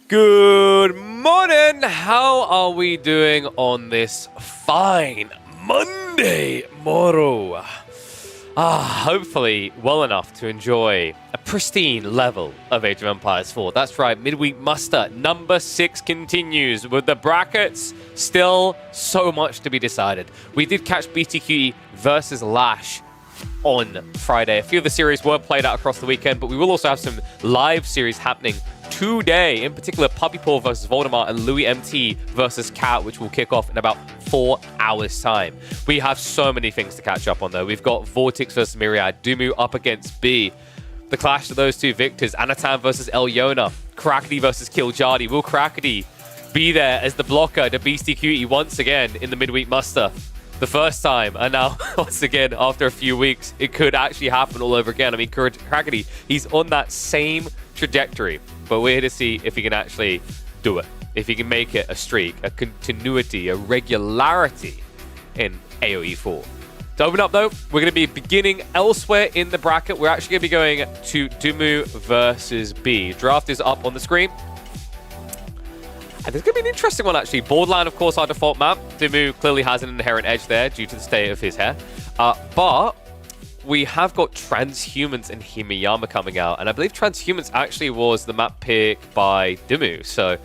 Good morning! How are we doing on this fine Monday morrow? Hopefully well enough to enjoy a pristine level of Age of Empires 4. That's right, midweek muster number 6 continues with the brackets. Still so much to be decided. We did catch BTQE versus Lash on Friday. A few of the series were played out across the weekend, but we will also have some live series happening today. In particular, PuppyPaw versus Voldemar and Louis MT versus Cat, which will kick off in about 4 hours' time. We have so many things to catch up on, though. We've got VortiX versus Myriad, Dumu up against B, the clash of those two victors, Anatan versus Elyona, Krakedy versus Killjadi. Will Krakedy be there as the blocker to Beastie Cutie once again in the midweek muster? The first time, and now once again after a few weeks, it could actually happen all over again. I mean, Krakedy, he's on that same trajectory, but we're here to see if he can actually do it, if he can make it a streak, a continuity, a regularity in AoE 4. To open up though, we're going to be beginning elsewhere in the bracket. We're actually going to be going to Dumu versus B. Draft is up on the screen. And there's going to be an interesting one, actually. Borderland, of course, our default map. Dumu clearly has an inherent edge there due to the state of his hair. But we have got Transhumans and Himiyama coming out. And I believe Transhumans actually was the map pick by Dumu. So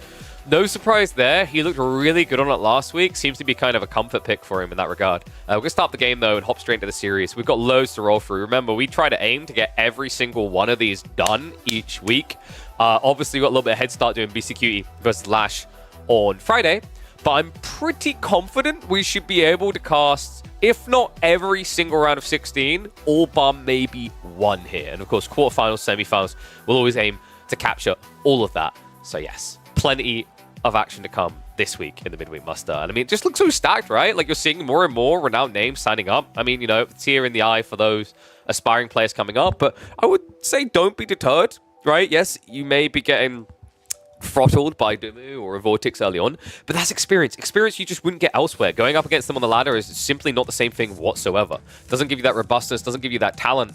no surprise there. He looked really good on it last week. Seems to be kind of a comfort pick for him in that regard. We're going to start the game, though, and hop straight into the series. We've got loads to roll through. Remember, we try to aim to get every single one of these done each week. Obviously, we got a little bit of head start doing BCQE versus Lash on Friday, but I'm pretty confident we should be able to cast, if not every single round of 16, all bar maybe one here. And of course, quarterfinals, semifinals, we'll always aim to capture all of that. So yes, plenty of action to come this week in the midweek muster. And I mean, it just looks so stacked, right? Like you're seeing more and more renowned names signing up. I mean, you know, tear in the eye for those aspiring players coming up, but I would say don't be deterred, right? Yes, you may be getting throttled by Dumu or a VortiX early on, but that's experience. Experience you just wouldn't get elsewhere. Going up against them on the ladder is simply not the same thing whatsoever. Doesn't give you that robustness, doesn't give you that talent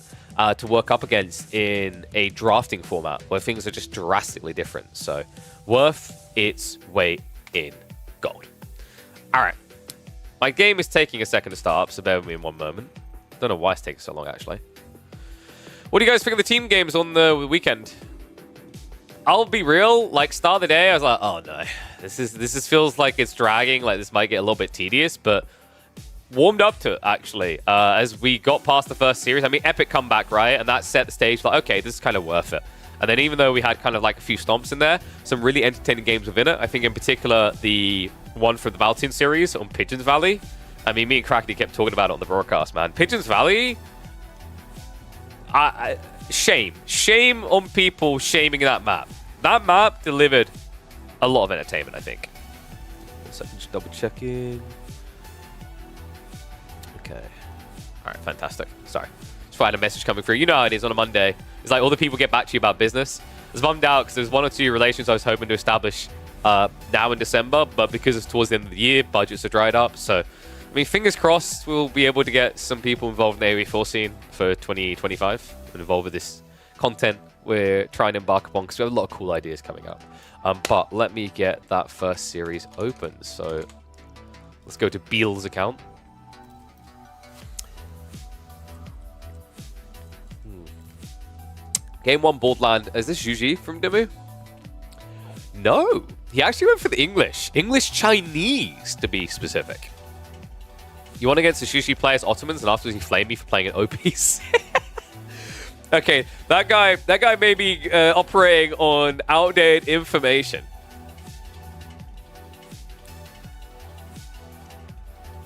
to work up against in a drafting format where things are just drastically different. So worth its weight in gold. All right. My game is taking a second to start up, so bear with me in one moment. Don't know why it's taking so long, actually. What do you guys think of the team games on the weekend? I'll be real, like, start of the day, I was like, oh no, this feels like it's dragging, like this might get a little bit tedious, but warmed up to it, actually, as we got past the first series. I mean, epic comeback, right? And that set the stage, like, okay, this is kind of worth it. And then even though we had kind of like a few stomps in there, some really entertaining games within it. I think in particular, the one for the Valtine series on Pigeons Valley. I mean, me and Krakedy kept talking about it on the broadcast, man. Pigeons Valley, Shame on people shaming that map. That map delivered a lot of entertainment, I think. So just double checking. Okay. All right, fantastic. Sorry. Just had a message coming through. You know how it is on a Monday. It's like all the people get back to you about business. I was bummed out because there's 1 or 2 relations I was hoping to establish now in December, but because it's towards the end of the year, budgets are dried up. So, I mean, fingers crossed we'll be able to get some people involved in the AoE4 scene for 2025 and involved with this content we're trying to embark upon because we have a lot of cool ideas coming up. But let me get that first series open. So let's go to Beal's account. Game 1 Borderland. Is this Juji from Dumu? No. He actually went for the English. English-Chinese, to be specific. You won against the Sushi players, Ottomans, and afterwards he flamed me for playing an OPC. Okay, that guy may be operating on outdated information.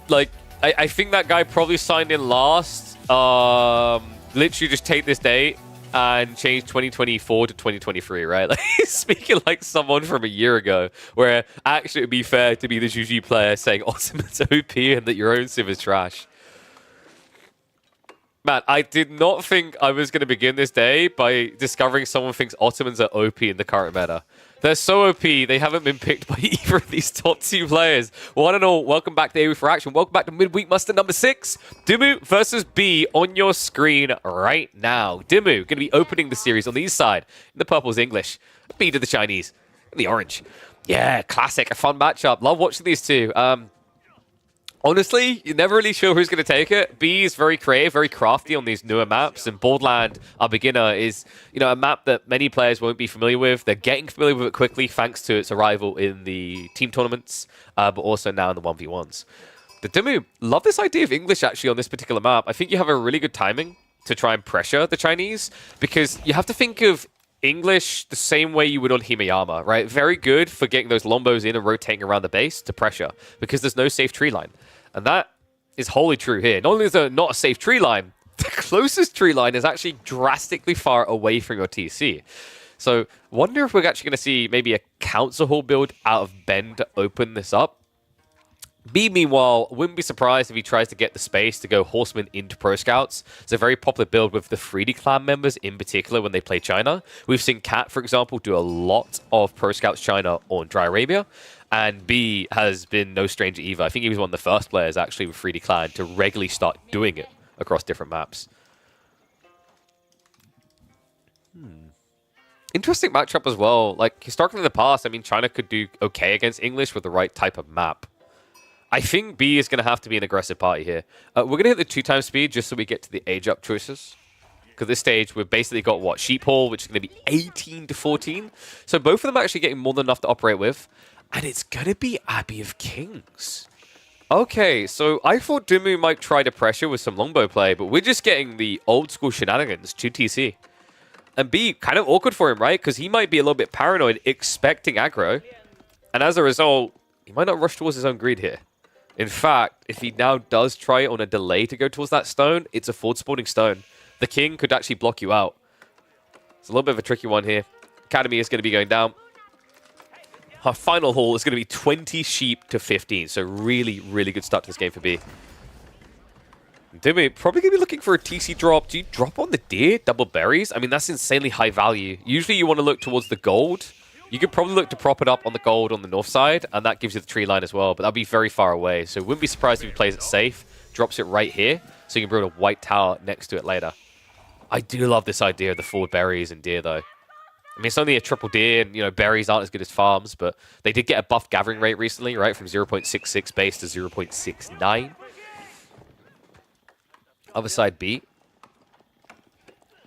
Like, I think that guy probably signed in last. Literally just take this date and change 2024 to 2023, right? Like, he's speaking like someone from a year ago, where actually it would be fair to be the Juji player saying Ottoman's OP and that your own civ is trash. Man, I did not think I was going to begin this day by discovering someone thinks Ottomans are OP in the current meta. They're so OP, they haven't been picked by either of these top 2 players. One and all, welcome back to AoE for Action. Welcome back to Midweek Muster number 6. Dumu versus B on your screen right now. Dumu going to be opening the series on the east side. In the purple's English. B to the Chinese. The orange. Yeah, classic. A fun matchup. Love watching these two. Honestly, you're never really sure who's going to take it. B is very creative, very crafty on these newer maps, and Borderland, our beginner, is a map that many players won't be familiar with. They're getting familiar with it quickly thanks to its arrival in the team tournaments, but also now in the 1v1s. The Dumu, love this idea of English actually on this particular map. I think you have a really good timing to try and pressure the Chinese, because you have to think of English the same way you would on Himayama, right? Very good for getting those lombos in and rotating around the base to pressure, because there's no safe tree line. And that is wholly true here. Not only is there not a safe tree line, the closest tree line is actually drastically far away from your TC. So wonder if we're actually going to see maybe a council hall build out of Bend to open this up. B, meanwhile, wouldn't be surprised if he tries to get the space to go Horseman into Pro Scouts. It's a very popular build with the 3D clan members in particular when they play China. We've seen Cat, for example, do a lot of Pro Scouts China on Dry Arabia. And B has been no stranger either. I think he was one of the first players actually with 3D clan to regularly start doing it across different maps. Interesting matchup as well. Like, historically in the past, I mean, China could do okay against English with the right type of map. I think B is going to have to be an aggressive party here. We're going to hit the 2x speed just so we get to the age up choices. Because this stage, we've basically got, what, Sheep Hall, which is going to be 18 to 14. So both of them are actually getting more than enough to operate with. And it's going to be Abbey of Kings. Okay, so I thought Dumu might try to pressure with some longbow play, but we're just getting the old school shenanigans, 2TC. And B, kind of awkward for him, right? Because he might be a little bit paranoid, expecting aggro. And as a result, he might not rush towards his own greed here. In fact, if he now does try on a delay to go towards that stone, it's a forward spawning stone. The king could actually block you out. It's a little bit of a tricky one here. Academy is going to be going down. Our final haul is going to be 20 sheep to 15. So really, really good start to this game for B. Dumu probably going to be looking for a TC drop. Do you drop on the deer? Double berries? I mean, that's insanely high value. Usually you want to look towards the gold. You could probably look to prop it up on the gold on the north side, and that gives you the tree line as well, but that'll be very far away. So wouldn't be surprised if he plays it safe, drops it right here, so you can build a white tower next to it later. I do love this idea of the forward berries and deer, though. I mean, it's only a triple deer, and, berries aren't as good as farms, but they did get a buff gathering rate recently, right, from 0.66 base to 0.69. Other side B.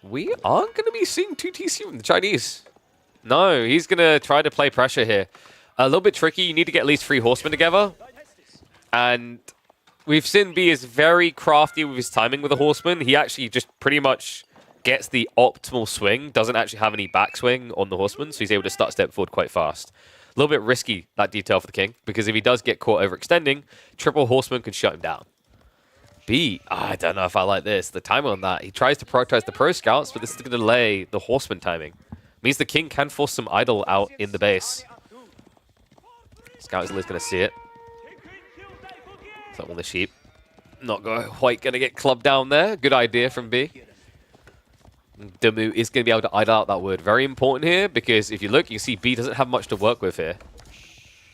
We aren't going to be seeing 2TC from the Chinese. No, he's going to try to play pressure here. A little bit tricky. You need to get at least 3 horsemen together. And we've seen B is very crafty with his timing with the horseman. He actually just pretty much gets the optimal swing. Doesn't actually have any backswing on the horseman. So he's able to start step forward quite fast. A little bit risky, that detail for the king. Because if he does get caught overextending, triple horseman can shut him down. B, I don't know if I like this. The timing on that. He tries to prioritize the pro scouts, but this is going to delay the horseman timing. Means the king can force some idle out in the base. Scout is at least going to see it. So on the sheep. Not quite going to get clubbed down there. Good idea from B. Dumu is going to be able to idle out that word. Very important here, because if you look, you see B doesn't have much to work with here.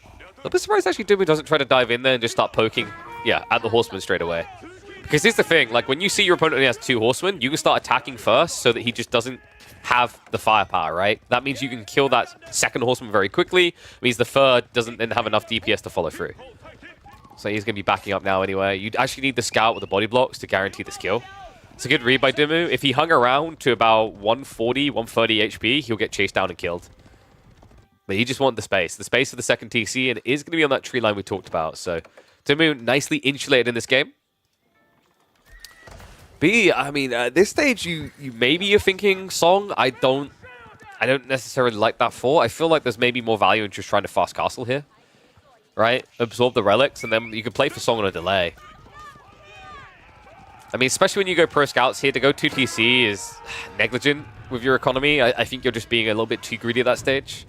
I'm a bit surprised actually Dumu doesn't try to dive in there and just start poking, at the horseman straight away. Because here's the thing, like when you see your opponent only has 2 horsemen, you can start attacking first so that he just doesn't have the firepower, right? That means you can kill that second horseman very quickly. It means the third doesn't then have enough DPS to follow through. So he's going to be backing up now anyway. You actually need the scout with the body blocks to guarantee this kill. It's a good read by Dumu. If he hung around to about 140, 130 HP, he'll get chased down and killed. But he just wanted the space. The space for the second TC, and it is going to be on that tree line we talked about. So Dumu nicely insulated in this game. B, I mean, at this stage, you maybe you're thinking Song. I don't necessarily like that for. I feel like there's maybe more value in just trying to fast castle here, right? Absorb the relics, and then you can play for Song on a delay. I mean, especially when you go pro scouts here, to go 2TC is negligent with your economy. I think you're just being a little bit too greedy at that stage.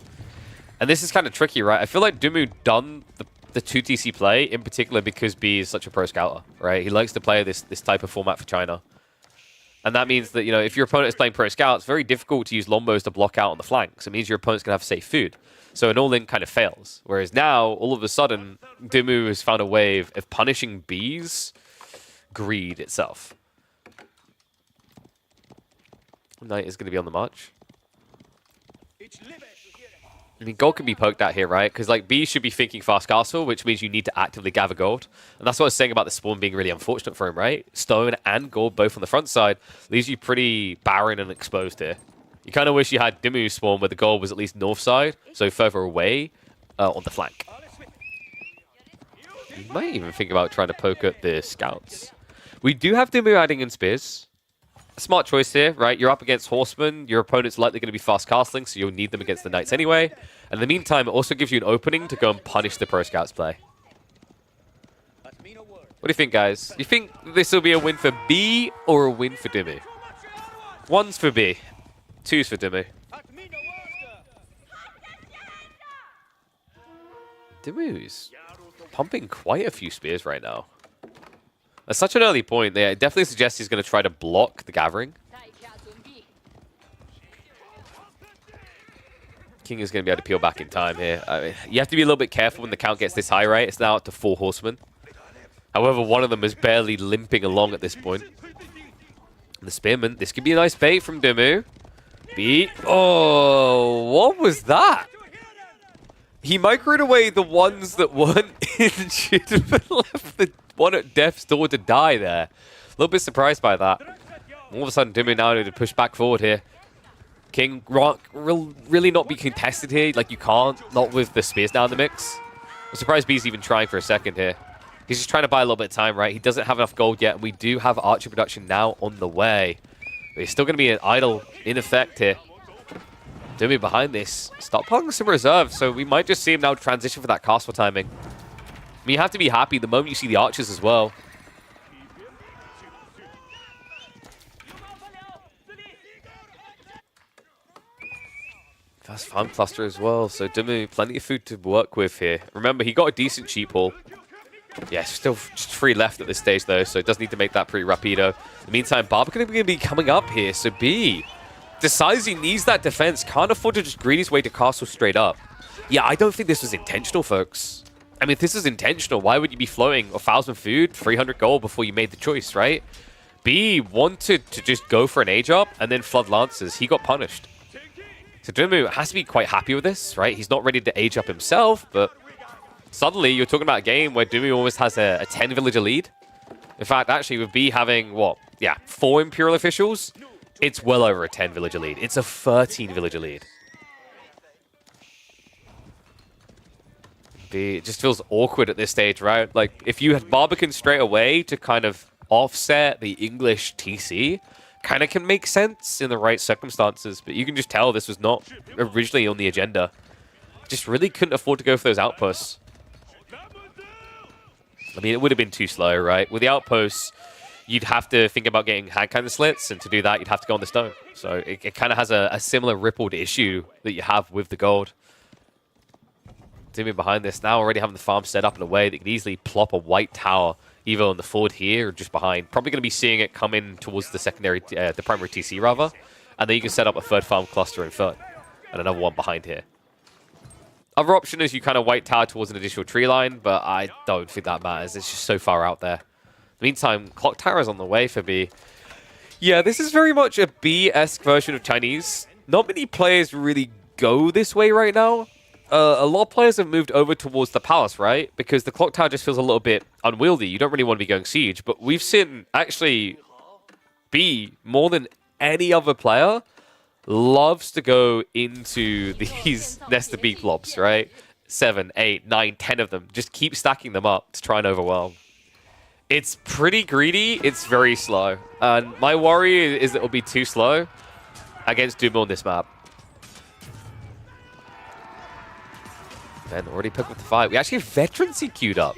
And this is kind of tricky, right? I feel like Dumu done the 2TC play, in particular because B is such a pro scouter, right? He likes to play this type of format for China. And that means that, if your opponent is playing pro scout, it's very difficult to use lombos to block out on the flanks. It means your opponent's going to have safe food. So an all-in kind of fails. Whereas now, all of a sudden, Dumu has found a way of punishing B's greed itself. Knight is going to be on the march. I mean, gold can be poked at here, right? Because, like, B should be thinking fast castle, which means you need to actively gather gold. And that's what I was saying about the spawn being really unfortunate for him, right? Stone and gold both on the front side leaves you pretty barren and exposed here. You kind of wish you had Dumu spawn where the gold was at least north side, so further away on the flank. You might even think about trying to poke at the scouts. We do have Dumu adding in spears. A smart choice here, right? You're up against horsemen. Your opponent's likely going to be fast castling, so you'll need them against the knights anyway. And in the meantime, it also gives you an opening to go and punish the pro scouts play. What do you think, guys? You think this will be a win for B or a win for Dumu? One's for B. Two's for Dumu. Dumu's pumping quite a few spears right now. At such an early point, they definitely suggest he's going to try to block the gathering. King is going to be able to peel back in time here. I mean, you have to be a little bit careful when the count gets this high, right? It's now up to 4 horsemen. However, one of them is barely limping along at this point. And the spearman, this could be a nice bait from Dumu. B. Oh, what was that? He microed away the ones that weren't injured, but left the one at death's door to die there. A little bit surprised by that. All of a sudden, Dumu now need to push back forward here. King will really not be contested here. Like, you can't, not with the spears down the mix. I'm surprised B's even trying for a second here. He's just trying to buy a little bit of time, right? He doesn't have enough gold yet, and we do have archer production now on the way. But he's still going to be an idle in effect here. Dumu behind this. Stockpiling some reserves, so we might just see him now transition for that castle timing. I mean, you have to be happy the moment you see the archers as well. Fast farm cluster as well, so Dumu, plenty of food to work with here. Remember, he got a decent sheep haul. Yeah, still just 3 left at this stage, though, so it does need to make that pretty rapido. In the meantime, Barbican going to be coming up here, so B decides he needs that defense. Can't afford to just greed his way to castle straight up. Yeah, I don't think this was intentional, folks. I mean, if this is intentional, why would you be flowing 1,000 food, 300 gold before you made the choice, right? B wanted to just go for an age up and then flood lances. He got punished. So Dumu has to be quite happy with this, right? He's not ready to age up himself, but suddenly you're talking about a game where Dumu almost has a 10 villager lead. In fact, actually, with B having, what? Yeah, 4 Imperial officials, it's well over a 10 villager lead. It's a 13 villager lead. It just feels awkward at this stage, right? Like, if you had Barbican straight away to kind of offset the English TC, kind of can make sense in the right circumstances, but you can just tell this was not originally on the agenda. Just really couldn't afford to go for those outposts. I mean, it would have been too slow, right? With the outposts, you'd have to think about getting hand cannon slits, and to do that, you'd have to go on the stone. So it kind of has a similar rippled issue that you have with the gold. Dumu behind this now, already having the farm set up in a way that can easily plop a white tower either on the forward here or just behind. Probably going to be seeing it come in towards the secondary, the primary TC rather, and then you can set up a 3rd farm cluster in front and another one behind here. Other option is you kind of white tower towards an additional tree line, but I don't think that matters. It's just so far out there. In the meantime, clock tower is on the way for B. Yeah, this is very much a B-esque version of Chinese. Not many players really go this way right now. A lot of players have moved over towards the palace, right? Because the clock tower just feels a little bit unwieldy. You don't really want to be going siege. But we've seen, actually, B, more than any other player, loves to go into these nested beak blobs, right? 7, 8, 9, 10 of them. Just keep stacking them up to try and overwhelm. It's pretty greedy. It's very slow. And my worry is that it'll be too slow against Dumu on this map. Ben already picked up the fight. We actually have veterancy queued up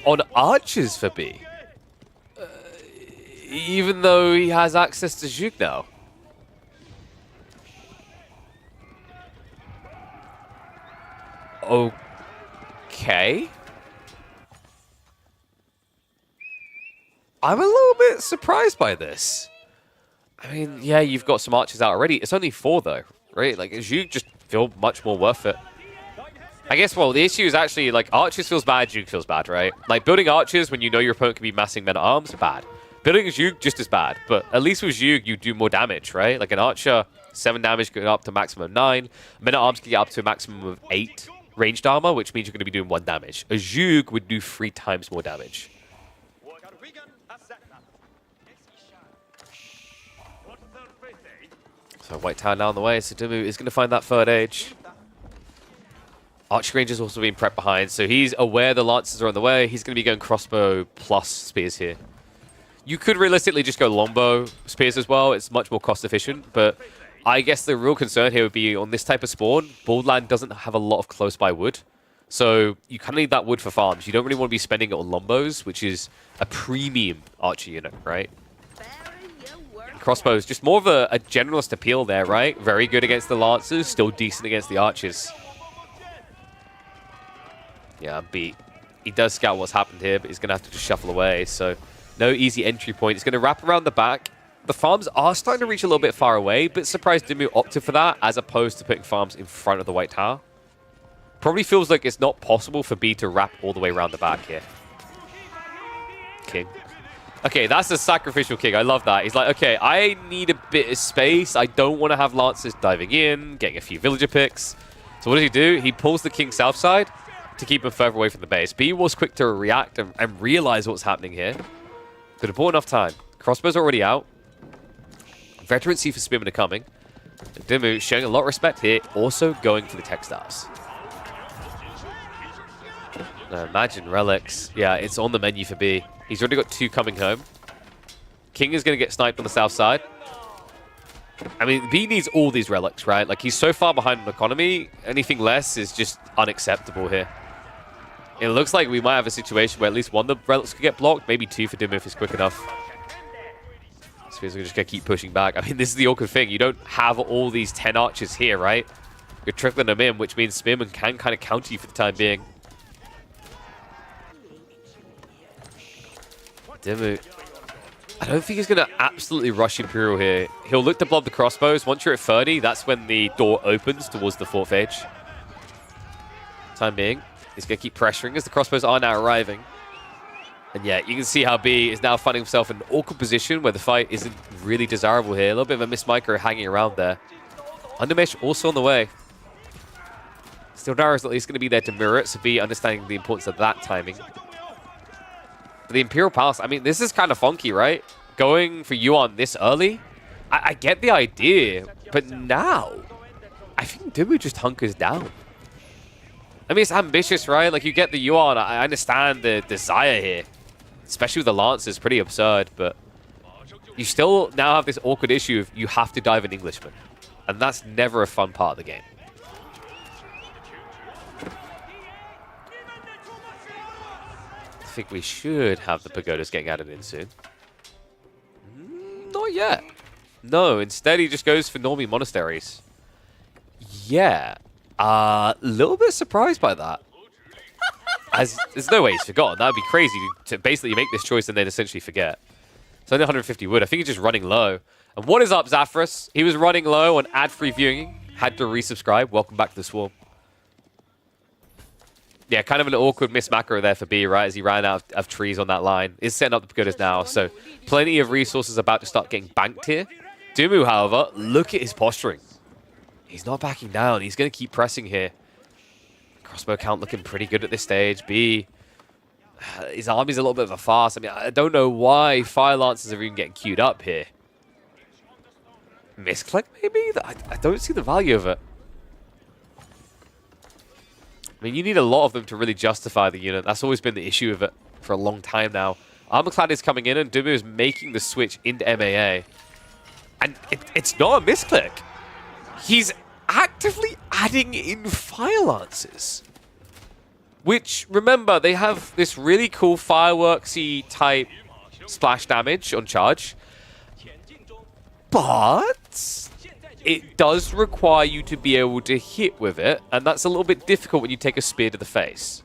on archers for B. Even though he has access to Juke now. Okay. I'm a little bit surprised by this. I mean, yeah, you've got some archers out already. It's only 4 though, right? Like, Juke just feel much more worth it. I guess, well, the issue is actually, like, archers feels bad, Juke feels bad, right? Like, building archers when you know your opponent can be massing men-at-arms, bad. Building Juke, just as bad. But at least with Juke, you do more damage, right? Like, an archer 7 damage going up to maximum 9. Men-at-Arms can get up to a maximum of 8 ranged armor, which means you're going to be doing 1 damage. A Zhug would do 3 times more damage. So White Tower now on the way, so Dumu is going to find that third age. Archery range is also being prepped behind, so he's aware the Lancers are on the way. He's going to be going crossbow plus spears here. You could realistically just go longbow spears as well. It's much more cost efficient, but I guess the real concern here would be on this type of spawn, Borderland doesn't have a lot of close-by wood. So you kind of need that wood for farms. You don't really want to be spending it on longbows, which is a premium archer unit, right? Crossbows, just more of a generalist appeal there, right? Very good against the Lancers, still decent against the archers. Yeah, beat. He does scout what's happened here, but he's going to have to just shuffle away. So no easy entry point. He's going to wrap around the back. The farms are starting to reach a little bit far away, but surprised Dumu opted for that as opposed to putting farms in front of the White Tower. Probably feels like it's not possible for B to wrap all the way around the back here. King. Okay, that's a sacrificial king. I love that. He's like, okay, I need a bit of space. I don't want to have Lancers diving in, getting a few villager picks. So what does he do? He pulls the king south side to keep him further away from the base. B was quick to react and realize what's happening here. Could have bought enough time. Crossbows already out. Veterancy for Spearmen are coming. Dumu showing a lot of respect here, also going for the textiles. Now imagine relics. Yeah, it's on the menu for B. He's already got 2 coming home. King is going to get sniped on the south side. I mean, B needs all these relics, right? Like, he's so far behind on economy, anything less is just unacceptable here. It looks like we might have a situation where at least 1 of the relics could get blocked, maybe 2 for Dumu if he's quick enough. Spears are just going to keep pushing back. I mean, this is the awkward thing. You don't have all these 10 archers here, right? You're trickling them in, which means Spearman can kind of counter you for the time being. Dumu, I don't think he's going to absolutely rush Imperial here. He'll look to blob the crossbows. Once you're at 30, that's when the door opens towards the 4th age. Time being, he's going to keep pressuring as the crossbows are now arriving. And yeah, you can see how B is now finding himself in an awkward position where the fight isn't really desirable here. A little bit of a miss micro hanging around there. Undermesh also on the way. Still Dara is at least going to be there to mirror it, so B understanding the importance of that timing. The Imperial Palace, I mean, this is kind of funky, right? Going for Yuan this early? I get the idea, but now, I think Dumu just hunkers down. I mean, it's ambitious, right? Like, you get the Yuan, I understand the desire here. Especially with the Lance, it's pretty absurd, but you still now have this awkward issue of you have to dive an Englishman. And that's never a fun part of the game. I think we should have the pagodas getting added in soon. Not yet. No, instead he just goes for normie monasteries. Yeah. A little bit surprised by that. As there's no way he's forgotten. That would be crazy to basically make this choice and then essentially forget. It's only 150 wood. I think he's just running low. And what is up, Zaphras? He was running low on ad-free viewing. Had to resubscribe. Welcome back to the Swarm. Yeah, kind of an awkward miss macro there for B, right, as he ran out of trees on that line. Is setting up the pagodas now, so plenty of resources about to start getting banked here. Dumu, however, look at his posturing. He's not backing down. He's going to keep pressing here. Crossbow count looking pretty good at this stage. B, his army's a little bit of a farce. I mean, I don't know why Fire Lancers are even getting queued up here. Misclick, maybe? I don't see the value of it. I mean, you need a lot of them to really justify the unit. That's always been the issue of it for a long time now. Armorclad is coming in, and Dumu is making the switch into MAA. And it's not a misclick. He's actively adding in Fire Lances. Which, remember, they have this really cool fireworksy type splash damage on charge. But it does require you to be able to hit with it, and that's a little bit difficult when you take a spear to the face.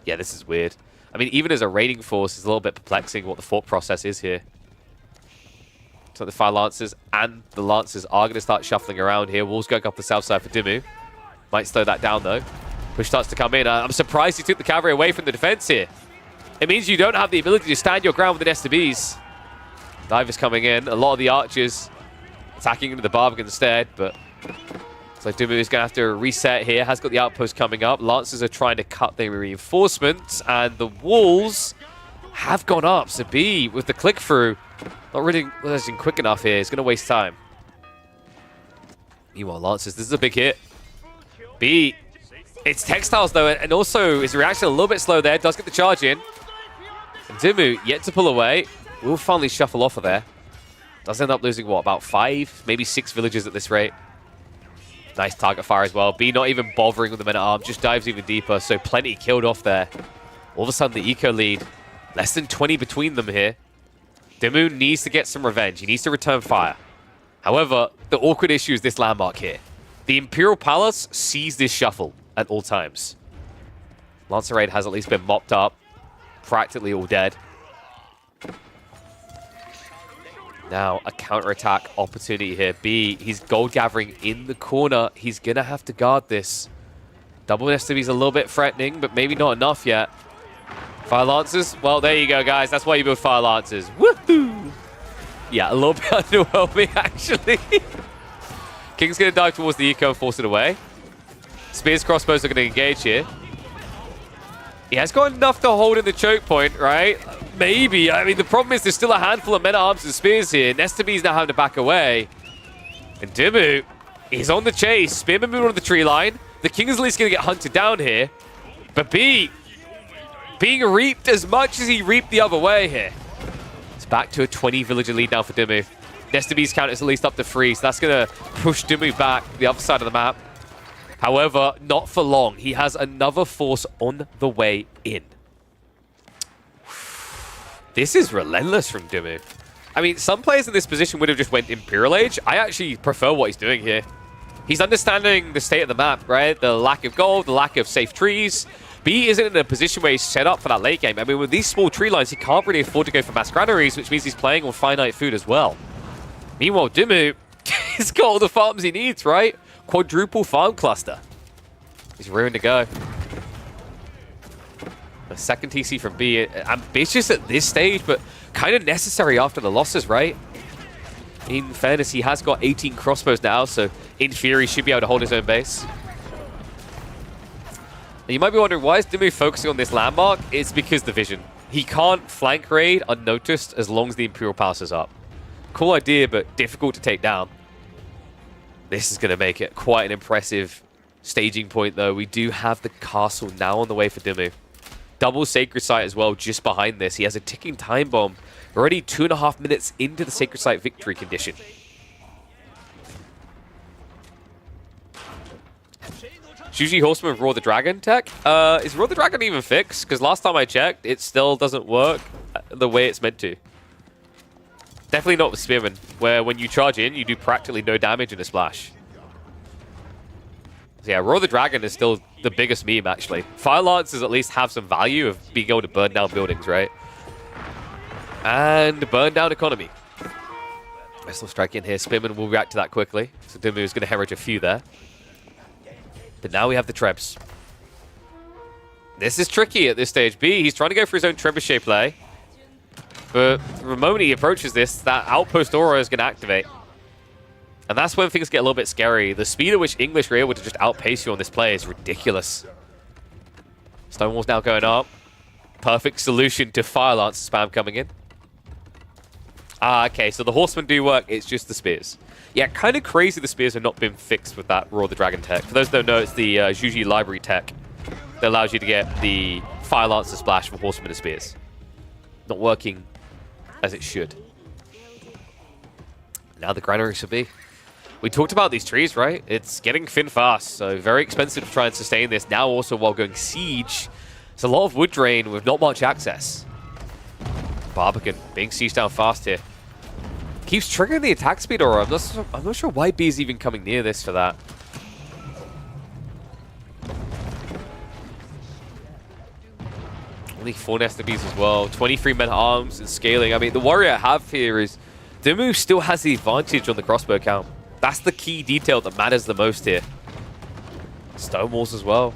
Yeah, this is weird. I mean, even as a raiding force, it's a little bit perplexing what the thought process is here. So the Fire Lancers and the Lancers are going to start shuffling around here. Walls going up the south side for Dumu. Might slow that down, though. Push starts to come in. I'm surprised he took the cavalry away from the defense here. It means you don't have the ability to stand your ground with an STBs. Divers coming in. A lot of the archers attacking into the Barbican instead, but so Dumu is going to have to reset here. Has got the outpost coming up. Lancers are trying to cut their reinforcements, and the walls have gone up. So B, with the click-through, not really realizing quick enough here. He's going to waste time. Meanwhile, Lancers, this is a big hit. B, it's Textiles, though, and also his reaction a little bit slow there. Does get the charge in. And Dumu, yet to pull away. Will finally shuffle off of there. Does end up losing, what, about 5, maybe 6 villages at this rate. Nice target fire as well. B not even bothering with the men-at-arms, just dives even deeper, so plenty killed off there. All of a sudden, the eco lead, less than 20 between them here. Dumu needs to get some revenge. He needs to return fire. However, the awkward issue is this landmark here. The Imperial Palace sees this shuffle at all times. Lancer Raid has at least been mopped up, practically all dead. Now, a counterattack opportunity here. B, he's gold gathering in the corner. He's going to have to guard this. Double SW's a little bit threatening, but maybe not enough yet. Fire Lancers? Well, there you go, guys. That's why you build Fire Lancers. Woohoo! Yeah, a little bit underwhelming, actually. King's going to dive towards the eco and force it away. Spears, crossbows are going to engage here. He has got enough to hold in the choke point, right? Maybe. I mean, the problem is there's still a handful of men-at-arms and spears here. Nestabee's now having to back away. And Dumu is on the chase. Spearman moving on the tree line. The King is at least going to get hunted down here. But B, being reaped as much as he reaped the other way here. It's back to a 20-villager lead now for Dumu. Nestabee's count is at least up to 3, so that's going to push Dumu back the other side of the map. However, not for long. He has another force on the way in. This is relentless from Dumu. I mean, some players in this position would have just went Imperial Age. I actually prefer what he's doing here. He's understanding the state of the map, right? The lack of gold, the lack of safe trees. B isn't in a position where he's set up for that late game. I mean, with these small tree lines, he can't really afford to go for mass granaries, which means he's playing on finite food as well. Meanwhile, Dumu, he's got all the farms he needs, right? Quadruple farm cluster. He's rearing to go. A second TC from B. Ambitious at this stage, but kind of necessary after the losses, right? In fairness, he has got 18 crossbows now, so in theory, he should be able to hold his own base. And you might be wondering, why is Dumu focusing on this landmark? It's because the vision. He can't flank raid unnoticed as long as the Imperial Palace is up. Cool idea, but difficult to take down. This is going to make it quite an impressive staging point, though. We do have the castle now on the way for Dumu. Double Sacred Site as well, just behind this. He has a ticking time bomb. Already 2.5 minutes into the Sacred Site victory condition. Shuji Horseman with Roar the Dragon tech. Is Roar the Dragon even fixed? Because last time I checked, it still doesn't work the way it's meant to. Definitely not with Spearman, where when you charge in, you do practically no damage in a splash. So yeah, Roar the Dragon is still the biggest meme, actually. Fire Lancers at least have some value of being able to burn down buildings, right? And burn down economy. Missile strike in here. Spearman will react to that quickly. So Dumu is going to hemorrhage a few there. But now we have the Trebs. This is tricky at this stage. B, he's trying to go for his own trebuchet play. But the moment he approaches this, that outpost aura is going to activate. And that's when things get a little bit scary. The speed at which English are able to just outpace you on this play is ridiculous. Stonewall's now going up. Perfect solution to Fire Lance spam coming in. Okay, so the Horsemen do work. It's just the Spears. Yeah, kind of crazy the Spears have not been fixed with that Roar the Dragon tech. For those who don't know, it's the Juji library tech that allows you to get the Fire Lancer splash from Horsemen and Spears. Not working as it should. Now the granary should be. We talked about these trees, right? It's getting thin fast, so very expensive to try and sustain this. Now also while going siege, it's a lot of wood drain with not much access. Barbican being sieged down fast here. Keeps triggering the attack speed aura. I'm not sure why B is even coming near this for that. Only 4 Nest of Bees as well. 23 men at arms and scaling. I mean, the worry I have here is Dumu still has the advantage on the crossbow count. That's the key detail that matters the most here. Stonewalls as well.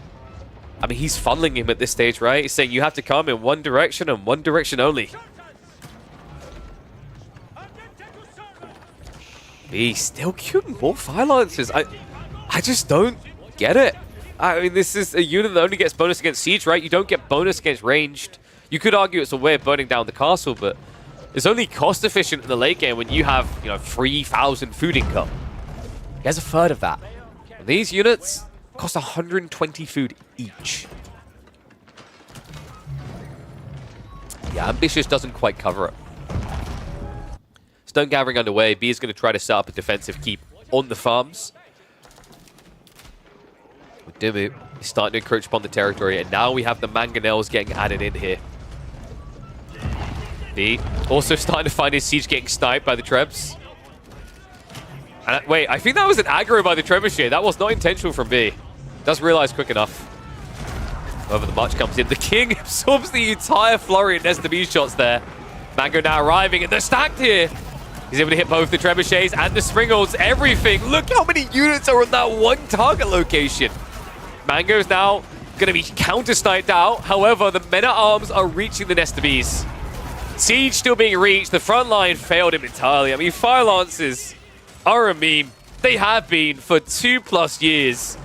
I mean, he's funneling him at this stage, right? He's saying you have to come in one direction and one direction only. B still queuing more Fire Lancers. I just don't get it. I mean, this is a unit that only gets bonus against Siege, right? You don't get bonus against ranged. You could argue it's a way of burning down the castle, but it's only cost efficient in the late game when you have, 3,000 food income. He has a third of that. And these units cost 120 food each. Yeah, Ambitious doesn't quite cover it. Stone gathering underway. B is going to try to set up a defensive keep on the farms. With Dumu, he's starting to encroach upon the territory, and now we have the mangonels getting added in here. B also starting to find his siege getting sniped by the Trebs. And wait, I think that was an aggro by the Trebuchet. That was not intentional from B. Does realize quick enough. However, the march comes in. The King absorbs the entire flurry of Nesta B shots there. Mango now arriving, and they're stacked here. He's able to hit both the Trebuchets and the Springolds, everything. Look how many units are on that one target location. Mango's now going to be counter-sniped out. However, the men-at-arms are reaching the Nesta Bs. Siege still being reached. The front line failed him entirely. I mean, Fire Lancers are a meme. They have been for 2+ years.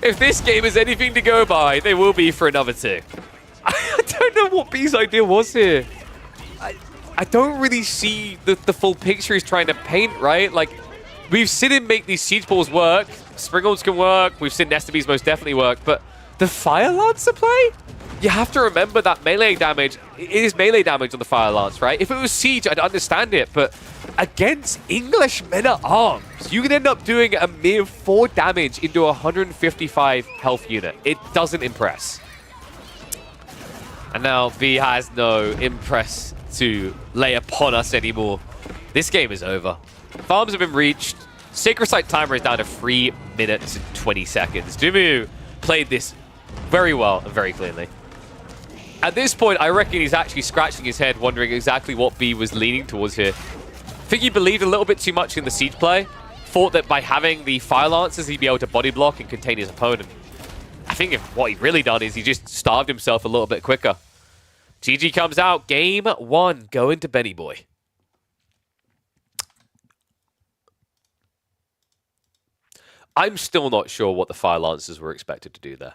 If this game is anything to go by, they will be for another 2. I don't know what B's idea was here. I don't really see the full picture he's trying to paint, right? Like, we've seen him make these siege balls work. Springolds can work. We've seen Nesta Bs most definitely work. But the Fire Lancer play? You have to remember that melee damage. It is melee damage on the Fire Lance, right? If it was siege, I'd understand it. But against English men-at-arms, you can end up doing a mere 4 damage into a 155 health unit. It doesn't impress. And now B has no impress to lay upon us anymore. This game is over. Farms have been reached. Sacred Site timer is down to 3 minutes and 20 seconds. Dumu played this very well and very cleanly. At this point, I reckon he's actually scratching his head, wondering exactly what B was leaning towards here. I think he believed a little bit too much in the siege play. Thought that by having the Fire Lancers, he'd be able to body block and contain his opponent. I think what he'd really done is he just starved himself a little bit quicker. GG comes out. Game 1 going to Benny Boy. I'm still not sure what the Fire Lancers were expected to do there.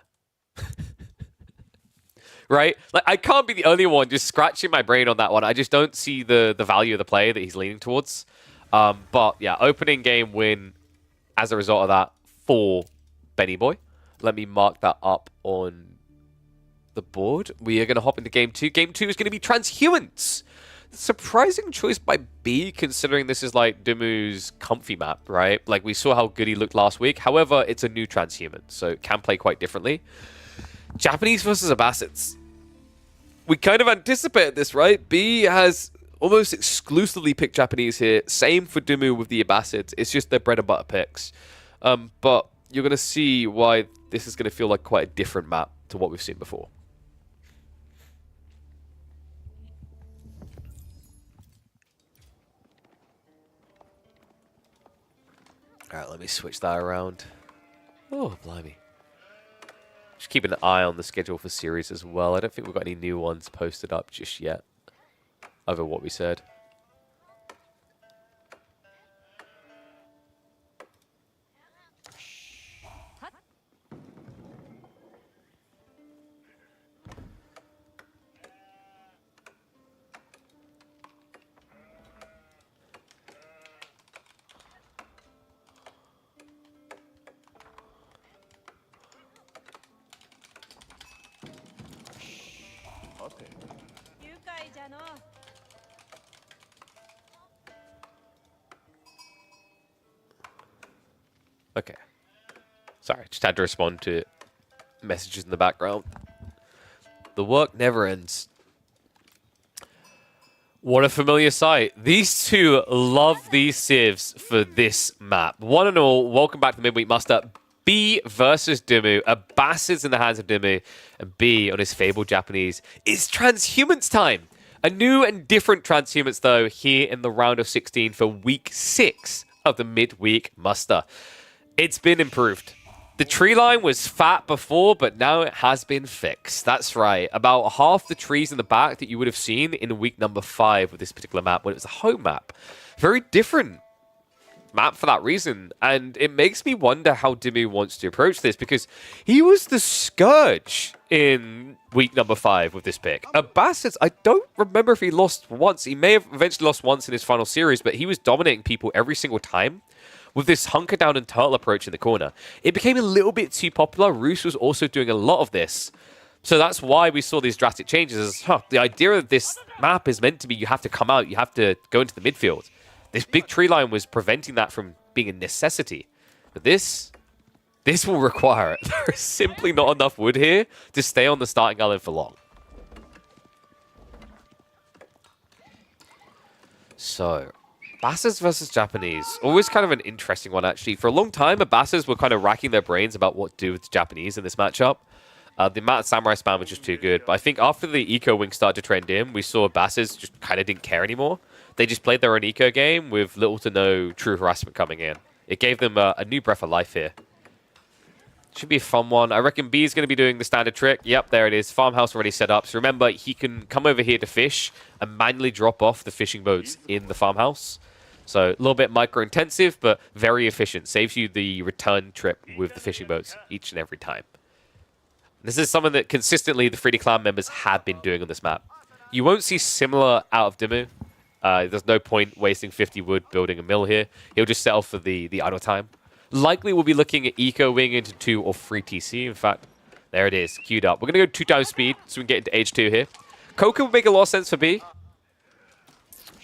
Right? Like, I can't be the only one just scratching my brain on that one. I just don't see the value of the play that he's leaning towards. But yeah, opening game win as a result of that for Benny Boy. Let me mark that up on the board. We are going to hop into game 2. Game 2 is going to be Transhumans. Surprising choice by B, considering this is like Dumu's comfy map, right? Like, we saw how good he looked last week. However, it's a new Transhuman, so it can play quite differently. Japanese versus Abbasids. We kind of anticipated this, right? B has almost exclusively picked Japanese here. Same for Dumu with the Abbasids. It's just their bread and butter picks. But you're going to see why this is going to feel like quite a different map to what we've seen before. All right, let me switch that around. Oh, blimey. Just keeping an eye on the schedule for series as well. I don't think we've got any new ones posted up just yet, over what we said. Okay. Sorry, just had to respond to messages in the background. The work never ends. What a familiar sight. These two love these civs for this map. One and all, welcome back to Midweek Muster. B versus Dumu. Abbasids in the hands of Dumu. And B on his fabled Japanese. It's Transhumans time. A new and different Transhumans, though, here in the round of 16 for week 6 of the Midweek Muster. It's been improved. The tree line was fat before, but now it has been fixed. That's right. About half the trees in the back that you would have seen in week number 5 with this particular map when it was a home map. Very different map for that reason. And it makes me wonder how Dumu wants to approach this, because he was the scourge in week number 5 with this pick. Bastards, I don't remember if he lost once. He may have eventually lost once in his final series, but he was dominating people every single time with this hunker down and turtle approach in the corner. It became a little bit too popular. Roos was also doing a lot of this. So that's why we saw these drastic changes. The idea of this map is meant to be you have to come out, you have to go into the midfield. This big tree line was preventing that from being a necessity. But this will require it. There is simply not enough wood here to stay on the starting island for long. So, Bastards versus Japanese. Always kind of an interesting one, actually. For a long time, the Bastards were kind of racking their brains about what to do with the Japanese in this matchup. The amount of Samurai spam was just too good. But I think after the Eco Wing started to trend in, we saw Bastards just kind of didn't care anymore. They just played their own Eco game with little to no true harassment coming in. It gave them a new breath of life here. Should be a fun one. I reckon B is going to be doing the standard trick. Yep, there it is. Farmhouse already set up. So remember, he can come over here to fish and manually drop off the fishing boats in the farmhouse. So a little bit micro-intensive, but very efficient. Saves you the return trip with the fishing boats each and every time. This is something that consistently the 3D Clan members have been doing on this map. You won't see similar out of Dumu. There's no point wasting 50 wood building a mill here. He'll just settle for the idle time. Likely we'll be looking at Eco Wing into 2 or 3 TC. In fact, there it is, queued up. We're going to go 2 times speed so we can get into H2 here. Coca would make a lot of sense for B.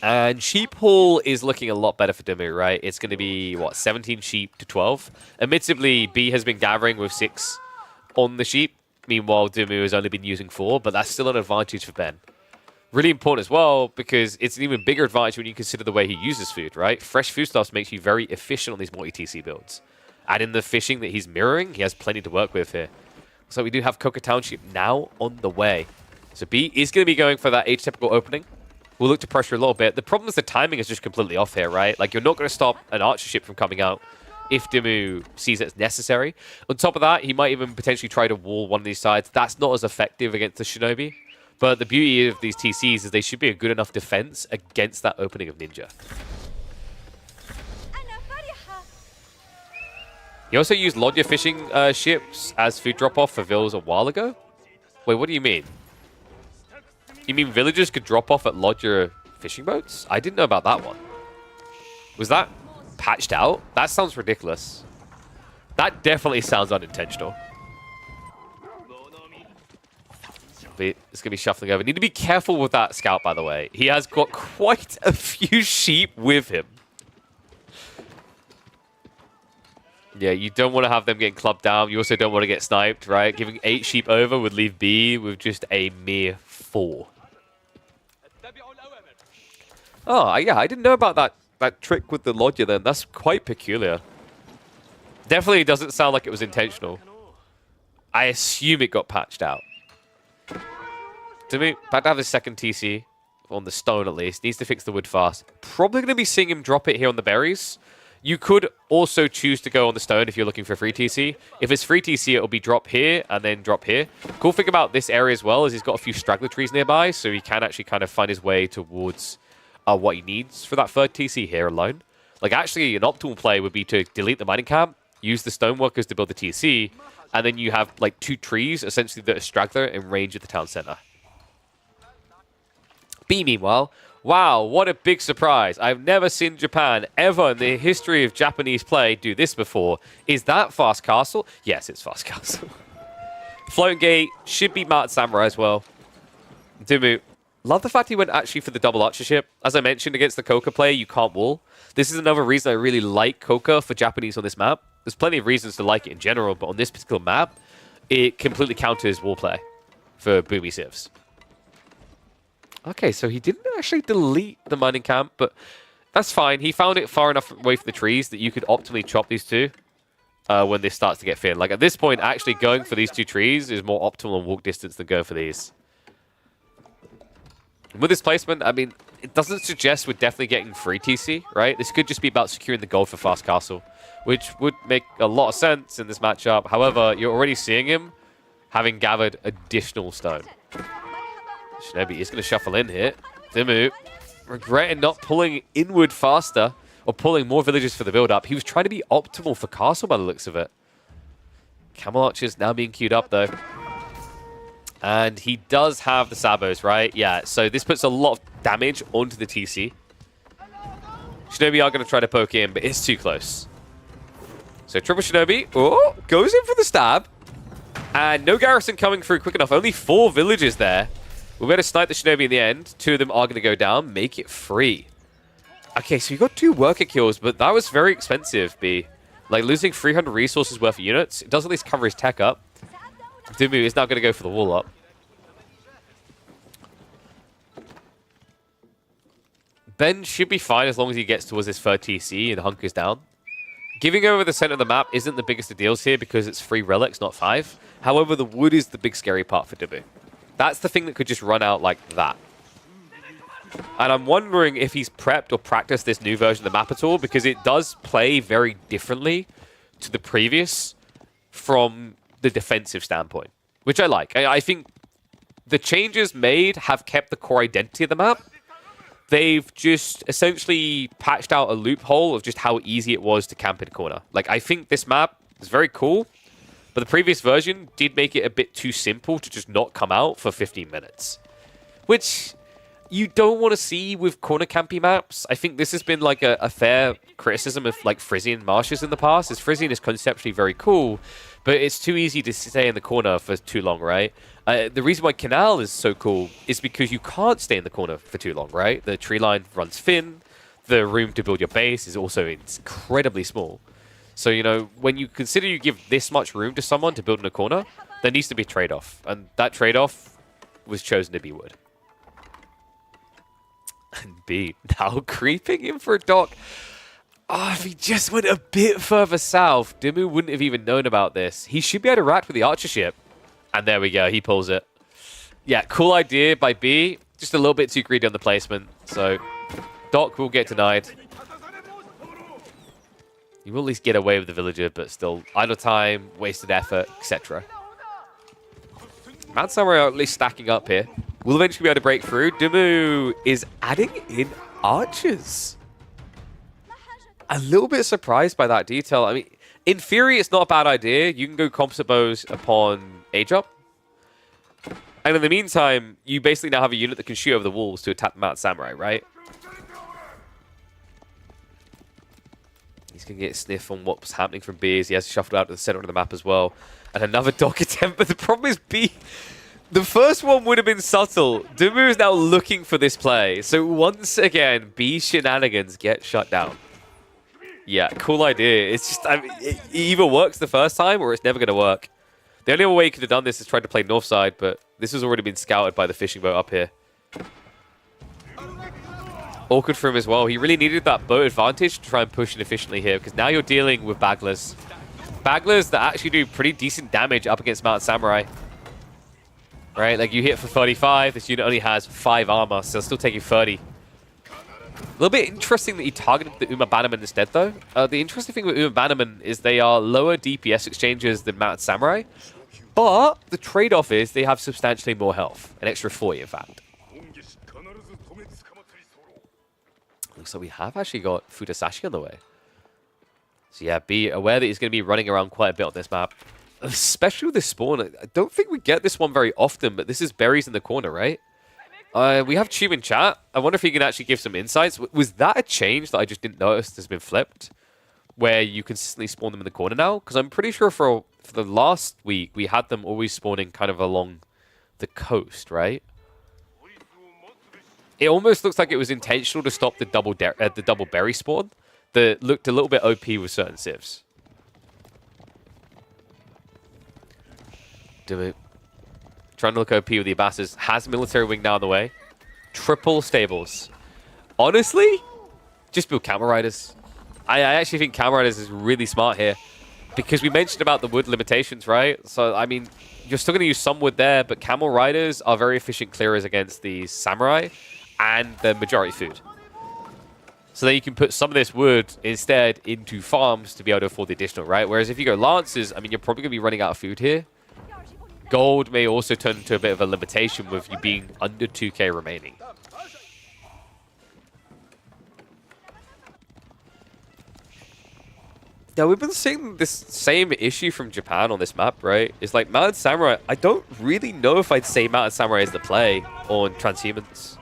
And Sheep Haul is looking a lot better for Dumu, right? It's going to be, what, 17 sheep to 12? Admittedly, B has been gathering with 6 on the sheep. Meanwhile, Dumu has only been using 4, but that's still an advantage for Ben. Really important as well, because it's an even bigger advantage when you consider the way he uses food, right? Fresh foodstuffs makes you very efficient on these multi-TC builds. Add in the fishing that he's mirroring, he has plenty to work with here. So we do have Coca Township now on the way. So B is going to be going for that atypical opening. We'll look to pressure a little bit. The problem is the timing is just completely off here, right? Like, you're not going to stop an archer ship from coming out if Dumu sees it as necessary. On top of that, he might even potentially try to wall one of these sides. That's not as effective against the Shinobi. But the beauty of these TCs is they should be a good enough defense against that opening of Ninja. He also used Lodya fishing ships as food drop-off for villas a while ago. Wait, what do you mean? You mean villagers could drop off at Lodya fishing boats? I didn't know about that one. Was that patched out? That sounds ridiculous. That definitely sounds unintentional. It's going to be shuffling over. Need to be careful with that scout, by the way. He has got quite a few sheep with him. Yeah, you don't want to have them getting clubbed down. You also don't want to get sniped, right? Giving 8 sheep over would leave B with just a mere 4. Oh, yeah, I didn't know about that trick with the Lodya then. That's quite peculiar. Definitely doesn't sound like it was intentional. I assume it got patched out. Dumu, about to have his second TC on the stone at least. Needs to fix the wood fast. Probably going to be seeing him drop it here on the berries. You could also choose to go on the stone if you're looking for free TC. If it's free TC, it'll be drop here and then drop here. Cool thing about this area as well is he's got a few straggler trees nearby, so he can actually kind of find his way towards what he needs for that third TC here alone. Like, actually, an optimal play would be to delete the mining camp, use the stoneworkers to build the TC, and then you have, like, 2 trees, essentially, that are straggler in range of the town center. B, meanwhile, wow, what a big surprise. I've never seen Japan ever in the history of Japanese play do this before. Is that Fast Castle? Yes, it's Fast Castle. Floating Gate should be Mart Samurai as well. Dumu, love the fact he went actually for the double archership. As I mentioned, against the Coca player, you can't wall. This is another reason I really like Coca for Japanese on this map. There's plenty of reasons to like it in general, but on this particular map, it completely counters wall play for boomy civs. Okay, so he didn't actually delete the mining camp, but that's fine. He found it far enough away from the trees that you could optimally chop these two when this starts to get thin. Like, at this point, actually going for these 2 trees is more optimal on walk distance than going for these. With this placement, I mean, it doesn't suggest we're definitely getting free TC, right? This could just be about securing the gold for Fast Castle, which would make a lot of sense in this matchup. However, you're already seeing him having gathered additional stone. Shinobi is going to shuffle in here. Dumu, regretting not pulling inward faster. or pulling more villagers for the build-up. He was trying to be optimal for castle by the looks of it. Camel Archers now being queued up, though. And he does have the Sabos, right? Yeah, so this puts a lot of damage onto the TC. Shinobi are going to try to poke in, but it's too close. So Triple Shinobi, oh, goes in for the stab. And no Garrison coming through quick enough. Only 4 villagers there. We're going to snipe the Shinobi in the end. 2 of them are going to go down, make it free. Okay, so you got 2 worker kills, but that was very expensive, B. Like, losing 300 resources worth of units, it does at least cover his tech up. Dumu is now going to go for the wall up. Ben should be fine as long as he gets towards his third TC and hunkers down. Giving over the center of the map isn't the biggest of deals here because it's 3 relics, not 5. However, the wood is the big scary part for Dumu. That's the thing that could just run out like that. And I'm wondering if he's prepped or practiced this new version of the map at all, because it does play very differently to the previous from the defensive standpoint, which I like. I think the changes made have kept the core identity of the map. They've just essentially patched out a loophole of just how easy it was to camp in a corner. Like, I think this map is very cool, but the previous version did make it a bit too simple to just not come out for 15 minutes, which you don't want to see with corner campy maps. I think this has been like a fair criticism of like Frisian marshes in the past, as Frisian is conceptually very cool, but it's too easy to stay in the corner for too long, right? The reason why Canal is so cool is because you can't stay in the corner for too long, right? The tree line runs thin, the room to build your base is also incredibly small. So, you know, when you consider you give this much room to someone to build in a corner, there needs to be a trade-off, and that trade-off was chosen to be wood. And B, now creeping in for a dock. Oh, if he just went a bit further south, Dumu wouldn't have even known about this. He should be able to rack with the archer ship. And there we go, he pulls it. Yeah, cool idea by B. Just a little bit too greedy on the placement. So, dock will get denied. You will at least get away with the villager, but still, idle time, wasted effort, etc. Mount Samurai are at least stacking up here. We'll eventually be able to break through. Dumu is adding in archers. A little bit surprised by that detail. I mean, in theory, it's not a bad idea. You can go composite bows upon age up. And in the meantime, you basically now have a unit that can shoot over the walls to attack the Mount Samurai, right? He's going to get a sniff on what's happening from B as he has shuffled out to the center of the map as well. And another dock attempt, but the problem is B... The first one would have been subtle. Dumu is now looking for this play. So once again, B shenanigans get shut down. Yeah, cool idea. It's just, I mean, it either works the first time or it's never going to work. The only other way you could have done this is try to play north side, but this has already been scouted by the fishing boat up here. Awkward for him as well. He really needed that boat advantage to try and push it efficiently here, because now you're dealing with bagglers. Bagglers that actually do pretty decent damage up against Mount Samurai. Right, like you hit for 35, this unit only has 5 armor, so still taking 30. A little bit interesting that he targeted the Uma Bannerman instead, though. The interesting thing with Uma Bannerman is they are lower DPS exchanges than Mount Samurai, but the trade-off is they have substantially more health, an extra 40 in fact. Looks like we have actually got Sassy on the way. So yeah, be aware that he's going to be running around quite a bit on this map. Especially with this spawn. I don't think we get this one very often, but this is berries in the corner, right? We have Tube in chat. I wonder if he can actually give some insights. Was that a change that I just didn't notice has been flipped? Where you consistently spawn them in the corner now? Because I'm pretty sure for the last week, we had them always spawning kind of along the coast, right? It almost looks like it was intentional to stop the double berry spawn that looked a little bit OP with certain civs. Dumu. Trying to look OP with the Abbasses. Has military wing now on the way. Triple stables. Honestly, just build camel riders. I actually think camel riders is really smart here. Because we mentioned about the wood limitations, right? So, I mean, you're still going to use some wood there, but camel riders are very efficient clearers against the samurai and the majority food. So then you can put some of this wood instead into farms to be able to afford the additional, right? Whereas if you go lances, I mean, you're probably going to be running out of food here. Gold may also turn into a bit of a limitation with you being under 2k remaining. Yeah, we've been seeing this same issue from Japan on this map, right? It's like Mounted Samurai, I don't really know if I'd say Mounted Samurai is the play on Transhumans.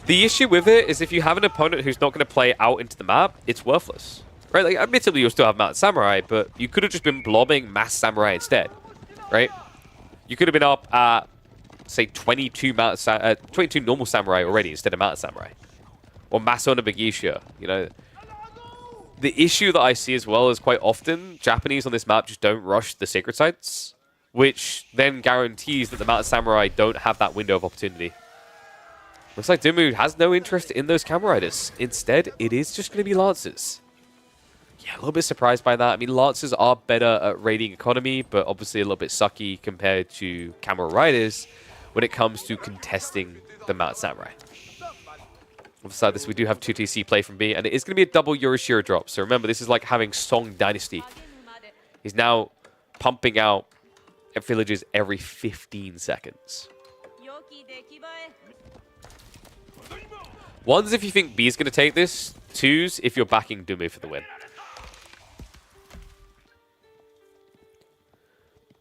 The issue with it is if you have an opponent who's not going to play out into the map, it's worthless. Right? Like, admittedly, you'll still have Mounted Samurai, but you could have just been blobbing Mass Samurai instead. Right? You could have been up at, say, 22 normal Samurai already instead of Mounted Samurai. Or Mass Onabegisha, you know. The issue that I see as well is quite often Japanese on this map just don't rush the sacred sites, which then guarantees that the Mounted Samurai don't have that window of opportunity. Looks like Dumu has no interest in those Camera Riders. Instead, it is just going to be Lancers. Yeah, a little bit surprised by that. I mean, Lancers are better at raiding economy, but obviously a little bit sucky compared to Camera Riders when it comes to contesting the Mounted Samurai. Beside this, we do have 2 TC play from B, and it is going to be a double Yorishiro drop. So remember, this is like having Song Dynasty. He's now pumping out villages every 15 seconds. Ones if you think B is going to take this. Twos if you're backing Dumu for the win.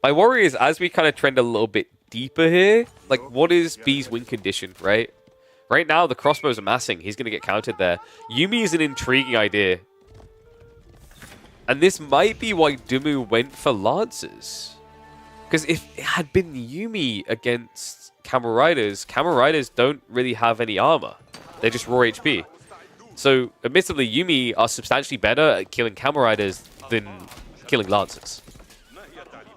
My worry is, as we kind of trend a little bit deeper here, like, what is B's win condition, right? Right now, the crossbows are massing. He's going to get countered there. Yumi is an intriguing idea. And this might be why Dumu went for Lancers. Because if it had been Yumi against Camel Riders don't really have any armor. They're just raw HP. So, admittedly, Yumi are substantially better at killing Camel Riders than killing Lancers.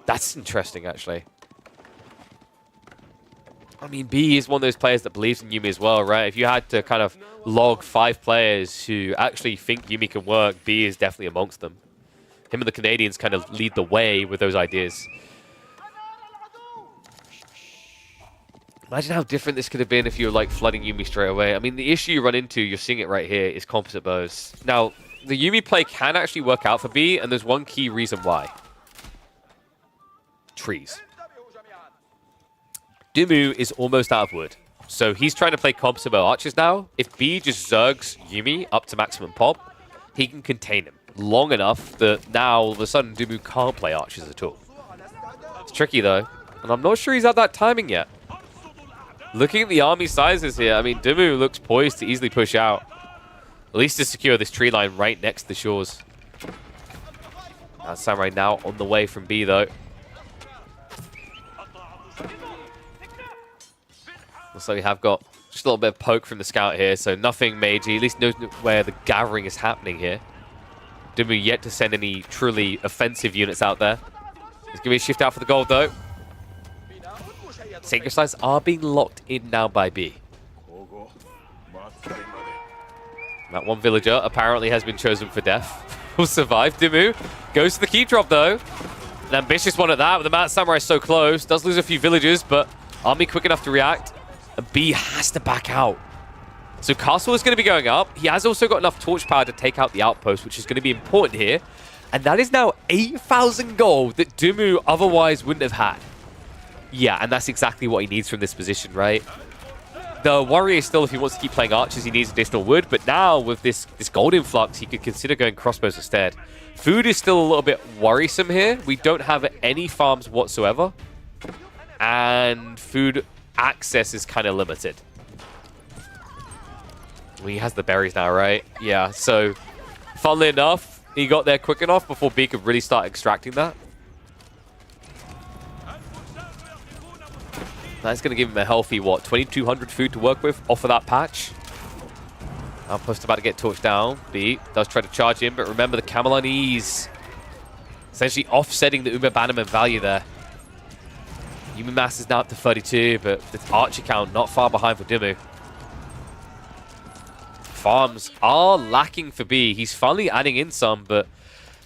That's interesting, actually. I mean, B is one of those players that believes in Yumi as well, right? If you had to kind of log 5 players who actually think Yumi can work, B is definitely amongst them. Him and the Canadians kind of lead the way with those ideas. Imagine how different this could have been if you were like flooding Yumi straight away. I mean, the issue you run into, you're seeing it right here, is composite bows. Now, the Yumi play can actually work out for B, and there's one key reason why. Trees. Dumu is almost out of wood. So he's trying to play composite bow archers now. If B just zergs Yumi up to maximum pop, he can contain him long enough that now all of a sudden Dumu can't play archers at all. It's tricky though, and I'm not sure he's at that timing yet. Looking at the army sizes here, I mean, Dumu looks poised to easily push out. At least to secure this tree line right next to the shores. Samurai now on the way from B though. Looks like we have got just a little bit of poke from the scout here, so nothing major. He at least knows where the gathering is happening here. Dumu yet to send any truly offensive units out there. He's going to be a shift out for the gold, though. Sacred sites are being locked in now by B. That one villager apparently has been chosen for death. Will survive. Dumu goes to the key drop, though. An ambitious one at that, with the Mounted Samurai so close. Does lose a few villagers, but army quick enough to react. And B has to back out. So Castle is going to be going up. He has also got enough torch power to take out the outpost, which is going to be important here. And that is now 8,000 gold that Dumu otherwise wouldn't have had. Yeah, and that's exactly what he needs from this position, right? The worry is still if he wants to keep playing archers, he needs additional wood. But now with this gold influx, he could consider going crossbows instead. Food is still a little bit worrisome here. We don't have any farms whatsoever. And food access is kind of limited. Well, he has the berries now, right? Yeah, so funnily enough, he got there quick enough before B could really start extracting that. That's going to give him a healthy, what, 2,200 food to work with off of that patch. Outpost about to get torched down. B does try to charge in, but remember the Camelanese essentially offsetting the Uma Bannerman value there. Human mass is now up to 32, but the archer count not far behind for Dumu. Farms are lacking for B. He's finally adding in some, but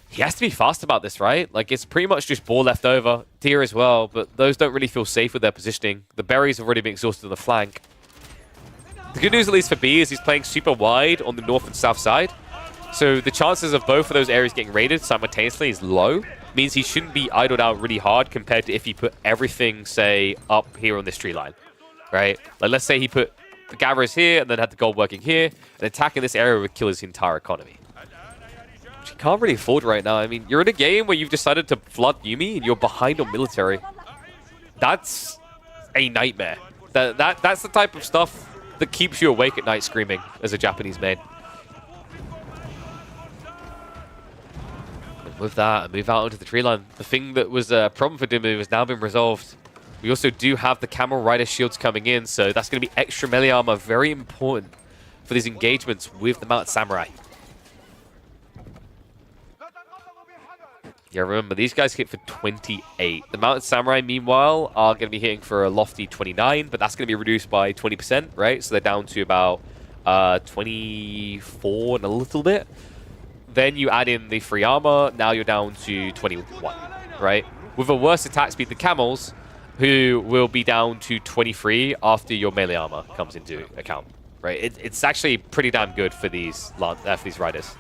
he has to be fast about this, right? Like, it's pretty much just ball left over. Tier as well, but those don't really feel safe with their positioning. The berries have already been exhausted on the flank. The good news, at least for B, is he's playing super wide on the north and south side. So the chances of both of those areas getting raided simultaneously is low. Means he shouldn't be idled out really hard compared to if he put everything, say, up here on this tree line, right? Like, let's say he put the gatherers here and then had the gold working here, and attacking this area would kill his entire economy. which you can't really afford right now. I mean, you're in a game where you've decided to flood Yuumi and you're behind on military. That's a nightmare. That's the type of stuff that keeps you awake at night screaming as a Japanese main. And with that, move out onto the tree line. The thing that was a problem for Dumu has now been resolved. We also do have the Camel Rider shields coming in, so that's going to be extra melee armor, very important for these engagements with the Mounted Samurai. Yeah, remember, these guys hit for 28. The Mounted Samurai, meanwhile, are going to be hitting for a lofty 29, but that's going to be reduced by 20%, right? So they're down to about 24 and a little bit. Then you add in the free armor, now you're down to 21, right? With a worse attack speed, the Camels, who will be down to 23 after your melee armor comes into account, right? It's actually pretty damn good for these riders.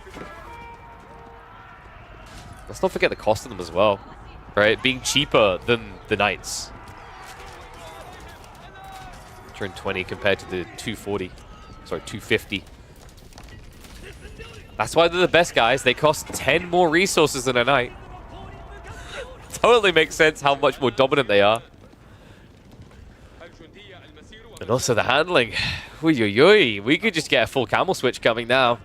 Let's not forget the cost of them as well, right? Being cheaper than the Knights. 120 compared to the 240. Sorry, 250. That's why they're the best guys. They cost 10 more resources than a Knight. Totally makes sense how much more dominant they are. And also the handling. We could just get a full camel switch coming now.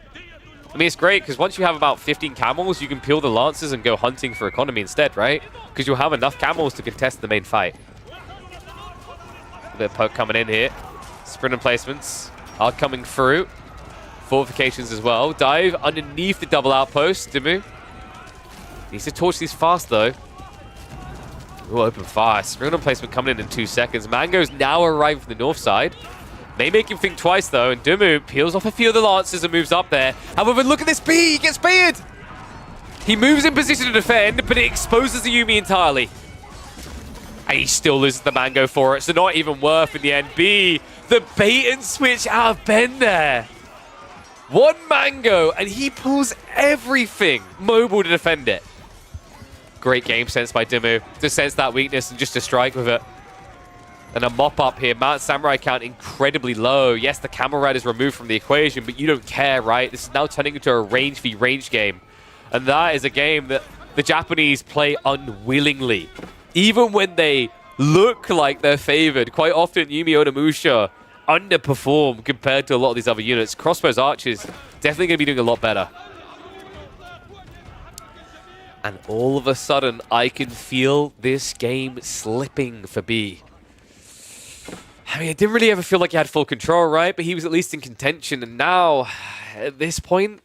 I mean, it's great, because once you have about 15 camels, you can peel the lances and go hunting for economy instead, right? Because you'll have enough camels to contest the main fight. A bit of poke coming in here. Sprint and placements are coming through. Fortifications as well. Dive underneath the double outpost. Dumu needs to torch these fast, though. Ooh, open fire. Sprint and placement coming in 2 seconds. Mango's now arriving from the north side. May make him think twice, though, and Dumu peels off a few of the lances and moves up there. However, look at this B! He gets speared! He moves in position to defend, but it exposes the Yuumi entirely. And he still loses the Mango for it, so not even worth in the end. B, the bait and switch out of Ben there. One Mango, and he pulls everything mobile to defend it. Great game sense by Dumu to sense that weakness and just to strike with it. And a mop-up here. Mount Samurai count incredibly low. Yes, the Camel Rider is removed from the equation, but you don't care, right? This is now turning into a range v range game. And that is a game that the Japanese play unwillingly. Even when they look like they're favored, quite often Yuumi Onimusha underperform compared to a lot of these other units. Crossbows Archers definitely going to be doing a lot better. And all of a sudden, I can feel this game slipping for B. I mean, it didn't really ever feel like he had full control, right? But he was at least in contention. And now, at this point,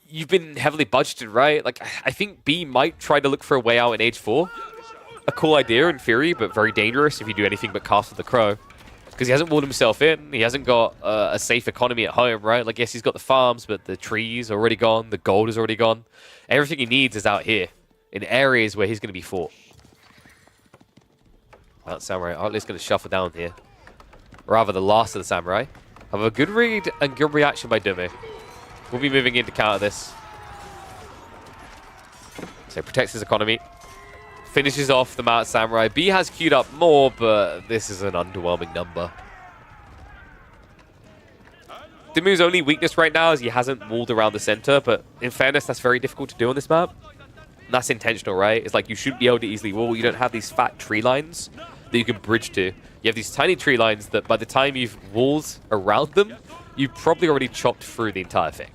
you've been heavily budgeted, right? Like, I think B might try to look for a way out in Age 4. A cool idea in theory, but very dangerous if you do anything but cast with the Crow. Because he hasn't walled himself in. He hasn't got a safe economy at home, right? Like, yes, he's got the farms, but the trees are already gone. The gold is already gone. Everything he needs is out here in areas where he's going to be fought. Mount Samurai Artley's going to shuffle down here. Rather, the last of the Samurai. Have a good read and good reaction by Dumu. We'll be moving in to counter this. So protects his economy. Finishes off the Mount Samurai. B has queued up more, but this is an underwhelming number. Dumu's only weakness right now is he hasn't walled around the center, but in fairness, that's very difficult to do on this map. And that's intentional, right? It's like you shouldn't be able to easily wall. You don't have these fat tree lines that you can bridge to. You have these tiny tree lines that by the time you've walled around them, you've probably already chopped through the entire thing.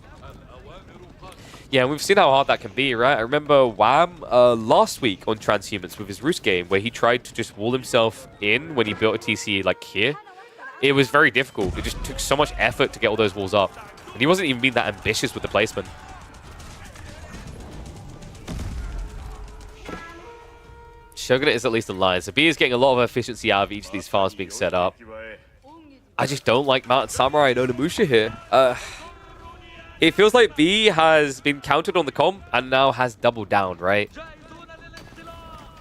Yeah, and we've seen how hard that can be, right? I remember Wham last week on Transhumans with his Roost game where he tried to just wall himself in when he built a TC like here. It was very difficult. It just took so much effort to get all those walls up. And he wasn't even being that ambitious with the placement. Shogunate is at least in line. So B is getting a lot of efficiency out of each of these farms being set up. I just don't like Mounted Samurai and Onimusha here. It feels like B has been counted on the comp and now has doubled down, right?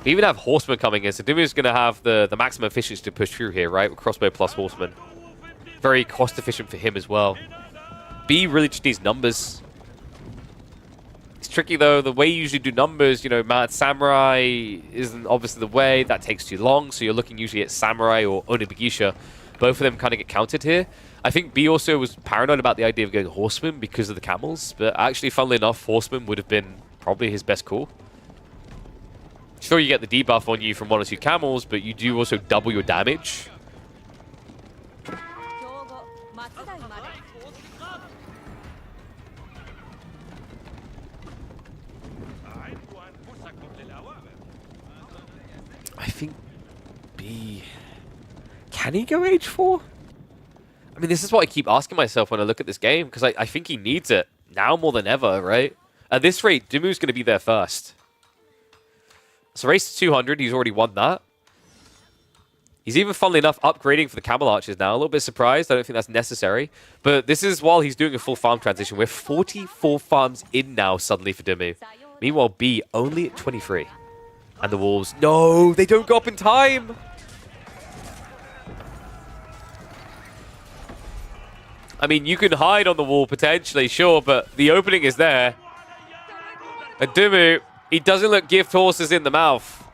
We even have Horsemen coming in, so Dumu is going to have the maximum efficiency to push through here, right? With Crossbow plus Horsemen. Very cost efficient for him as well. B really just needs numbers. It's tricky though, the way you usually do numbers, you know, Mad Samurai isn't obviously the way, that takes too long, so you're looking usually at Samurai or Onibugisha. both of them kind of get countered here. I think B also was paranoid about the idea of going Horseman because of the camels, but actually, funnily enough, Horseman would have been probably his best call. Sure, you get the debuff on you from 1 or 2 camels, but you do also double your damage. I think B... Can he go H4? I mean, this is what I keep asking myself when I look at this game, because I think he needs it now more than ever, right? At this rate, Dumu's going to be there first. So race to 200, he's already won that. He's even, funnily enough, upgrading for the Camel Archers now. A little bit surprised. I don't think that's necessary. But this is while he's doing a full farm transition. We're 44 farms in now, suddenly, for Dumu. Meanwhile, B only at 23. And the Wolves, no, they don't go up in time. I mean, you can hide on the wall, potentially, sure, but the opening is there. And Dumu, he doesn't look gift horses in the mouth.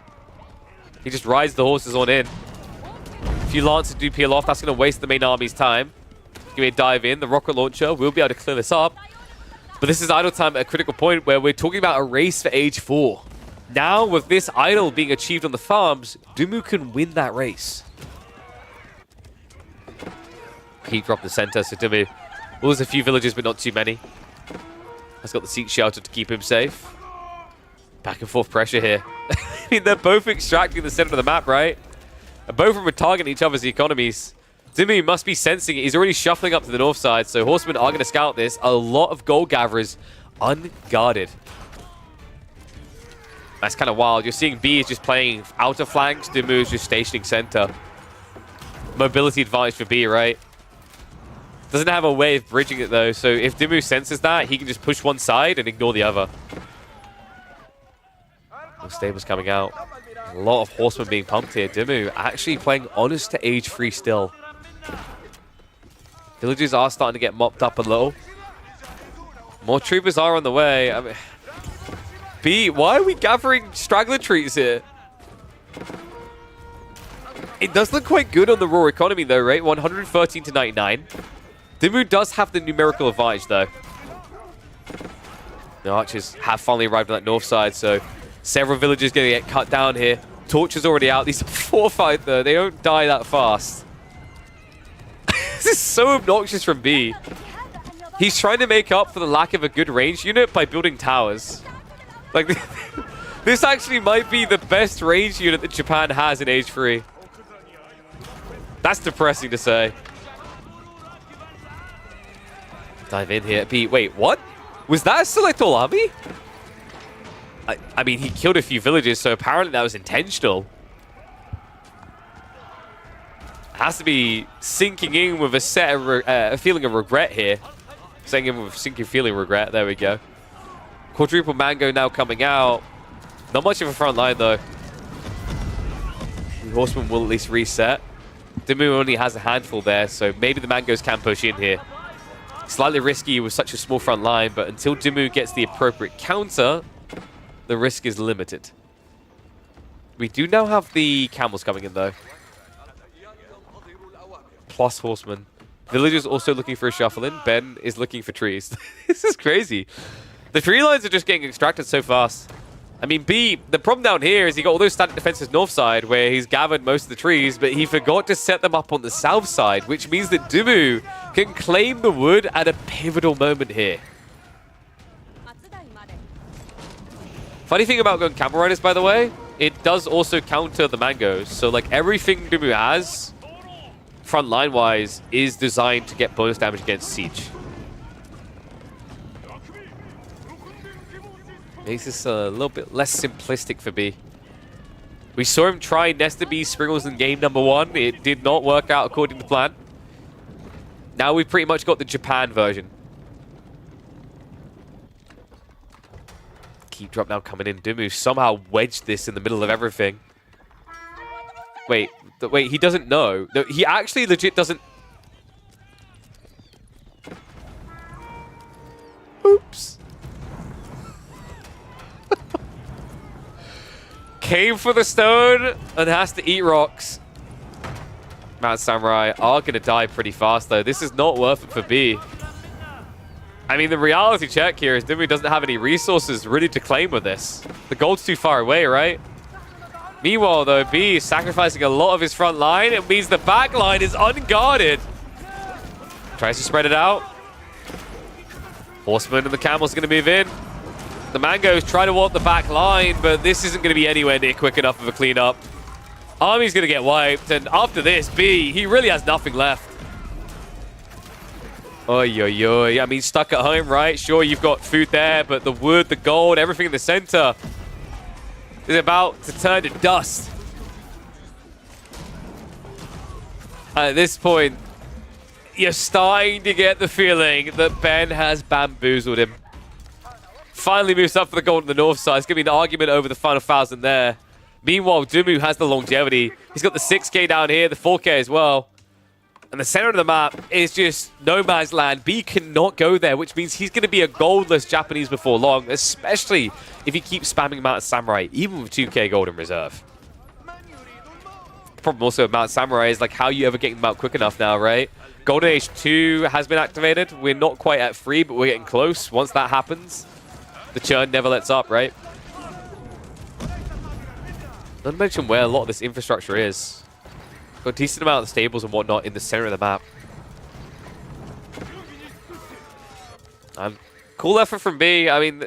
He just rides the horses on in. If you Lancers do peel off, that's going to waste the main army's time. Give me a dive in. The rocket launcher will be able to clear this up. But this is idle time at a critical point where we're talking about a race for age 4. Now, with this idle being achieved on the farms, Dumu can win that race. Heat drop the center, so Dumu will lose a few villages, but not too many. Has got the seat shelter to keep him safe. Back and forth pressure here. I mean, they're both extracting the center of the map, right? And both of them are targeting each other's economies. Dumu must be sensing it. He's already shuffling up to the north side, so Horsemen are going to scout this. A lot of gold gatherers unguarded. That's kind of wild. You're seeing B is just playing outer flanks. Dumu is just stationing center. Mobility advantage for B, right? Doesn't have a way of bridging it, though. So if Dumu senses that, he can just push one side and ignore the other. The stable's coming out. A lot of horsemen being pumped here. Dumu actually playing honest to age 3 still. Villages are starting to get mopped up a little. More troopers are on the way. I mean, B, why are we gathering straggler trees here? It does look quite good on the raw economy though, right? 113 to 99. Dumu does have the numerical advantage though. The archers have finally arrived on that north side, so several villages going to get cut down here. Torch is already out. These are 4-5 though. They don't die that fast. This is so obnoxious from B. He's trying to make up for the lack of a good range unit by building towers. Like, this actually might be the best range unit that Japan has in age 3. That's depressing to say. Dive in here. B, wait, what? Was that a select all army? I mean, he killed a few villages, so apparently that was intentional. Has to be sinking in with a feeling of regret here. Sinking in with sinking feeling of regret. There we go. Quadruple Mango now coming out. Not much of a front line, though. The Horseman will at least reset. Dumu only has a handful there, so maybe the Mangoes can push in here. Slightly risky with such a small front line, but until Dumu gets the appropriate counter, the risk is limited. We do now have the camels coming in, though. Plus horsemen. Villagers also looking for a shuffle in. Ben is looking for trees. This is crazy. The tree lines are just getting extracted so fast. I mean, B, the problem down here is he got all those static defenses north side where he's gathered most of the trees, but he forgot to set them up on the south side, which means that Dumu can claim the wood at a pivotal moment here. Funny thing about going Camel Riders, by the way, it does also counter the Mangoes. So, like, everything Dumu has, front line-wise, is designed to get bonus damage against Siege. Makes this a little bit less simplistic for B. We saw him try Nestor B Sprinkles in game number 1. It did not work out according to plan. Now we've pretty much got the Japan version. Keep drop now coming in. Dumu somehow wedged this in the middle of everything. Wait, he doesn't know. No, he actually legit doesn't. Oops. Came for the stone and has to eat rocks. Mount Samurai are going to die pretty fast, though. This is not worth it for B. I mean, the reality check here is Dumu doesn't have any resources really to claim with this. The gold's too far away, right? Meanwhile, though, B is sacrificing a lot of his front line. It means the back line is unguarded. Tries to spread it out. Horseman and the Camel's going to move in. The Mangoes try to walk the back line, but this isn't going to be anywhere near quick enough of a cleanup. Army's going to get wiped, and after this, B, he really has nothing left. Oy, oy, oy. I mean, stuck at home, right? Sure, you've got food there, but the wood, the gold, everything in the center is about to turn to dust. At this point, you're starting to get the feeling that Ben has bamboozled him. Finally moves up for the gold on the north side. It's going to be an argument over the final 1,000 there. Meanwhile, Dumu has the longevity. He's got the 6K down here, the 4K as well. And the center of the map is just no man's land. B cannot go there, which means he's going to be a goldless Japanese before long, especially if he keeps spamming Mount Samurai, even with 2K gold in reserve. The problem also with Mount Samurai is like how you ever getting them out quick enough now, right? Golden Age 2 has been activated. We're not quite at 3, but we're getting close. Once that happens, the churn never lets up, right? Not to mention where a lot of this infrastructure is. Got a decent amount of stables and whatnot in the center of the map. Cool effort from B. I mean,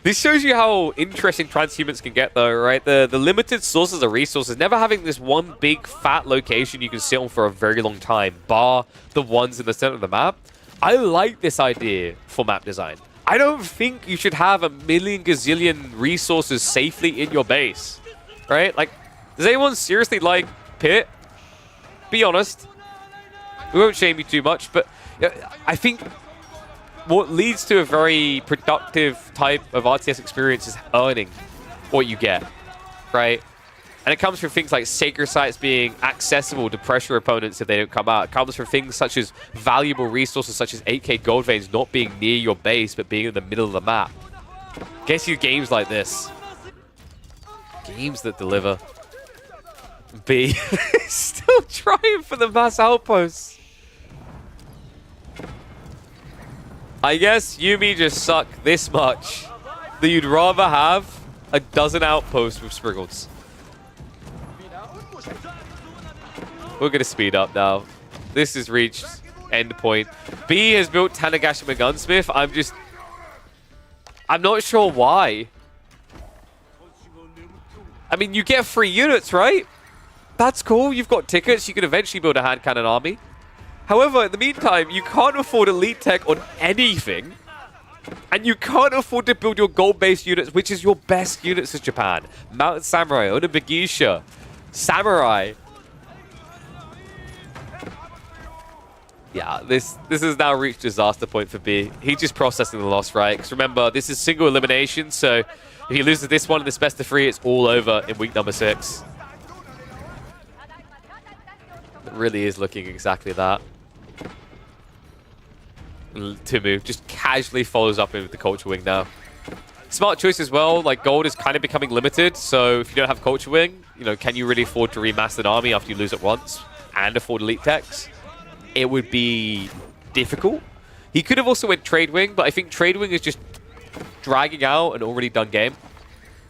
this shows you how interesting transhumans can get, though, right? The limited sources of resources, never having this one big fat location you can sit on for a very long time, bar the ones in the center of the map. I like this idea for map design. I don't think you should have a million gazillion resources safely in your base, right? Like, does anyone seriously like Pit? Be honest. We won't shame you too much, but I think what leads to a very productive type of RTS experience is earning what you get, right? And it comes from things like sacred sites being accessible to pressure opponents if they don't come out. It comes from things such as valuable resources such as 8K gold veins not being near your base but being in the middle of the map. Gets you games like this. Games that deliver. B still trying for the mass outposts. I guess Yuumi just suck this much that you'd rather have a dozen outposts with Spriggles. We're going to speed up now. This has reached end point. B has built Tanegashima Gunsmith. I'm not sure why. I mean, you get 3 units, right? That's cool. You've got tickets. You can eventually build a hand cannon army. However, in the meantime, you can't afford elite tech on anything. And you can't afford to build your gold-based units, which is your best units as Japan. Mountain Samurai, Onabegisha, Samurai. Yeah, this has now reached disaster point for B. He's just processing the loss, right? Because remember, this is single elimination, so if he loses this one in this best of 3, it's all over in week number 6. It really is looking exactly that. Dumu just casually follows up with the Culture Wing now. Smart choice as well. Like, gold is kind of becoming limited, so if you don't have Culture Wing, you know, can you really afford to remaster an army after you lose it once and afford elite techs? It would be difficult. He could have also went Trade Wing, but I think Trade Wing is just dragging out an already done game.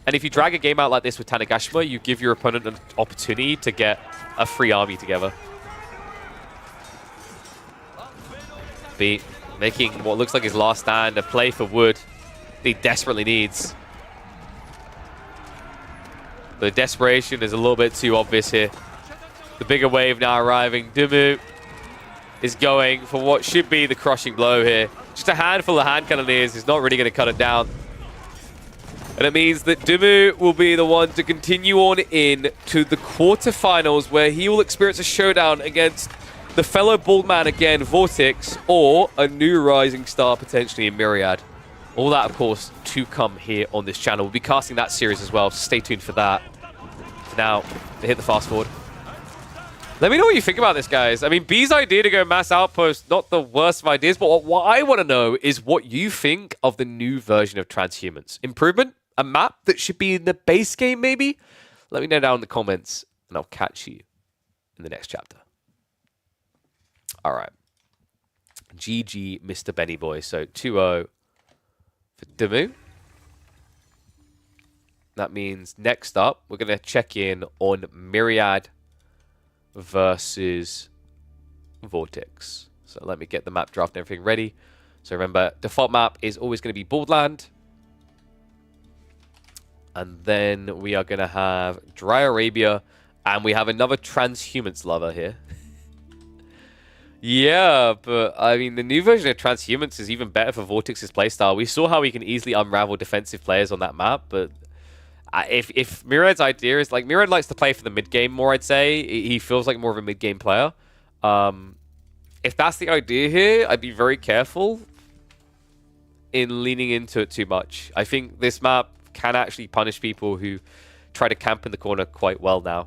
And if you drag a game out like this with Tanegashima, you give your opponent an opportunity to get a free army together. B making what looks like his last stand, a play for wood he desperately needs. The desperation is a little bit too obvious here. The bigger wave now arriving. Dumu is going for what should be the crushing blow here. Just a handful of hand cannoneers is not really going to cut it down. And it means that Dumu will be the one to continue on in to the quarterfinals, where he will experience a showdown against the fellow bald man again, VortiX, or a new rising star potentially in Myriad. All that, of course, to come here on this channel. We'll be casting that series as well, so stay tuned for that. For now, to hit the fast forward. Let me know what you think about this, guys. I mean, B's idea to go mass outpost, not the worst of ideas, but what I want to know is what you think of the new version of Transhumans. Improvement? A map that should be in the base game, maybe? Let me know down in the comments, and I'll catch you in the next chapter. All right. GG, Mr. Benny Boy. So 2-0 for Dumu. That means next up, we're going to check in on Myriad versus VortiX. So let me get the map draft and everything ready. So remember, default map is always going to be Borderland. And then we are going to have Dry Arabia. And we have another transhumans lover here. Yeah, but I mean, the new version of transhumans is even better for VortiX's playstyle. We saw how he can easily unravel defensive players on that map, but if Myriad's idea is, like, Myriad likes to play for the mid-game more, I'd say. He feels like more of a mid-game player. If that's the idea here, I'd be very careful in leaning into it too much. I think this map can actually punish people who try to camp in the corner quite well now.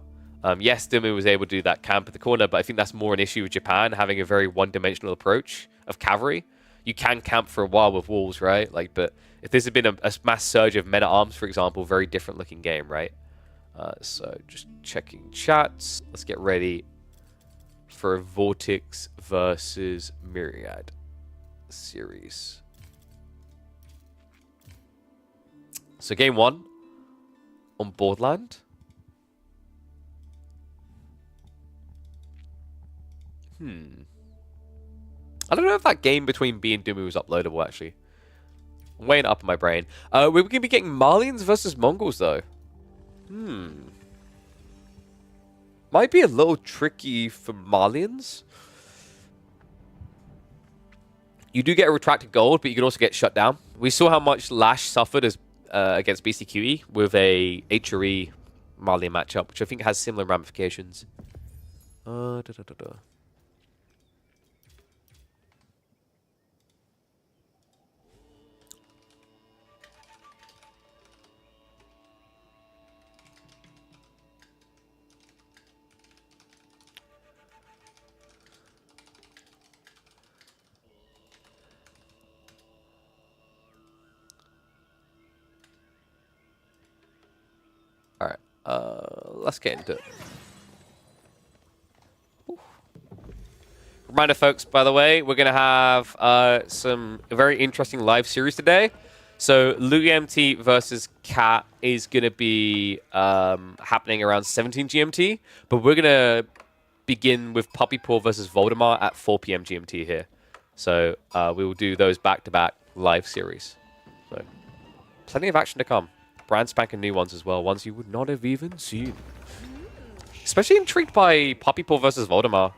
Yes, Dumu was able to do that camp in the corner, but I think that's more an issue with Japan, having a very one-dimensional approach of cavalry. You can camp for a while with walls, right? Like, but if this had been a mass surge of men-at-arms, for example, very different looking game, right? So just checking chats. Let's get ready for a VortiX versus Myriad series. So game 1 on Borderland. I don't know if that game between B and Dumu was uploadable, actually. I'm weighing it up in my brain. We're going to be getting Malians versus Mongols, though. Might be a little tricky for Malians. You do get a retracted gold, but you can also get shut down. We saw how much Lash suffered as against BCQE with a HRE Malian matchup, which I think has similar ramifications. Let's get into it. Reminder, folks, by the way, we're going to have a very interesting live series today. So, LuGMT versus Cat is going to be happening around 17 GMT, but we're going to begin with PuppyPaw versus Voldemar at 4 PM GMT here. So, we will do those back-to-back live series. So, plenty of action to come. Brand spanking new ones as well, ones you would not have even seen. Especially intrigued by PuppyPaw versus Voldemar.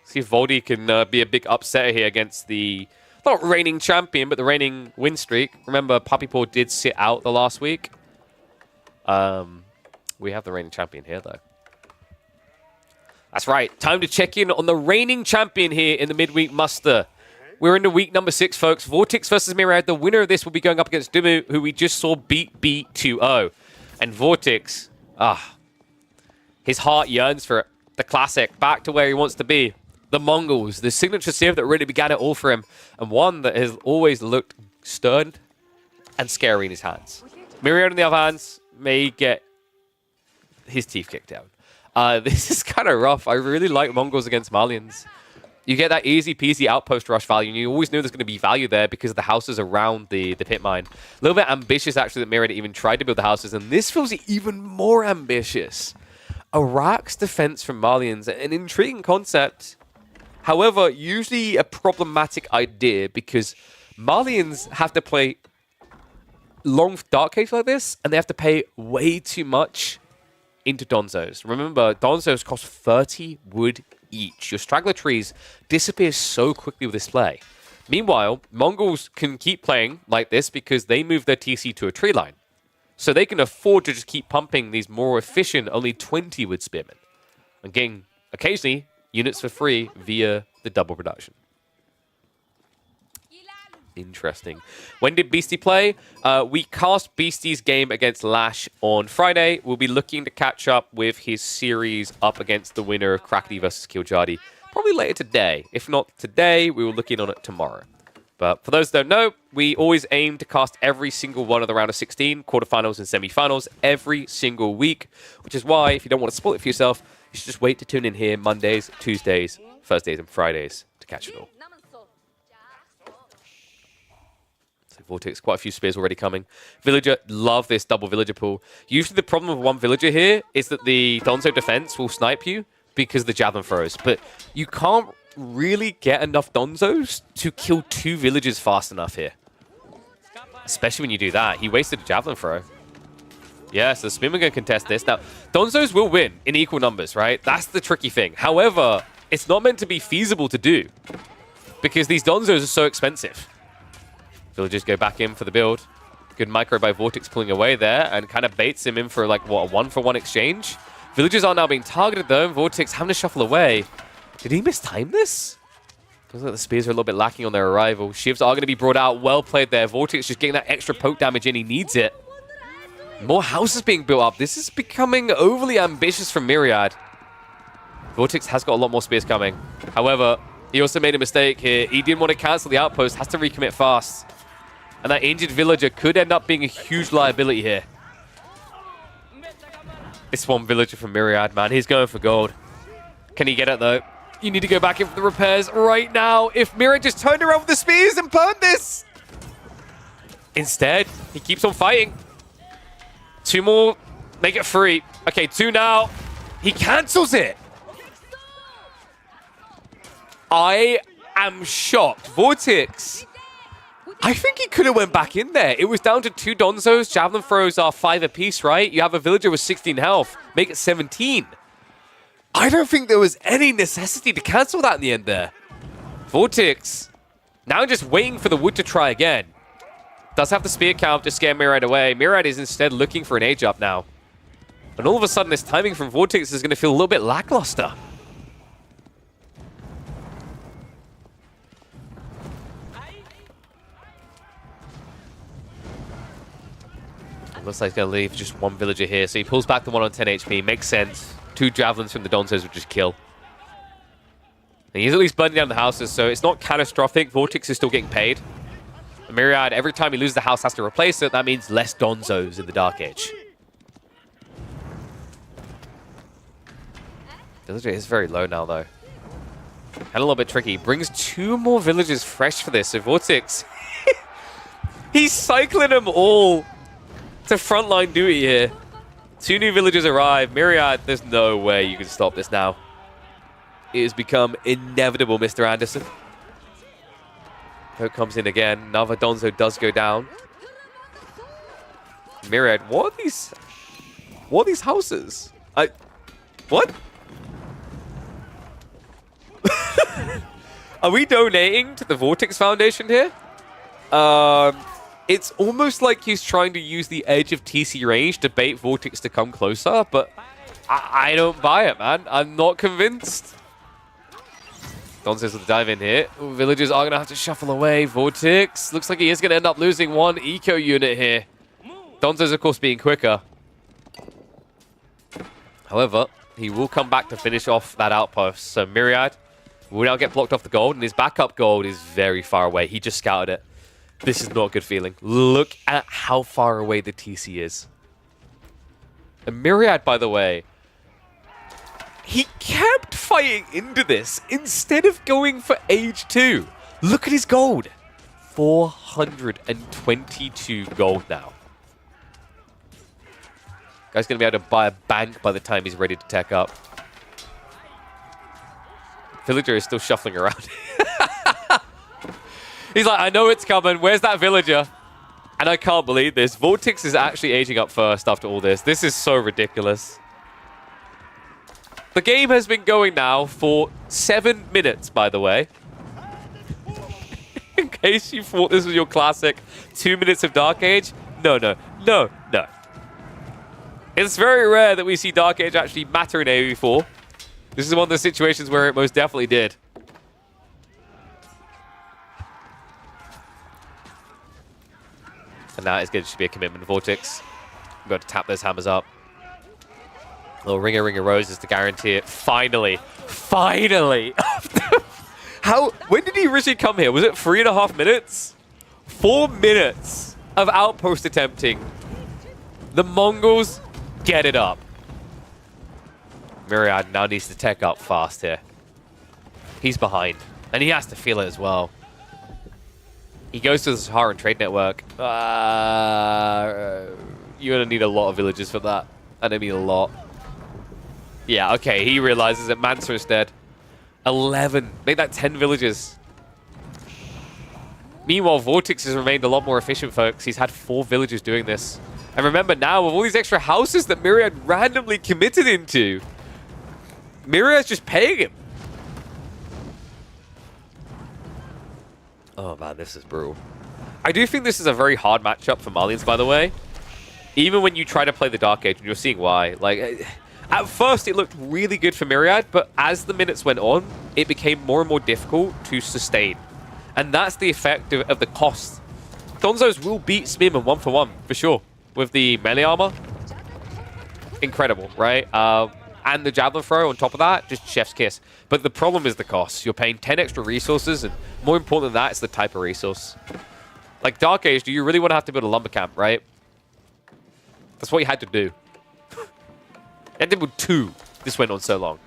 See if Voldy can be a big upsetter here against the, not reigning champion, but the reigning win streak. Remember, PuppyPaw did sit out the last week. We have the reigning champion here, though. That's right. Time to check in on the reigning champion here in the midweek muster. We're into week number 6, folks. VortiX versus Myriad. The winner of this will be going up against Dumu, who we just saw beat B2-0. And VortiX, his heart yearns for it. The classic, back to where he wants to be. The Mongols, the signature civ that really began it all for him. And one that has always looked stern and scary in his hands. Myriad, on the other hand, may get his teeth kicked out. This is kind of rough. I really like Mongols against Malians. You get that easy-peasy outpost rush value, and you always knew there's going to be value there because of the houses around the pit mine. A little bit ambitious, actually, that Myriad even tried to build the houses, and this feels even more ambitious. Iraq's defense from Malians, an intriguing concept. However, usually a problematic idea because Malians have to play long dark caves like this, and they have to pay way too much into Donzos. Remember, Donzos cost 30 wood each. Your straggler trees disappear so quickly with this play. Meanwhile, Mongols can keep playing like this because they move their TC to a tree line. So they can afford to just keep pumping these more efficient, only 20 wood spearmen. And getting, occasionally, units for free via the double production. Interesting. When did Beastie play? We cast Beastie's game against Lash on Friday. We'll be looking to catch up with his series up against the winner of Crackety versus Kiljadi. Probably later today. If not today, we will look in on it tomorrow. But for those that don't know, we always aim to cast every single one of the round of 16, quarterfinals and semifinals every single week. Which is why, if you don't want to spoil it for yourself, you should just wait to tune in here Mondays, Tuesdays, Thursdays and Fridays to catch it all. So VortiX, quite a few spears already coming. Villager, love this double villager pool. Usually the problem with one villager here is that the Donzo defense will snipe you because of the javelin throws. But you can't really get enough Donzos to kill 2 villagers fast enough here. Especially when you do that. He wasted a javelin throw. Yeah, so Spearman going to contest this. Now, Donzos will win in equal numbers, right? That's the tricky thing. However, it's not meant to be feasible to do because these Donzos are so expensive. Villagers go back in for the build. Good micro by VortiX pulling away there and kind of baits him in for like, what, a 1-for-1 exchange? Villagers are now being targeted though, and VortiX having to shuffle away. Did he mistime this? Feels like the spears are a little bit lacking on their arrival. Shivs are going to be brought out. Well played there. VortiX just getting that extra poke damage in. He needs it. More houses being built up. This is becoming overly ambitious from Myriad. VortiX has got a lot more spears coming. However, he also made a mistake here. He didn't want to cancel the outpost. Has to recommit fast. And that injured villager could end up being a huge liability here. This one villager from Myriad, man. He's going for gold. Can he get it, though? You need to go back in for the repairs right now. If Myriad just turned around with the spears and burned this. Instead, he keeps on fighting. 2 more. Make it 3. Okay, 2 now. He cancels it. I am shocked. VortiX. I think he could have went back in there. It was down to 2 Donzos. Javelin throws are 5 apiece, right? You have a villager with 16 health. Make it 17. I don't think there was any necessity to cancel that in the end there. VortiX. Now just waiting for the wood to try again. Does have the spear count to scare Myriad away. Myriad is instead looking for an age up now. And all of a sudden, this timing from VortiX is going to feel a little bit lackluster. Looks like he's going to leave just 1 villager here. So he pulls back the 1 on 10 HP. Makes sense. 2 javelins from the Donzos would just kill. And he's at least burning down the houses, so it's not catastrophic. VortiX is still getting paid. Myriad, every time he loses the house, has to replace it. That means less Donzos in the Dark Age. Villager is very low now, though. And a little bit tricky. Brings 2 more villagers fresh for this. So VortiX, he's cycling them all to frontline duty here. 2 new villagers arrive. Myriad, there's no way you can stop this now. It has become inevitable, Mr. Anderson. Poke comes in again. Another Donzo does go down. Myriad, what are these houses? What? Are we donating to the VortiX Foundation here? It's almost like he's trying to use the edge of TC range to bait VortiX to come closer, but I don't buy it, man. I'm not convinced. Donzos with the dive in here. Ooh, villagers are going to have to shuffle away. VortiX looks like he is going to end up losing 1 eco unit here. Donzos, of course, being quicker. However, he will come back to finish off that outpost. So Myriad will now get blocked off the gold, and his backup gold is very far away. He just scouted it. This is not a good feeling. Look at how far away the TC is. And Myriad, by the way, he kept fighting into this instead of going for age 2. Look at his gold. 422 gold now. Guy's going to be able to buy a bank by the time he's ready to tech up. Villager is still shuffling around. He's like, I know it's coming. Where's that villager? And I can't believe this. VortiX is actually aging up first after all this. This is so ridiculous. The game has been going now for 7 minutes, by the way. In case you thought this was your classic 2 minutes of Dark Age. No. It's very rare that we see Dark Age actually matter in AoE4. This is one of the situations where it most definitely did. And now it's going to be a commitment to VortiX. We've got to tap those hammers up. Little ring of roses to guarantee it. Finally. When did he originally come here? Was it 3.5 minutes? 4 minutes of outpost attempting. The Mongols get it up. Myriad now needs to tech up fast here. He's behind. And he has to feel it as well. He goes to the Saharan Trade Network. You're going to need a lot of villagers for that. And I mean a lot. Yeah, okay. He realizes that Mansa is dead. 11. Make that 10 villagers. Meanwhile, VortiX has remained a lot more efficient, folks. He's had 4 villagers doing this. And remember now, with all these extra houses that Myriad randomly committed into, Myriad's just paying him. Oh man, this is brutal. I do think this is a very hard matchup for Malians, by the way. Even when you try to play the Dark Age, and you're seeing why. Like, at first it looked really good for Myriad, but as the minutes went on, it became more and more difficult to sustain. And that's the effect of the cost. Donzos will beat Smim in 1-for-1, for sure. With the melee armor. Incredible, right? And the javelin throw on top of that, just chef's kiss. But the problem is the cost. You're paying 10 extra resources, and more important than that, it's the type of resource. Like Dark Age, do you really want to have to build a lumber camp, right? That's what you had to do. You had to build 2. This went on so long.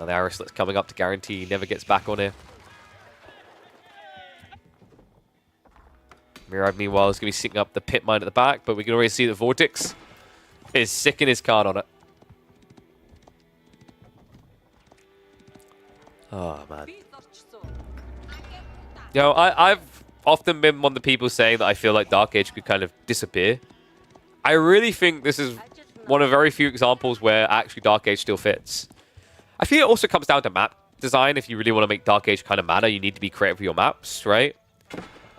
Now the arrow slit's coming up to guarantee he never gets back on here. Myriad, meanwhile, is going to be sitting up the pit mine at the back, but we can already see that VortiX is sicking his card on it. Oh, man. You know, I've often been one of the people saying that I feel like Dark Age could kind of disappear. I really think this is one of very few examples where actually Dark Age still fits. I feel it also comes down to map design. If you really want to make Dark Age kind of matter, you need to be creative with your maps, right?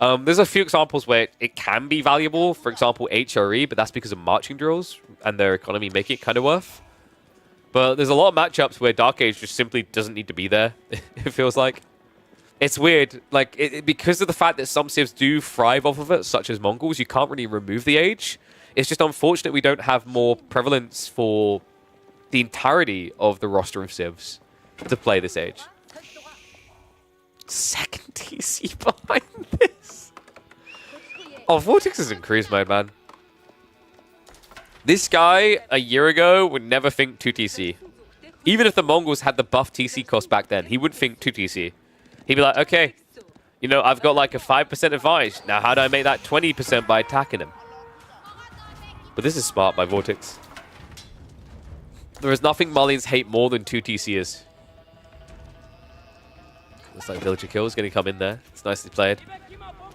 There's a few examples where it can be valuable. For example, HRE, but that's because of marching drills and their economy making it kind of worth. But there's a lot of matchups where Dark Age just simply doesn't need to be there, it feels like. It's weird. Like, because of the fact that some civs do thrive off of it, such as Mongols, you can't really remove the age. It's just unfortunate we don't have more prevalence for the entirety of the roster of civs to play this age. Second TC behind this. Oh, VortiX is in cruise mode, man. This guy, a year ago, would never think 2 TC. Even if the Mongols had the buff TC cost back then, he wouldn't think 2 TC. He'd be like, okay, you know, I've got like a 5% advantage. Now, how do I make that 20% by attacking him? But this is smart by VortiX. There is nothing Malians hate more than 2 TCers. Looks like villager kill is going to come in there. It's nicely played.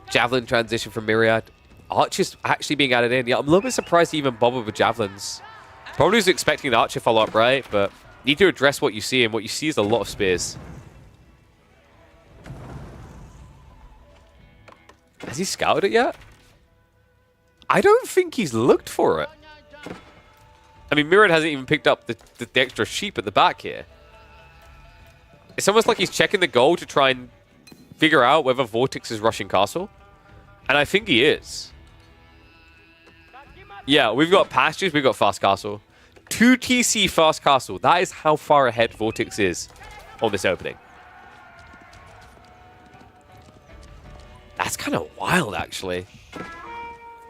Javelin transition from Myriad. Archers actually being added in. Yeah, I'm a little bit surprised he even bothered with javelins. Probably was expecting an archer follow-up, right? But you need to address what you see, and what you see is a lot of spears. Has he scouted it yet? I don't think he's looked for it. I mean, Myriad hasn't even picked up the extra sheep at the back here. It's almost like he's checking the goal to try and figure out whether VortiX is rushing castle. And I think he is. Yeah, we've got pastures, we've got fast castle. 2 TC fast castle. That is how far ahead VortiX is on this opening. That's kind of wild, actually.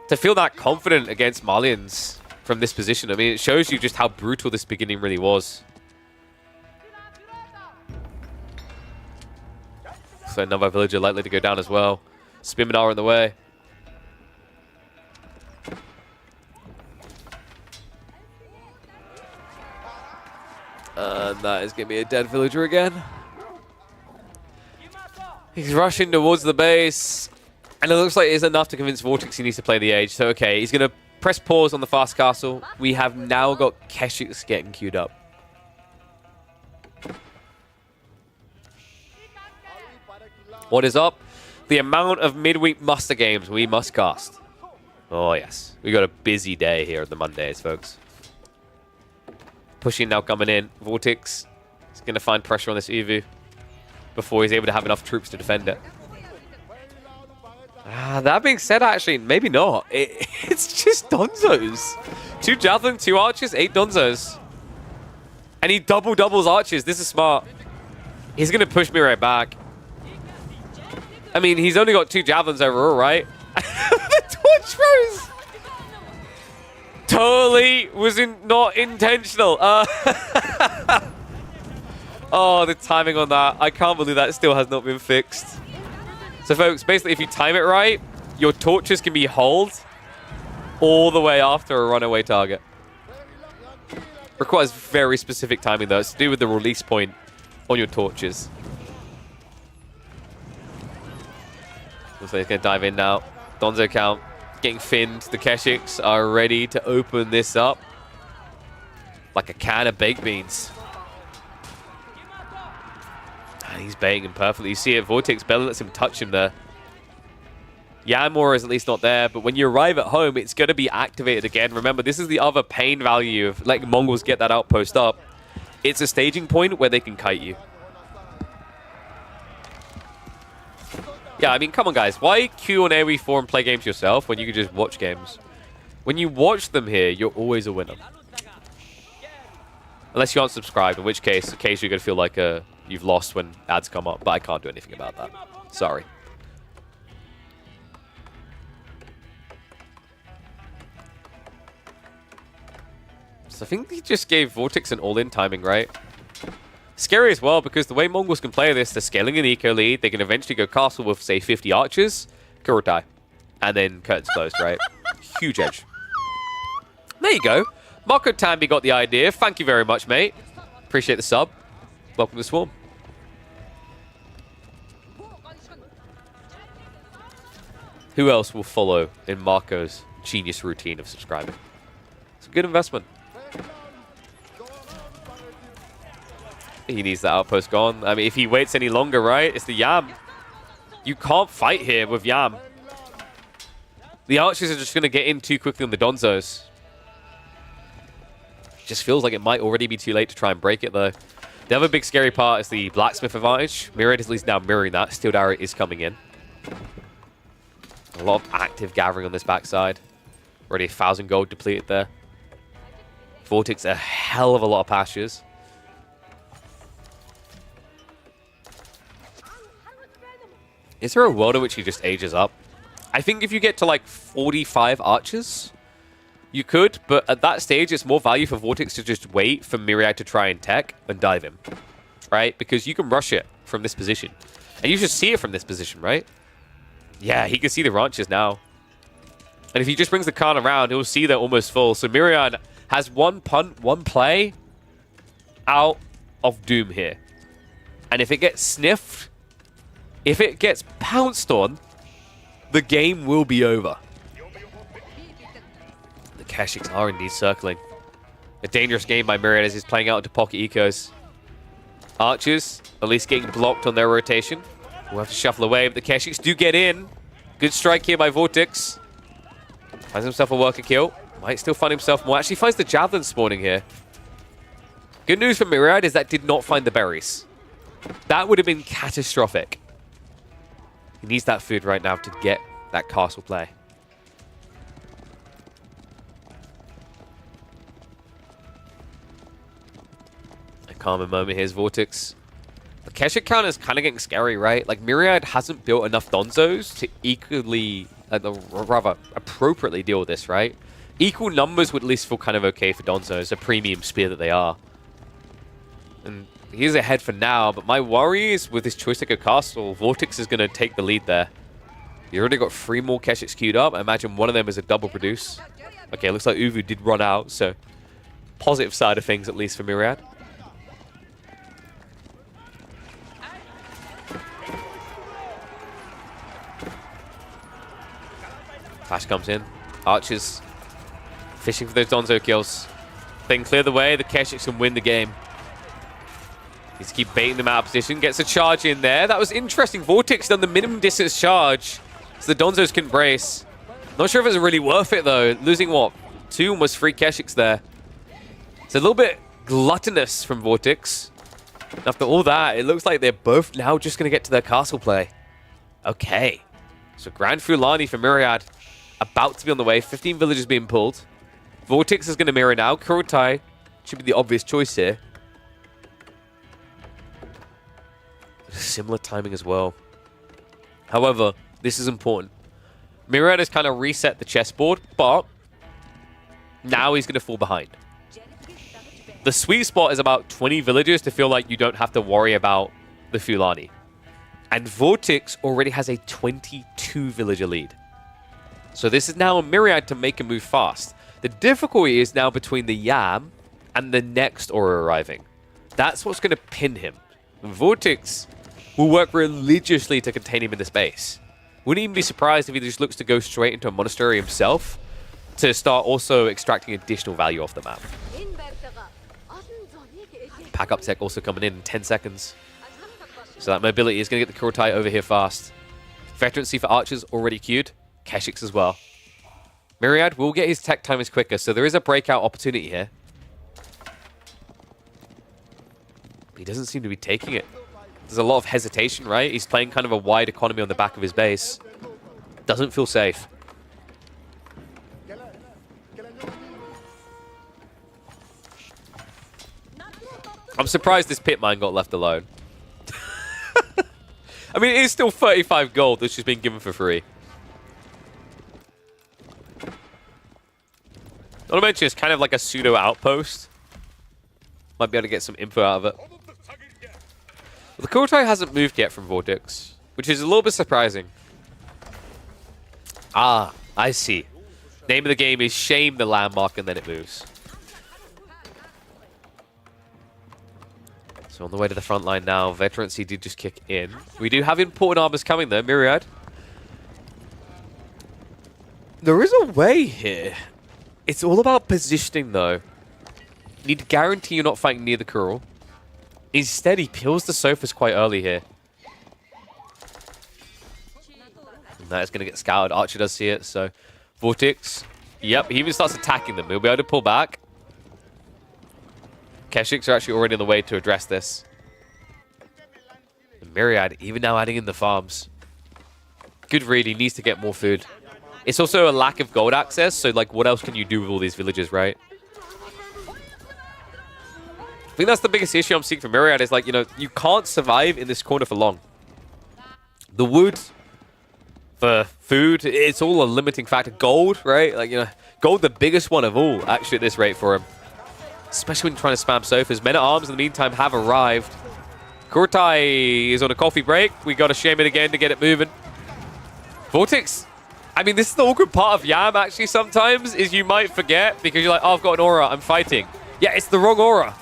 To feel that confident against Malians from this position. I mean, it shows you just how brutal this beginning really was. So another villager likely to go down as well. Spiminar in the way. And that is going to be a dead villager again. He's rushing towards the base. And it looks like it's enough to convince VortiX he needs to play the age. So, okay, he's going to press pause on the fast castle. We have now got Keshix getting queued up. What is up? The amount of midweek muster games we must cast. Oh, yes. We got a busy day here on the Mondays, folks. Pushing now coming in. VortiX is going to find pressure on this Evu before he's able to have enough troops to defend it. That being said, actually, maybe not. It's just Donzos. 2 Javelin, 2 Archers, 8 Donzos. And he doubles Archers. This is smart. He's going to push me right back. I mean, he's only got 2 Javelins overall, right? The torch throws! Totally was not intentional. Oh, the timing on that. I can't believe that still has not been fixed. So, folks, basically, if you time it right, your torches can be held all the way after a runaway target. Requires very specific timing, though. It's to do with the release point on your torches. Looks like he's going to dive in now. Donzo count getting finned. The Keshiks are ready to open this up like a can of baked beans. And he's baiting him perfectly. You see it, VortiX barely lets him touch him there. Yamor is at least not there, but when you arrive at home, it's going to be activated again. Remember, this is the other pain value of letting Mongols get that outpost up. It's a staging point where they can kite you. Yeah, I mean, come on, guys. Why queue on AoE4 and play games yourself when you can just watch games? When you watch them here, you're always a winner. Unless you aren't subscribed, in which case, occasionally you're going to feel like you've lost when ads come up, but I can't do anything about that. Sorry. So I think he just gave VortiX an all-in timing, right? Scary as well, because the way Mongols can play this, they're scaling an eco lead. They can eventually go castle with, say, 50 archers, Kurotai, and then curtains closed, right? Huge edge. There you go. Marco Tambi got the idea. Thank you very much, mate. Appreciate the sub. Welcome to Swarm. Who else will follow in Marco's genius routine of subscribing? It's a good investment. He needs that outpost gone. I mean, if he waits any longer, right? It's the Yam. You can't fight here with Yam. The archers are just going to get in too quickly on the Donzos. Just feels like it might already be too late to try and break it, though. The other big scary part is the blacksmith advantage. Myriad is at least now mirroring that. Steel Dagger is coming in. A lot of active gathering on this backside. Already 1,000 gold depleted there. VortiX a hell of a lot of pastures. Is there a world in which he just ages up? I think if you get to like 45 archers, you could, but at that stage, it's more value for VortiX to just wait for Myriad to try and tech and dive him, right? Because you can rush it from this position. And you should see it from this position, right? Yeah, he can see the ranches now. And if he just brings the Khan around, he'll see they're almost full. So Myriad has one punt, one play out of doom here. And if it gets sniffed, if it gets pounced on, the game will be over. The Keshiks are indeed circling. A dangerous game by Myriad as he's playing out into pocket ecos. Archers, at least getting blocked on their rotation. We'll have to shuffle away, but the Keshiks do get in. Good strike here by VortiX. Finds himself a worker kill. Might still find himself more. Actually finds the javelin spawning here. Good news for Myriad is that did not find the berries. That would have been catastrophic. He needs that food right now to get that castle play. A calmer moment here's VortiX. The Keshik count is kind of getting scary, right? Like, Myriad hasn't built enough Donzos to equally, rather appropriately deal with this, right? Equal numbers would at least feel kind of okay for Donzos, a premium spear that they are. And he's ahead for now, but my worry is with this choice to go castle, VortiX is going to take the lead there. You already got 3 more Keshiks queued up. I imagine one of them is a double produce. Okay, looks like Uvu did run out, so positive side of things at least for Myriad. Flash comes in. Archers fishing for those Donzo kills. They can clear the way. The Keshiks can win the game. Needs to keep baiting them out of position. Gets a charge in there. That was interesting. VortiX done the minimum distance charge, so the Donzos couldn't brace. Not sure if it's really worth it, though. Losing, what, 2, almost 3 Keshiks there. It's a little bit gluttonous from VortiX. After all that, it looks like they're both now just going to get to their castle play. Okay. So Grand Fulani for Myriad. About to be on the way. 15 villages being pulled. VortiX is going to mirror now. Kurotai should be the obvious choice here. Similar timing as well. However, this is important. Myriad has kind of reset the chessboard, but now he's going to fall behind. The sweet spot is about 20 villagers to feel like you don't have to worry about the Fulani. And VortiX already has a 22 villager lead. So this is now a Myriad to make a move fast. The difficulty is now between the Yam and the next Aura arriving. That's what's going to pin him. VortiX will work religiously to contain him in the space. Wouldn't even be surprised if he just looks to go straight into a monastery himself to start also extracting additional value off the map. Pack-up tech also coming in 10 seconds. So that mobility is going to get the Kurtai over here fast. Veterancy for Archers already queued. Keshix as well. Myriad will get his tech timers quicker, so there is a breakout opportunity here. But he doesn't seem to be taking it. There's a lot of hesitation, right? He's playing kind of a wide economy on the back of his base. Doesn't feel safe. I'm surprised this pit mine got left alone. I mean, it is still 35 gold that's just been given for free. Not to mention, it's kind of like a pseudo outpost. Might be able to get some info out of it. Well, the Kurtai hasn't moved yet from VortiX, which is a little bit surprising. Ah, I see. Name of the game is shame the landmark and then it moves. So on the way to the front line now, Veterancy did just kick in. We do have important armors coming though, Myriad. There is a way here. It's all about positioning though. You need to guarantee you're not fighting near the Kurl. Instead, he peels the sofas quite early here. And that is going to get scouted. Archer does see it, so VortiX. Yep, he even starts attacking them. He'll be able to pull back. Keshix are actually already on the way to address this. And Myriad, even now adding in the farms. Good read, he needs to get more food. It's also a lack of gold access, so like what else can you do with all these villages, right? I think that's the biggest issue I'm seeing from Myriad is like, you know, you can't survive in this corner for long. The wood for food, it's all a limiting factor. Gold, right? Like, you know, gold the biggest one of all actually at this rate for him. Especially when you're trying to spam sofas. Men-at-Arms in the meantime have arrived. Kurtai is on a coffee break. We got to shame it again to get it moving. VortiX. I mean, this is the awkward part of Yam actually sometimes is you might forget because you're like, oh, I've got an aura, I'm fighting. Yeah, it's the wrong aura.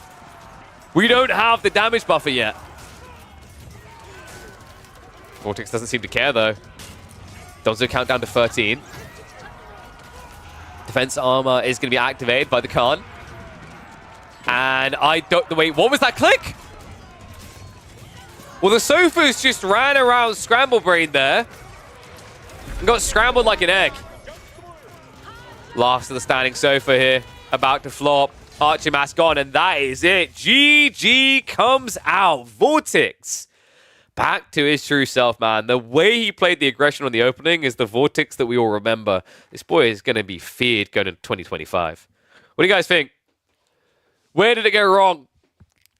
We don't have the damage buffer yet. VortiX doesn't seem to care though. Donzo count down to 13. Defense armor is going to be activated by the Khan. And I don't... Wait, what was that click? Well, the sofas just ran around Scramble Brain there. And got scrambled like an egg. Last of the standing sofa here. About to flop. Archer mask on, and that is it. GG comes out. VortiX. Back to his true self, man. The way he played the aggression on the opening is the VortiX that we all remember. This boy is going to be feared going into 2025. What do you guys think? Where did it go wrong?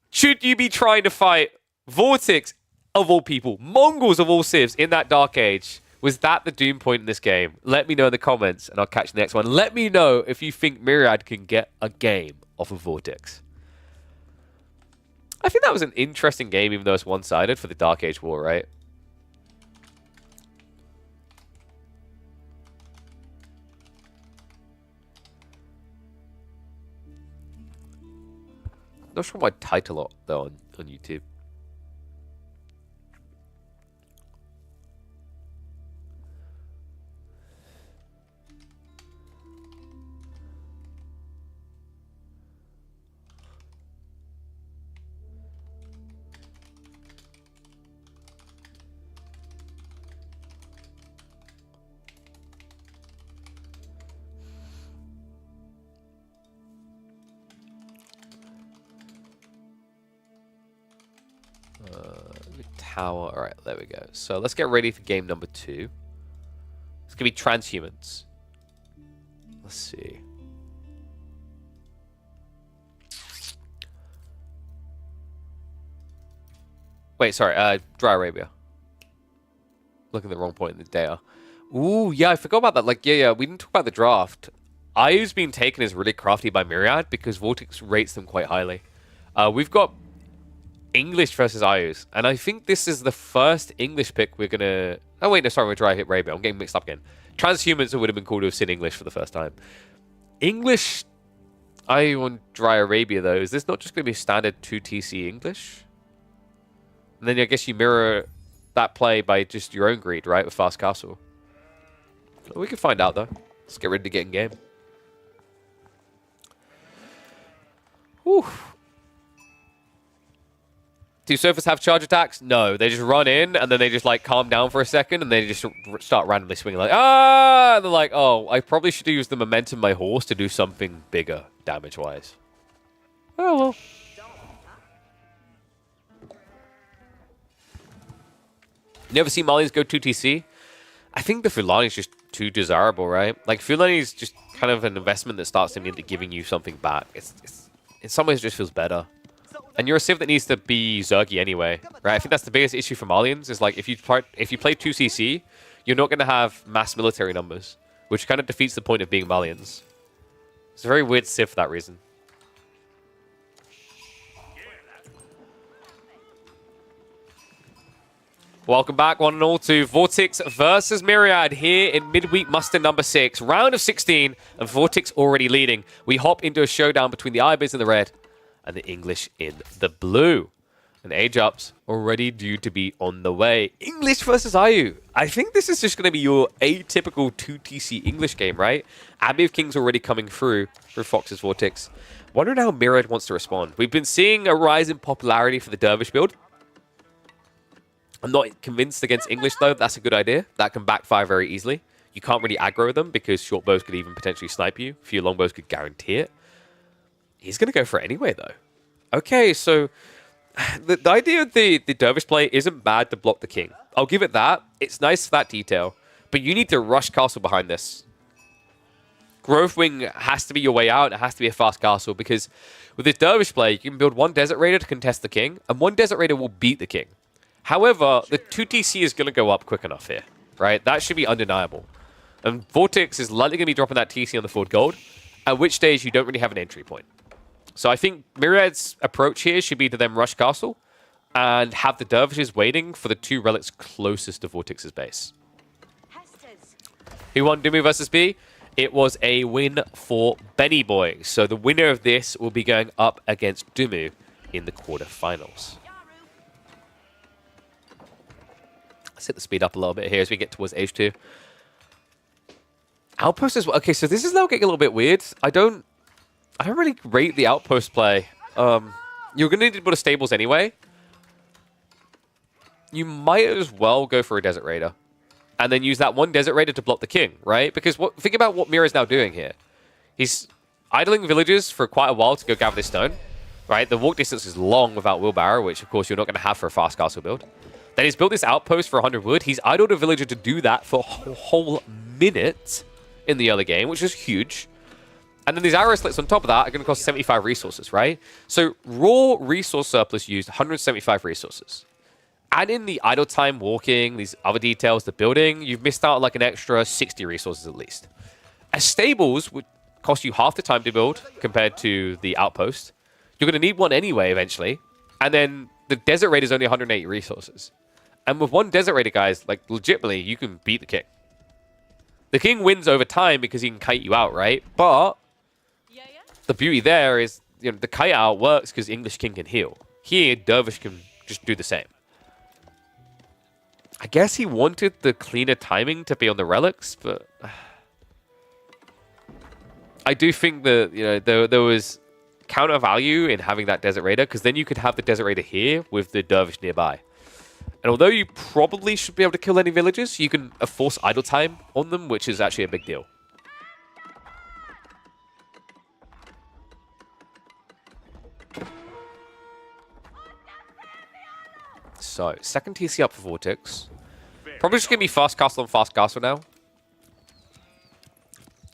Should you be trying to fight VortiX of all people, Mongols of all civs in that Dark Age? Was that the doom point in this game? Let me know in the comments, and I'll catch the next one. Let me know if you think Myriad can get a game off of VortiX. I think that was an interesting game, even though it's one-sided for the Dark Age War, right? Not sure my title though on YouTube. Tower. All right, there we go. So let's get ready for game number 2. It's gonna be transhumans. Let's see. Wait, sorry. Dry Arabia. Looking at the wrong point in the data. Ooh, yeah, I forgot about that. Like, yeah, we didn't talk about the draft. Ayu's been taken as really crafty by Myriad because VortiX rates them quite highly. We've got English versus Ayu's, and I think this is the first English pick we're gonna... Oh wait, no, sorry, we're dry hit Arabia. I'm getting mixed up again. Transhumans, it would have been cool to have seen English for the first time. English Ayu on Dry Arabia, though, is this not just going to be standard 2TC English? And then I guess you mirror that play by just your own greed, right, with Fast Castle. Well, we can find out, though. Let's get ready to get in game. Whew. Do surfers have charge attacks? No, they just run in and then they just like calm down for a second and they just start randomly swinging like, ah! And they're like, oh, I probably should use the momentum of my horse to do something bigger damage-wise. Oh, well. You ever see Malians go 2TC? I think the Fulani is just too desirable, right? Like, Fulani is just kind of an investment that starts into giving you something back. It's in some ways, it just feels better. And you're a civ that needs to be Zergy anyway, right? I think that's the biggest issue for Malians, is like, if you play 2CC, you're not going to have mass military numbers, which kind of defeats the point of being Malians. It's a very weird civ for that reason. Welcome back, one and all, to VortiX versus Myriad here in midweek muster number 6. Round of 16, and VortiX already leading. We hop into a showdown between the Ibis in the red and the English in the blue. And age-ups already due to be on the way. English versus Ayu. I think this is just going to be your atypical 2TC English game, right? Abbey of Kings already coming through for Fox's VortiX. Wondering how Myriad wants to respond. We've been seeing a rise in popularity for the Dervish build. I'm not convinced against English, though. That's a good idea. That can backfire very easily. You can't really aggro them because short bows could even potentially snipe you. A few long bows could guarantee it. He's going to go for it anyway, though. Okay, so the idea of the Dervish play isn't bad to block the king. I'll give it that. It's nice for that detail. But you need to rush castle behind this. Growth Wing has to be your way out. It has to be a fast castle because with this Dervish play, you can build one Desert Raider to contest the king, and one Desert Raider will beat the king. However, the 2TC is going to go up quick enough here, right? That should be undeniable. And VortiX is likely going to be dropping that TC on the forward gold, at which stage you don't really have an entry point. So I think Myriad's approach here should be to then rush castle and have the Dervishes waiting for the two relics closest to VortiX's base. Who won Dumu versus B? It was a win for Benny Boy. So the winner of this will be going up against Dumu in the quarterfinals. Let's hit the speed up a little bit here as we get towards H2. Outpost as well. Okay, so this is now getting a little bit weird. I don't really rate the outpost play. You're going to need to put a stables anyway. You might as well go for a Desert Raider. And then use that one Desert Raider to block the king, right? Because think about what Mira's now doing here. He's idling villages for quite a while to go gather this stone, right? The walk distance is long without wheelbarrow, which of course you're not going to have for a fast castle build. Then he's built this outpost for 100 wood. He's idled a villager to do that for a whole minute in the early game, which is huge. And then these arrow slits on top of that are going to cost 75 resources, right? So raw resource surplus used 175 resources. Add in the idle time, walking, these other details, the building, you've missed out like an extra 60 resources at least. As stables would cost you half the time to build compared to the outpost. You're going to need one anyway eventually. And then the Desert Raider is only 180 resources. And with one Desert Raider, guys, like legitimately, you can beat the king. The king wins over time because he can kite you out, right? But the beauty there is, you know, the kite out works because English king can heal. Here, Dervish can just do the same. I guess he wanted the cleaner timing to be on the relics, but I do think that, you know, there was counter value in having that Desert Raider, because then you could have the Desert Raider here with the Dervish nearby. And although you probably should be able to kill any villagers, you can force idle time on them, which is actually a big deal. So, second TC up for VortiX. Probably just going to be fast castle on fast castle now.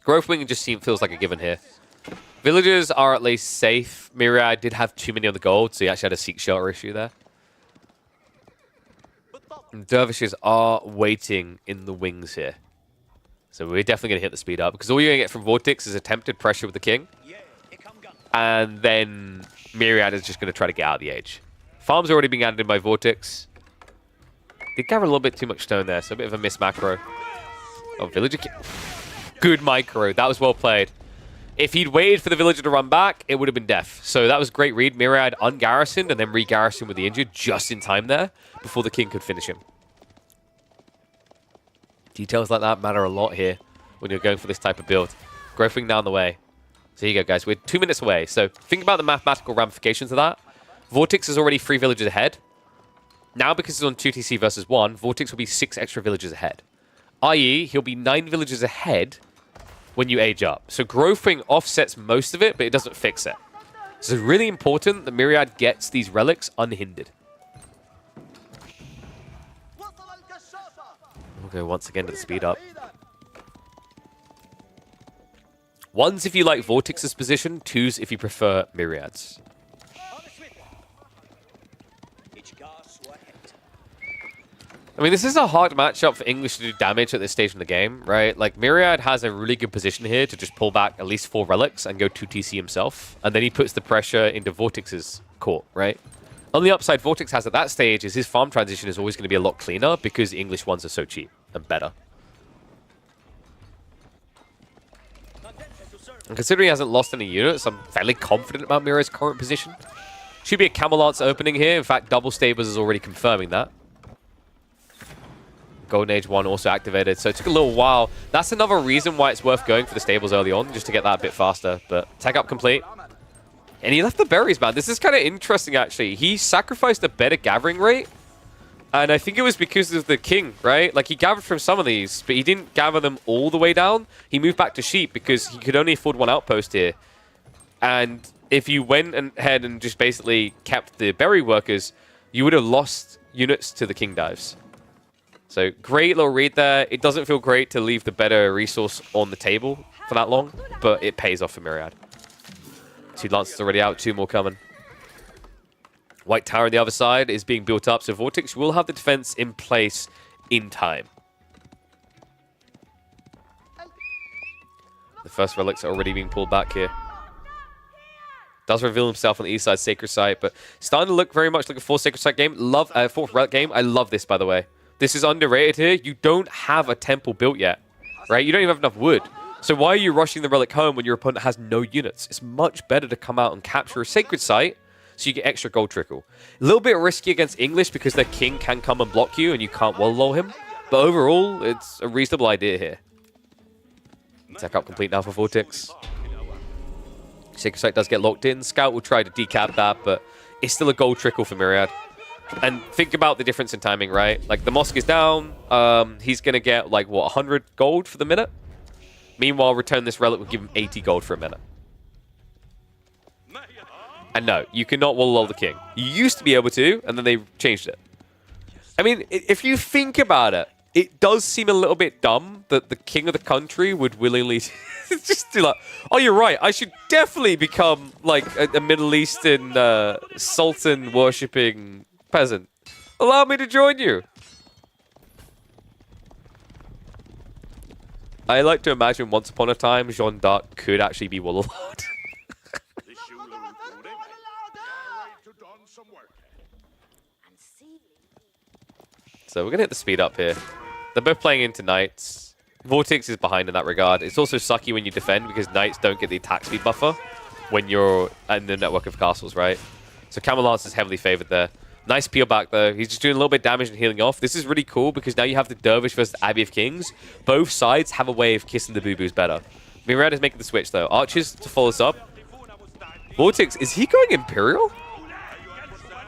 Growth Wing just feels like a given here. Villagers are at least safe. Myriad did have too many on the gold, so he actually had a seek shelter issue there. And Dervishes are waiting in the wings here. So we're definitely going to hit the speed up, because all you're going to get from VortiX is attempted pressure with the king. And then Myriad is just going to try to get out of the age. Farm's already being added in by VortiX. Did gather a little bit too much stone there, so a bit of a miss macro. Oh, villager. Good micro. That was well played. If he'd waited for the villager to run back, it would have been death. So that was a great read. Myriad ungarrisoned and then re-garrisoned with the injured just in time there before the king could finish him. Details like that matter a lot here when you're going for this type of build. Growth wing down the way. So here you go, guys. We're 2 minutes away. So think about the mathematical ramifications of that. VortiX is already 3 villages ahead. Now, because it's on 2TC versus 1, VortiX will be 6 extra villages ahead. I.e., he'll be 9 villages ahead when you age up. So growth wing offsets most of it, but it doesn't fix it. So it's really important that Myriad gets these relics unhindered. We'll go once again to the speed up. 1s if you like VortiX's position, 2s if you prefer Myriad's. I mean, this is a hard matchup for English to do damage at this stage in the game, right? Like, Myriad has a really good position here to just pull back at least 4 relics and go 2TC himself. And then he puts the pressure into VortiX's court, right? On the upside, VortiX has at that stage is his farm transition is always going to be a lot cleaner because the English ones are so cheap and better. And considering he hasn't lost any units, I'm fairly confident about Myriad's current position. Should be a Camel Lance opening here. In fact, Double Stables is already confirming that. Golden Age 1 also activated, so it took a little while. That's another reason why it's worth going for the stables early on, just to get that a bit faster. But tech up complete. And he left the berries, man. This is kind of interesting, actually. He sacrificed a better gathering rate. And I think it was because of the king, right? Like, he gathered from some of these, but he didn't gather them all the way down. He moved back to sheep because he could only afford 1 outpost here. And if you went ahead and just basically kept the berry workers, you would have lost units to the king dives. So, great little read there. It doesn't feel great to leave the better resource on the table for that long, but it pays off for Myriad. 2 Lancers already out, 2 more coming. White Tower on the other side is being built up, so VortiX will have the defense in place in time. The first relics are already being pulled back here. Does reveal himself on the east side Sacred Site, but starting to look very much like a 4th Sacred Site game. Love 4th relic game. I love this, by the way. This is underrated here. You don't have a temple built yet, right? You don't even have enough wood. So why are you rushing the relic home when your opponent has no units? It's much better to come out and capture a Sacred Site so you get extra gold trickle. A little bit risky against English because their king can come and block you and you can't wall lull him. But overall, it's a reasonable idea here. Tech up complete now for VortiX. Sacred Site does get locked in. Scout will try to decap that, but it's still a gold trickle for Myriad. And think about the difference in timing, right? Like, the mosque is down. He's going to get, like, what, 100 gold for the minute? Meanwhile, return this relic will give him 80 gold for a minute. And no, you cannot wall lull the king. You used to be able to, and then they changed it. I mean, if you think about it, it does seem a little bit dumb that the king of the country would willingly just do like, oh, you're right, I should definitely become, like, a Middle Eastern sultan-worshipping peasant. Allow me to join you. I like to imagine once upon a time, Jeanne d'Arc could actually be warlord. So we're going to hit the speed up here. They're both playing into knights. VortiX is behind in that regard. It's also sucky when you defend because knights don't get the attack speed buffer when you're in the network of castles, right? So Camel Lance is heavily favored there. Nice peel back, though. He's just doing a little bit of damage and healing off. This is really cool because now you have the Dervish versus Abbey of Kings. Both sides have a way of kissing the boo-boos better. Myriad is making the switch, though. Archers to follow us up. VortiX, is he going Imperial?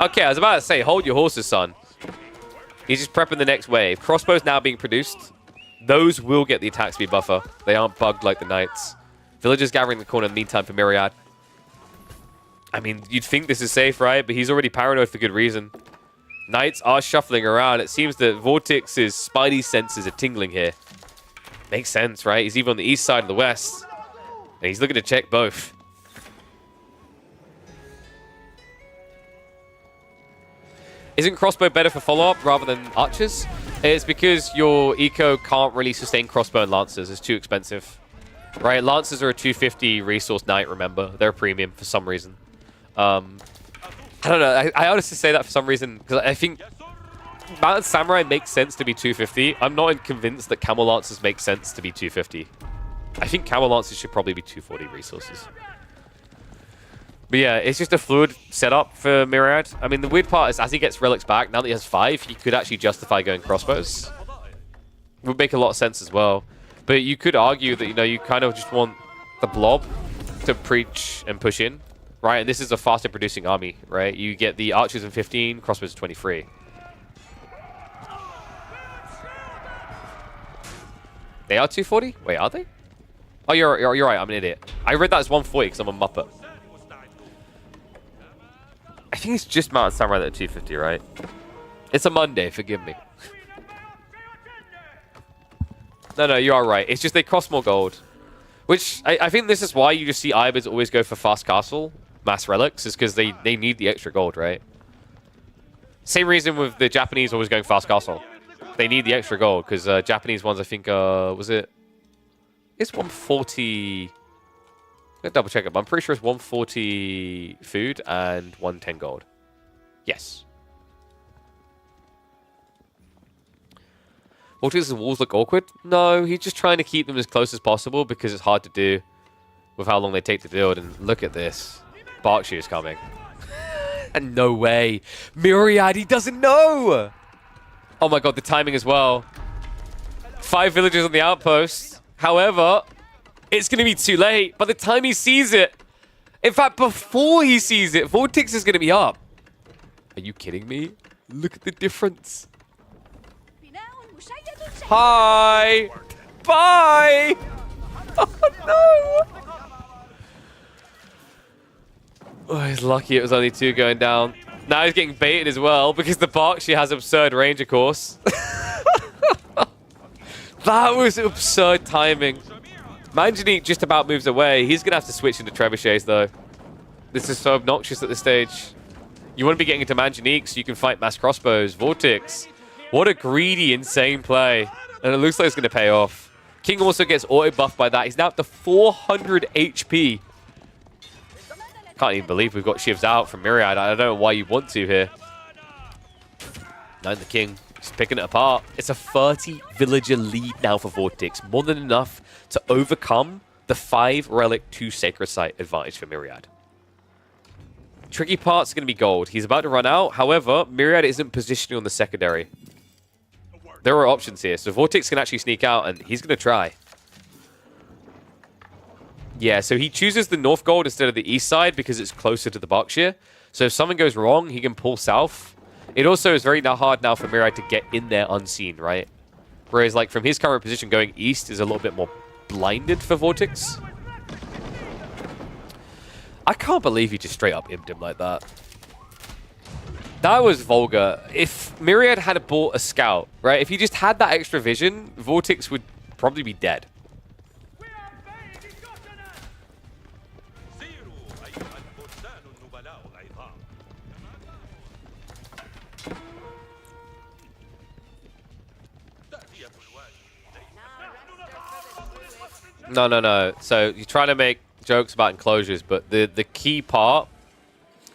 Okay, I was about to say, hold your horses, son. He's just prepping the next wave. Crossbows now being produced. Those will get the attack speed buffer. They aren't bugged like the knights. Villagers gathering in the corner in the meantime for Myriad. I mean, you'd think this is safe, right? But he's already paranoid for good reason. Knights are shuffling around. It seems that VortiX's spidey senses are tingling here. Makes sense, right? He's either on the east side or the west. And he's looking to check both. Isn't crossbow better for follow-up rather than archers? It's because your eco can't really sustain crossbow and lancers. It's too expensive. Right? Lancers are a 250 resource knight, remember. They're a premium for some reason. I don't know. I honestly say that for some reason because I think Mounted Samurai makes sense to be 250. I'm not convinced that Camel Lancers make sense to be 250. I think Camel Lancers should probably be 240 resources. But yeah, it's just a fluid setup for Myriad. I mean, the weird part is as he gets relics back, now that he has 5, he could actually justify going crossbows. Would make a lot of sense as well. But you could argue that, you know, you kind of just want the blob to preach and push in, right? And this is a faster producing army, right? You get the archers in 15, crossbows in 23. They are 240? Wait, are they? Oh, you're right. I'm an idiot. I read that as 140 because I'm a Muppet. I think it's just Mounted Samurai that are 250, right? It's a Monday, forgive me. No, you are right. It's just they cost more gold. Which, I think this is why you just see Ibers always go for Fast Castle, Mass Relics, is because they need the extra gold, right? Same reason with the Japanese always going Fast Castle. They need the extra gold, because Japanese ones, I think, was it? It's 140... I'm going to double check it, but I'm pretty sure it's 140 food and 110 gold. Yes. VortiX's walls look awkward? No, he's just trying to keep them as close as possible because it's hard to do with how long they take to build. And look at this. Berkshire's coming. And no way. Myriad, he doesn't know! Oh my god, the timing as well. 5 villagers on the outpost. However, it's going to be too late. By the time he sees it, in fact, before he sees it, VortiX is going to be up. Are you kidding me? Look at the difference. Hi! Bye! Oh, no! Oh, he's lucky it was only 2 going down. Now he's getting baited as well because the Berkshire has absurd range, of course. That was absurd timing. Manjanique just about moves away. He's going to have to switch into trebuchets, though. This is so obnoxious at this stage. You want to be getting into Manjanique so you can fight mass crossbows. VortiX. What a greedy, insane play. And it looks like it's going to pay off. King also gets auto-buffed by that. He's now up to 400 HP. Can't even believe we've got shivs out from Myriad. I don't know why you want to here. No, the King. Just picking it apart. It's a 30 villager lead now for VortiX. More than enough to overcome the 5 relic 2 sacred site advantage for Myriad. Tricky part's going to be gold. He's about to run out. However, Myriad isn't positioning on the secondary. There are options here. So VortiX can actually sneak out and he's going to try. Yeah, so he chooses the north gold instead of the east side because it's closer to the Berkshire. So if something goes wrong, he can pull south. It also is very hard now for Myriad to get in there unseen, right? Whereas, like, from his current position, going east is a little bit more blinded for VortiX. I can't believe he just straight up imped him like that. That was vulgar. If Myriad had bought a scout, right? If he just had that extra vision, VortiX would probably be dead. No. So you're trying to make jokes about enclosures, but the key part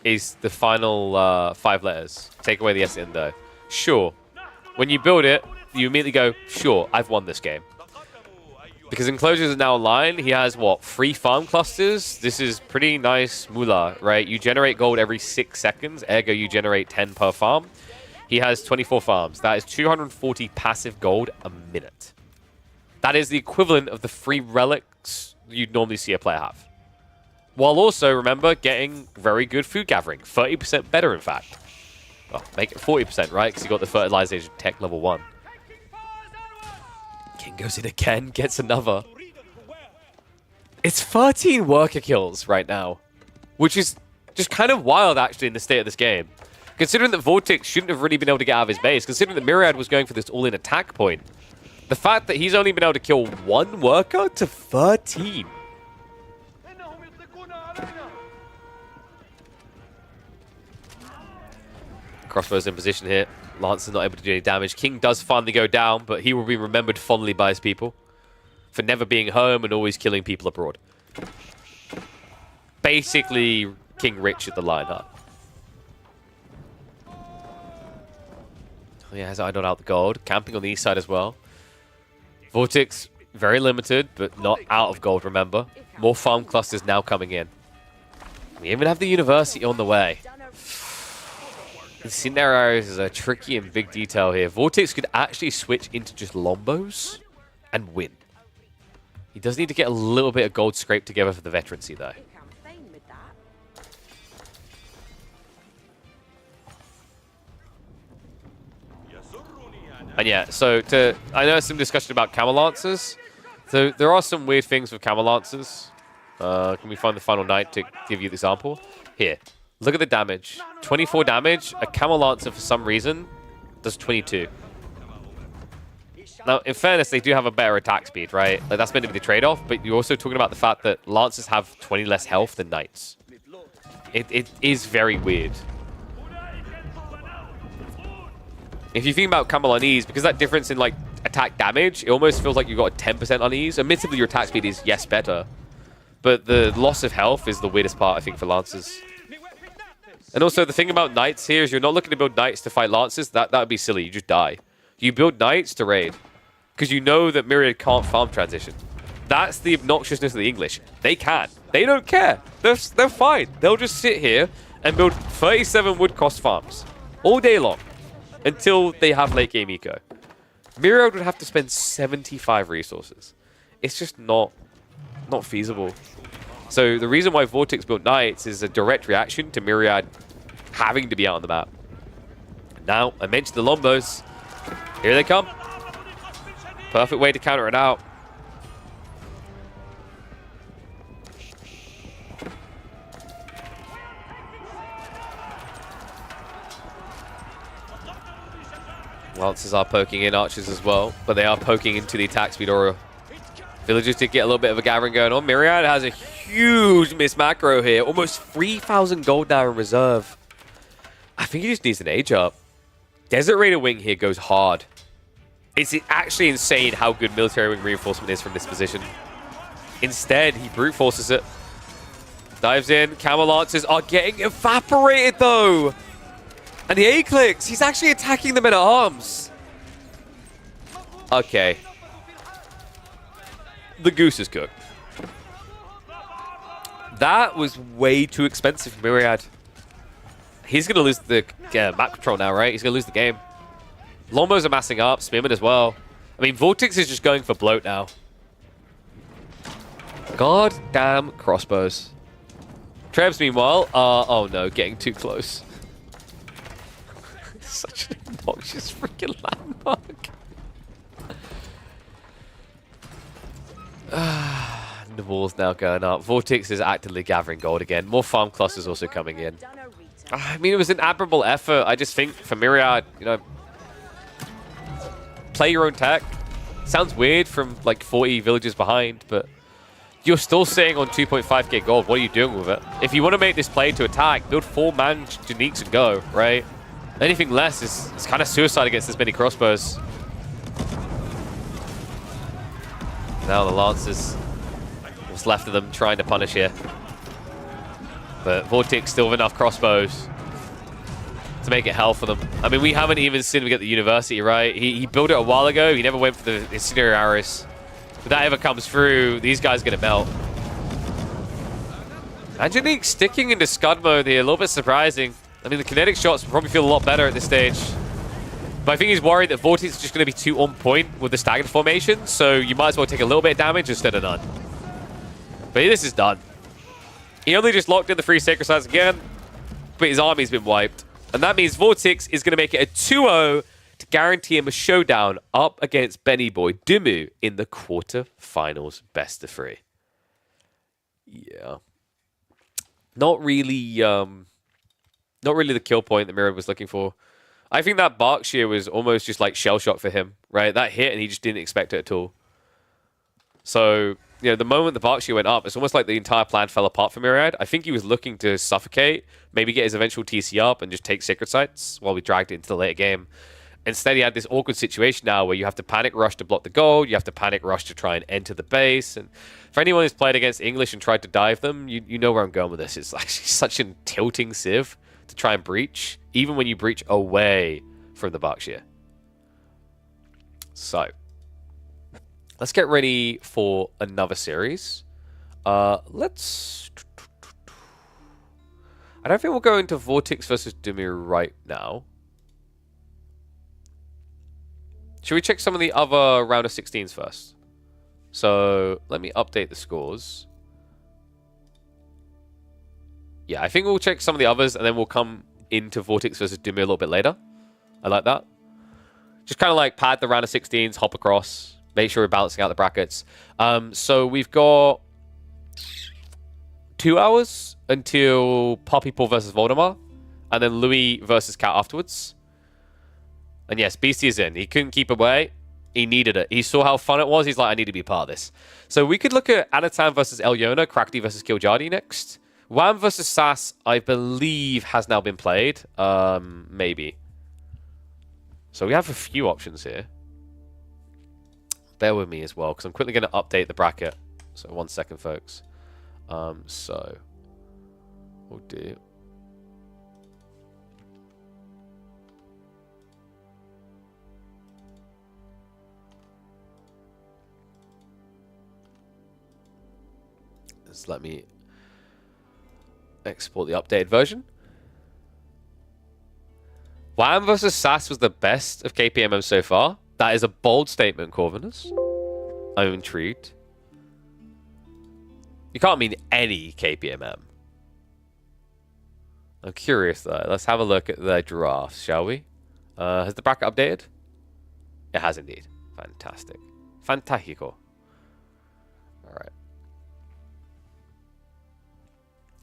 is the final 5 letters. Take away the S in though. Sure. When you build it, you immediately go, sure, I've won this game. Because enclosures are now online. He has, what, 3 farm clusters? This is pretty nice moolah, right? You generate gold every 6 seconds. Ergo, you generate 10 per farm. He has 24 farms. That is 240 passive gold a minute. That is the equivalent of the 3 relics you'd normally see a player have. While also, remember, getting very good food gathering. 30% better, in fact. Well, make it 40%, right? Because you got the fertilization tech level 1. King goes in again, gets another. It's 13 worker kills right now. Which is just kind of wild, actually, in the state of this game. Considering that VortiX shouldn't have really been able to get out of his base. Considering that Myriad was going for this all-in attack point. The fact that he's only been able to kill 1 worker to 13. Crossbows in position here. Lance is not able to do any damage. King does finally go down, but he will be remembered fondly by his people for never being home and always killing people abroad. Basically, King Rich at the Lionheart. He has idled out the gold. Camping on the east side as well. VortiX, very limited, but not out of gold, remember. More farm clusters now coming in. We even have the university on the way. Incendiaries is a tricky and big detail here. VortiX could actually switch into just Lombos and win. He does need to get a little bit of gold scraped together for the veterancy, though. And yeah, so I know some discussion about Camel Lancers. So there are some weird things with Camel Lancers. Can we find the final knight to give you the example? Here, look at the damage. 24 damage. A Camel Lancer, for some reason, does 22. Now, in fairness, they do have a better attack speed, right? Like, that's meant to be the trade-off, but you're also talking about the fact that Lancers have 20 less health than Knights. It is very weird. If you think about Camel unease, because that difference in like attack damage, it almost feels like you've got a 10% unease. Admittedly, your attack speed is, yes, better. But the loss of health is the weirdest part, I think, for Lancers. And also, the thing about Knights here is you're not looking to build Knights to fight Lancers. That would be silly. You just die. You build Knights to raid. Because you know that Myriad can't farm transition. That's the obnoxiousness of the English. They can. They don't care. They're fine. They'll just sit here and build 37 wood cost farms all day long. Until they have late game eco. Myriad would have to spend 75 resources. It's just not feasible. So the reason why VortiX built Knights is a direct reaction to Myriad having to be out on the map. Now, I mentioned the Lombos. Here they come. Perfect way to counter it out. Lancers are poking in, archers as well, but they are poking into the attack speed aura. Villagers did get a little bit of a gathering going on. Myriad has a huge miss macro here. Almost 3,000 gold now in reserve. I think he just needs an age up. Desert Raider Wing here goes hard. It's actually insane how good military wing reinforcement is from this position. Instead, he brute forces it. Dives in. Camel Lancers are getting evaporated though. And the A-clicks, he's actually attacking the men-at-arms. Okay. The goose is cooked. That was way too expensive for Myriad. He's going to lose the map control now, right? He's going to lose the game. Lombos are massing up, Spearman as well. I mean, VortiX is just going for bloat now. God damn crossbows. Trebs, meanwhile, oh no, getting too close. Such an obnoxious freaking landmark. The wall's now going up. VortiX is actively gathering gold again. More farm clusters also coming in. I mean, it was an admirable effort. I just think for Myriad, you know, play your own tech. Sounds weird from like 40 villages behind, but you're still sitting on 2.5k gold. What are you doing with it? If you want to make this play to attack, build 4-man Janiques and go, right? Anything less is kind of suicide against this many crossbows. Now the Lancers, what's left of them trying to punish here. But VortiX still with enough crossbows to make it hell for them. I mean, we haven't even seen him get the university, right? He built it a while ago. He never went for the incendiary arrows. If that ever comes through, these guys are going to melt. Angelique sticking into Scud mode here, a little bit surprising. I mean, the kinetic shots probably feel a lot better at this stage. But I think he's worried that VortiX is just going to be too on point with the staggered formation, so you might as well take a little bit of damage instead of none. But this is done. He only just locked in the 3 sacred sites again, but his army's been wiped. And that means VortiX is going to make it a 2-0 to guarantee him a showdown up against Benny Boy Dumu in the quarterfinals best of 3. Yeah. Not really the kill point that Myriad was looking for. I think that Berkshire was almost just like shell shock for him, right? That hit and he just didn't expect it at all. So you know, the moment the Berkshire went up, it's almost like the entire plan fell apart for Myriad. I think he was looking to suffocate, maybe get his eventual TC up and just take Sacred Sites while we dragged it into the later game. Instead, he had this awkward situation now where you have to panic rush to block the gold, you have to panic rush to try and enter the base. And for anyone who's played against English and tried to dive them, you know where I'm going with this. It's actually such a tilting civ to try and breach, even when you breach away from the Berkshire. So, let's get ready for another series. Let's... I don't think we'll go into VortiX versus Dumu right now. Should we check some of the other round of 16s first? So, let me update the scores. Yeah, I think we'll check some of the others, and then we'll come into VortiX versus Dumu a little bit later. I like that. Just kind of like pad the round of 16s, hop across, make sure we're balancing out the brackets. So, we've got 2 hours until PuppyPaw versus Voldemar, and then Louis versus Cat afterwards. And yes, Beastie is in. He couldn't keep away. He needed it. He saw how fun it was. He's like, I need to be part of this. So we could look at Anatan versus Elyona, Krakti versus Kiljardi next. Wham versus Sass, I believe, has now been played. Maybe. So we have a few options here. Bear with me as well, because I'm quickly going to update the bracket. So 1 second, folks. So we'll do... Let me export the updated version. Wham versus Sass was the best of KPMM so far. That is a bold statement, Corvinus. I'm intrigued. You can't mean any KPMM. I'm curious though. Let's have a look at the drafts, shall we? Has the bracket updated? It has indeed. Fantastic. Fantastico. Alright.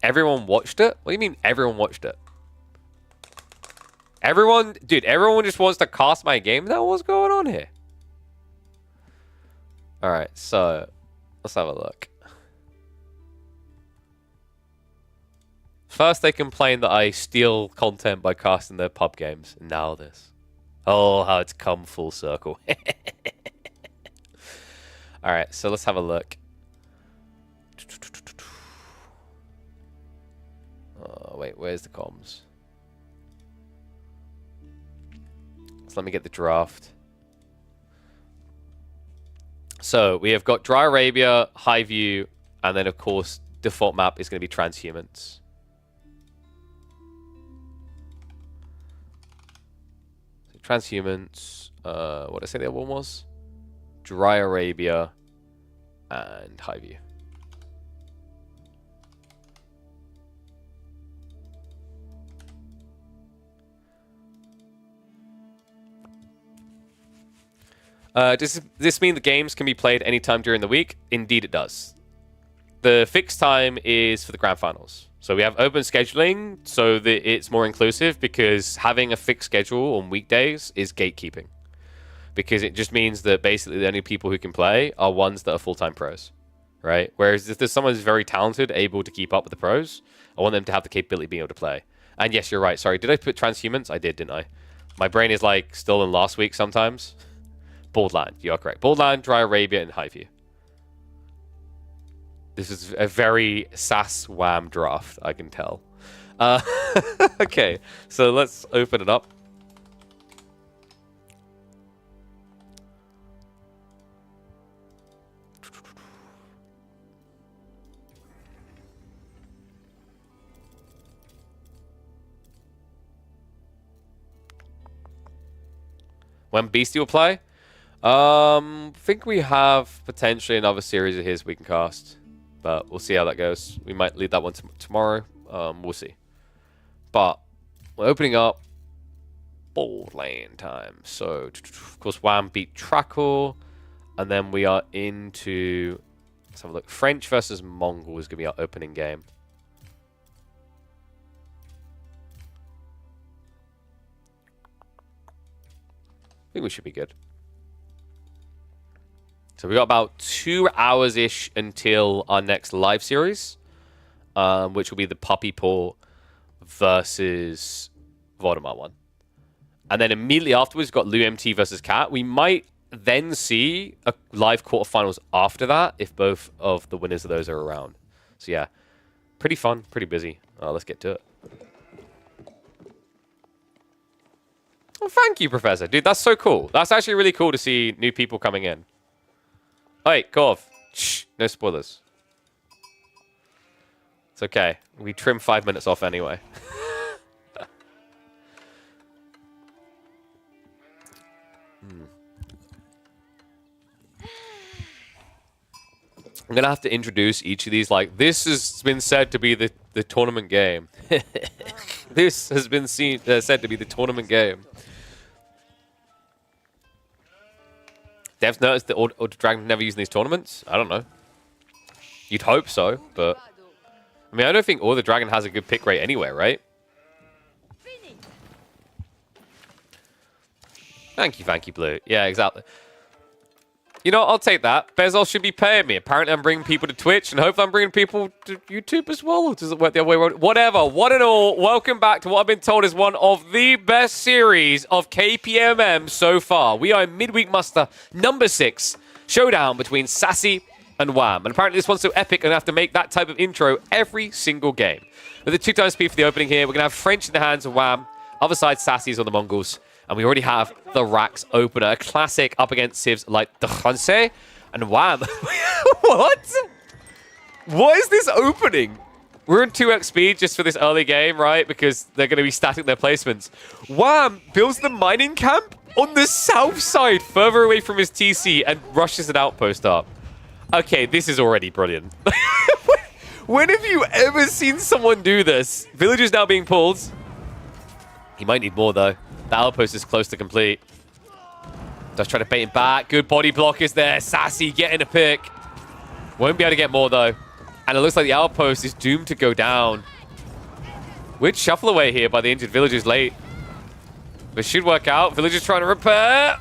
Everyone watched it? What do you mean everyone watched it? Everyone... Dude, everyone just wants to cast my game? Is that what's going on here? Alright, so... Let's have a look. First, they complain that I steal content by casting their pub games. And now this. Oh, how it's come full circle. Alright, so let's have a look. Oh, wait, where's the comms? So let me get the draft. So we have got Dry Arabia, High View, and then of course default map is going to be Transhumans. So Transhumans, what did I say the other one was? Dry Arabia and High View. Does this mean the games can be played anytime during the week? Indeed it does. The fixed time is for the grand finals. So we have open scheduling so that it's more inclusive, because having a fixed schedule on weekdays is gatekeeping. Because it just means that basically the only people who can play are ones that are full-time pros, right? Whereas if there's someone who's very talented, able to keep up with the pros, I want them to have the capability of being able to play. And yes, you're right. Sorry, did I put Transhumans? I did, didn't I? My brain is like still in last week sometimes. Borderland, you are correct. Borderland, Dry Arabia, and Highview. This is a very Sass Wham draft, I can tell. Okay, so let's open it up. When Beastie will play? Think we have potentially another series of his we can cast, but we'll see how that goes. We might leave that one tomorrow. We'll see. But we're opening up Borderland time. So, of course, Wham beat Trackle, and then we are into, let's have a look. French versus Mongol is going to be our opening game. I think we should be good. So we got about 2 hours-ish until our next live series, which will be the PuppyPaw versus Voldemar one. And then immediately afterwards, we've got Lou MT versus Cat. We might then see a live quarterfinals after that if both of the winners of those are around. So yeah, pretty fun, pretty busy. Let's get to it. Oh, thank you, Professor. Dude, that's so cool. That's actually really cool to see new people coming in. Hey, Corv. Shh, no spoilers. It's okay. We trim 5 minutes off anyway. I'm going to have to introduce each of these. Like, this has been said to be the tournament game. This has been said to be the tournament game. Devs noticed that all Dragons never use in these tournaments? I don't know. You'd hope so, but... I mean, I don't think All the Dragon has a good pick rate anyway, right? Thank you, Blue. Yeah, exactly. You know, I'll take that. Bezos should be paying me. Apparently, I'm bringing people to Twitch, and hopefully I'm bringing people to YouTube as well. Or does it work the other way around? Whatever. One and all, welcome back to what I've been told is one of the best series of KPMM so far. We are in Midweek Muster number 6. Showdown between Sassy and Wham. And apparently this one's so epic, I'm going to have to make that type of intro every single game. With the 2x speed for the opening here, we're going to have French in the hands of Wham. Other side, Sassy's on the Mongols. And we already have the Rax opener, a classic up against civs like the Francais and Wham. What? What is this opening? We're in 2x speed just for this early game, right? Because they're going to be static their placements. Wham builds the mining camp on the south side, further away from his TC, and rushes an outpost up. Okay, this is already brilliant. When have you ever seen someone do this? Villagers now being pulled. He might need more, though. The outpost is close to complete. Does try to bait him back. Good body block is there. Sassy getting a pick. Won't be able to get more, though. And it looks like the outpost is doomed to go down. Weird shuffle away here by the injured villagers late. This should work out. Villagers trying to repair.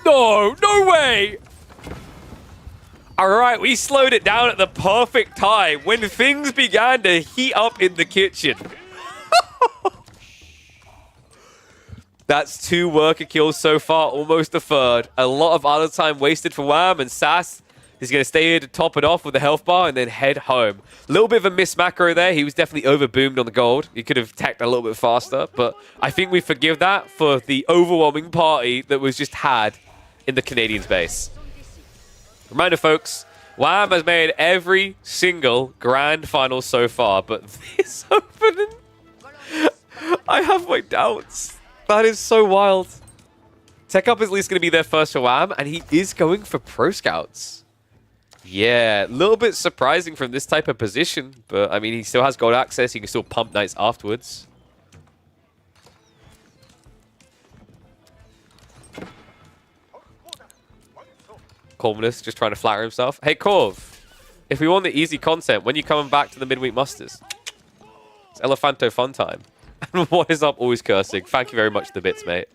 No, no way. All right, we slowed it down at the perfect time when things began to heat up in the kitchen. That's 2 worker kills so far, almost a third. A lot of other time wasted for Wham, and Sass is going to stay here to top it off with a health bar and then head home. A little bit of a miss macro there. He was definitely overboomed on the gold. He could have tacked a little bit faster, but I think we forgive that for the overwhelming party that was just had in the Canadians base. Reminder, folks, Wham has made every single grand final so far, but this opening, I have my doubts. That is so wild. Tech Up is at least going to be there first for Wham, and he is going for Pro Scouts. Yeah, a little bit surprising from this type of position, but I mean, he still has gold access. He can still pump Knights afterwards. Corvinus just trying to flatter himself. Hey, Corv, if we want the easy content, when are you coming back to the Midweek Musters? It's Elephanto fun time. And what is up, always cursing? Thank you very much for the bits, mate.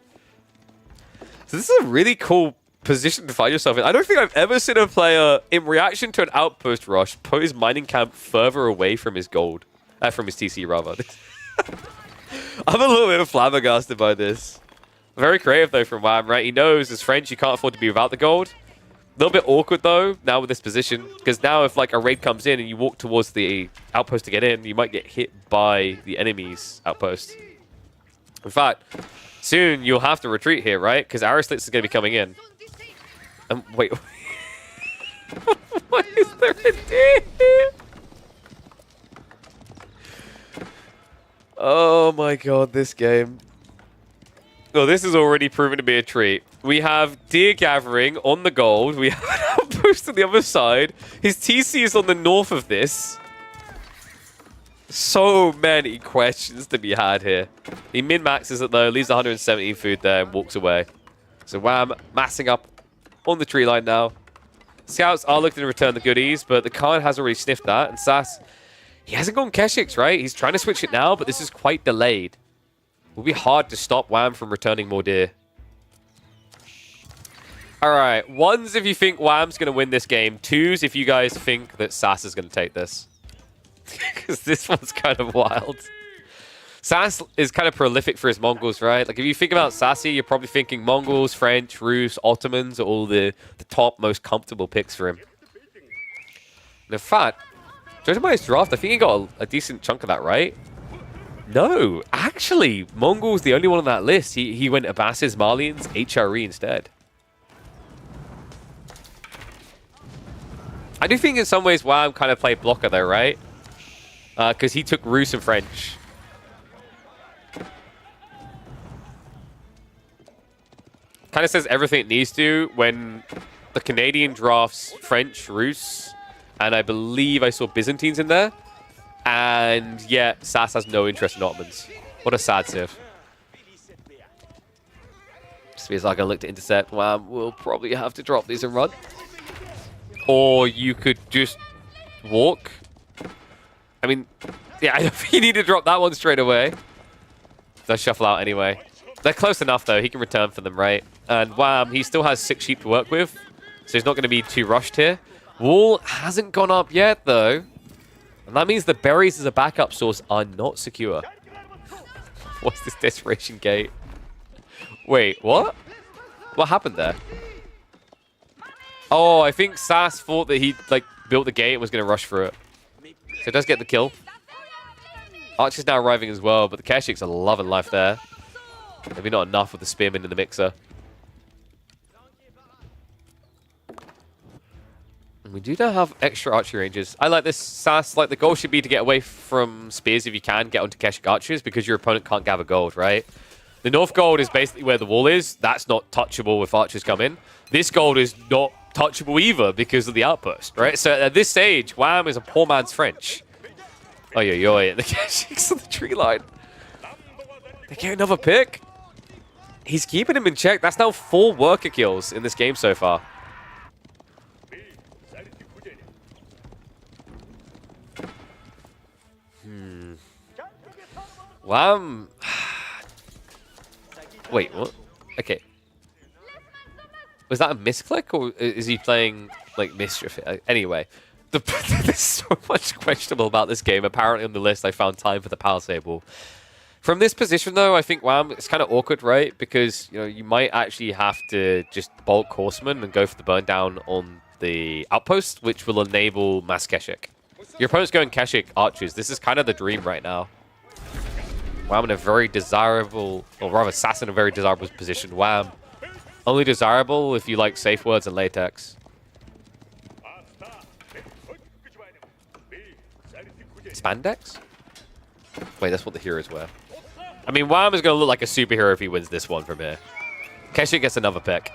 So this is a really cool position to find yourself in. I don't think I've ever seen a player, in reaction to an outpost rush, put his mining camp further away from his gold. From his TC, rather. I'm a little bit flabbergasted by this. Very creative, though, from Wham, right? He knows, as French, you can't afford to be without the gold. A little bit awkward, though, now with this position. Because now if, like, a raid comes in and you walk towards the outpost to get in, you might get hit by the enemy's outpost. In fact, soon you'll have to retreat here, right? Because Arislitz is going to be coming in. Wait. What is there in here? Oh, my God, this game. Well, this is already proven to be a treat. We have deer gathering on the gold. We have an outpost on the other side. His TC is on the north of this. So many questions to be had here. He min-maxes it though, leaves 117 food there and walks away. So Wham massing up on the tree line now. Scouts are looking to return the goodies, but the Khan has already sniffed that. And Sass, he hasn't gone Keshix, right? He's trying to switch it now, but this is quite delayed. It will be hard to stop Wham from returning more deer. All right. Ones if you think Wham's going to win this game. Twos if you guys think that Sass is going to take this. Because this one's kind of wild. Sass is kind of prolific for his Mongols, right? Like, if you think about Sassy, you're probably thinking Mongols, French, Rus, Ottomans are all the top, most comfortable picks for him. And in fact, judging by his draft, I think he got a decent chunk of that, right? No, actually, Mongol's the only one on that list. He went Abbasis, Malians, HRE instead. I do think in some ways Wham kind of played blocker though, right? Because he took Rus and French. Kind of says everything it needs to when the Canadian drafts French, Rus, and I believe I saw Byzantines in there. And yeah, Sass has no interest in Ottomans. What a sad civ. Just feels like I look to intercept. Wham, we'll probably have to drop these and run. Or you could just walk. I mean, yeah, I don't think you need to drop that one straight away. They'll shuffle out anyway. They're close enough, though. He can return for them, right? And Wham, he still has 6 sheep to work with, so he's not going to be too rushed here. Wall hasn't gone up yet, though. And that means the berries as a backup source are not secure. What's this desperation gate? Wait, what? What happened there? Oh, I think Sass thought that he like built the gate and was going to rush through it. So he does get the kill. Archer's now arriving as well, but the Keshiks are loving life there. Maybe not enough with the Spearman in the mixer. And we do now have extra archery ranges. I like this, Sass. Like, the goal should be to get away from spears if you can, get onto Keshik archers, because your opponent can't gather gold, right? The north gold is basically where the wall is. That's not touchable if archers come in. This gold is not touchable either because of the outpost, right? So at this stage, Wham is a poor man's French. Oh, yo, the Keshiks on the tree line. They get another pick. He's keeping him in check. That's now 4 worker kills in this game so far. Wham. Wait, what? Okay. Was that a misclick, or is he playing, like, Mischief? Anyway, there's so much questionable about this game. Apparently on the list, I found time for the Power Sable. From this position, though, I think Wham, it's kind of awkward, right? Because, you know, you might actually have to just bulk Horseman and go for the burn down on the outpost, which will enable mass Keshik. Your opponent's going Keshik archers. This is kind of the dream right now. Wham in a very desirable, or rather Sass in a very desirable position. Wham only desirable if you like safe words and latex. Spandex? Wait, that's what the heroes wear. I mean, Wham is going to look like a superhero if he wins this one from here. Keshik gets another pick.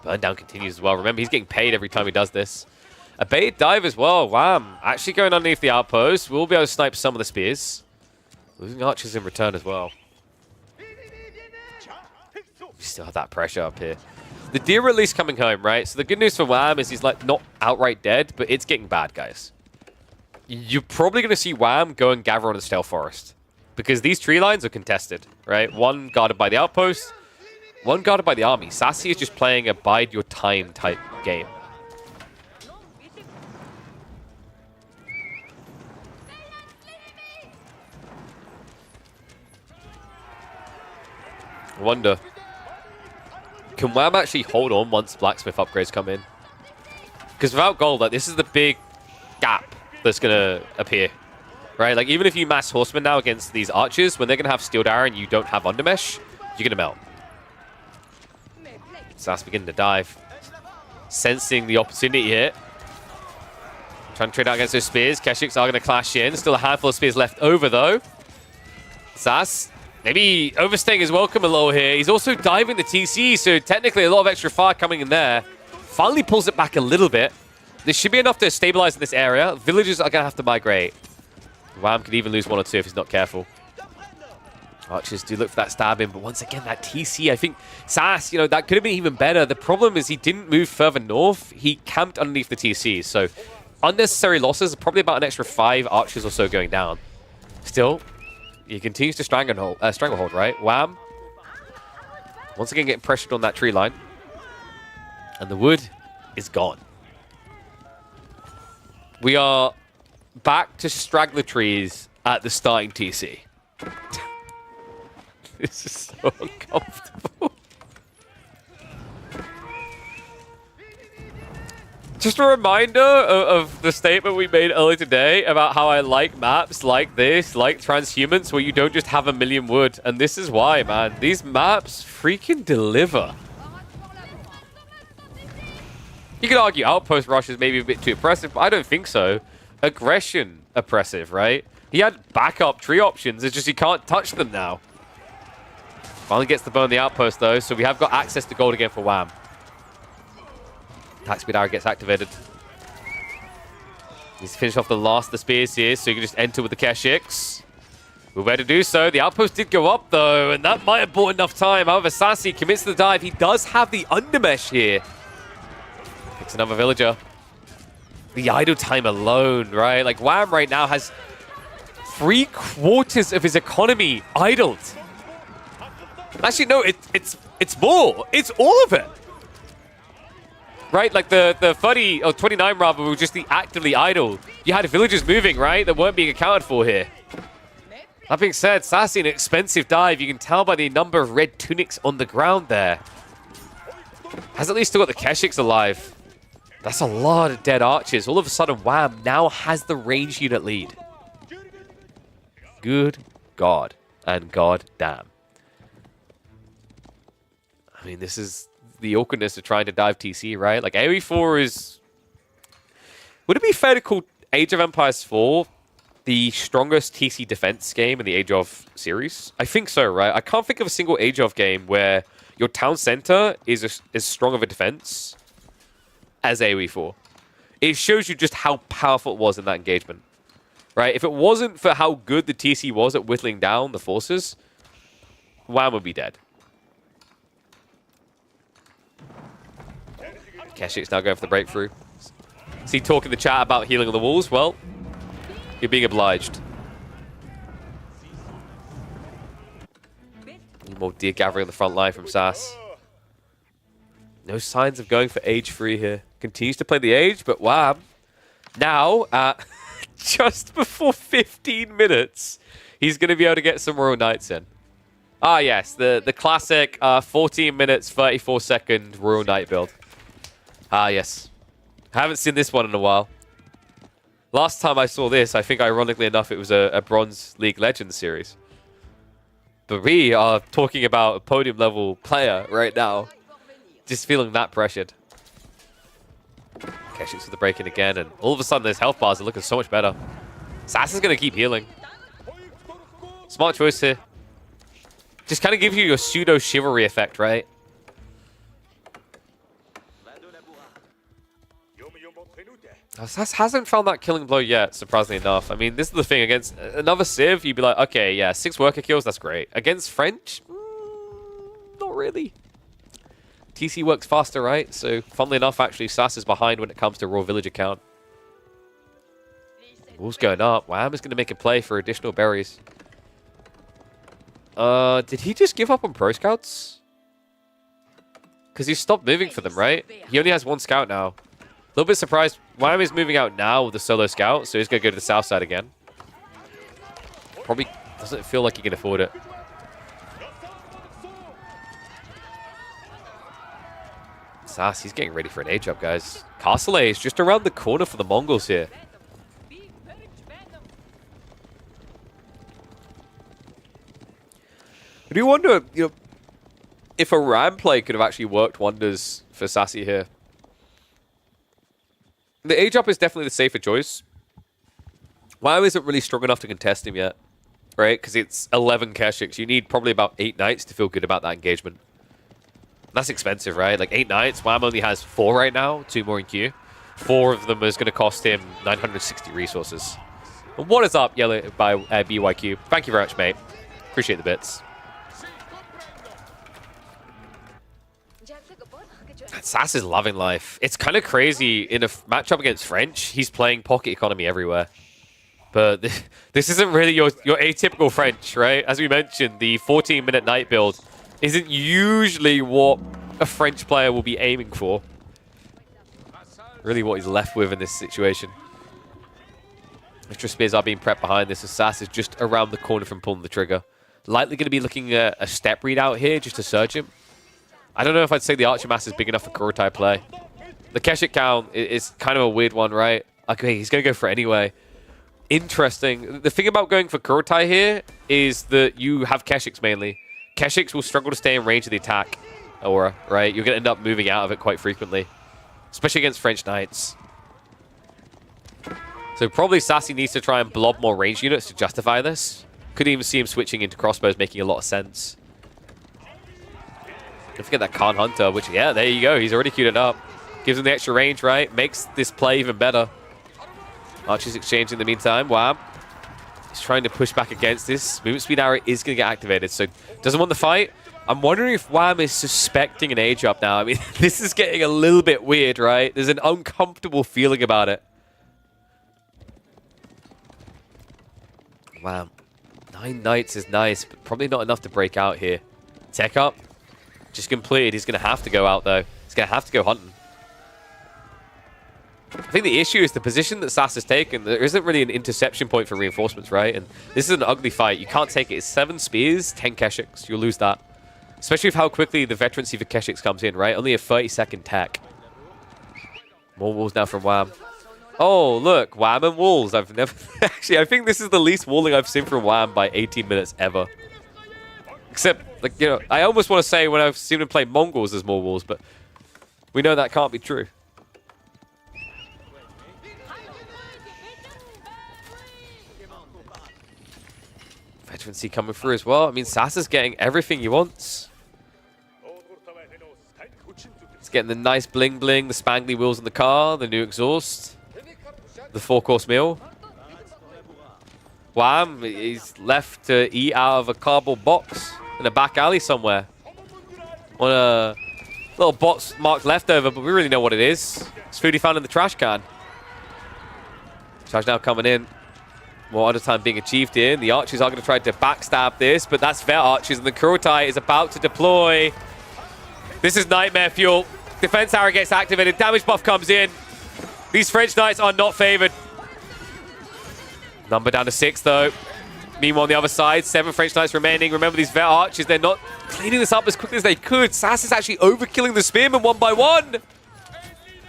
Burn down continues as well. Remember, he's getting paid every time he does this. A bait dive as well. Wham. Actually going underneath the outpost. We'll be able to snipe some of the spears. Losing archers in return as well. We still have that pressure up here. The deer release coming home, right? So the good news for Wham is he's like not outright dead, but it's getting bad, guys. You're probably going to see Wham go and gather on the Stealth Forest. Because these tree lines are contested, right? One guarded by the outpost, one guarded by the army. Sassy is just playing a bide your time type game. I wonder, can Wham actually hold on once blacksmith upgrades come in? Because without gold, like, this is the big gap that's going to appear, right? Like, even if you mass horsemen now against these archers, when they're going to have steel dagger and you don't have undermesh, you're going to melt. Sass beginning to dive. Sensing the opportunity here. Trying to trade out against those spears. Keshiks are going to clash in. Still a handful of spears left over, though. Sass maybe overstaying his welcome a little here. He's also diving the TC, so technically a lot of extra fire coming in there. Finally pulls it back a little bit. This should be enough to stabilize in this area. Villagers are going to have to migrate. Wham could even lose 1 or 2 if he's not careful. Archers do look for that stab in, but once again, that TC, I think Sass, you know, that could have been even better. The problem is he didn't move further north. He camped underneath the TC, so unnecessary losses, probably about an extra 5 archers or so going down. Still, he continues to stranglehold, right? Wham Once again, getting pressured on that tree line. And the wood is gone. We are back to straggler trees at the starting TC. This is so uncomfortable. Just a reminder of the statement we made earlier today about how I like maps like this, like Transhumance, where you don't just have a million wood. And this is why, man. These maps freaking deliver. You could argue Outpost Rush is maybe a bit too oppressive, but I don't think so. Aggression oppressive, right? He had backup tree options, it's just you can't touch them now. Finally gets the burn the Outpost, though, so we have got access to gold again for Wham. Attack speed arrow gets activated. He's finished off the last of the spears here, so you can just enter with the Keshix. We're ready to do so. The outpost did go up, though, and that might have bought enough time. However, Sassy commits to the dive. He does have the undermesh here. Picks another villager. The idle time alone, right? Like, Wham right now has 3/4 of his economy idled. Actually, no, it's more. It's all of it. Right, like the 30, or 29 rather, were just the actively idle. You had villagers moving, right, that weren't being accounted for here. That being said, Sassy, an expensive dive. You can tell by the number of red tunics on the ground there. Has at least still got the Keshix alive. That's a lot of dead archers. All of a sudden, Wham now has the range unit lead. Good God and God damn. I mean, this is the awkwardness of trying to dive TC, right? Like, AoE4 is... Would it be fair to call Age of Empires 4 the strongest TC defense game in the Age of series? I think so, right? I can't think of a single Age of game where your town center is as strong of a defense as AoE4. It shows you just how powerful it was in that engagement, right? If it wasn't for how good the TC was at whittling down the forces, Wham would be dead. Keshix now going for the breakthrough. Is he talking the chat about healing on the walls? Well, you're being obliged. Need more deer gathering on the front line from Sass. No signs of going for Age 3 here. Continues to play the Age, but Wham. Now, at just before 15 minutes, he's going to be able to get some Royal Knights in. Ah, yes, the classic 14 minutes, 34-second Royal Knight build. Ah, yes. I haven't seen this one in a while. Last time I saw this, I think ironically enough, it was a Bronze League Legends series. But we are talking about a podium level player right now. Just feeling that pressured. Keshix with the break in again, and all of a sudden those health bars are looking so much better. Sass is going to keep healing. Smart choice here. Just kind of gives you your pseudo chivalry effect, right? Sass hasn't found that killing blow yet, surprisingly enough. I mean, this is the thing. Against another Civ, you'd be like, okay, yeah, 6 worker kills, that's great. Against French? Not really. TC works faster, right? So, funnily enough, actually, Sass is behind when it comes to raw villager count. Wall's going up. Wham is going to make a play for additional berries. Did he just give up on Pro Scouts? Because he stopped moving for them, right? He only has 1 scout now. A little bit surprised. Wham is moving out now with the solo scout, so he's going to go to the south side again. Probably doesn't feel like he can afford it. Sass, he's getting ready for an age up, guys. Castle A is just around the corner for the Mongols here. I do wonder, you know, if a Ram play could have actually worked wonders for Sassy here. The age up is definitely the safer choice. Wham isn't really strong enough to contest him yet, right? Because it's 11 Keshix. You need probably about 8 Knights to feel good about that engagement. That's expensive, right? Like 8 Knights. Wham only has 4 right now, 2 more in queue. 4 of them is going to cost him 960 resources. And what is up, Yellow by BYQ? Thank you very much, mate. Appreciate the bits. Sass is loving life. It's kind of crazy. In a matchup against French, he's playing pocket economy everywhere. But this isn't really your atypical French, right? As we mentioned, the 14-minute night build isn't usually what a French player will be aiming for. Really what he's left with in this situation. Extra spears are being prepped behind this, as Sass is just around the corner from pulling the trigger. Likely going to be looking at a step readout here just to surge him. I don't know if I'd say the Archer Mass is big enough for Kurotai play. The Keshik count is kind of a weird one, right? Okay, he's going to go for it anyway. Interesting. The thing about going for Kurotai here is that you have Keshiks mainly. Keshiks will struggle to stay in range of the attack aura, right? You're going to end up moving out of it quite frequently, especially against French Knights. So probably Sassy needs to try and blob more range units to justify this. Could even see him switching into crossbows, making a lot of sense. Don't forget that Khan Hunter, which, yeah, there you go. He's already queued it up. Gives him the extra range, right? Makes this play even better. Archer's exchange in the meantime. Wham. He's trying to push back against this. Movement speed arrow is going to get activated, so doesn't want the fight. I'm wondering if Wham is suspecting an age up now. I mean, this is getting a little bit weird, right? There's an uncomfortable feeling about it. Wow. 9 Knights is nice, but probably not enough to break out here. Tech up. Just completed. He's going to have to go out, though. He's going to have to go hunting. I think the issue is the position that Sass has taken. There isn't really an interception point for reinforcements, right? And this is an ugly fight. You can't take it. It's 7 spears, 10 Keshiks. You'll lose that. Especially with how quickly the veterancy for Keshiks comes in, right? Only a 30-second tech. More walls now from Wham. Oh, look, Wham and walls. I've never... Actually, I think this is the least walling I've seen from Wham by 18 minutes ever. Except, like, you know, I almost want to say when I've seen him play Mongols, there's more walls, but we know that can't be true. Veterancy coming through as well. I mean, Sass is getting everything he wants. He's getting the nice bling-bling, the spangly wheels in the car, the new exhaust. The 4-course meal. Wham, he's left to eat out of a cardboard box in a back alley somewhere. On a little box marked leftover, but we really know what it is. It's food he found in the trash can. Charge now coming in. More other time being achieved here. The archers are going to try to backstab this, but that's Vet Archers, and the Kurotai is about to deploy. This is nightmare fuel. Defense arrow gets activated. Damage buff comes in. These French Knights are not favored. Number down to 6, though. Meanwhile, on the other side, 7 French Knights remaining. Remember, these Vet Archers, they're not cleaning this up as quickly as they could. Sass is actually overkilling the Spearmen one by one.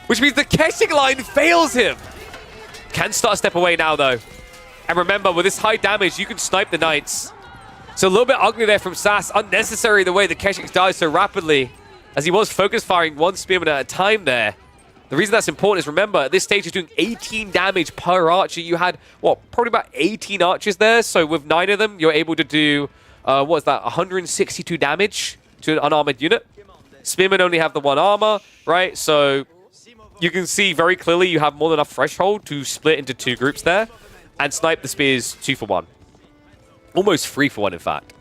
Which means the Keshik line fails him. Can start a step away now, though. And remember, with this high damage, you can snipe the Knights. So a little bit ugly there from Sass. Unnecessary the way the Keshiks die so rapidly, as he was focus firing 1 Spearman at a time there. The reason that's important is, remember, at this stage, you're doing 18 damage per archer. You had, what, probably about 18 archers there. So with 9 of them, you're able to do, what is that, 162 damage to an unarmored unit. Spearmen only have the 1 armor, right? So you can see very clearly you have more than enough threshold to split into 2 groups there and snipe the spears 2 for 1. Almost 3 for 1, in fact.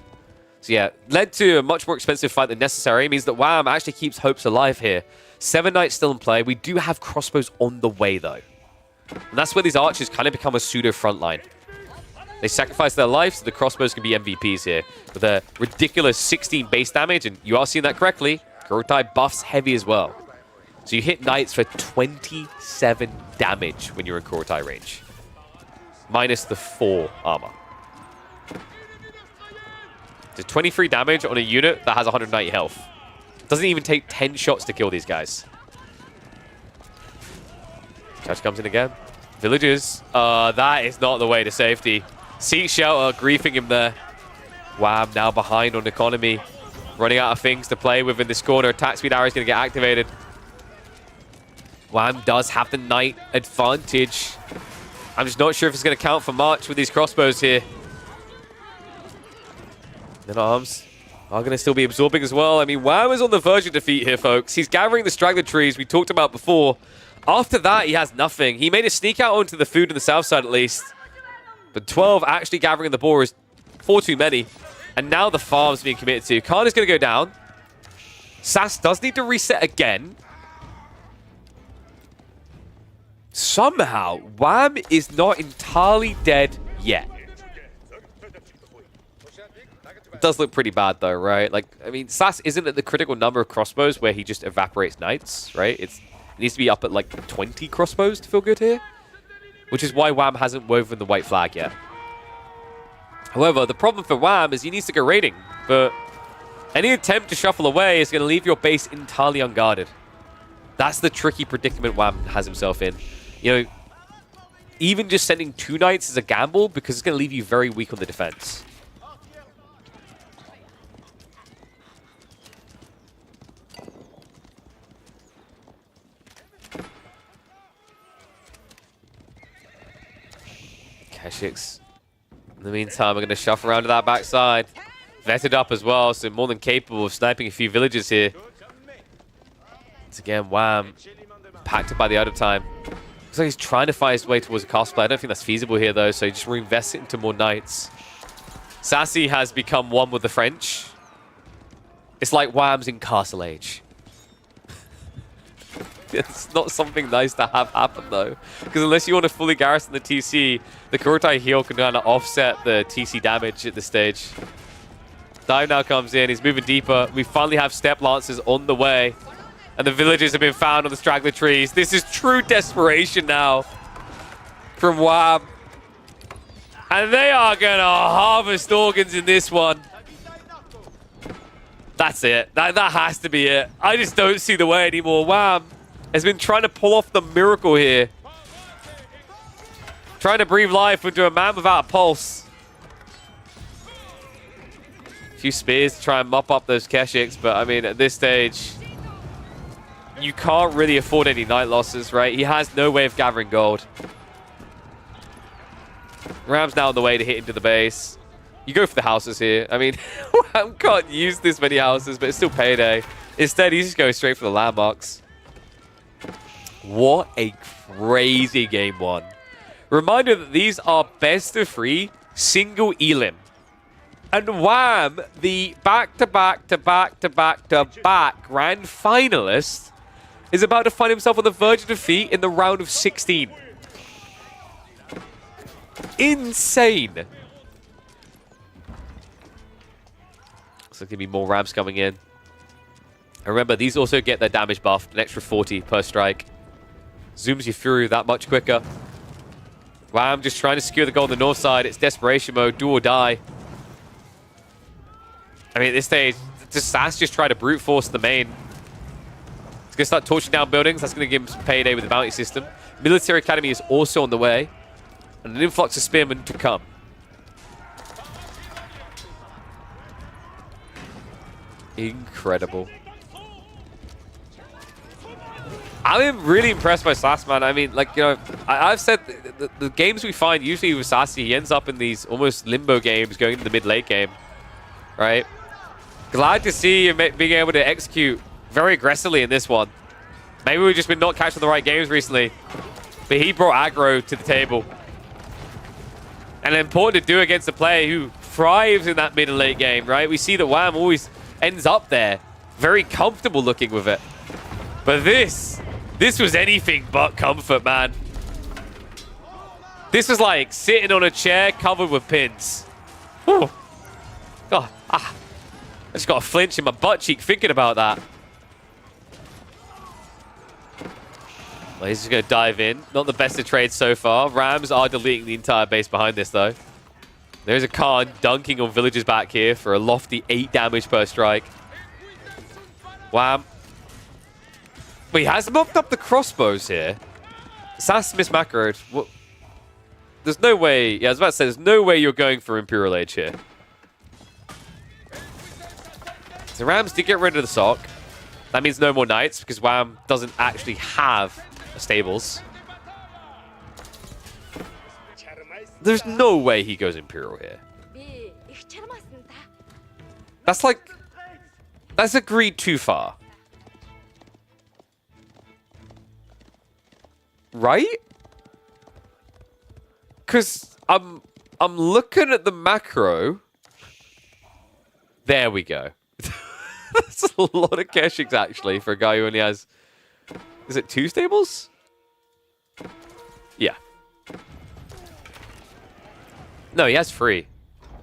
So yeah, led to a much more expensive fight than necessary. It means that Wham actually keeps hopes alive here. 7 Knights still in play. We do have crossbows on the way, though. And that's where these archers kind of become a pseudo frontline. They sacrifice their life so the crossbows can be MVPs here. With a ridiculous 16 base damage, and you are seeing that correctly, Kurotai buffs heavy as well. So you hit Knights for 27 damage when you're in Kurotai range. Minus the 4 armor. So 23 damage on a unit that has 190 health. Doesn't even take 10 shots to kill these guys. Charge comes in again. Villagers. That is not the way to safety. Seek Shelter griefing him there. Wham now behind on economy. Running out of things to play with in this corner. Attack speed arrow is going to get activated. Wham does have the Knight advantage. I'm just not sure if it's going to count for much with these crossbows here. Then arms are going to still be absorbing as well. I mean, Wham is on the verge of defeat here, folks. He's gathering the straggler trees we talked about before. After that, he has nothing. He made a sneak out onto the food on the south side, at least. But 12 actually gathering the boar is 4 too many. And now the farm's being committed to. Khan is going to go down. Sass does need to reset again. Somehow, Wham is not entirely dead yet. It does look pretty bad, though, right? Like, I mean, Sass isn't at the critical number of crossbows where he just evaporates knights, right? It needs to be up at, like, 20 crossbows to feel good here. Which is why Wham hasn't woven the white flag yet. However, the problem for Wham is he needs to go raiding. But any attempt to shuffle away is going to leave your base entirely unguarded. That's the tricky predicament Wham has himself in. You know, even just sending 2 knights is a gamble because it's going to leave you very weak on the defense. Keshix, in the meantime, we're going to shuffle around to that backside. Vetted up as well, so more than capable of sniping a few villages here. Once again, Wham, impacted by the out of time. Looks like he's trying to find his way towards a cosplay. I don't think that's feasible here, though, so he just reinvests it into more knights. Sassy has become one with the French. It's like Wham's in Castle Age. It's not something nice to have happen, though. Because unless you want to fully garrison the TC, the Kurotai heal can kind of offset the TC damage at this stage. Dive now comes in. He's moving deeper. We finally have Step Lancers on the way. And the villagers have been found on the straggler trees. This is true desperation now from Wham. And they are going to harvest organs in this one. That's it. That has to be it. I just don't see the way anymore. Wham has been trying to pull off the miracle here. Trying to breathe life into a man without a pulse. A few spears to try and mop up those Keshiks, but I mean, at this stage, you can't really afford any knight losses, right? He has no way of gathering gold. Ram's now on the way to hit into the base. You go for the houses here. I mean, Ram can't use this many houses, but it's still payday. Instead, he's just going straight for the landmarks. What a crazy game one. Reminder that these are best of 3 single elim. And Wham, the back-to-back-to-back-to-back-to-back grand finalist, is about to find himself on the verge of defeat in the round of 16. Insane. Looks like there'll be more Rams coming in. And remember, these also get their damage buffed, an extra 40 per strike. Zooms you through that much quicker. Wham just trying to secure the goal on the north side. It's desperation mode, do or die. I mean, at this stage, does Sass just try to brute force the main? He's going to start torching down buildings. That's going to give him some payday with the bounty system. Military Academy is also on the way. And an influx of spearmen to come. Incredible. I'm really impressed by Sass, man. I mean, like, you know, I've said the games we find usually with Sassy, he ends up in these almost limbo games going into the mid-late game, right? Glad to see him being able to execute very aggressively in this one. Maybe we've just been not catching the right games recently, but he brought aggro to the table. And important to do against a player who thrives in that mid and late game, right? We see that Wham always ends up there, very comfortable looking with it. But this was anything but comfort, man. This was like sitting on a chair covered with pins. Whew. God, I just got a flinch in my butt cheek thinking about that. Well, he's just going to dive in. Not the best of trades so far. Rams are deleting the entire base behind this, though. There's a Khan dunking on villagers back here for a lofty 8 damage per strike. Wham. But he has mopped up the crossbows here. Sass mismacroed. Well, there's no way... Yeah, I was about to say, there's no way you're going for Imperial Age here. So Rams did get rid of the sock. That means no more knights, because Wham doesn't actually have stables. There's no way he goes Imperial here. That's like... That's agreed too far. Right? Because I'm looking at the macro. There we go. That's a lot of Keshiks, actually, for a guy who only has... Is it 2 stables? Yeah. No, he has 3.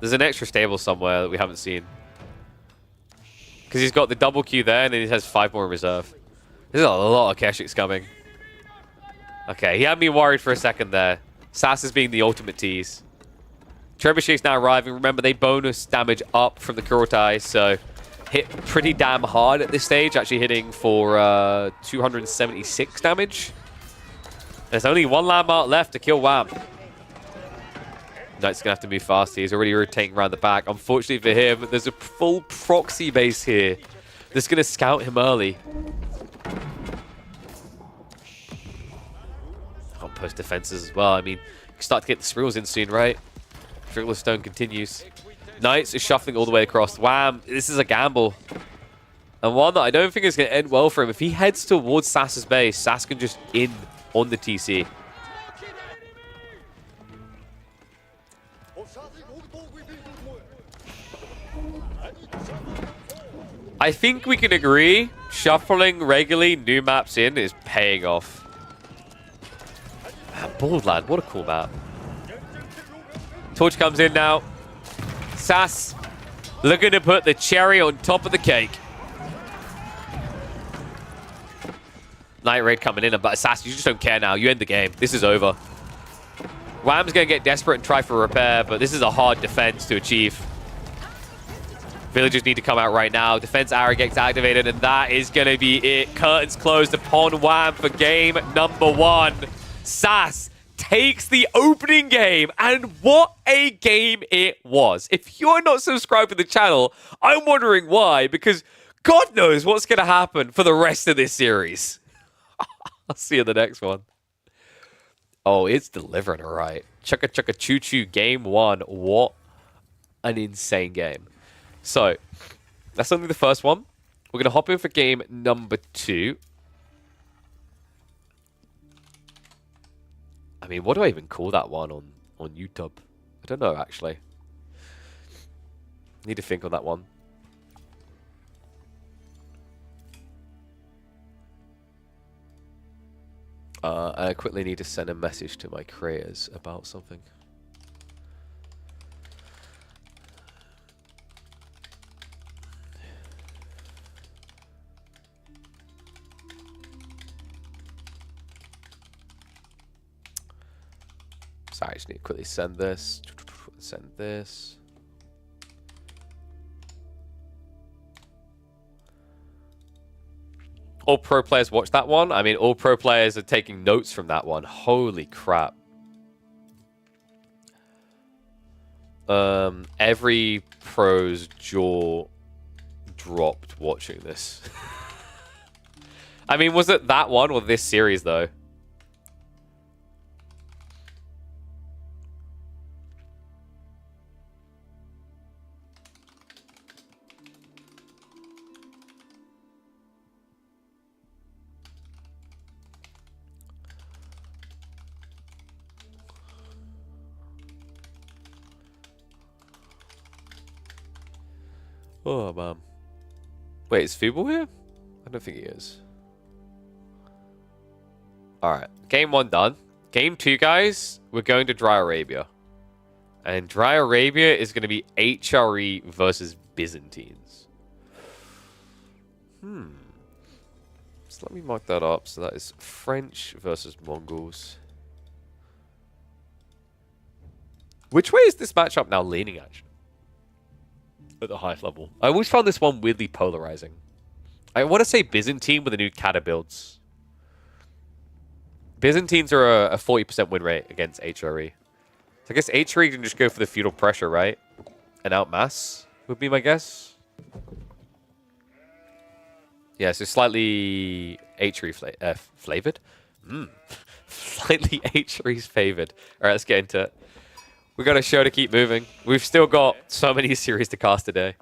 There's an extra stable somewhere that we haven't seen. Because he's got the double Q there, and then he has 5 more in reserve. There's a lot of Keshiks coming. Okay, he had me worried for a second there. Sass is being the ultimate tease. Trebuchet's now arriving. Remember, they bonus damage up from the Kurotai, so hit pretty damn hard at this stage, actually hitting for 276 damage. There's only 1 landmark left to kill Wham. Knight's going to have to move fast. He's already rotating around the back. Unfortunately for him, there's a full proxy base here that's going to scout him early. On post defenses as well. I mean, you can start to get the Spirals in soon, right? Trickler Stone continues. Knights is shuffling all the way across. Wham! This is a gamble. And one that I don't think is going to end well for him. If he heads towards Sass's base, Sass can just in on the TC. I think we can agree, shuffling regularly new maps in is paying off. Man, Borderland, what a cool map. Torch comes in now. Sass looking to put the cherry on top of the cake. Night Raid coming in, but Sass, you just don't care now. You end the game. This is over. Wham's going to get desperate and try for repair, but this is a hard defense to achieve. Villagers need to come out right now. Defense arrow gets activated, and that is going to be it. Curtains closed upon Wham for game number 1. Sass takes the opening game, and what a game it was. If you're not subscribed to the channel, I'm wondering why, because God knows what's going to happen for the rest of this series. I'll see you in the next one. Oh, it's delivering all right. Chugga chugga choo choo game 1. What an insane game. So, that's only the first one. We're going to hop in for game number 2. I mean, what do I even call that one on YouTube? I don't know, actually. Need to think on that one. I quickly need to send a message to my creators about something. Sorry, I just need to quickly send this. Send this. All pro players watch that one. I mean, all pro players are taking notes from that one. Holy crap. Every pro's jaw dropped watching this. I mean, was it that one or this series, though? Oh, man. Wait, is Feeble here? I don't think he is. Alright. Game 1 done. Game 2, guys. We're going to Dry Arabia. And Dry Arabia is going to be HRE versus Byzantines. So let me mark that up. So that is French versus Mongols. Which way is this matchup now leaning, actually? At the highest level. I always found this one weirdly polarizing. I want to say Byzantine with the new Kata builds. Byzantines are a 40% win rate against HRE. So I guess HRE can just go for the feudal pressure, right? And outmass would be my guess. Yeah, so slightly HRE flavored. Slightly HRE's favored. All right, let's get into it. We got a show to keep moving. We've still got so many series to cast today.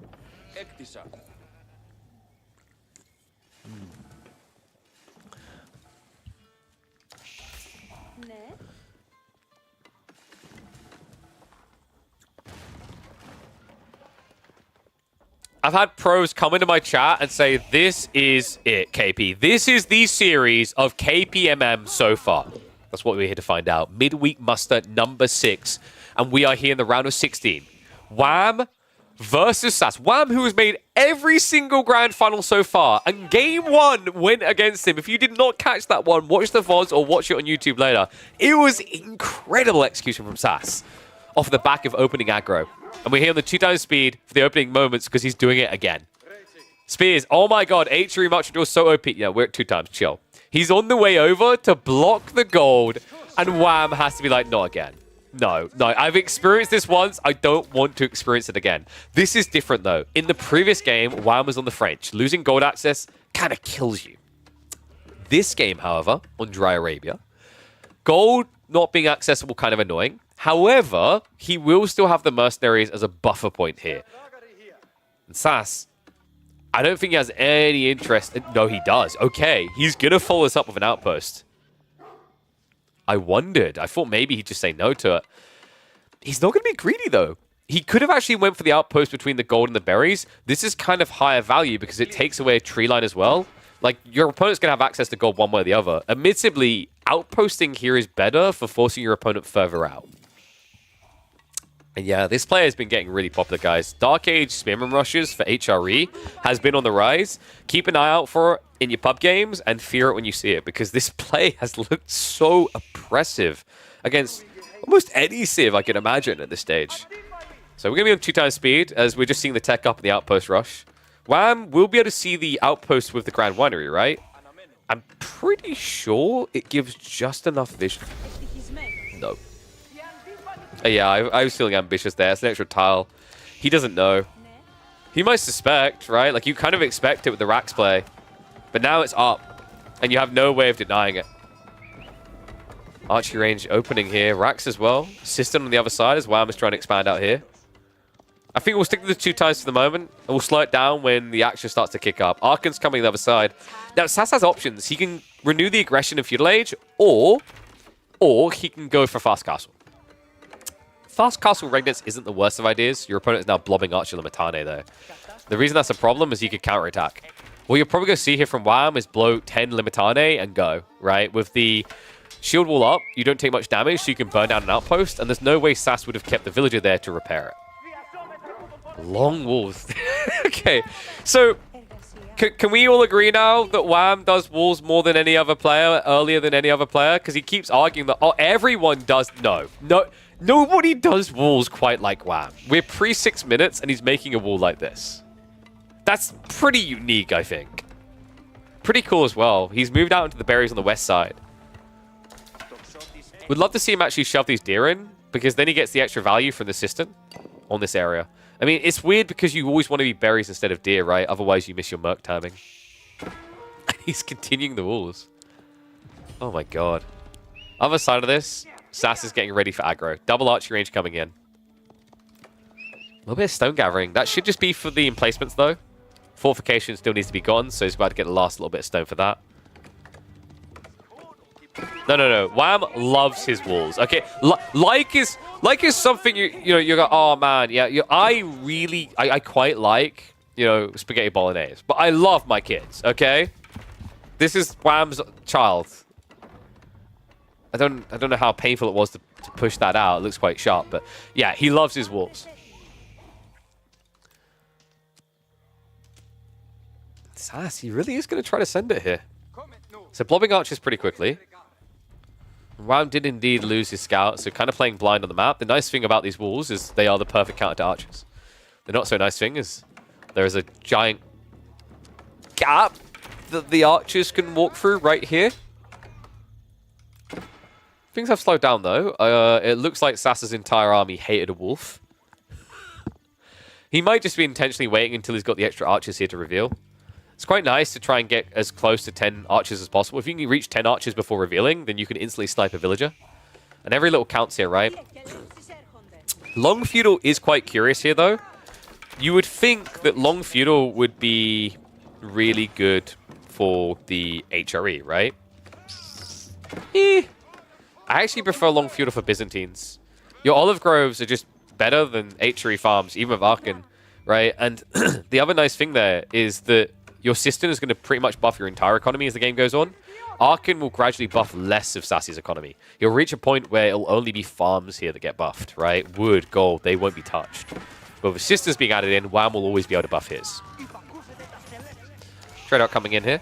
I've had pros come into my chat and say, this is it, KP. This is the series of KPMM so far. That's what we're here to find out. Midweek muster number 6. And we are here in the round of 16. Wham versus Sass. Wham, who has made every single grand final so far, and game 1 went against him. If you did not catch that one, watch the VODs or watch it on YouTube later. It was incredible execution from Sass off the back of opening aggro. And we're here on the 2x speed for the opening moments because he's doing it again. Spears, oh my god, H3 much was so OP. Yeah, we're at 2x, chill. He's on the way over to block the gold, and Wham has to be like, not again. No, I've experienced this once. I don't want to experience it again. This is different, though. In the previous game, Wham was on the French. Losing gold access kind of kills you. This game, however, on Dry Arabia, gold not being accessible kind of annoying. However, he will still have the mercenaries as a buffer point here. And Sass, I don't think he has any interest. No, he does. Okay, he's going to follow this up with an outpost. I wondered. I thought maybe he'd just say no to it. He's not going to be greedy, though. He could have actually went for the outpost between the gold and the berries. This is kind of higher value because it takes away a tree line as well. Like, your opponent's going to have access to gold one way or the other. Admittedly, outposting here is better for forcing your opponent further out. And yeah, this player has been getting really popular, guys. Dark Age Spearman Rushes for HRE has been on the rise. Keep an eye out for it in your pub games and fear it when you see it, because this play has looked so oppressive against almost any Civ I can imagine at this stage. So we're going to be on 2x speed as we're just seeing the tech up in the outpost rush. Wham will be able to see the outpost with the Grand Winery, right? I'm pretty sure it gives just enough vision. No. Yeah, I was feeling ambitious there. It's an extra tile. He doesn't know. He might suspect, right? Like, you kind of expect it with the Rax play. But now it's up, and you have no way of denying it. Archery range opening here. Rax as well. System on the other side as Wham is trying to expand out here. I think we'll stick to the 2x for the moment, and we'll slow it down when the action starts to kick up. Arkan's coming the other side. Now, Sass has options. He can renew the aggression in Feudal Age, or he can go for Fast Castle. Fast Castle Regnance isn't the worst of ideas. Your opponent is now blobbing Archer Limitane, though. The reason that's a problem is he could counterattack. What you're probably going to see here from Wham is blow 10 Limitane and go, right? With the shield wall up, you don't take much damage, so you can burn down an outpost, and there's no way Sass would have kept the villager there to repair it. Long walls. Okay, so can we all agree now that Wham does walls more than any other player, earlier than any other player? Because he keeps arguing that, oh, everyone does. No. Nobody does walls quite like Wham. We're pre-6 minutes, and he's making a wall like this. That's pretty unique, I think. Pretty cool as well. He's moved out into the berries on the west side. Would love to see him actually shove these deer in, because then he gets the extra value from the system on this area. I mean, it's weird because you always want to be berries instead of deer, right? Otherwise, you miss your merc timing. And he's continuing the walls. Oh my god. Other side of this, Sass is getting ready for aggro. Double archery range coming in. A little bit of stone gathering. That should just be for the emplacements, though. Fortification still needs to be gone, so he's about to get the last little bit of stone for that. No. Wham loves his walls. Okay, like is something you go, oh man, yeah. I quite like spaghetti bolognese, but I love my kids. Okay, this is Wham's child. I don't know how painful it was to push that out. It looks quite sharp, but yeah, he loves his walls. Sass, he really is going to try to send it here. So blobbing archers pretty quickly. Wham did indeed lose his scout, so kind of playing blind on the map. The nice thing about these walls is they are the perfect counter to archers. The not so nice thing is there is a giant gap that the archers can walk through right here. Things have slowed down, though. It looks like Sass's entire army hated a wolf. He might just be intentionally waiting until he's got the extra archers here to reveal. It's quite nice to try and get as close to 10 archers as possible. If you can reach 10 archers before revealing, then you can instantly snipe a villager. And every little counts here, right? Long Feudal is quite curious here, though. You would think that Long Feudal would be really good for the HRE, right? I actually prefer Long Feudal for Byzantines. Your olive groves are just better than HRE farms, even with Arkan, right? And the other nice thing there is that your system is going to pretty much buff your entire economy as the game goes on. Arkin will gradually buff less of Sassy's economy. You'll reach a point where it'll only be farms here that get buffed, right? Wood, gold, they won't be touched. But with systems being added in, Wham will always be able to buff his. Straight out coming in here.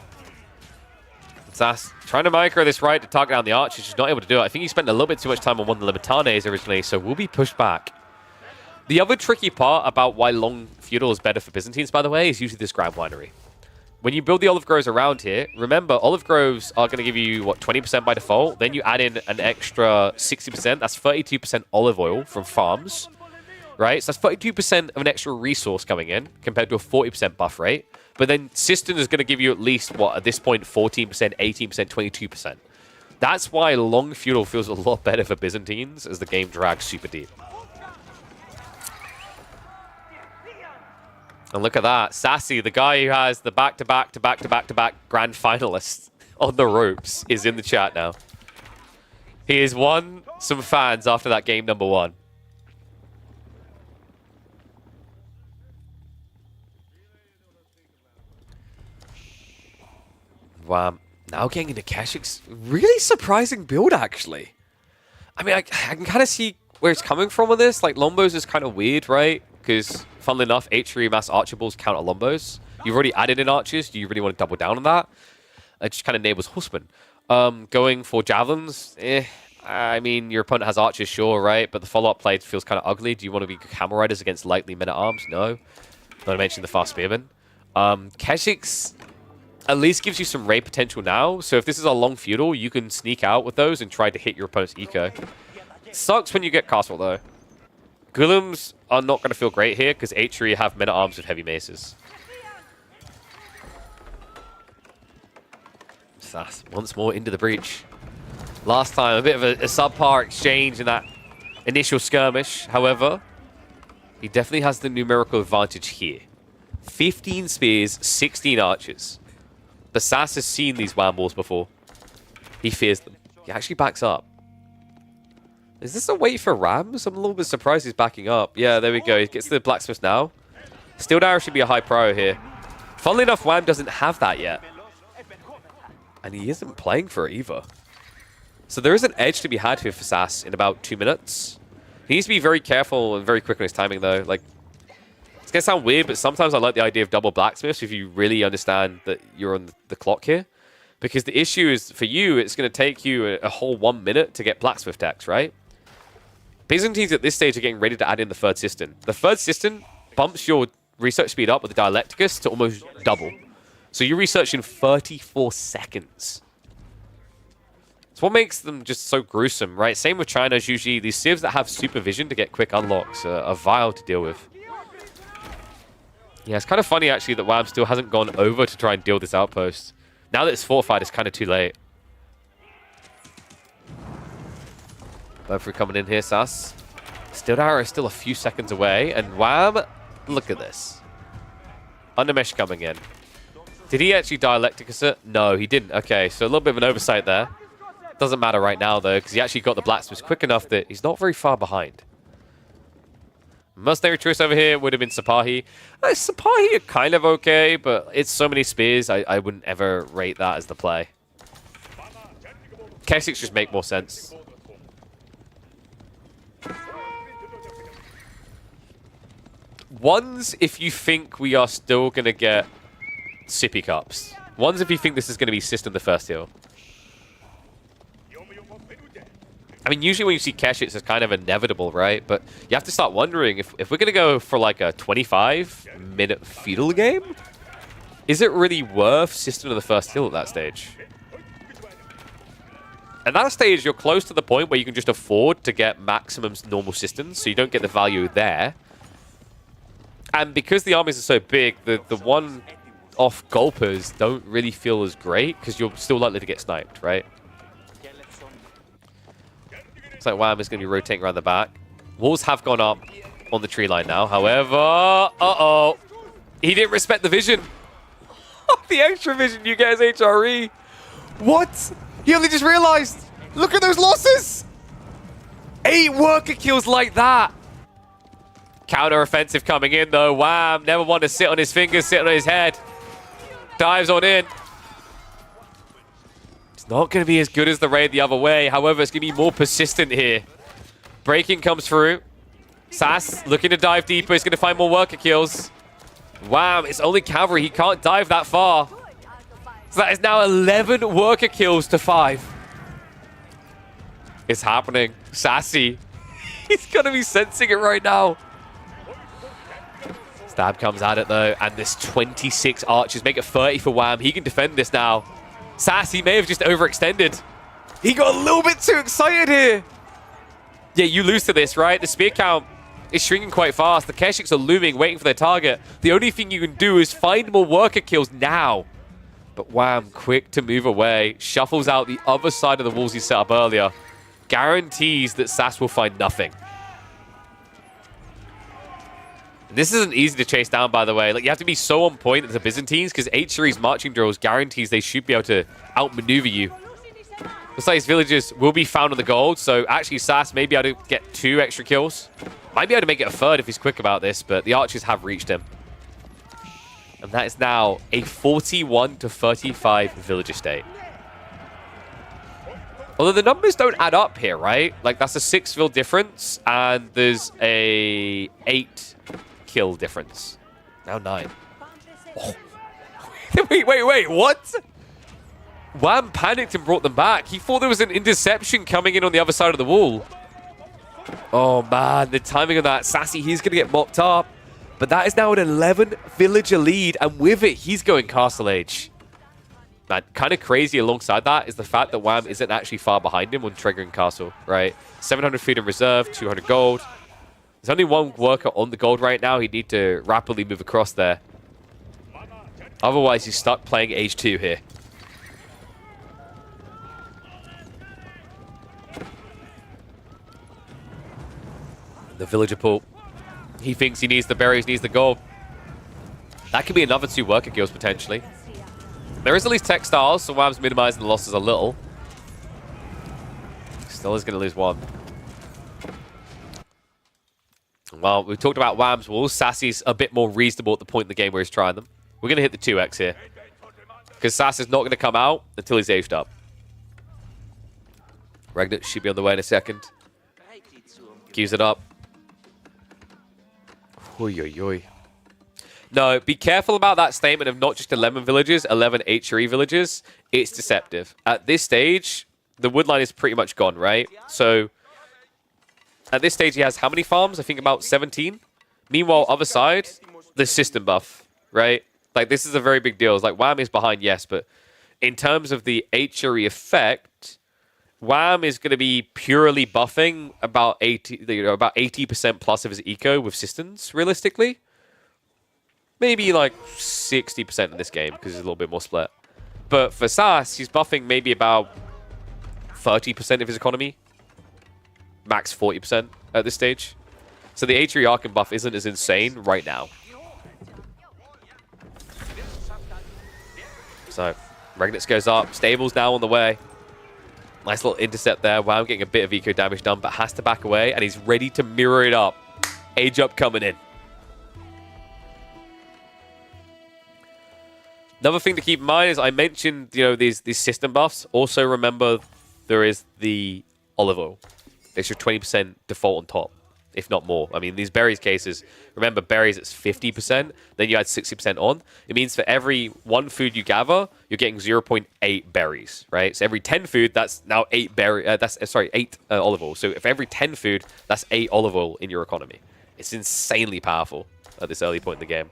Sass trying to micro this right to target down the archers, just not able to do it. I think he spent a little bit too much time on one of the Limitanes originally, so will be pushed back. The other tricky part about why long feudal is better for Byzantines, by the way, is usually this Grand Winery. When you build the olive groves around here, remember, olive groves are going to give you, what, 20% by default? Then you add in an extra 60%. That's 32% olive oil from farms, right? So that's 32% of an extra resource coming in compared to a 40% buff rate. But then System is going to give you at least, what, at this point, 14%, 18%, 22%. That's why long feudal feels a lot better for Byzantines as the game drags super deep. And look at that. Sassy, the guy who has the back-to-back grand finalists on the ropes, is in the chat now. He has won some fans after that game number 1. Wow. Now getting into Keshik's really surprising build, actually. I mean, I can kind of see where it's coming from with this. Like, Lombos is kind of weird, right? Because, funnily enough, H3 mass archer balls count at Lombos. You've already added in archers. Do you really want to double down on that? It just kind of enables Horsemen. Going for Javelins, I mean, your opponent has archers, sure, right? But the follow-up play feels kind of ugly. Do you want to be Camel Riders against lightly men-at-arms? No. Not to mention the fast Spearmen. Keshik's at least gives you some raid potential now. So if this is a long feudal, you can sneak out with those and try to hit your opponent's eco. Sucks when you get castle, though. Golems are not going to feel great here because H3 have men-at-arms with heavy maces. Sass once more into the breach. Last time, a bit of a subpar exchange in that initial skirmish. However, he definitely has the numerical advantage here. 15 spears, 16 archers. But Sass has seen these Wham balls before. He fears them. He actually backs up. Is this a wait for Rams? I'm a little bit surprised he's backing up. Yeah, there we go. He gets the blacksmith now. Steel Dagger should be a high prio here. Funnily enough, Wham doesn't have that yet. And he isn't playing for it either. So there is an edge to be had here for Sass in about 2 minutes. He needs to be very careful and very quick on his timing, though. Like, it's going to sound weird, but sometimes I like the idea of double blacksmiths if you really understand that you're on the clock here. Because the issue is, for you, it's going to take you a whole 1 minute to get blacksmith decks, right? Byzantines at this stage are getting ready to add in the third system. The third system bumps your research speed up with the Dialecticus to almost double. So you research in 34 seconds. It's what makes them just so gruesome, right? Same with China's usually. These civs that have supervision to get quick unlocks are vile to deal with. Yeah, it's kind of funny, actually, that Wham still hasn't gone over to try and deal this outpost. Now that it's fortified, it's kind of too late. Both are coming in here, Sass. Steel Dagger is still a few seconds away, and Wham, look at this. Undermesh coming in. Did he actually Dialecticus it? No, he didn't. Okay, so a little bit of an oversight there. Doesn't matter right now, though, because he actually got the blacksmiths quick enough that he's not very far behind. Mustang choice over here would have been Sipahi. Sipahi are kind of okay, but it's so many spears, I wouldn't ever rate that as the play. K6 just make more sense. One's if you think we are still going to get Sippy Cups. One's if you think this is going to be System the first heal. I mean, usually when you see Keshik's, it's kind of inevitable, right? But you have to start wondering, if we're going to go for like a 25-minute feudal game, is it really worth System of the first heal at that stage? At that stage, you're close to the point where you can just afford to get maximum normal systems, so you don't get the value there. And because the armies are so big, the one-off gulpers don't really feel as great, because you're still likely to get sniped, right? Looks like Wham is going to be rotating around the back. Walls have gone up on the tree line now. However, uh-oh. He didn't respect the vision. The extra vision you get as HRE. What? He only just realized. Look at those losses. 8 worker kills like that. Counter-offensive coming in, though. Wham, never want to sit on his fingers, sit on his head. Dives on in. It's not going to be as good as the raid the other way. However, it's going to be more persistent here. Breaking comes through. Sass looking to dive deeper. He's going to find more worker kills. Wham, it's only cavalry. He can't dive that far. So that is now 11 worker kills to 5. It's happening. Sassy. He's going to be sensing it right now. Stab comes at it, though. And this 26 archers make it 30 for Wham. He can defend this now. Sassy may have just overextended. He got a little bit too excited here. Yeah, you lose to this, right? The spear count is shrinking quite fast. The Keshiks are looming, waiting for their target. The only thing you can do is find more worker kills now. But Wham, quick to move away. Shuffles out the other side of the walls he set up earlier. Guarantees that Sass will find nothing. This isn't easy to chase down, by the way. Like, you have to be so on point as the Byzantines, because H3's marching drills guarantees they should be able to outmaneuver you. Looks like his villagers will be found on the gold, so actually Sass may be able to get 2 extra kills. Might be able to make it a 3rd if he's quick about this, but the archers have reached him. And that is now a 41 to 35 villager state. Although the numbers don't add up here, right? Like, that's a 6 vill difference, and there's a 8 kill difference. Now 9. Oh. wait, what? Wham panicked and brought them back. He thought there was an interception coming in on the other side of the wall. Oh, man, the timing of that. Sassy, he's going to get mopped up. But that is now an 11 villager lead, and with it, he's going Castle Age. Man, kind of crazy alongside that is the fact that Wham isn't actually far behind him on triggering Castle, right? 700 feet in reserve, 200 gold. There's only 1 worker on the gold right now. He'd need to rapidly move across there. Otherwise, he's stuck playing Age 2 here. The villager pool. He thinks he needs the berries, needs the gold. That could be another 2 worker kills, potentially. There is at least textiles, so Wham's minimizing the losses a little. Still is going to lose 1. Well, we talked about Wham's walls. Sassy's a bit more reasonable at the point in the game where he's trying them. We're going to hit the 2x here. Because Sass is not going to come out until he's aged up. Regnant should be on the way in a second. Queues it up. Oy, oy, oy. No, be careful about that statement of not just 11 villages, 11 HRE villages. It's deceptive. At this stage, the wood line is pretty much gone, right? So, at this stage, he has how many farms? I think about 17. Meanwhile, other side, the system buff, right? Like, this is a very big deal. It's like, Wham is behind, yes, but in terms of the HRE effect, Wham is going to be purely buffing about 80% plus of his eco with systems, realistically. Maybe like 60% in this game, because it's a little bit more split. But for Sass, he's buffing maybe about 30% of his economy. Max 40% at this stage. So the HRE Archon buff isn't as insane right now. So, Regnitz goes up. Stable's now on the way. Nice little intercept there. Wow, getting a bit of eco damage done, but has to back away, and he's ready to mirror it up. Age up coming in. Another thing to keep in mind is I mentioned, these system buffs. Also remember there is the olive oil. Extra 20% default on top, if not more. I mean, these berries cases, remember berries it's 50%, then you add 60% on. It means for every 1 food you gather, you're getting 0.8 berries, right? So every 10 food, that's now 8 olive oil. So if every 10 food, that's 8 olive oil in your economy. It's insanely powerful at this early point in the game.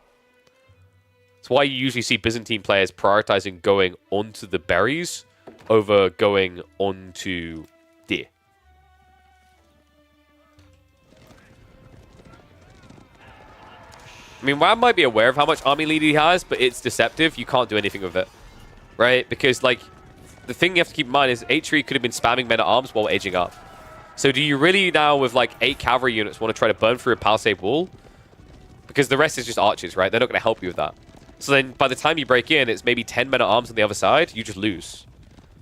It's why you usually see Byzantine players prioritizing going onto the berries over going onto deer. I mean, Wham might be aware of how much army lead he has, but it's deceptive. You can't do anything with it, right? Because, like, the thing you have to keep in mind is H3 could have been spamming men-at-arms while edging up. So do you really now, with, like, 8 cavalry units, want to try to burn through a palisade wall? Because the rest is just archers, right? They're not going to help you with that. So then, by the time you break in, it's maybe 10 men-at-arms on the other side. You just lose.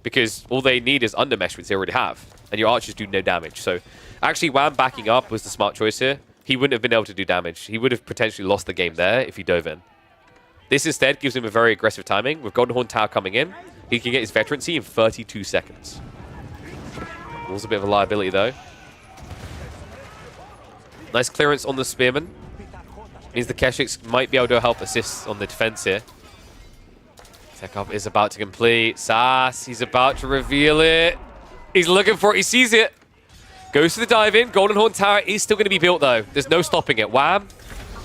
Because all they need is undermesh, which they already have. And your archers do no damage. So, actually, Wham backing up was the smart choice here. He wouldn't have been able to do damage. He would have potentially lost the game there if he dove in. This instead gives him a very aggressive timing. With Golden Horn Tower coming in, he can get his veterancy in 32 seconds. Wall's a bit of a liability, though. Nice clearance on the Spearman. Means the Keshiks might be able to help assist on the defense here. Tech up is about to complete. Sass, he's about to reveal it. He's looking for it. He sees it. Goes to the dive in. Golden Horn Tower is still going to be built, though. There's no stopping it. Wham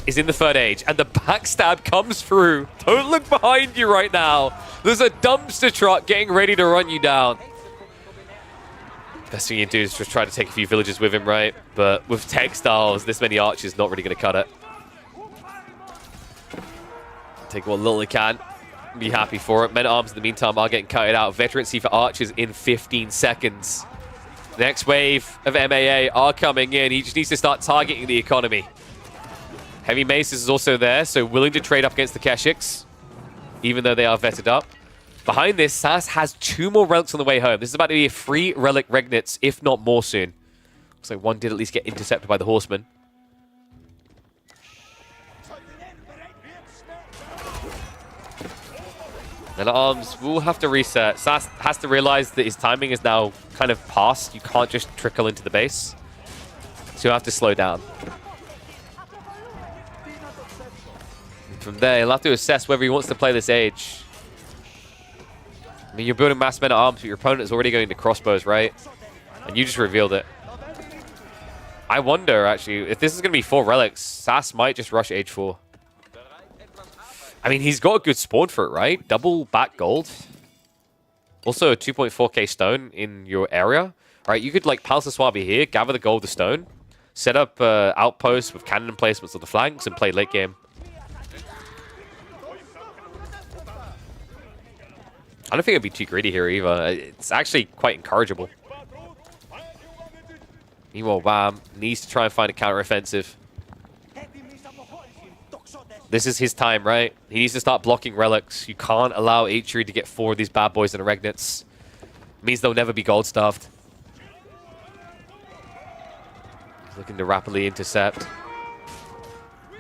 is in the third age, and the backstab comes through. Don't look behind you right now. There's a dumpster truck getting ready to run you down. Best thing you can do is just try to take a few villages with him, right? But with textiles, this many archers not really going to cut it. Take what little he can. Be happy for it. Men-at-arms in the meantime are getting cutted out. Veterancy for archers in 15 seconds. Next wave of MAA are coming in. He just needs to start targeting the economy. Heavy Maces is also there, so willing to trade up against the Keshiks, even though they are vetted up. Behind this, Sass has 2 more relics on the way home. This is about to be a free relic Regnitz, if not more soon. Looks like one did at least get intercepted by the Horseman. Men-at-arms will have to reset. Sass has to realize that his timing is now kind of past. You can't just trickle into the base. So you have to slow down. And from there, he'll have to assess whether he wants to play this age. I mean, you're building mass men-at-arms, but your opponent is already going to crossbows, right? And you just revealed it. I wonder, actually, if this is going to be 4 relics, Sass might just rush age 4. I mean, he's got a good spawn for it, right? Double back gold. Also a 2.4k stone in your area. Right, you could like Palace of Swabi here, gather the gold, the stone, set up outposts with cannon placements on the flanks and play late game. I don't think it'd be too greedy here either. It's actually quite encourageable. Meanwhile, Wham needs to try and find a counter-offensive. This is his time, right? He needs to start blocking relics. You can't allow Atri to get 4 of these bad boys in a Regnitz. It means they'll never be gold stuffed. He's looking to rapidly intercept.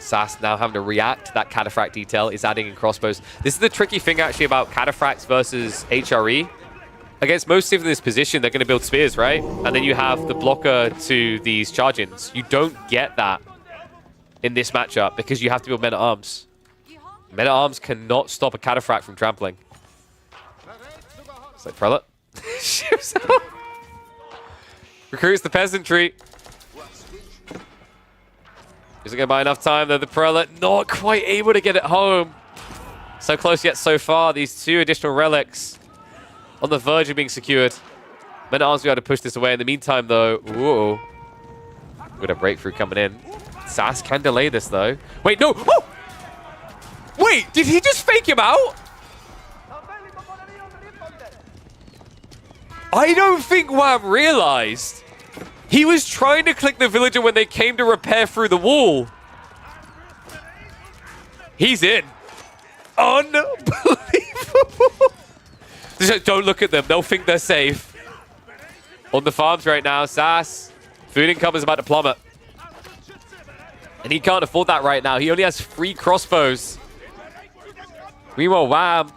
Sass now having to react to that Cataphract detail is adding in crossbows. This is the tricky thing actually about Cataphracts versus HRE. Against most of this position, they're going to build spears, right? And then you have the blocker to these charge-ins. You don't get that in this matchup because you have to build men-at-arms. Men-at-arms cannot stop a Cataphract from trampling. It's like Prelate. Shoots out. Recruits the peasantry. Isn't going to buy enough time though. The Prelate not quite able to get it home. So close yet so far. These 2 additional relics on the verge of being secured. Men-at-arms will be able to push this away. In the meantime though, whoa. Got a breakthrough coming in. Sass can delay this, though. Wait, no! Oh! Wait, did he just fake him out? I don't think Wham realized. He was trying to click the villager when they came to repair through the wall. He's in. Unbelievable. Just don't look at them. They'll think they're safe. On the farms right now, Sass. Food income is about to plummet. And he can't afford that right now. He only has 3 crossbows. Meanwhile, Wham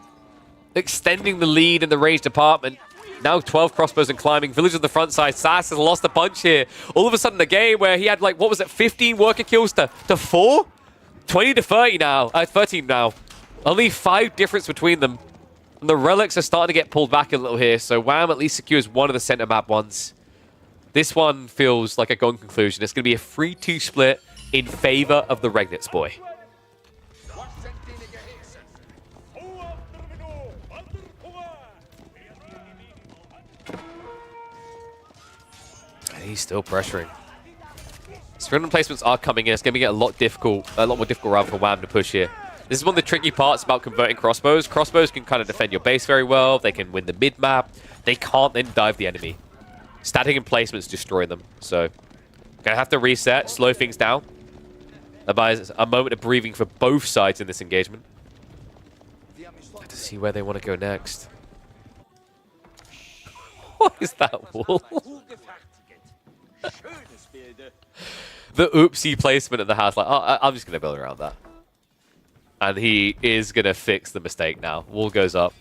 extending the lead in the range department. Now 12 crossbows and climbing. Village on the front side. Sass has lost a bunch here. All of a sudden, the game where he had, like, what was it, 15 worker kills to 4? 20 to 30 now. 13 now. Only 5 difference between them. And the relics are starting to get pulled back a little here. So Wham at least secures one of the center map ones. This one feels like a gone conclusion. It's going to be a 3-2 split in favor of the Regnitz boy. And he's still pressuring. Sprint placements are coming in. It's going to get a lot more difficult round for Wham to push here. This is one of the tricky parts about converting crossbows. Crossbows can kind of defend your base very well. They can win the mid-map. They can't then dive the enemy. Static placements destroy them. So, gonna have to reset, slow things down. That buys a moment of breathing for both sides in this engagement. Have to see where they want to go next. What is that wall? The oopsie placement of the house. Like, oh, I'm just going to build around that. And he is going to fix the mistake now. Wall goes up.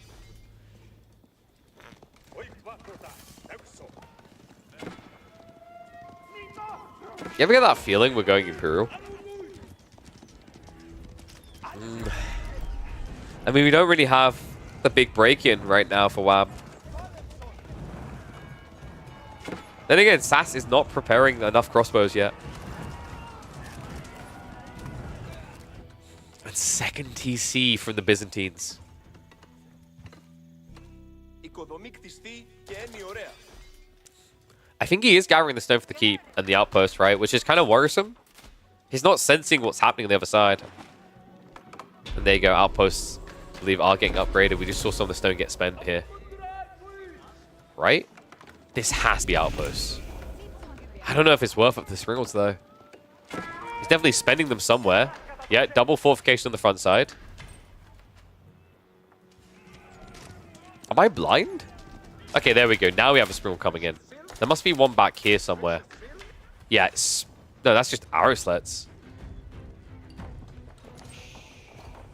You ever get that feeling we're going Imperial? I mean, we don't really have the big break-in right now for Wham. Then again, Sass is not preparing enough crossbows yet. And second TC from the Byzantines. I think he is gathering the stone for the keep and the outpost, right? Which is kind of worrisome. He's not sensing what's happening on the other side. And there you go, outposts, I believe, are getting upgraded. We just saw some of the stone get spent here. Right? This has to be outposts. I don't know if it's worth up to the Springles, though. He's definitely spending them somewhere. Yeah, double fortification on the front side. Am I blind? Okay, there we go. Now we have a Springle coming in. There must be one back here somewhere. Yeah, it's... No, that's just arrow sleds.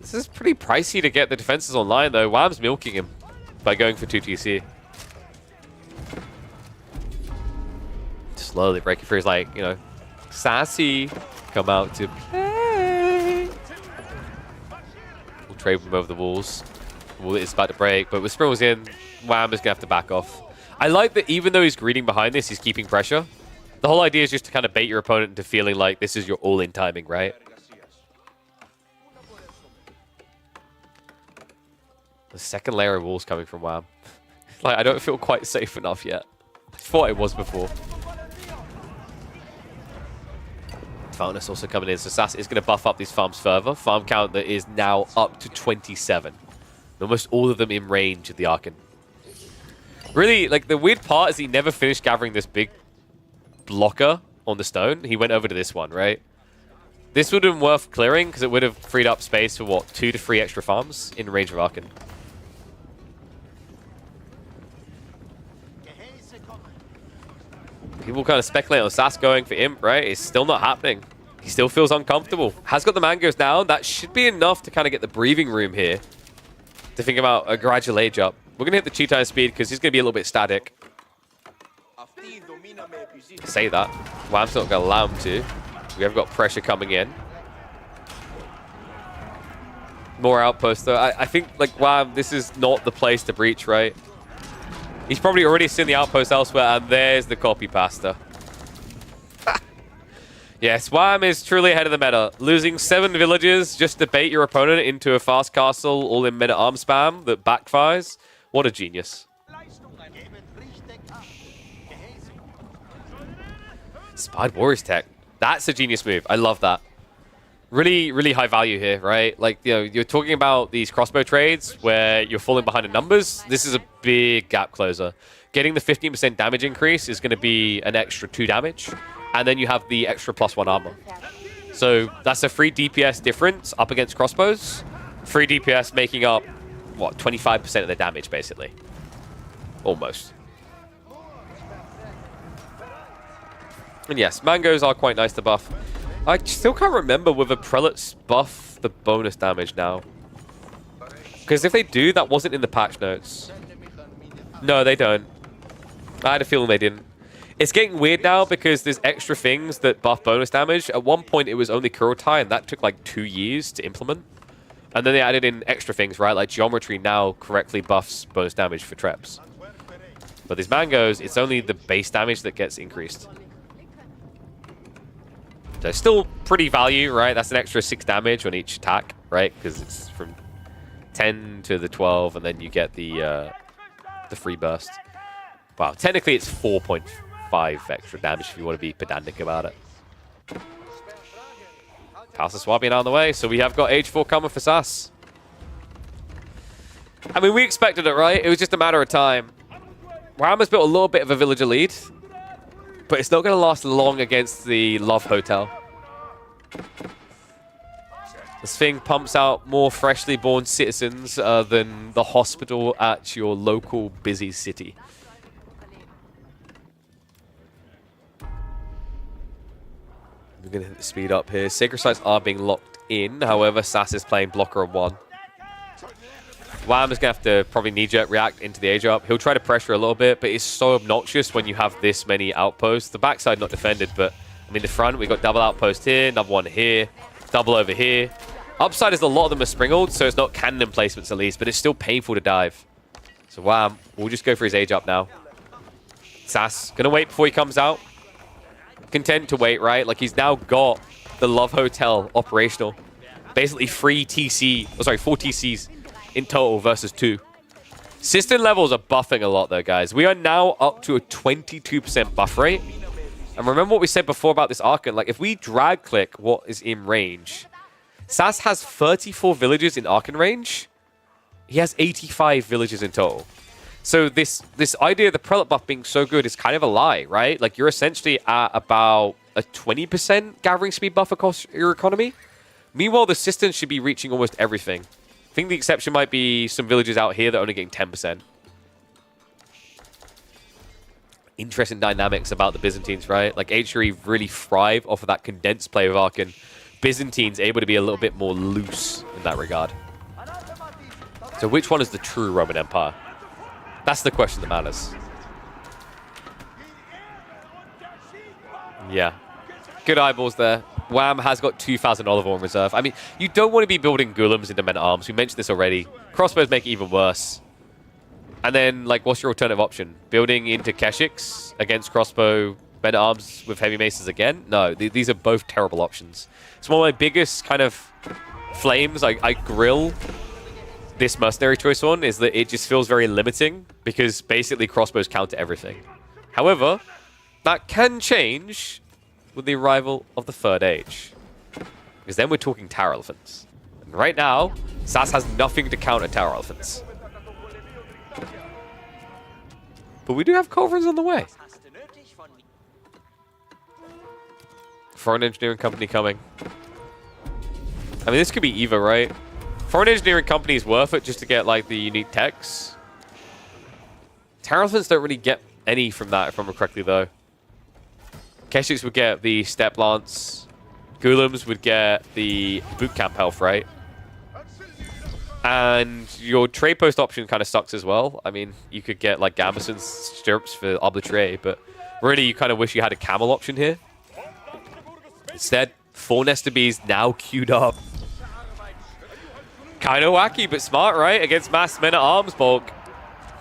This is pretty pricey to get the defenses online, though. Wham's milking him by going for 2 TC. Slowly breaking free. He's like, you know, Sassy, come out to play. We'll trade him over the walls. The wall is about to break, but with Springles in, Wham is going to have to back off. I like that even though he's greeting behind this, he's keeping pressure. The whole idea is just to kind of bait your opponent into feeling like this is your all-in timing, right? The second layer of walls coming from Wham. Like, I don't feel quite safe enough yet. I thought it was before. Fountainous also coming in, so Sass is going to buff up these farms further. Farm count that is now up to 27. Almost all of them in range of the Archon. Really, like, the weird part is he never finished gathering this big blocker on the stone. He went over to this one, right? This would have been worth clearing because it would have freed up space for, what, 2 to 3 extra farms in range of Archon. People kind of speculate on Sass going for Imp, right? It's still not happening. He still feels uncomfortable. Has got the mangoes down. That should be enough to kind of get the breathing room here to think about a gradual age up. We're going to hit the cheat time speed because he's going to be a little bit static. Say that. Wham's not going to allow him to. We have got pressure coming in. More outposts, though. I think, like, Wham, this is not the place to breach, right? He's probably already seen the outpost elsewhere, and there's the copy pasta. Yes, Wham is truly ahead of the meta. Losing 7 villages just to bait your opponent into a fast castle all in meta arm spam that backfires. What a genius. Spied Warriors tech. That's a genius move. I love that. Really, really high value here, right? Like, you know, you're talking about these crossbow trades where you're falling behind in numbers. This is a big gap closer. Getting the 15% damage increase is going to be an extra 2 damage. And then you have the extra +1 armor. So that's a free DPS difference up against crossbows. Free DPS making up, what, 25% of the damage, basically. Almost. And yes, mangoes are quite nice to buff. I still can't remember whether prelates buff the bonus damage now. Because if they do, that wasn't in the patch notes. No, they don't. I had a feeling they didn't. It's getting weird now because there's extra things that buff bonus damage. At one point, it was only Kurotai, and that took like 2 years to implement. And then they added in extra things, right? Like geometry now correctly buffs bonus damage for traps. But these mangoes, it's only the base damage that gets increased. So still pretty value, right? That's an extra 6 damage on each attack, right? Because it's from 10 to the 12, and then you get the free burst. Wow, technically it's 4.5 extra damage if you want to be pedantic about it. Castle swapping out of the way, so we have got Age 4 coming for Sass. I mean, we expected it, right? It was just a matter of time. Wham has built a little bit of a villager lead. But it's not going to last long against the Love Hotel. This thing pumps out more freshly born citizens than the hospital at your local busy city. We're going to hit the speed up here. Sacred sites are being locked in. However, Sass is playing blocker on 1. Wham is going to have to probably knee-jerk react into the A-drop. He'll try to pressure a little bit, but it's so obnoxious when you have this many outposts. The backside not defended, but I mean the front, we got double outpost here, another one here, double over here. Upside is a lot of them are sprinkled, so it's not cannon placements at least, but it's still painful to dive. So Wham will just go for his A-drop now. Sass going to wait before he comes out. Content to wait, right? Like he's now got the Love Hotel operational. Basically 4 TCs in total versus 2. System levels are buffing a lot though, guys. We are now up to a 22% buff rate. And remember what we said before about this Archon. Like if we drag click what is in range, Sass has 34 villages in Archon range. He has 85 villages in total. So this idea of the prelate buff being so good is kind of a lie, right? Like you're essentially at about a 20% gathering speed buff across your economy. Meanwhile, the system should be reaching almost everything. I think the exception might be some villages out here that are only getting 10%. Interesting dynamics about the Byzantines, right? Like HRE really thrive off of that condensed play of Archon. Byzantines able to be a little bit more loose in that regard. So which one is the true Roman Empire? That's the question that matters. Yeah. Good eyeballs there. Wham has got 2,000 olive oil in reserve. I mean, you don't want to be building golems into men-at-arms. We mentioned this already. Crossbows make it even worse. And then, like, what's your alternative option? Building into Keshiks against crossbow men-at-arms with heavy maces again? No, these are both terrible options. It's one of my biggest kind of flames I grill this mercenary choice on is that it just feels very limiting because basically crossbows counter everything. However, that can change with the arrival of the Third Age. Because then we're talking Tower Elephants. And right now, Sass has nothing to counter Tower Elephants. But we do have Culverins on the way. Foreign engineering company coming. I mean, this could be Eva, right? Foreign engineering company is worth it just to get, like, the unique techs. Tower Elephants don't really get any from that, if I remember correctly, though. Keshiks would get the Step Lance. Golems would get the Boot Camp health, right? And your trade post option kind of sucks as well. I mean, you could get, like, Gambeson's stirrups for Arbitrary, but really you kind of wish you had a camel option here. Instead, 4 Nester Bees now queued up. Kind of wacky, but smart, right? Against mass men-at-arms bulk.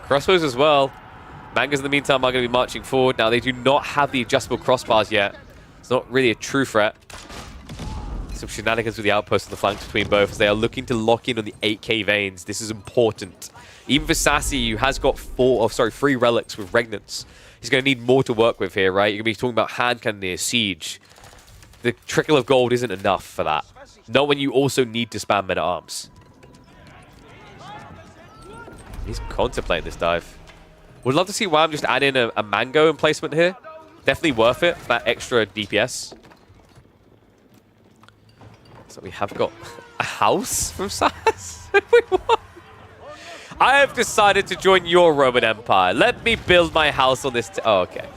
Crossbows as well. Mangas, in the meantime, are going to be marching forward. Now, they do not have the adjustable crossbars yet. It's not really a true threat. Some shenanigans with the outposts on the flanks between both as they are looking to lock in on the 8k veins. This is important. Even for Sassy, who has got 3 relics with Regnants, he's going to need more to work with here, right? You're going to be talking about hand cannoneers, siege. The trickle of gold isn't enough for that. Not when you also need to spam men-at-arms. He's contemplating this dive. Would love to see Wham just add in a mango emplacement here. Definitely worth it for that extra DPS. So we have got a house from Sass. I have decided to join your Roman Empire. Let me build my house on this. Oh, okay.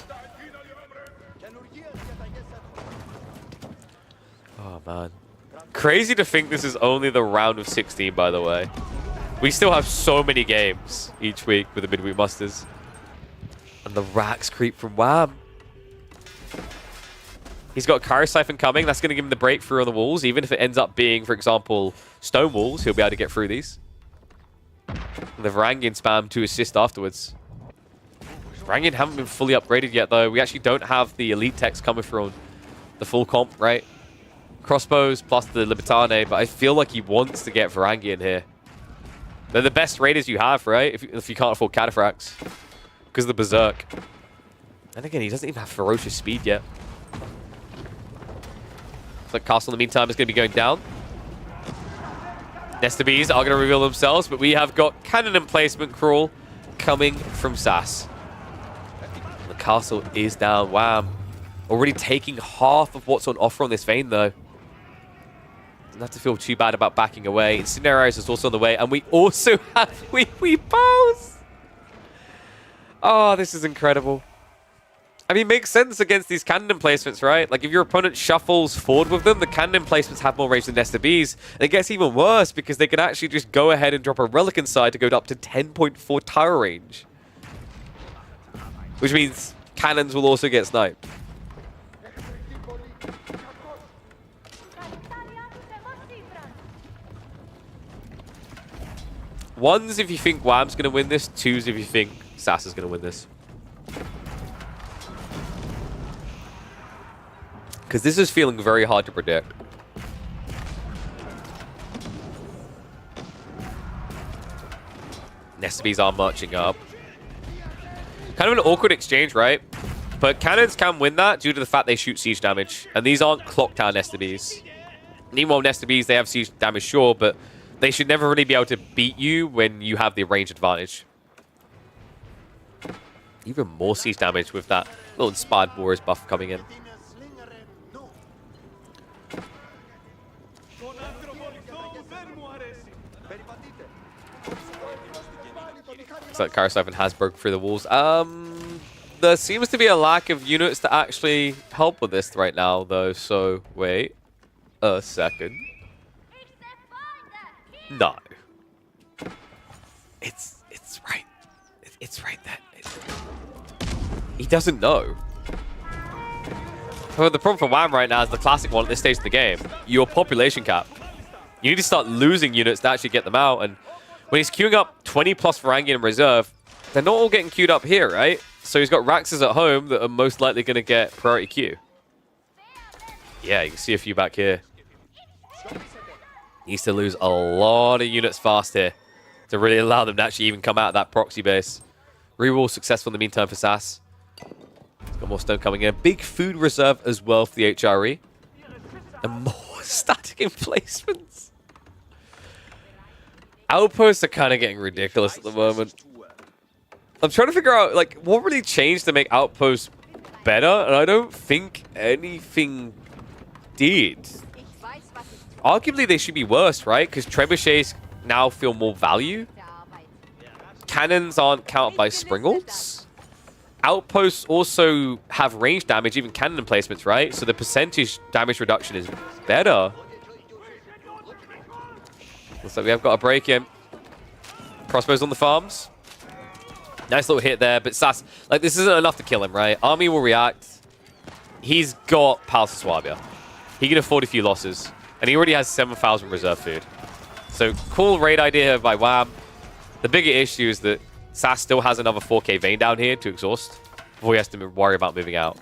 Oh, man. Crazy to think this is only the round of 16, by the way. We still have so many games each week with the Midweek Musters. And the racks creep from Wham. He's got Kyro Siphon coming. That's going to give him the breakthrough on the walls. Even if it ends up being, for example, stone walls, he'll be able to get through these. And the Varangian spam to assist afterwards. Varangian haven't been fully upgraded yet, though. We actually don't have the elite techs coming through on the full comp, right? Crossbows plus the Libertane, but I feel like he wants to get Varangian here. They're the best raiders you have, right? If you can't afford Cataphracts. Because of the Berserk. And again, he doesn't even have ferocious speed yet. So Castle, in the meantime, is going to be going down. Nester Bees are going to reveal themselves, but we have got cannon emplacement crawl coming from Sass. The castle is down. Wham. Already taking half of what's on offer on this vein, though. Doesn't have to feel too bad about backing away. Incendiaries is also on the way, and we also have Wee Bows. Oh, this is incredible. I mean, makes sense against these cannon emplacements, right? Like, if your opponent shuffles forward with them, the cannon emplacements have more range than Nesta Bees. And it gets even worse because they can actually just go ahead and drop a Relic inside to go up to 10.4 tower range. Which means cannons will also get sniped. Ones if you think Wham's going to win this. Twos if you think Sass is going to win this. Because this is feeling very hard to predict. Nesta Bees are marching up. Kind of an awkward exchange, right? But cannons can win that due to the fact they shoot siege damage. And these aren't clock tower Nesta Bees. Meanwhile, Nesta Bees, they have siege damage, sure, but they should never really be able to beat you when you have the range advantage. Even more siege damage with that little Inspired Warriors buff coming in. Looks like Karasiphon has broken through the walls. There seems to be a lack of units to actually help with this right now, though. So, wait a second. No. It's right. It's right there. He doesn't know. Well, the problem for Wham right now is the classic one at this stage of the game. Your population cap. You need to start losing units to actually get them out. And when he's queuing up 20 plus Varangian in reserve, they're not all getting queued up here, right? So he's got Raxes at home that are most likely going to get priority queue. Yeah, you can see a few back here. Needs to lose a lot of units fast here to really allow them to actually even come out of that proxy base. Reroll successful in the meantime for Sass. He's got more stone coming in. Big food reserve as well for the HRE. And more static emplacements. Outposts are kind of getting ridiculous at the moment. I'm trying to figure out, like, what really changed to make Outposts better? And I don't think anything did. Arguably, they should be worse, right? Because trebuchets now feel more value. Cannons aren't counted by Springles. Outposts also have range damage, even cannon emplacements, right? So the percentage damage reduction is better. Looks like we have got a break in. Crossbows on the farms. Nice little hit there, but Sass, like, this isn't enough to kill him, right? Army will react. He's got Palace of Swabia. He can afford a few losses. And he already has 7,000 reserve food. So, cool raid idea by Wham. The bigger issue is that Sass still has another 4k vein down here to exhaust before he has to worry about moving out.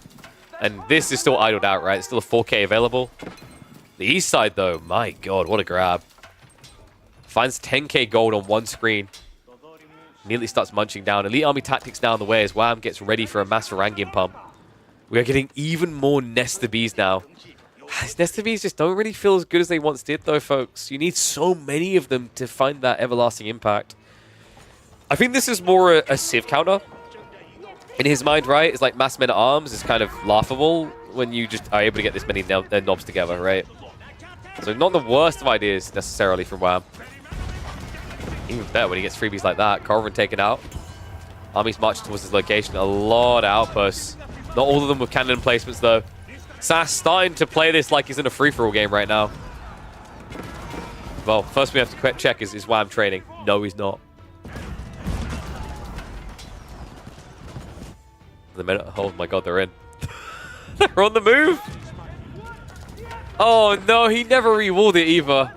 And this is still idled out, right? It's still a 4k available. The east side, though, my god, what a grab. Finds 10k gold on one screen. Immediately starts munching down. Elite Army Tactics now on the way as Wham gets ready for a mass Varangian pump. We are getting even more Nesta Bees now. These Nesta Bees just don't really feel as good as they once did, though, folks. You need so many of them to find that everlasting impact. I think this is more a Civ counter. In his mind, right? It's like mass men-at-arms is kind of laughable when you just are able to get this many knobs together, right? So not the worst of ideas, necessarily, from Wham. Even better when he gets freebies like that. Corvin taken out. Army's marching towards his location. A lot of outposts. Not all of them with cannon emplacements, though. Sass starting to play this like he's in a free-for-all game right now. Well, first we have to check is Wham training. No, he's not. The minute. Oh my god, they're in. They're on the move. Oh no, he never rewalled it either.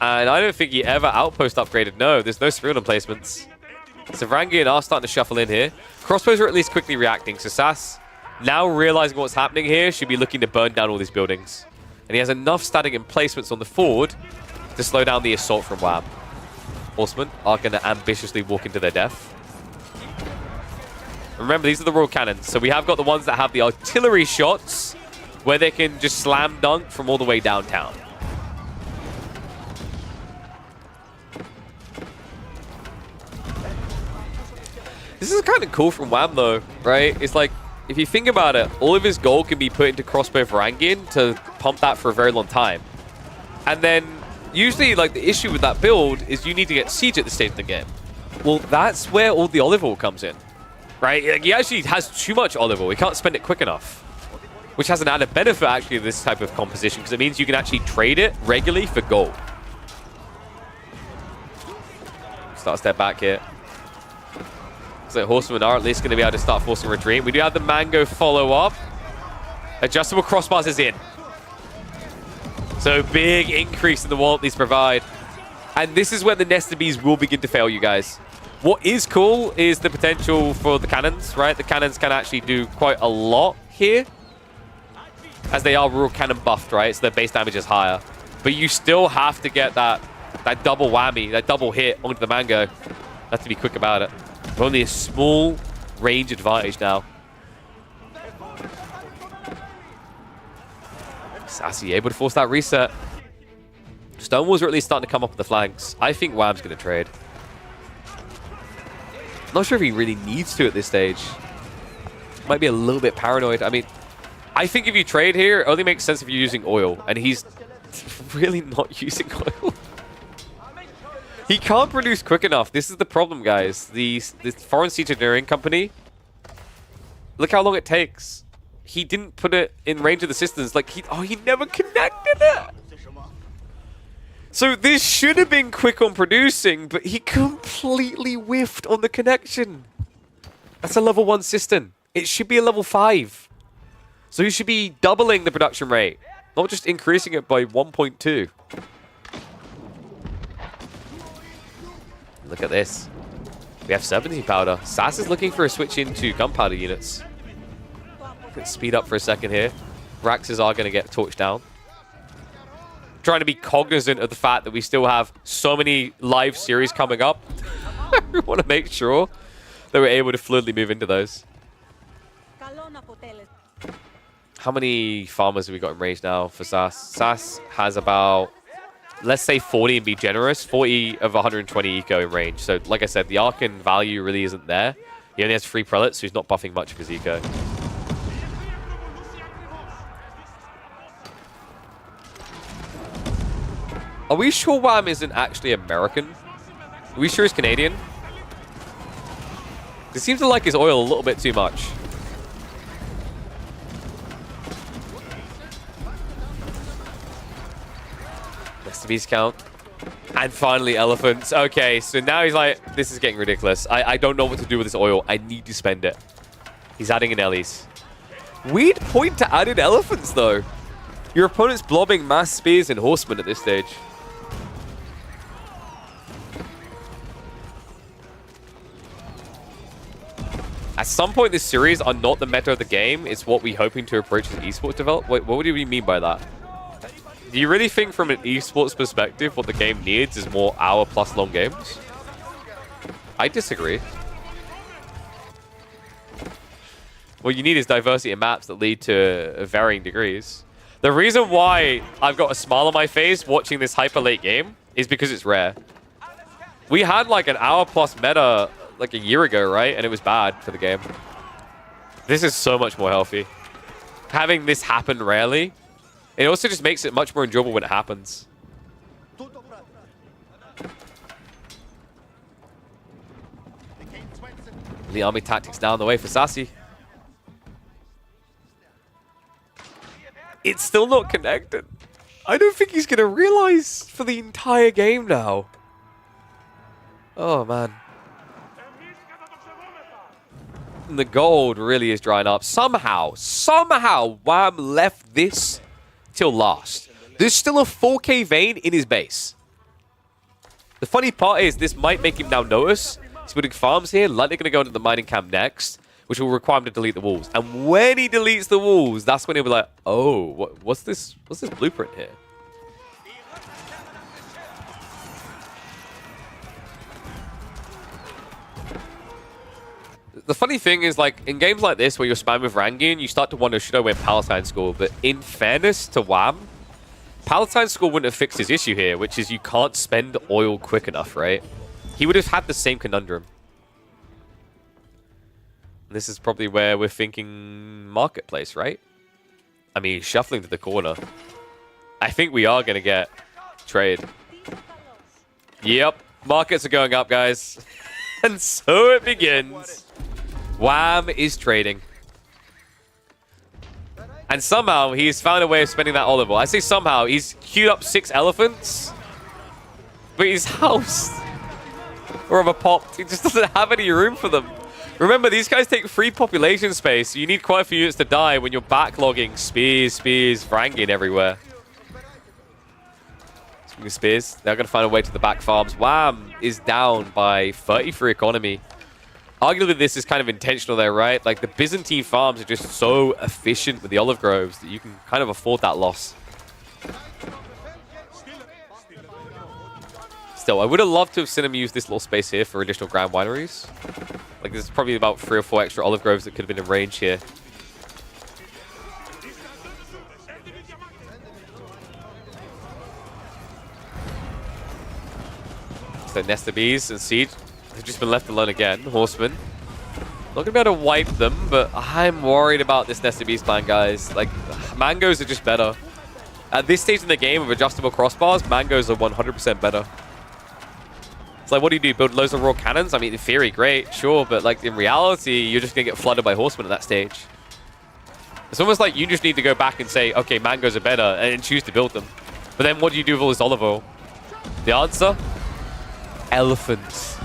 And I don't think he ever outpost upgraded. No, there's no Spirion emplacements. So Varangian are starting to shuffle in here. Crossbows are at least quickly reacting. So Sass, now realizing what's happening here, should be looking to burn down all these buildings. And he has enough static emplacements on the forward to slow down the assault from Wham. Horsemen are going to ambitiously walk into their death. Remember, these are the Royal Cannons. So we have got the ones that have the artillery shots where they can just slam dunk from all the way downtown. This is kind of cool from Wham, though, right? It's like, if you think about it, all of his gold can be put into Crossbow Varangian to pump that for a very long time. And then, usually, like, the issue with that build is you need to get siege at this stage of the game. Well, that's where all the olive oil comes in. right? Like, he actually has too much olive oil. He can't spend it quick enough, which has an added benefit, actually, of this type of composition, because it means you can actually trade it regularly for gold. Start a step back here. So Horsemen are at least going to be able to start forcing retreat. We do have the Mango follow up. Adjustable crossbars is in. So big increase in the wallet these provide. And this is when the Nested Bees will begin to fail you guys. What is cool is the potential for the cannons, right? The cannons can actually do quite a lot here, as they are rural cannon buffed, right? So their base damage is higher. But you still have to get that double whammy, that double hit onto the Mango. Have to be quick about it. Only a small range advantage now. Sassy able to force that reset. Stonewalls are at least starting to come up with the flanks. I think Wham's going to trade. Not sure if he really needs to at this stage. Might be a little bit paranoid. I mean, I think if you trade here, it only makes sense if you're using oil. And he's really not using oil. He can't produce quick enough. This is the problem, guys. This foreign siege engineering company, look how long it takes. He didn't put it in range of the systems. Like, he never connected it. So this should have been quick on producing, but he completely whiffed on the connection. That's a level 1 system. It should be a level 5. So he should be doubling the production rate, not just increasing it by 1.2. Look at this. We have 70 powder. Sass is looking for a switch into gunpowder units. Let's speed up for a second here. Raxes are going to get torched down. Trying to be cognizant of the fact that we still have so many live series coming up. We want to make sure that we're able to fluidly move into those. How many farmers have we got in range now for Sass? Sass has about, let's say 40 and be generous, 40 of 120 eco in range. So like I said, the Arcan value really isn't there. He only has 3 prelates, so he's not buffing much of his eco. Are we sure Wham isn't actually American? Are we sure he's Canadian? He seems to like his oil a little bit too much. Next to beast count. And finally elephants. Okay, so now he's like, this is getting ridiculous. I don't know what to do with this oil. I need to spend it. He's adding in Ellies. Weird point to add in elephants, though. Your opponent's blobbing mass spears and horsemen at this stage. At some point, this series are not the meta of the game. It's what we're hoping to approach as esports develop. Wait, what do you mean by that? Do you really think from an esports perspective what the game needs is more hour-plus long games? I disagree. What you need is diversity in maps that lead to varying degrees. The reason why I've got a smile on my face watching this hyper late game is because it's rare. We had like an hour-plus meta like a year ago, right? And it was bad for the game. This is so much more healthy. Having this happen rarely, it also just makes it much more enjoyable when it happens. The army tactics down the way for Sassy. It's still not connected. I don't think he's going to realize for the entire game now. Oh, man. And the gold really is drying up. Somehow, Wham left this till last. There's still a 4K vein in his base. The funny part is this might make him now notice. He's building farms here, likely going to go into the mining camp next, which will require him to delete the walls. And when he deletes the walls, that's when he'll be like, oh, what's this blueprint here? The funny thing is, like, in games like this where you're spamming with Rangoon, you start to wonder, should I win Palatine School? But in fairness to Wham, Palatine School wouldn't have fixed his issue here, which is you can't spend oil quick enough, right? He would have had the same conundrum. And this is probably where we're thinking marketplace, right? I mean, shuffling to the corner. I think we are going to get trade. Yep, markets are going up, guys. And so it begins. Wham is trading. And somehow he's found a way of spending that olive oil. I say somehow. He's queued up 6 elephants. But his house, or a popped, he just doesn't have any room for them. Remember, these guys take free population space. So you need quite a few units to die when you're backlogging spears, Vrangin everywhere. Speaking of spears, they're going to find a way to the back farms. Wham is down by 33 economy. Arguably, this is kind of intentional there, right? Like, the Byzantine farms are just so efficient with the olive groves that you can kind of afford that loss. Still, I would have loved to have seen him use this little space here for additional grand wineries. Like, there's probably about 3 or 4 extra olive groves that could have been in range here. So Nesta Bees and Siege, they've just been left alone again. Horsemen. Not going to be able to wipe them, but I'm worried about this Nesta Bees plan, guys. Like, mangoes are just better. At this stage in the game of adjustable crossbars, mangoes are 100% better. It's like, what do? Build loads of raw cannons? I mean, in theory, great, sure, but like in reality, you're just going to get flooded by horsemen at that stage. It's almost like you just need to go back and say, okay, mangoes are better, and choose to build them. But then what do you do with all this olive oil? The answer? Elephants.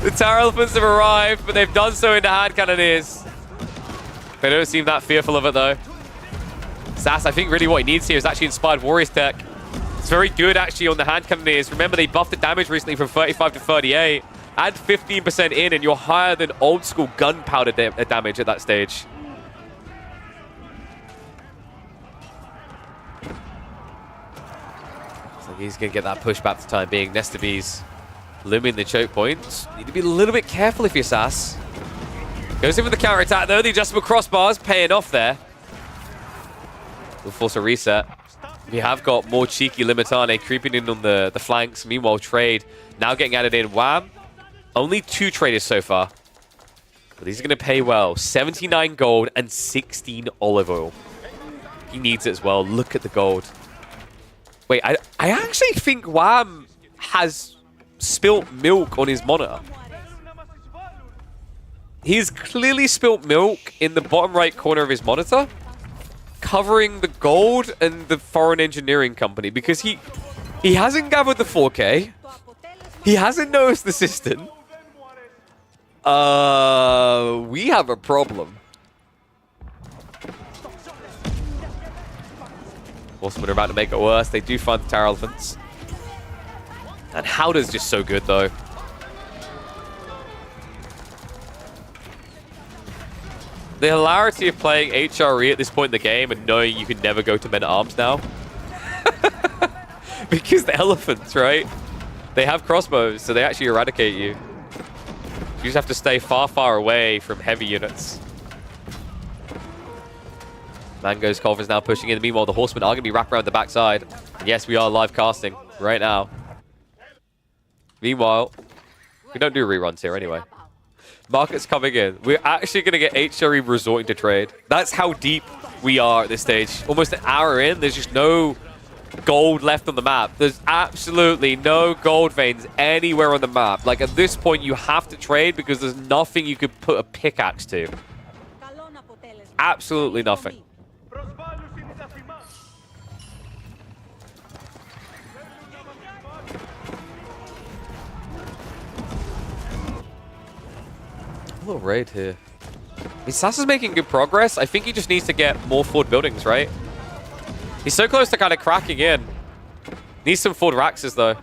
The tower elephants have arrived, but they've done so into hand cannoneers. They don't seem that fearful of it, though. Sass, I think really what he needs here is actually inspired warriors tech. It's very good, actually, on the hand cannoneers. Remember, they buffed the damage recently from 35 to 38. Add 15% in, and you're higher than old-school gunpowder damage at that stage. So he's going to get that pushback for the time being. Nesta Bees limiting the choke points. Need to be a little bit careful if you're Sass. Goes in with the counter-attack, though. The adjustable crossbars paying off there. Will force a reset. We have got more cheeky Limitane creeping in on the flanks. Meanwhile, trade now getting added in. Wham. Only 2 traders so far. But these are going to pay well. 79 gold and 16 olive oil. He needs it as well. Look at the gold. Wait, I actually think Wham has spilt milk on his monitor. He's clearly spilt milk in the bottom right corner of his monitor, covering the gold and the foreign engineering company, because he hasn't gathered the 4K. He hasn't noticed the system. We have a problem. Horsemen are about to make it worse. They do find the tower elephants. And Howder's just so good, though. The hilarity of playing HRE at this point in the game and knowing you can never go to men-at-arms now. Because the elephants, right? They have crossbows, so they actually eradicate you. You just have to stay far, far away from heavy units. Mango's Culver's now pushing in. Meanwhile, the horsemen are going to be wrapped around the backside. And yes, we are live casting right now. Meanwhile, we don't do reruns here anyway. Market's coming in. We're actually going to get HRE resorting to trade. That's how deep we are at this stage. Almost an hour in, there's just no gold left on the map. There's absolutely no gold veins anywhere on the map. Like, at this point, you have to trade because there's nothing you could put a pickaxe to. Absolutely nothing. A little raid here. I mean, Sass is making good progress. I think he just needs to get more forward buildings, right? He's so close to kind of cracking in. Needs some forward Raxes, though.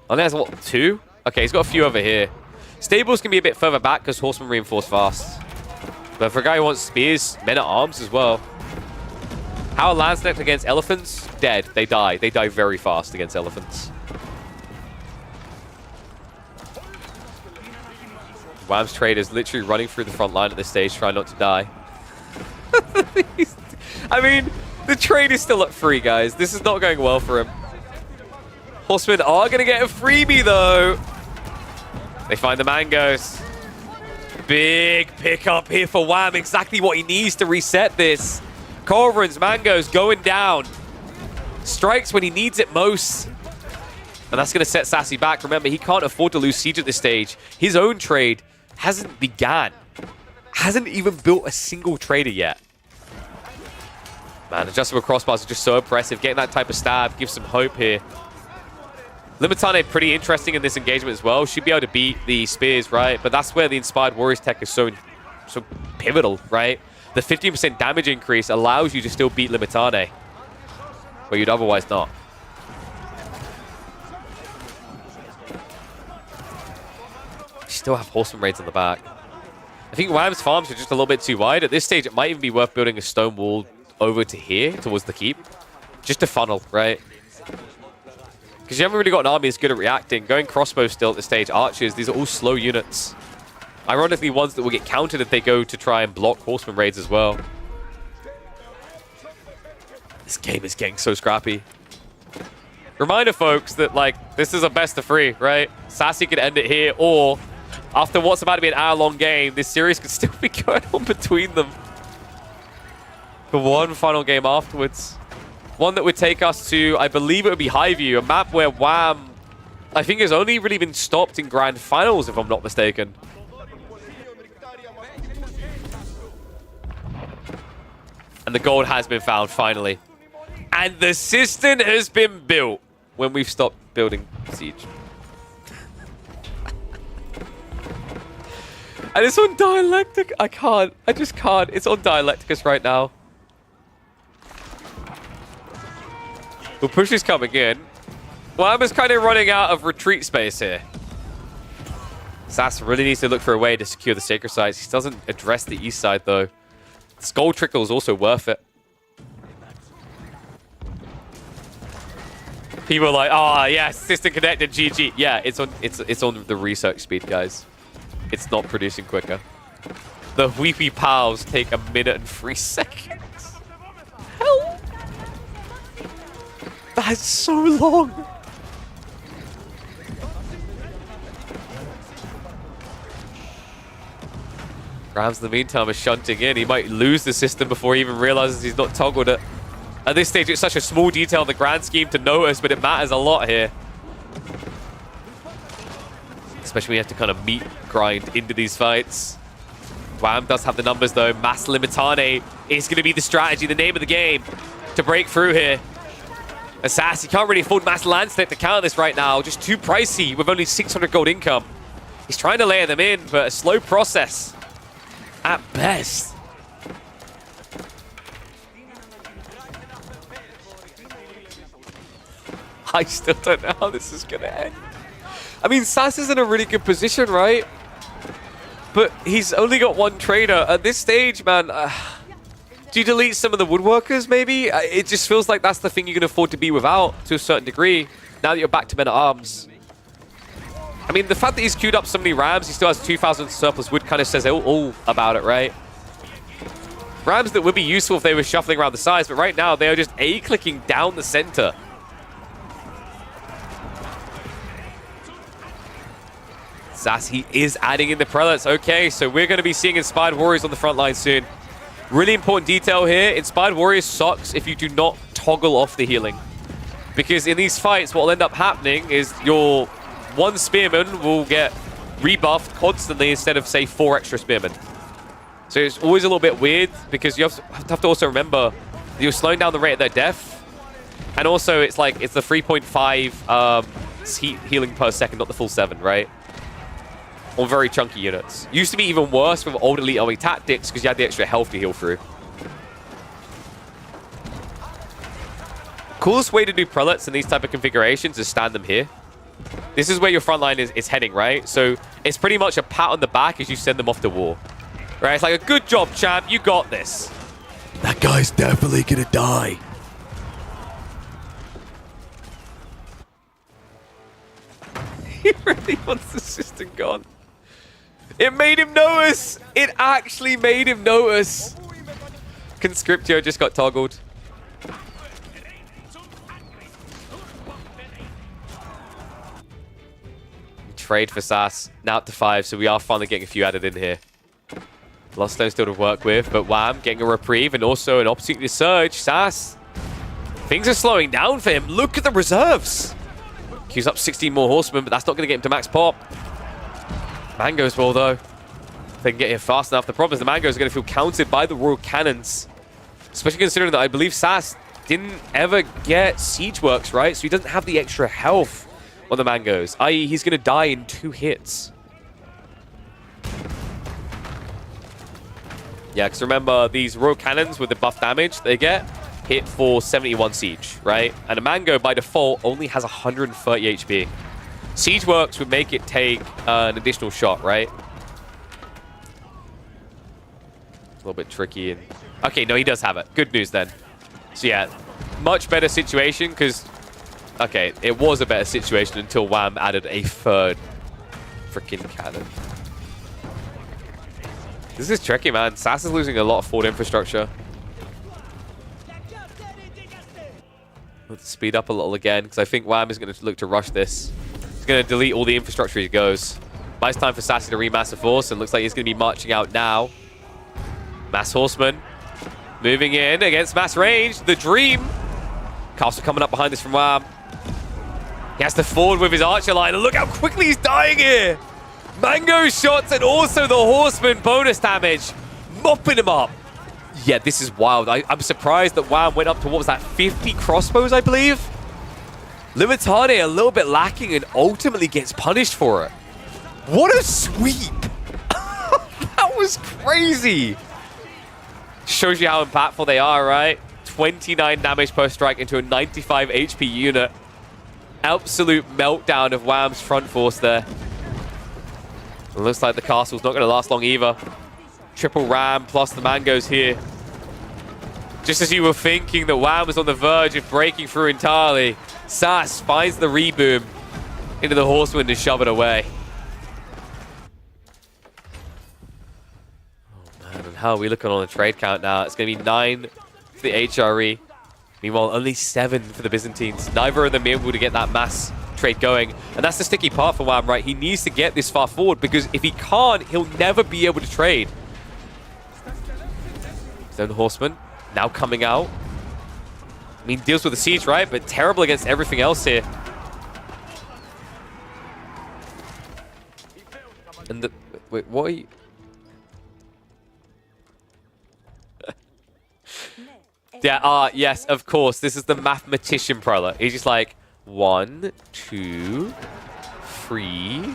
Only has, what, 2? Okay, he's got a few over here. Stables can be a bit further back because horsemen reinforce fast. But for a guy who wants spears, men-at-arms as well. How are Landsneck against elephants? Dead. They die. They die very fast against elephants. Wham's trade is literally running through the front line at this stage, trying not to die. I mean, the trade is still at 3, guys. This is not going well for him. Horsemen are going to get a freebie, though. They find the mangoes. Big pickup here for Wham. Exactly what he needs to reset this. Corvin's mangoes going down. Strikes when he needs it most. And that's going to set Sassy back. Remember, he can't afford to lose Siege at this stage. His own trade hasn't began. Hasn't even built a single trader yet. Man, adjustable crossbars are just so impressive. Getting that type of stab gives some hope here. Limitane pretty interesting in this engagement as well. Should be able to beat the spears, right? But that's where the Inspired Warriors tech is so pivotal, right? The 15% damage increase allows you to still beat Limitane, but you'd otherwise not. You still have Horseman Raids on the back. I think Wham's farms are just a little bit too wide. At this stage, it might even be worth building a stone wall over to here, towards the keep. Just to funnel, right? Because you haven't really got an army that's good at reacting. Going crossbow still at this stage, archers, these are all slow units. Ironically, ones that will get countered if they go to try and block Horseman Raids as well. This game is getting so scrappy. Reminder, folks, that, like, this is a best of 3, right? Sassy could end it here, or after what's about to be an hour-long game, this series could still be going on between them for one final game afterwards. One that would take us to, I believe it would be Highview, a map where Wham, I think, has only really been stopped in Grand Finals, if I'm not mistaken. And the gold has been found, finally. And the cistern has been built when we've stopped building Siege. And it's on Dialectic. I can't. I just can't. It's on Dialecticus right now. Well, push is coming in. Wham is kind of running out of retreat space here. Sass really needs to look for a way to secure the sacred sites. He doesn't address the east side, though. Skull Trickle is also worth it. People are like, oh, yeah, system connected, GG. Yeah, it's on the research speed, guys. It's not producing quicker. The Weepy Pals take 1 minute and 3 seconds. Hell. That's so long. Rams, in the meantime, is shunting in. He might lose the system before he even realizes he's not toggled it. At this stage, it's such a small detail in the grand scheme to notice, but it matters a lot here. Especially when you have to kind of meat grind into these fights. Wham does have the numbers, though. Mass Limitane is going to be the strategy, the name of the game, to break through here. Sassy can't really afford Mass Landscape to counter this right now. Just too pricey with only 600 gold income. He's trying to layer them in, but a slow process at best. I still don't know how this is going to end. I mean, Sass is in a really good position, right? But he's only got one trader. At this stage, man, do you delete some of the woodworkers, maybe? It just feels like that's the thing you can afford to be without, to a certain degree, now that you're back to men-at-arms. I mean, the fact that he's queued up so many Rams, he still has 2,000 surplus wood, kind of says all about it, right? Rams that would be useful if they were shuffling around the sides, but right now they are just A-clicking down the center. Sassy is adding in the prelates. Okay, so we're going to be seeing Inspired Warriors on the front line soon. Really important detail here. Inspired Warriors sucks if you do not toggle off the healing. Because in these fights, what will end up happening is your one spearman will get rebuffed constantly instead of, say, 4 extra spearmen. So it's always a little bit weird because you have to also remember that you're slowing down the rate of their death. And also, it's like, it's the 3.5 healing per second, not the full 7, right? On very chunky units. Used to be even worse with old elite army tactics because you had the extra health to heal through. Coolest way to do prelates in these type of configurations is stand them here. This is where your front line is heading, right? So it's pretty much a pat on the back as you send them off to war. Right? It's like a good job, champ. You got this. That guy's definitely gonna die. He really wants the system gone. It made him notice. It actually made him notice. Conscriptio just got toggled. Trade for Sass. Now up to 5, so we are finally getting a few added in here. Lost Stone still to work with, but Wham getting a reprieve and also an opportunity to surge. Sass. Things are slowing down for him. Look at the reserves. Queues up 16 more horsemen, but that's not going to get him to max pop. Mangoes will, though. If they can get here fast enough. The problem is the Mangoes are going to feel counted by the Royal Cannons. Especially considering that I believe Sass didn't ever get Siege Works, right? So he doesn't have the extra health on the Mangoes, i.e. he's going to die in 2 hits. Yeah, because remember, these Royal Cannons with the buff damage they get hit for 71 Siege, right? And a Mango, by default, only has 130 HP. Siege Works would make it take an additional shot, right? A little bit tricky. And okay, no, he does have it. Good news then. So yeah, much better situation because, okay, it was a better situation until Wham added a 3rd freaking cannon. This is tricky, man. Sass is losing a lot of forward infrastructure. Let's speed up a little again because I think Wham is going to look to rush this. He's going to delete all the infrastructure as he goes. But it's time for Sassy to remass the force, and looks like he's going to be marching out now. Mass Horseman moving in against mass range. The Dream. Castle coming up behind this from Wham. He has to forward with his archer line, and look how quickly he's dying here. Mango shots and also the Horseman bonus damage, mopping him up. Yeah, this is wild. I'm surprised that Wham went up to, what was that, 50 crossbows, I believe? Limitane a little bit lacking and ultimately gets punished for it. What a sweep. That was crazy. Shows you how impactful they are, right? 29 damage per strike into a 95 HP unit. Absolute meltdown of Wham's front force there. It looks like the castle's not going to last long either. Triple ram plus the Mangoes here. Just as you were thinking that Wham was on the verge of breaking through entirely, Sass finds the reboom into the Horseman to shove it away. Oh man, and how are we looking on the trade count now? It's going to be 9 for the HRE. Meanwhile, only 7 for the Byzantines. Neither of them able to get that mass trade going. And that's the sticky part for Wham, right? He needs to get this far forward because if he can't, he'll never be able to trade. Then the Horseman now coming out. I mean, deals with the siege, right? But terrible against everything else here. And the... Wait, what are you... Yeah, yes, of course. This is the mathematician prowler. He's just like, 1, 2, 3,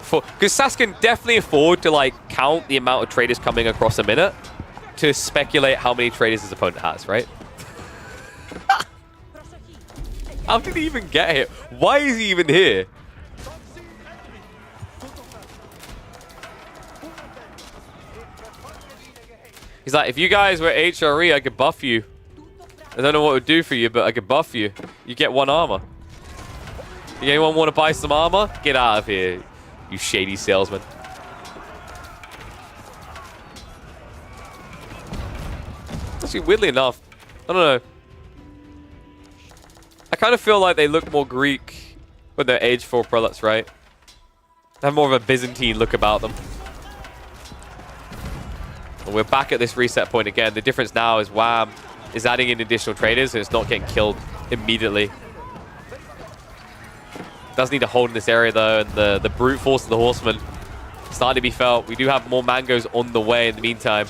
4. Because Sass can definitely afford to, like, count the amount of traders coming across a minute to speculate how many traders his opponent has, right? How did he even get here? Why is he even here? He's like, if you guys were HRE, I could buff you. I don't know what it would do for you, but I could buff you. You get 1 armor. Anyone want to buy some armor? Get out of here, you shady salesman. Actually, weirdly enough, I don't know. I kind of feel like they look more Greek when they're Age 4 prelates, right? They have more of a Byzantine look about them. Well, we're back at this reset point again. The difference now is Wham is adding in additional traders and it's not getting killed immediately. Does need to hold in this area though, and the brute force of the Horseman starting to be felt. We do have more Mangoes on the way in the meantime.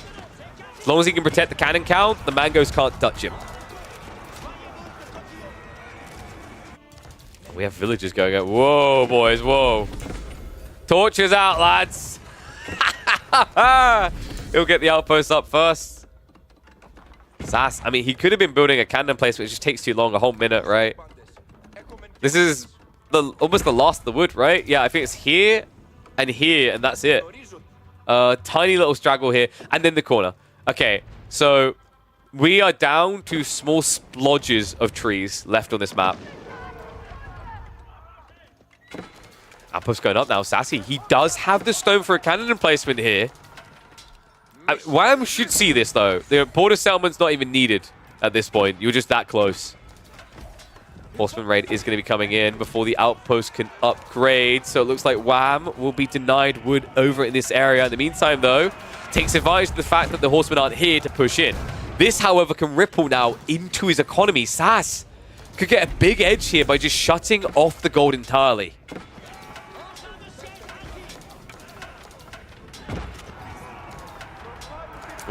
As long as he can protect the cannon count, the Mangoes can't touch him. We have villagers going out. Whoa, boys, whoa. Torches out, lads. He'll get the outpost up first. Sass, I mean, he could have been building a cannon place, but it just takes too long, a whole minute, right? This is almost the last of the wood, right? Yeah, I think it's here, and that's it. Tiny little straggle here, and then the corner. Okay, so we are down to small splodges of trees left on this map. Outpost going up now. Sassy, he does have the stone for a cannon emplacement here. Wham should see this, though. The border settlement's not even needed at this point. You're just that close. Horseman raid is going to be coming in before the outpost can upgrade. So it looks like Wham will be denied wood over in this area. In the meantime, though, takes advantage of the fact that the Horsemen aren't here to push in. This, however, can ripple now into his economy. Sass could get a big edge here by just shutting off the gold entirely.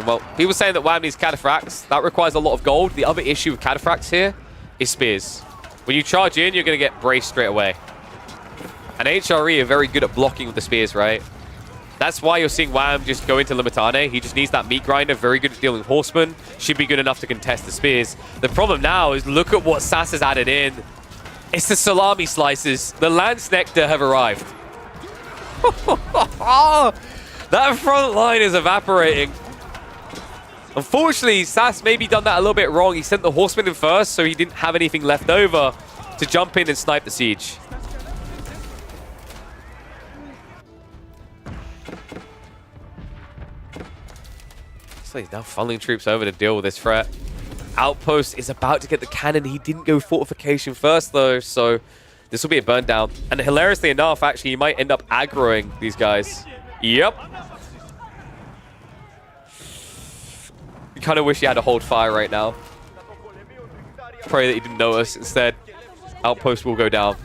Well, people saying that Wham needs cataphracts. That requires a lot of gold. The other issue with cataphracts here is spears. When you charge in, you're going to get braced straight away. And HRE are very good at blocking with the spears, right? That's why you're seeing Wham just go into Limitane. He just needs that meat grinder, very good at dealing horsemen. Should be good enough to contest the spears. The problem now is look at what Sass has added in. It's the salami slices. The Lance Nectar have arrived. That front line is evaporating. Unfortunately, Sass maybe done that a little bit wrong. He sent the horseman in first, so he didn't have anything left over to jump in and snipe the siege. So he's now funneling troops over to deal with this threat. Outpost is about to get the cannon. He didn't go fortification first, though, so this will be a burn down. And hilariously enough, actually, he might end up aggroing these guys. Yep. Kind of wish he had to hold fire right now. Pray that he didn't notice. Instead, Outpost will go down.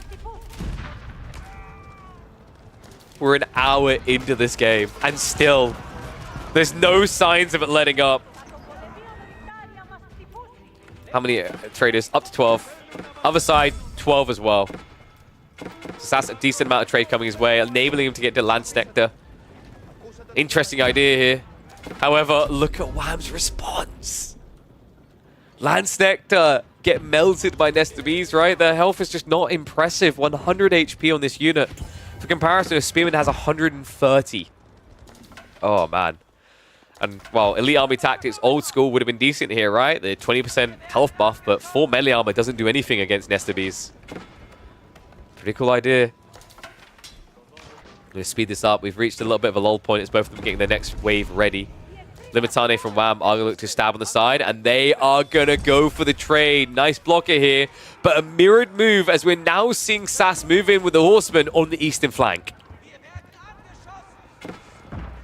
We're an hour into this game, and still, there's no signs of it letting up. How many traders? Up to 12. Other side, 12 as well. So that's a decent amount of trade coming his way, enabling him to get to Lance Nectar. Interesting idea here. However, look at Wham's response. Lance Nectar get melted by Nest of Bees, right? Their health is just not impressive. 100 HP on this unit. For comparison, a Spearman has 130. Oh, man. And, well, Elite Army Tactics, old school, would have been decent here, right? The 20% health buff, but 4 melee armor doesn't do anything against Nest of Bees. Pretty cool idea. Going to speed this up. We've reached a little bit of a lull point. It's both of them getting their next wave ready. Limitane from Wham are going to look to stab on the side, and they are going to go for the trade. Nice blocker here, but a mirrored move as we're now seeing Sass move in with the horseman on the eastern flank.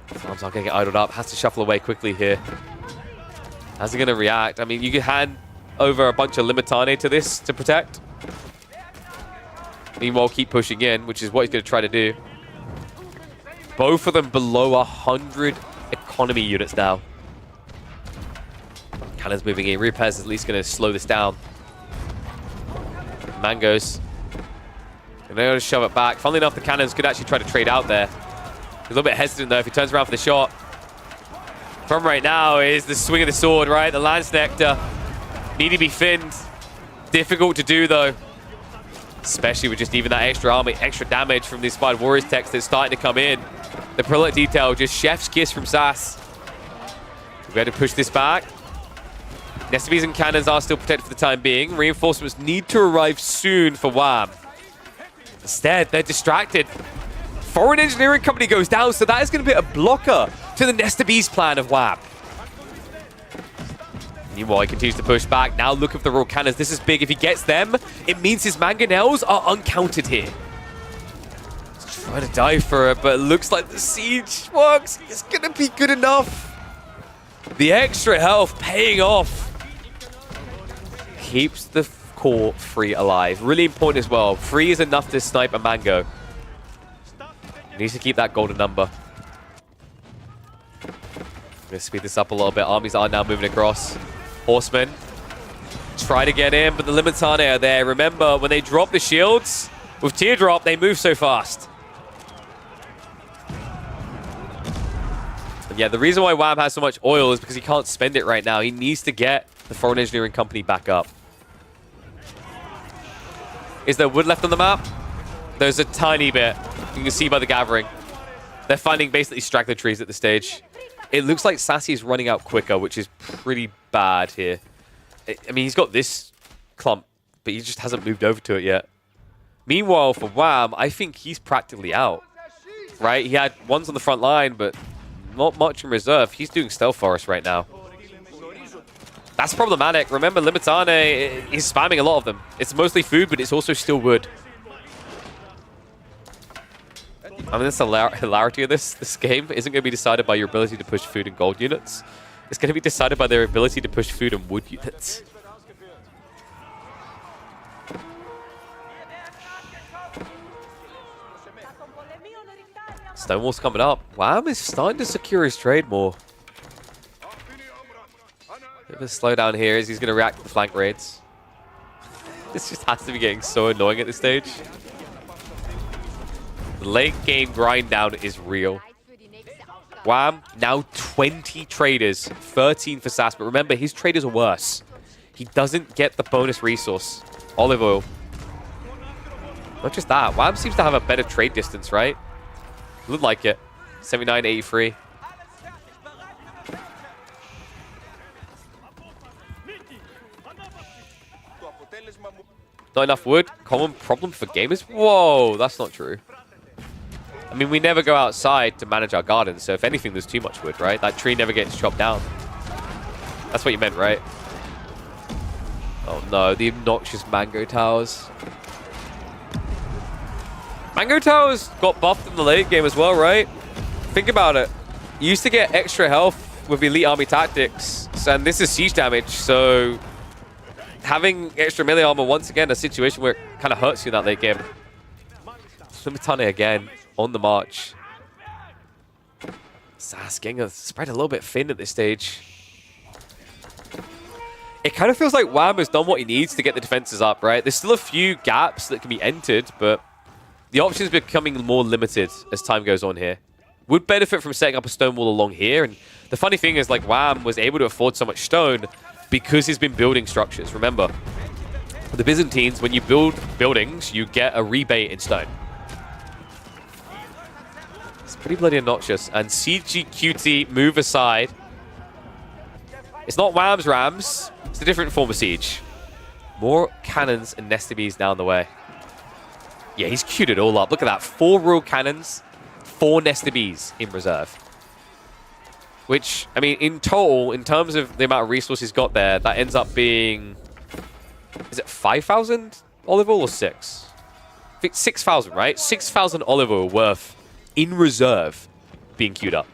Farms are going to get idled up. Has to shuffle away quickly here. How's he going to react? I mean, you can hand over a bunch of Limitane to this to protect. Meanwhile, keep pushing in, which is what he's going to try to do. Both of them below 100 economy units now. Cannon's moving in. Repairs is at least going to slow this down. Mangoes. And they're going to shove it back. Funnily enough, the cannons could actually try to trade out there. He's a little bit hesitant, though, if he turns around for the shot. From right now is the swing of the sword, right? The Lance Nectar. Need to be finned. Difficult to do, though. Especially with just even that extra army, extra damage from the Inspired Warriors text that's starting to come in. The prolate detail, just chef's kiss from Sass. We had to push this back. Nest of Bees and cannons are still protected for the time being. Reinforcements need to arrive soon for Wham. Instead, they're distracted. Foreign Engineering Company goes down, so that is going to be a blocker to the Nest of Bees plan of Wham. Meanwhile, he continues to push back. Now look at the raw cannons. This is big. If he gets them, it means his mangonels are uncounted here. He's trying to die for it, but it looks like the siege works. It's going to be good enough. The extra health paying off. Keeps the core free alive. Really important as well. Free is enough to snipe a mango. Needs to keep that golden number. I'm going to speed this up a little bit. Armies are now moving across. Horsemen try to get in, but the Limitane are there. Remember, when they drop the shields, with Teardrop, they move so fast. And yeah, the reason why Wham has so much oil is because he can't spend it right now. He needs to get the Foreign Engineering Company back up. Is there wood left on the map? There's a tiny bit. You can see by the gathering. They're finding basically straggler trees at this stage. It looks like Sassy's running out quicker, which is pretty bad here. I mean, he's got this clump, but he just hasn't moved over to it yet. Meanwhile, for Wham, I think he's practically out. Right? He had ones on the front line, but not much in reserve. He's doing Stealth Forest right now. That's problematic. Remember, Limitane is spamming a lot of them. It's mostly food, but it's also still wood. I mean, the hilarity of this game isn't going to be decided by your ability to push food and gold units. It's going to be decided by their ability to push food and wood units. Stonewall's coming up. Wham is starting to secure his trade more. Bit of a slowdown here as he's going to react to the flank raids. This just has to be getting so annoying at this stage. The late game grind down is real. Wham, now 20 traders, 13 for Sass. But remember, his traders are worse. He doesn't get the bonus resource, olive oil. Not just that, Wham seems to have a better trade distance, right? Look like it. 79, 83. Not enough wood. Common problem for gamers. Whoa, that's not true. I mean, we never go outside to manage our gardens, so if anything, there's too much wood, right? That tree never gets chopped down. That's what you meant, right? Oh no, the obnoxious mango towers. Mango towers got buffed in the late game as well, right? Think about it. You used to get extra health with elite army tactics, and this is siege damage, so having extra melee armor once again, a situation where it kind of hurts you in that late game. Limitane again on the march. Sass getting spread a little bit thin at this stage. It kind of feels like Wham has done what he needs to get the defenses up, right? There's still a few gaps that can be entered, but the options are becoming more limited as time goes on here. Would benefit from setting up a stone wall along here, and the funny thing is, like, Wham was able to afford so much stone because he's been building structures. Remember, for the Byzantines, when you build buildings, you get a rebate in stone. It's pretty bloody obnoxious. And CGQT move aside. It's not Wham's Rams. It's a different form of siege. More cannons and Nesta Bees down the way. Yeah, he's queued it all up. Look at that. 4 royal cannons, 4 Nesta Bees in reserve. Which, I mean, in total, in terms of the amount of resources got there, that ends up being... Is it 5,000 olive oil or 6? I think 6,000, right? 6,000 olive oil worth in reserve being queued up.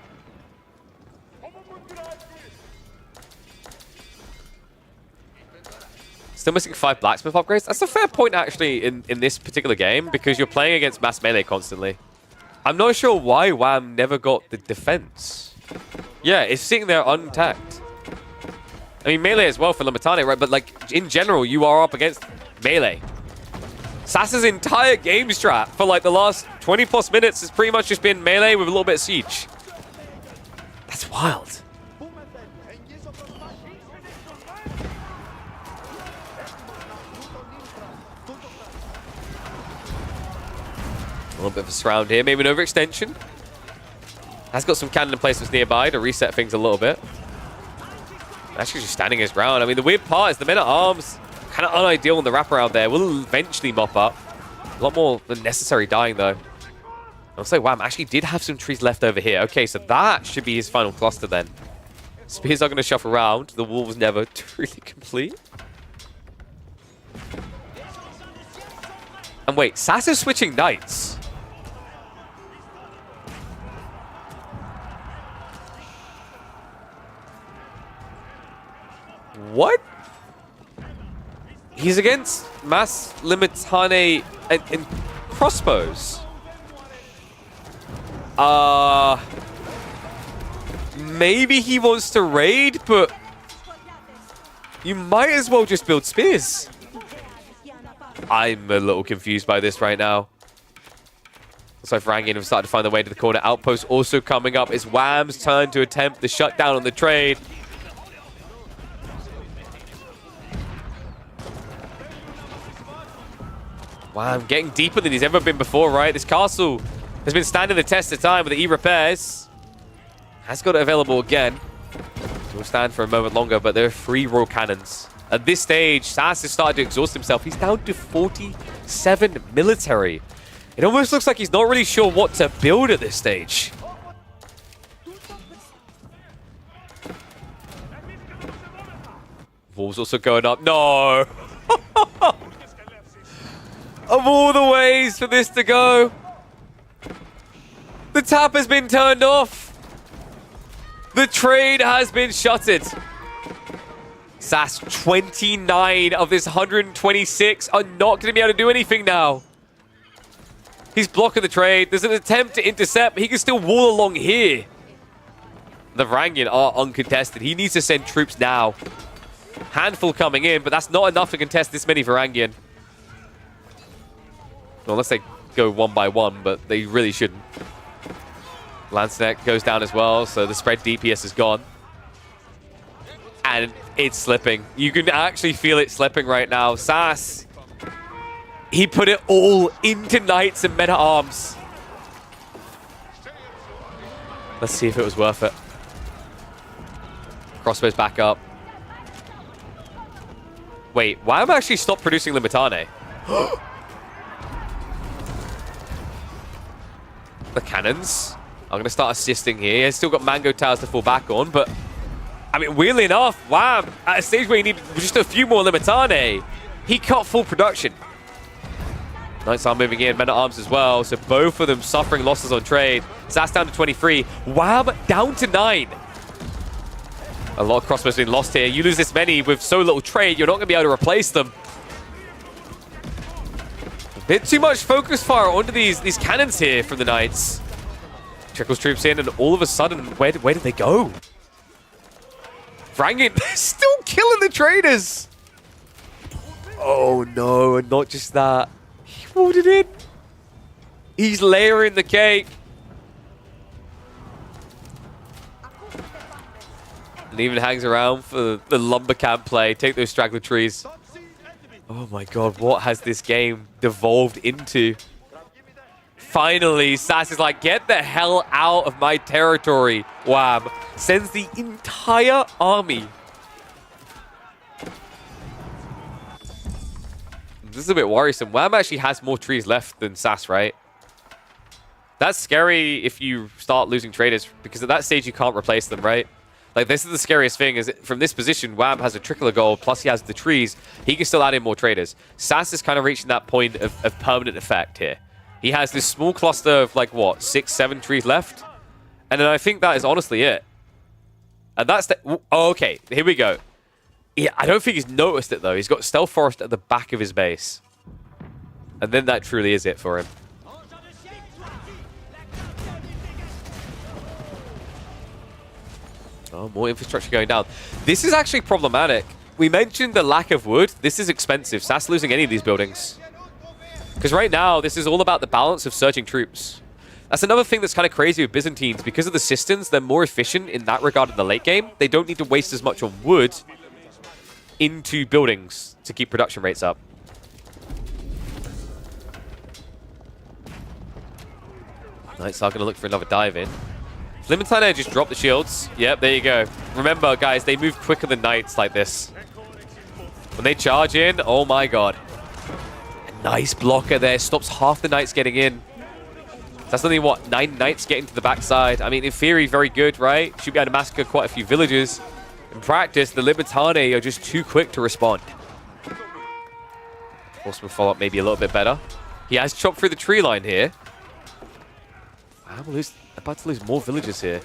Still missing 5 blacksmith upgrades. That's a fair point, actually, in this particular game, because you're playing against mass melee constantly. I'm not sure why Wham never got the defense. Yeah, it's sitting there untacked. I mean, melee as well for Limitane, right? But, like, in general, you are up against melee. Sass's entire game strat for, like, the last 20+ minutes has pretty much just been melee with a little bit of siege. That's wild. A little bit of a surround here, maybe an overextension. Has got some cannon placements nearby to reset things a little bit. Actually just standing his ground. I mean, the weird part is the men-at-arms, kind of unideal in the wraparound there. Will eventually mop up. A lot more than necessary dying, though. I'll say, Wham actually did have some trees left over here. Okay, so that should be his final cluster then. Spears are going to shuffle around. The wall was never truly complete. And wait, Sass is switching knights. What? He's against mass Limitane and crossbows. Maybe he wants to raid, but you might as well just build spears. I'm a little confused by this right now. Looks like Rangan have started to find their way to the corner. Outpost also coming up. It's Wham's turn to attempt the shutdown on the trade. Wham getting deeper than he's ever been before, right? This castle has been standing the test of time with the E-repairs. Has got it available again. Will stand for a moment longer, but there are 3 royal cannons. At this stage, Sass has started to exhaust himself. He's down to 47 military. It almost looks like he's not really sure what to build at this stage. Wall's also going up. No! Of all the ways for this to go, the tap has been turned off. The trade has been shuttered. Sass, 29 of this 126 are not going to be able to do anything now. He's blocking the trade. There's an attempt to intercept. He can still wall along here. The Varangian are uncontested. He needs to send troops now. Handful coming in, but that's not enough to contest this many Varangian. Well, unless they go one by one, but they really shouldn't. Lanceneck goes down as well, so the spread DPS is gone. And it's slipping. You can actually feel it slipping right now. Sass, he put it all into Knights and Men-at-Arms. Let's see if it was worth it. Crossbows back up. Wait, why am I actually stopped producing Limitane? The cannons. I'm going to start assisting here. He's still got Mango Towers to fall back on, but I mean, weirdly enough, Wham, at a stage where he needed just a few more Limitane, he cut full production. Knights are moving in, Men-at-Arms as well, so both of them suffering losses on trade. Sass down to 23, Wham down to 9. A lot of crossbows being lost here. You lose this many with so little trade, you're not going to be able to replace them. A bit too much focus fire onto these cannons here from the Knights. Trickles troops in, and all of a sudden, where did they go? Varangian, they're still killing the traders. Oh no, and not just that. He walled it in. He's layering the cake. And even hangs around for the lumber camp play. Take those straggler trees. Oh my god, what has this game devolved into? Finally, Sass is like, get the hell out of my territory. Wham. Sends the entire army. This is a bit worrisome. Wham actually has more trees left than Sass, right? That's scary if you start losing traders, because at that stage you can't replace them, right? Like, this is the scariest thing, is from this position, Wham has a trickle of gold, plus he has the trees. He can still add in more traders. Sass is kind of reaching that point of permanent effect here. He has this small cluster of, like, what, 6, 7 trees left? And then I think that is honestly it. And that's the... Oh, okay. Here we go. Yeah, I don't think he's noticed it, though. He's got Stealth Forest at the back of his base. And then that truly is it for him. Oh, more infrastructure going down. This is actually problematic. We mentioned the lack of wood. This is expensive. Sass losing any of these buildings. Because right now, this is all about the balance of surging troops. That's another thing that's kind of crazy with Byzantines. Because of the systems, they're more efficient in that regard in the late game. They don't need to waste as much on wood into buildings to keep production rates up. Knights are going to look for another dive in. Limitane just dropped the shields. Yep, there you go. Remember, guys, they move quicker than Knights like this. When they charge in, oh my god. Nice blocker there. Stops half the Knights getting in. That's only, what, 9 Knights getting to the backside. I mean, in theory, very good, right? Should be able to massacre quite a few villages. In practice, the Limitane are just too quick to respond. Horseman follow-up maybe a little bit better. He has chopped through the tree line here. I'm about to lose more villages here.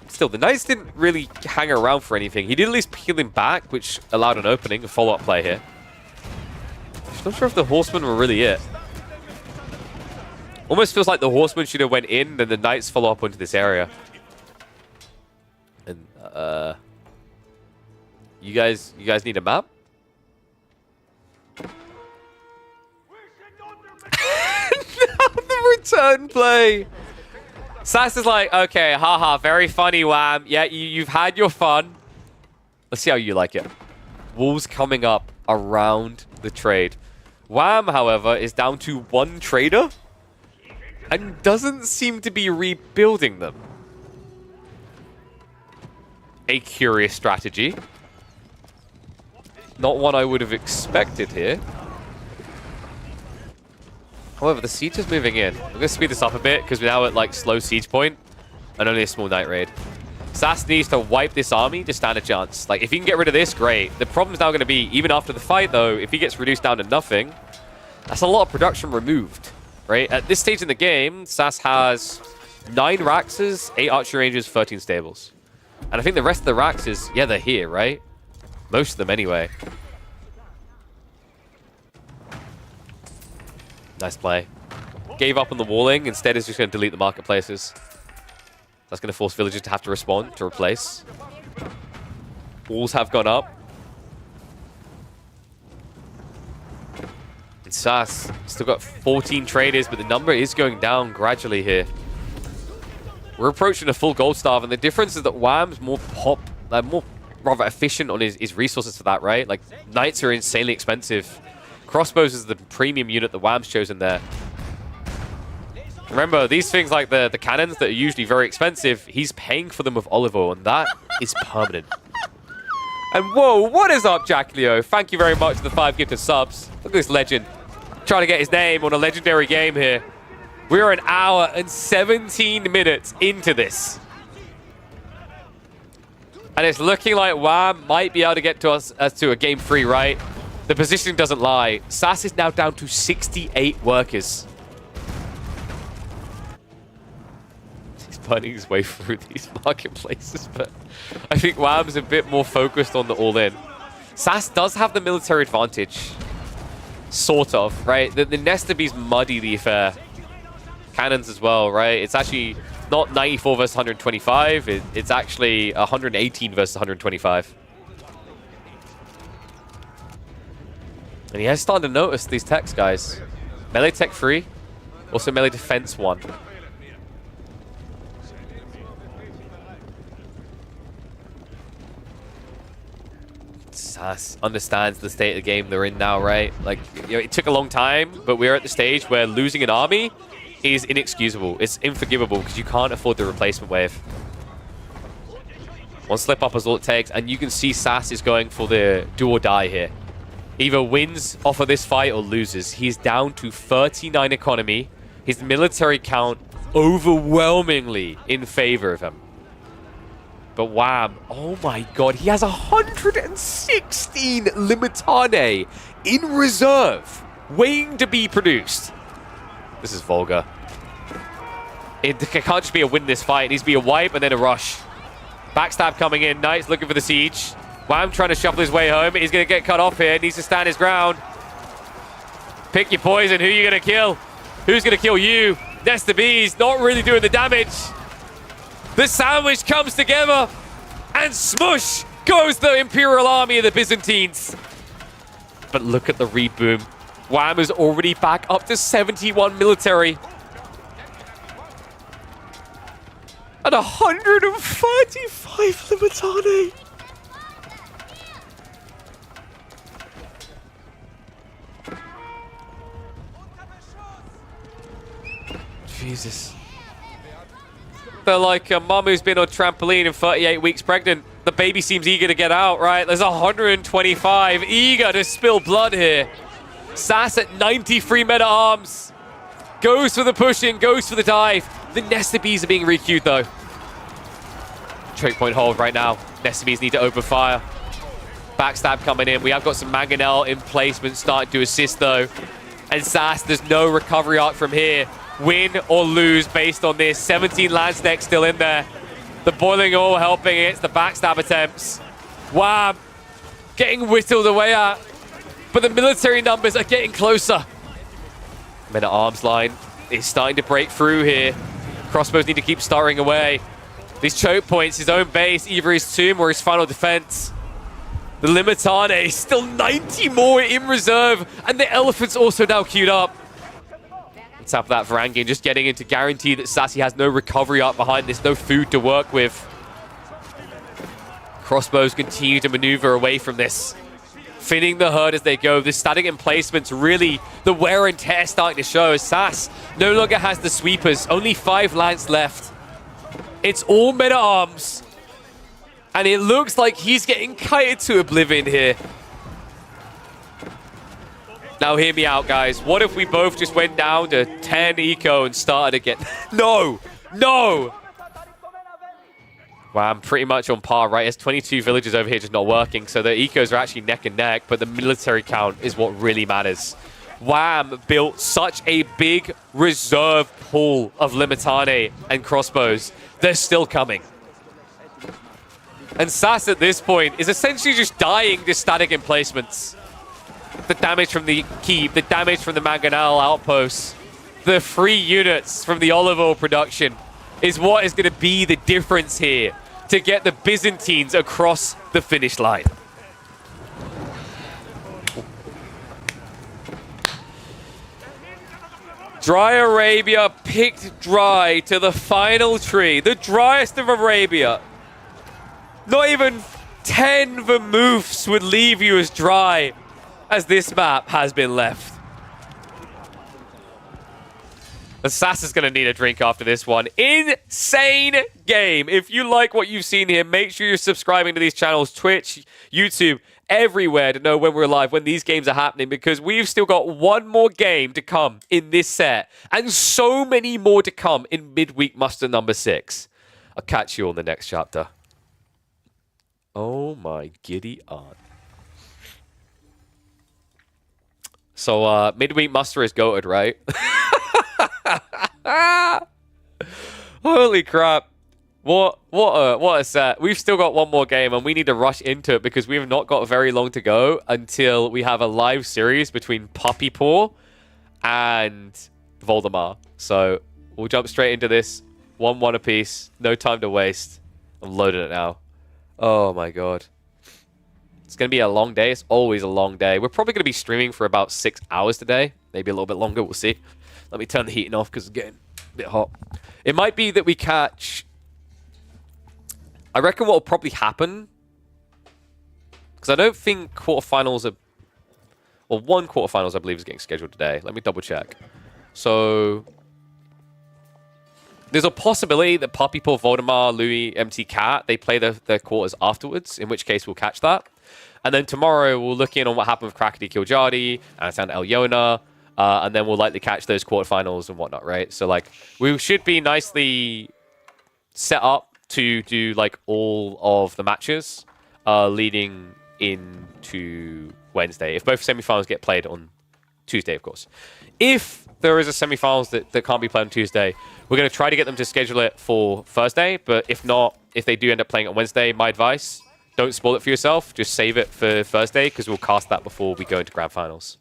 Still, the Knights didn't really hang around for anything. He did at least peel him back, which allowed an opening, a follow-up play here. Just not sure if the Horsemen were really it. Almost feels like the Horsemen should have went in, then the Knights follow up onto this area. And, you guys need a map? The return play. Sass is like, okay, haha, very funny, Wham. Yeah, you've had your fun. Let's see how you like it. Wolves coming up around the trade. Wham, however, is down to 1 trader and doesn't seem to be rebuilding them. A curious strategy. Not one I would have expected here. However, the siege is moving in. I'm going to speed this up a bit because we're now at like slow siege point and only a small night raid. Sass needs to wipe this army to stand a chance. Like, if he can get rid of this, great. The problem's now going to be, even after the fight though, if he gets reduced down to nothing, that's a lot of production removed, right? At this stage in the game, Sass has 9 Raxes, 8 Archer Rangers, 13 Stables. And I think the rest of the Raxes, yeah, they're here, right? Most of them anyway. Nice play. Gave up on the walling. Instead, is just going to delete the marketplaces. That's going to force villagers to have to respond, to replace. Walls have gone up. And Sass still got 14 traders, but the number is going down gradually here. We're approaching a full gold starve, and the difference is that Wham's more more rather efficient on his resources for that, right? Like, knights are insanely expensive. Crossbows is the premium unit that Wham's chosen there. Remember, these things like the cannons that are usually very expensive, he's paying for them with olive oil, and that is permanent. And whoa, what is up, Jack Leo? Thank you very much for the 5 gifted subs. Look at this legend. Trying to get his name on a legendary game here. We're an hour and 17 minutes into this. And it's looking like Wham might be able to get to us to a game 3, right? The position doesn't lie. Sass is now down to 68 workers. Burning his way through these marketplaces, but I think Wham's a bit more focused on the all-in. Sass does have the military advantage, sort of, right? The Nesta Bees muddy the affair. Cannons as well, right? It's actually not 94 versus 125. It's actually 118 versus 125. And he has started to notice these techs, guys. Melee tech 3, also melee defense 1. Sass understands the state of the game they're in now, right? Like, you know, it took a long time, but we're at the stage where losing an army is inexcusable. It's unforgivable because you can't afford the replacement wave. One slip up is all it takes, and you can see Sass is going for the do or die here. Either wins off of this fight or loses. He's down to 39 economy. His military count overwhelmingly in favor of him. But Wham, oh my god, he has 116 Limitane in reserve, waiting to be produced. This is vulgar. It can't just be a win this fight. It needs to be a wipe and then a rush. Backstab coming in. Knights looking for the siege. Wham trying to shuffle his way home. He's going to get cut off here. Needs to stand his ground. Pick your poison. Who are you going to kill? Who's going to kill you? Nesta Bees not really doing the damage. The sandwich comes together, and smush goes the Imperial Army of the Byzantines. But look at the reboom. Wham is already back up to 71 military. And 135 Limitane. Jesus. They're like a mum who's been on trampoline and 38 weeks pregnant. The baby seems eager to get out, right? There's 125 eager to spill blood here. Sass at 93 meta arms. Goes for the pushing, goes for the dive. The Nesta Bees are being re-queued though. Choke point hold right now. Nesta Bees need to open fire. Backstab coming in. We have got some Mangonel in placement starting to assist though. And Sass, there's no recovery arc from here. Win or lose based on this. 17 Lance decks still in there. The boiling oil helping against the backstab attempts. Wham! Getting whittled away at. But the military numbers are getting closer. Men at arms line is starting to break through here. Crossbows need to keep starring away. These choke points, his own base, either his tomb or his final defense. The Limitane is still 90 more in reserve. And the elephant's also now queued up. On top of that, Varangian just getting into guarantee that Sassy has no recovery up behind this, no food to work with. Crossbows continue to maneuver away from this. Thinning the herd as they go. The static emplacements really, the wear and tear starting to show as Sass no longer has the sweepers. Only 5 Lance left. It's all men at arms. And it looks like he's getting kited to oblivion here. Now hear me out, guys. What if we both just went down to 10 eco and started again? No! No! Wow, I'm pretty much on par, right? There's 22 villages over here just not working, so the ecos are actually neck and neck, but the military count is what really matters. Wham built such a big reserve pool of Limitane and crossbows. They're still coming. And Sass at this point is essentially just dying to static emplacements. The damage from the keep, the damage from the Mangonel outposts, the free units from the olive oil production is what is going to be the difference here to get the Byzantines across the finish line. Dry Arabia picked dry to the final tree. The driest of Arabia. Not even 10 vermouths would leave you as dry as this map has been left. And Sass is going to need a drink after this one. Insane game. If you like what you've seen here, make sure you're subscribing to these channels, Twitch, YouTube, everywhere to know when we're live, when these games are happening, because we've still got one more game to come in this set and so many more to come in midweek muster number 6. I'll catch you on the next chapter. Oh my giddy aunt. So midweek muster is goated, right? Holy crap. What a set. We've still got one more game and we need to rush into it because we've not got very long to go until we have a live series between PuppyPaw and Voldemar. So we'll jump straight into this. 1-1 apiece. No time to waste. I'm loading it now. Oh my god. It's going to be a long day. It's always a long day. We're probably going to be streaming for about 6 hours today. Maybe a little bit longer. We'll see. Let me turn the heating off because it's getting a bit hot. It might be that we catch... I reckon what will probably happen... Because I don't think quarterfinals are... Well, one quarterfinals I believe is getting scheduled today. Let me double check. So... There's a possibility that PuppyPaw, Voldemar, Louis, MT Cat, they play their quarters afterwards, in which case we'll catch that. And then tomorrow we'll look in on what happened with Krakody Kiljadi and El Yona, and then we'll likely catch those quarterfinals and whatnot, right? So, like, we should be nicely set up to do, like, all of the matches leading into Wednesday. If both semifinals get played on Tuesday, of course. If there is a semifinals that can't be played on Tuesday, we're going to try to get them to schedule it for Thursday. But if not, if they do end up playing on Wednesday, my advice, don't spoil it for yourself. Just save it for Thursday because we'll cast that before we go into grand finals.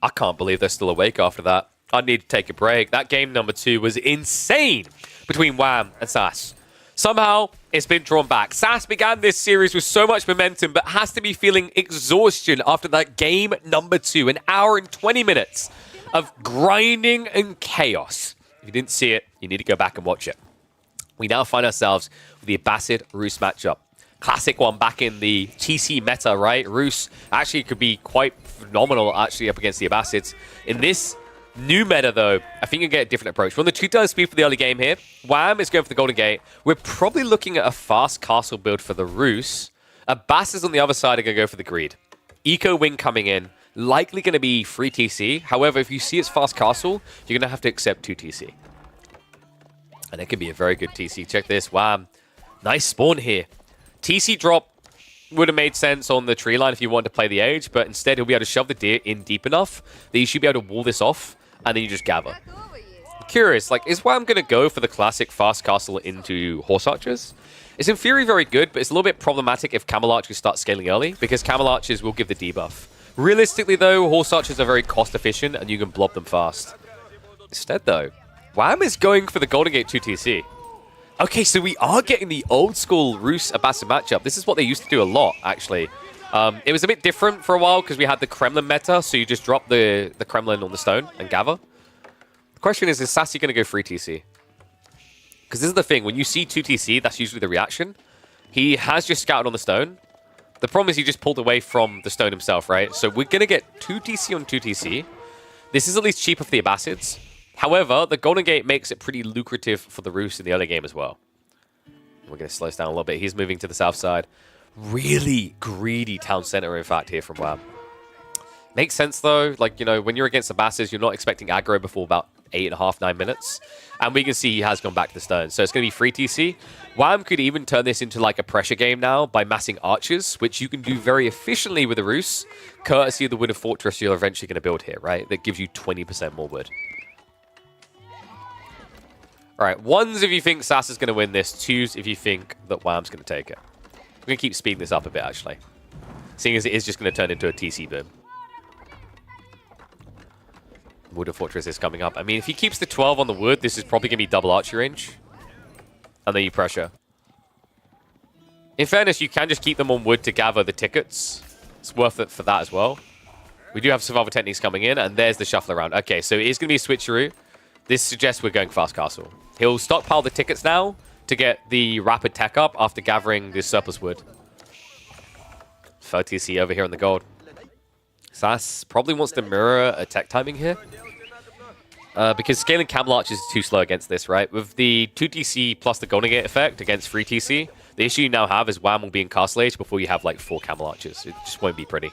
I can't believe they're still awake after that. I need to take a break. That game number 2 was insane between Wham and Sass. Somehow, it's been drawn back. Sass began this series with so much momentum, but has to be feeling exhaustion after that game number 2. An hour and 20 minutes of grinding and chaos. If you didn't see it, you need to go back and watch it. We now find ourselves with the Abbasid Roos matchup. Classic one back in the TC meta, right? Roos actually could be quite phenomenal actually up against the Abbasids. In this new meta, though, I think you get a different approach. We're on the 2-turn speed for the early game here. Wham is going for the Golden Gate. We're probably looking at a fast castle build for the Roos. Abbasids on the other side are going to go for the Greed. Eco Wing coming in. Likely going to be free TC. However, if you see it's fast castle, you're going to have to accept 2 TC. And it can be a very good TC. Check this. Wham. Nice spawn here. TC drop would have made sense on the tree line if you wanted to play the Age, but instead he'll be able to shove the deer in deep enough that you should be able to wall this off, and then you just gather. I'm curious, like, is Wham going to go for the classic fast castle into Horse Archers? It's in theory very good, but it's a little bit problematic if Camel Archers start scaling early, because Camel Archers will give the debuff. Realistically, though, Horse Archers are very cost efficient, and you can blob them fast. Instead, though, Wham is going for the Golden Gate 2 TC. Okay, so we are getting the old school Roos Abbasid matchup. This is what they used to do a lot, actually. It was a bit different for a while because we had the Kremlin meta, so you just drop the Kremlin on the stone and gather. The question is Sassy going to go free TC? Because this is the thing, when you see 2 TC, that's usually the reaction. He has just scouted on the stone. The problem is he just pulled away from the stone himself, right? So we're going to get 2 TC on 2 TC. This is at least cheaper for the Abbasids. However, the Golden Gate makes it pretty lucrative for the Roos in the early game as well. We're going to slow this down a little bit. He's moving to the south side. Really greedy town center, in fact, here from Wham. Makes sense, though. Like, you know, when you're against the Abbasids, you're not expecting aggro before about 8.5, 9 minutes. And we can see he has gone back to the stern. So it's going to be free TC. Wham could even turn this into like a pressure game now by massing archers, which you can do very efficiently with a Rus, courtesy of the Wood of Fortress you're eventually going to build here, right? That gives you 20% more wood. All right, ones if you think Sass is going to win this, twos if you think that Wham's going to take it. We're going to keep speeding this up a bit, actually. Seeing as it is just going to turn into a TC boom. Wood of Fortress is coming up. I mean, if he keeps the 12 on the wood, this is probably going to be double archer range. And then you pressure. In fairness, you can just keep them on wood to gather the tickets. It's worth it for that as well. We do have survival techniques coming in, and there's the shuffle around. Okay, so it is going to be a switcheroo. This suggests we're going fast castle. He'll stockpile the tickets now to get the rapid tech up after gathering the surplus wood. TC over here on the gold. Sass probably wants to mirror a tech timing here. Because scaling Camel Archers is too slow against this, right? With the 2 TC plus the Golden Gate effect against 3 TC, the issue you now have is Wham will be in Castle Age before you have like 4 Camel Archers. It just won't be pretty.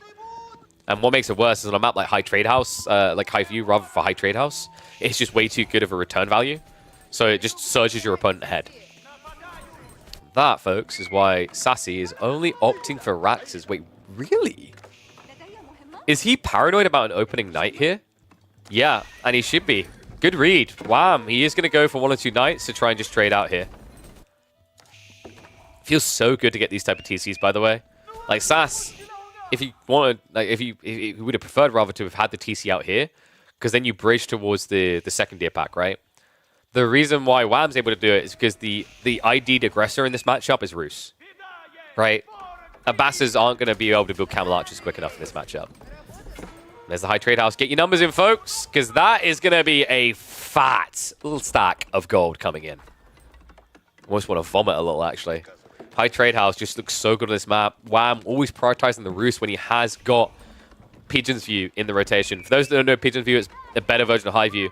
And what makes it worse is on a map like High Trade House, like High View rather for High Trade House, it's just way too good of a return value. So it just surges your opponent ahead. That, folks, is why Sassy is only opting for Raxes. Wait, really? Is he paranoid about an opening night here? Yeah, and he should be. Good read. Wham, he is going to go for 1 or 2 knights to try and just trade out here. Feels so good to get these type of TCs, by the way. Like, Sass, if you wanted, like, if you would have preferred rather to have had the TC out here, because then you bridge towards the second tier pack, right? The reason why Wham's able to do it is because the ID'd aggressor in this matchup is Rus, right? Abbasses aren't going to be able to build Camel Archers quick enough in this matchup. There's the High Trade House. Get your numbers in, folks, because that is going to be a fat little stack of gold coming in. Almost want to vomit a little, actually. High Trade House just looks so good on this map. Wham always prioritizing the Roost when he has got Pigeon's View in the rotation. For those that don't know, Pigeon's View is a better version of High View.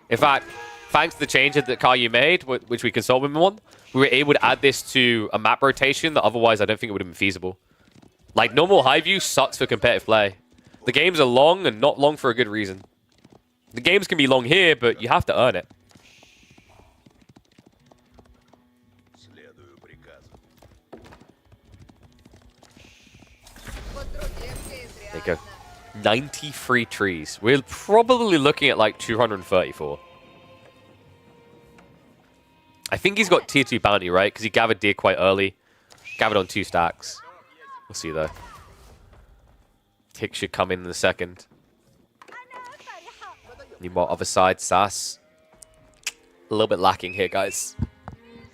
In fact, thanks to the change that Caillou made, which we consulted him on, we were able to add this to a map rotation that otherwise I don't think it would have been feasible. Like, normal High View sucks for competitive play. The games are long and not long for a good reason. The games can be long here, but you have to earn it. There you go. 93 trees. We're probably looking at like 234. I think he's got tier 2 bounty, right? Because he gathered deer quite early. Gathered on 2 stacks. We'll see, though. Tick should come in a second. Meanwhile, other side, Sass. A little bit lacking here, guys.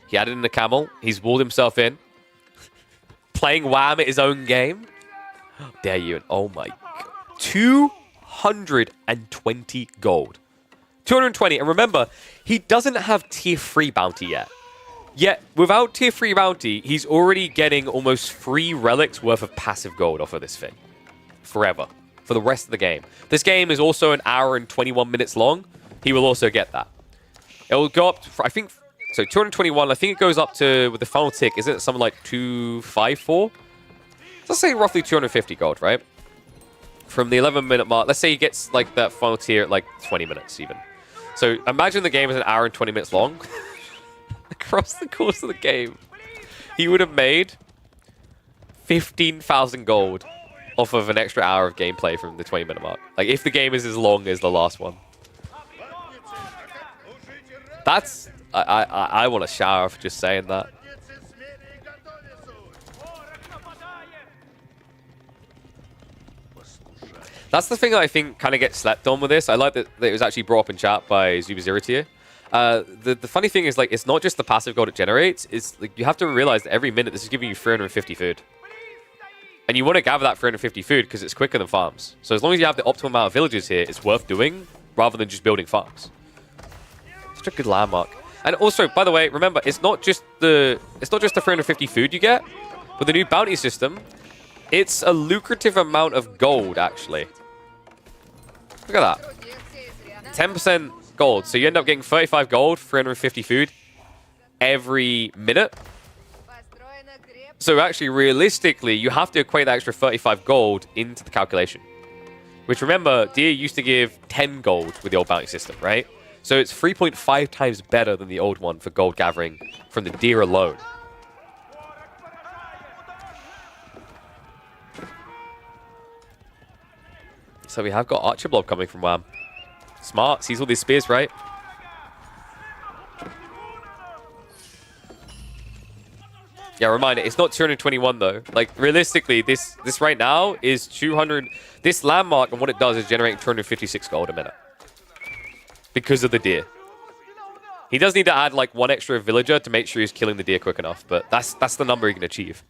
He added in the camel. He's walled himself in. Playing Wham at his own game. How dare you? And oh my god. 220 gold. 220. And remember, he doesn't have tier 3 bounty yet. Yet, without tier 3 bounty, he's already getting almost 3 relics worth of passive gold off of this thing. Forever. For the rest of the game. This game is also an hour and 21 minutes long. He will also get that. It will go up to, I think, so 221. I think it goes up to, with the final tick, isn't it something like 254? Let's say roughly 250 gold, right? From the 11-minute mark. Let's say he gets like that final tier at like 20 minutes even. So imagine the game is an hour and 20 minutes long. Across the course of the game, he would have made 15,000 gold off of an extra hour of gameplay from the 20-minute mark. Like, if the game is as long as the last one. That's... I want to shower for just saying that. That's the thing that I think kind of gets slept on with this. I like that it was actually brought up in chat by Zubaziratier. The funny thing is, like, it's not just the passive gold it generates. It's like, you have to realize that every minute this is giving you 350 food. And you want to gather that 350 food because it's quicker than farms. So as long as you have the optimal amount of villages here, it's worth doing rather than just building farms. Such a good landmark. And also, by the way, remember, it's not just the 350 food you get. With the new bounty system, it's a lucrative amount of gold, actually. Look at that. 10% gold. So you end up getting 35 gold, 350 food every minute. So actually, realistically, you have to equate that extra 35 gold into the calculation. which remember, Deer used to give 10 gold with the old bounty system, right? So it's 3.5 times better than the old one for gold gathering from the Deer alone. So we have got Archer Blob coming from Wham. Smart, sees all these spears, right? Yeah, reminder, it's not 221 though. Like, realistically, this right now is 200. This landmark and what it does is generate 256 gold a minute. Because of the deer. He does need to add like one extra villager to make sure he's killing the deer quick enough, but that's the number he can achieve.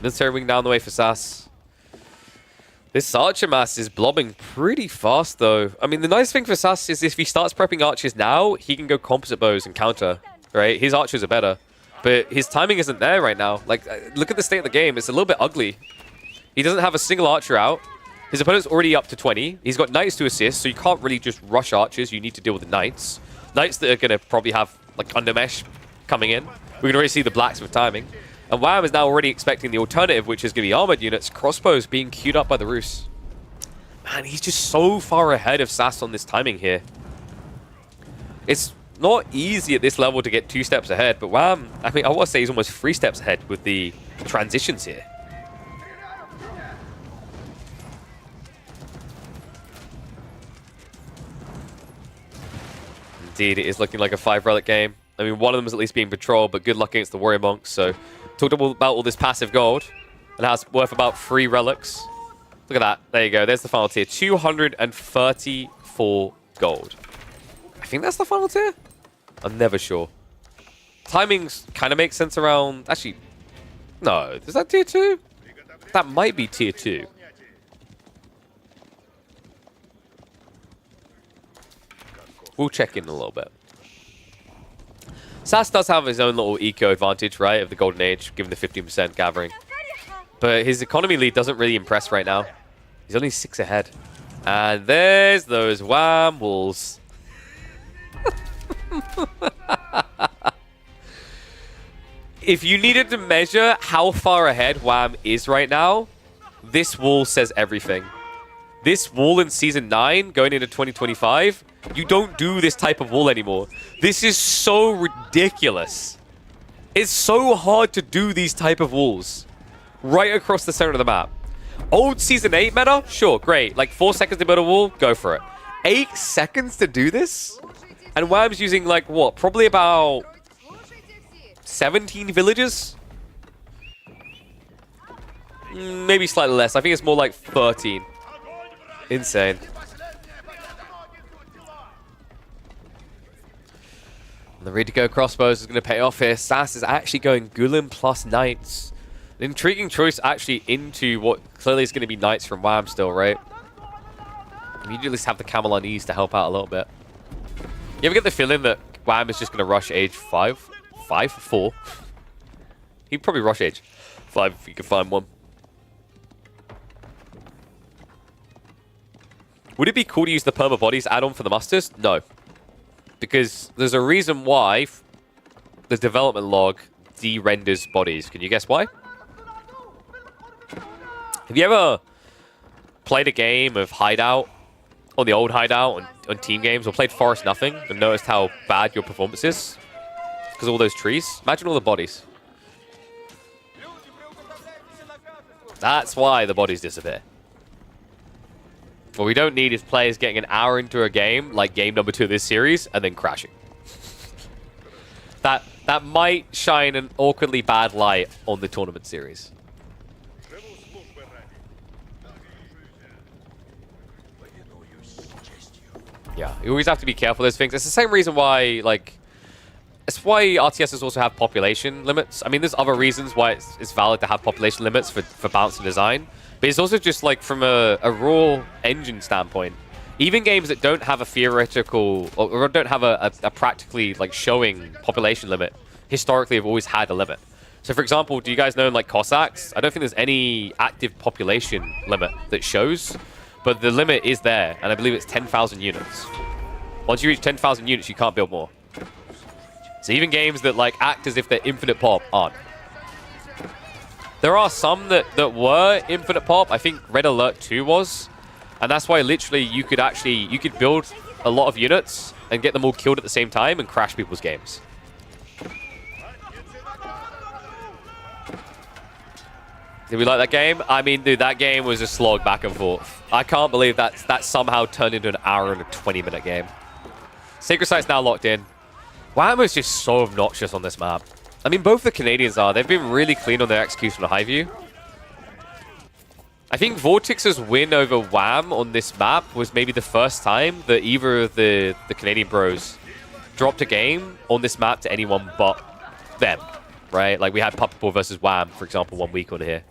Military wing down the way for Sass. This Archer mass is blobbing pretty fast, though. I mean, the nice thing for Sass is if he starts prepping archers now, he can go composite bows and counter, right? His archers are better. But his timing isn't there right now. Like, look at the state of the game. It's a little bit ugly. He doesn't have a single archer out. His opponent's already up to 20. He's got knights to assist, so you can't really just rush archers. You need to deal with the knights. Knights that are going to probably have, like, undermesh coming in. We can already see the blacks with timing. And Wham is now already expecting the alternative, which is going to be armored units, crossbows being queued up by the Roos. Man, he's just so far ahead of Sass on this timing here. It's not easy at this level to get 2 steps ahead, but Wham, I mean, I want to say he's almost 3 steps ahead with the transitions here. Indeed, it is looking like a 5-relic game. I mean, one of them is at least being patrolled, but good luck against the Warrior Monks, so... Talked about all this passive gold, and how it's worth about 3 relics. Look at that. There you go. There's the final tier. 234 gold. I think that's the final tier? I'm never sure. Timings kind of makes sense around... Actually, no. Is that tier 2? That might be tier 2. We'll check in a little bit. Sass does have his own little eco advantage, right, of the Golden Age, given the 15% gathering. But his economy lead doesn't really impress right now. He's only 6 ahead. And there's those Wham walls. If you needed to measure how far ahead Wham is right now, this wall says everything. This wall in Season 9, going into 2025, you don't do this type of wall anymore. This is so ridiculous. It's so hard to do these type of walls. Right across the center of the map. Old Season 8 meta? Sure, great. Like 4 seconds to build a wall? Go for it. 8 seconds to do this? And Wham's using like what? Probably about 17 villages? Maybe slightly less. I think it's more like 13. Insane. The ready to go crossbows is going to pay off here. Sass is actually going Gulen plus Knights. An intriguing choice actually into what clearly is going to be Knights from Wham still, right? You need to at least have the Camel on ease to help out a little bit. You ever get the feeling that Wham is just going to rush age 5? 4? He'd probably rush age 5 if you could find one. Would it be cool to use the Perma Bodies add-on for the Musters? No. Because there's a reason why the development log de-renders bodies. Can you guess why? Have you ever played a game of Hideout, on the old Hideout, on team games, or played Forest Nothing, and noticed how bad your performance is? Because of all those trees? Imagine all the bodies. That's why the bodies disappear. What we don't need is players getting an hour into a game, like game number 2 of this series, and then crashing. That might shine an awkwardly bad light on the tournament series. Yeah, you always have to be careful of those things. It's the same reason why, like... It's why RTSs also have population limits. I mean, there's other reasons why it's valid to have population limits for balance and design. But it's also just like from a raw engine standpoint. Even games that don't have a theoretical or don't have a practically like showing population limit historically have always had a limit. So for example, do you guys know in like Cossacks? I don't think there's any active population limit that shows, but the limit is there, and I believe it's 10,000 units. Once you reach 10,000 units, you can't build more. So even games that like act as if they're infinite pop aren't. There are some that were infinite pop. I think Red Alert 2 was. And that's why literally you could build a lot of units and get them all killed at the same time and crash people's games. Did we like that game? I mean, dude, that game was a slog back and forth. I can't believe that somehow turned into an hour and a 20-minute game. Sacred Site's now locked in. Wham is just so obnoxious on this map. I mean, both the Canadians are. They've been really clean on their execution on Highview. I think VortiX's win over Wham on this map was maybe the first time that either of the Canadian bros dropped a game on this map to anyone but them, right? Like we had PuppyPaw versus Wham, for example, 1 week on here.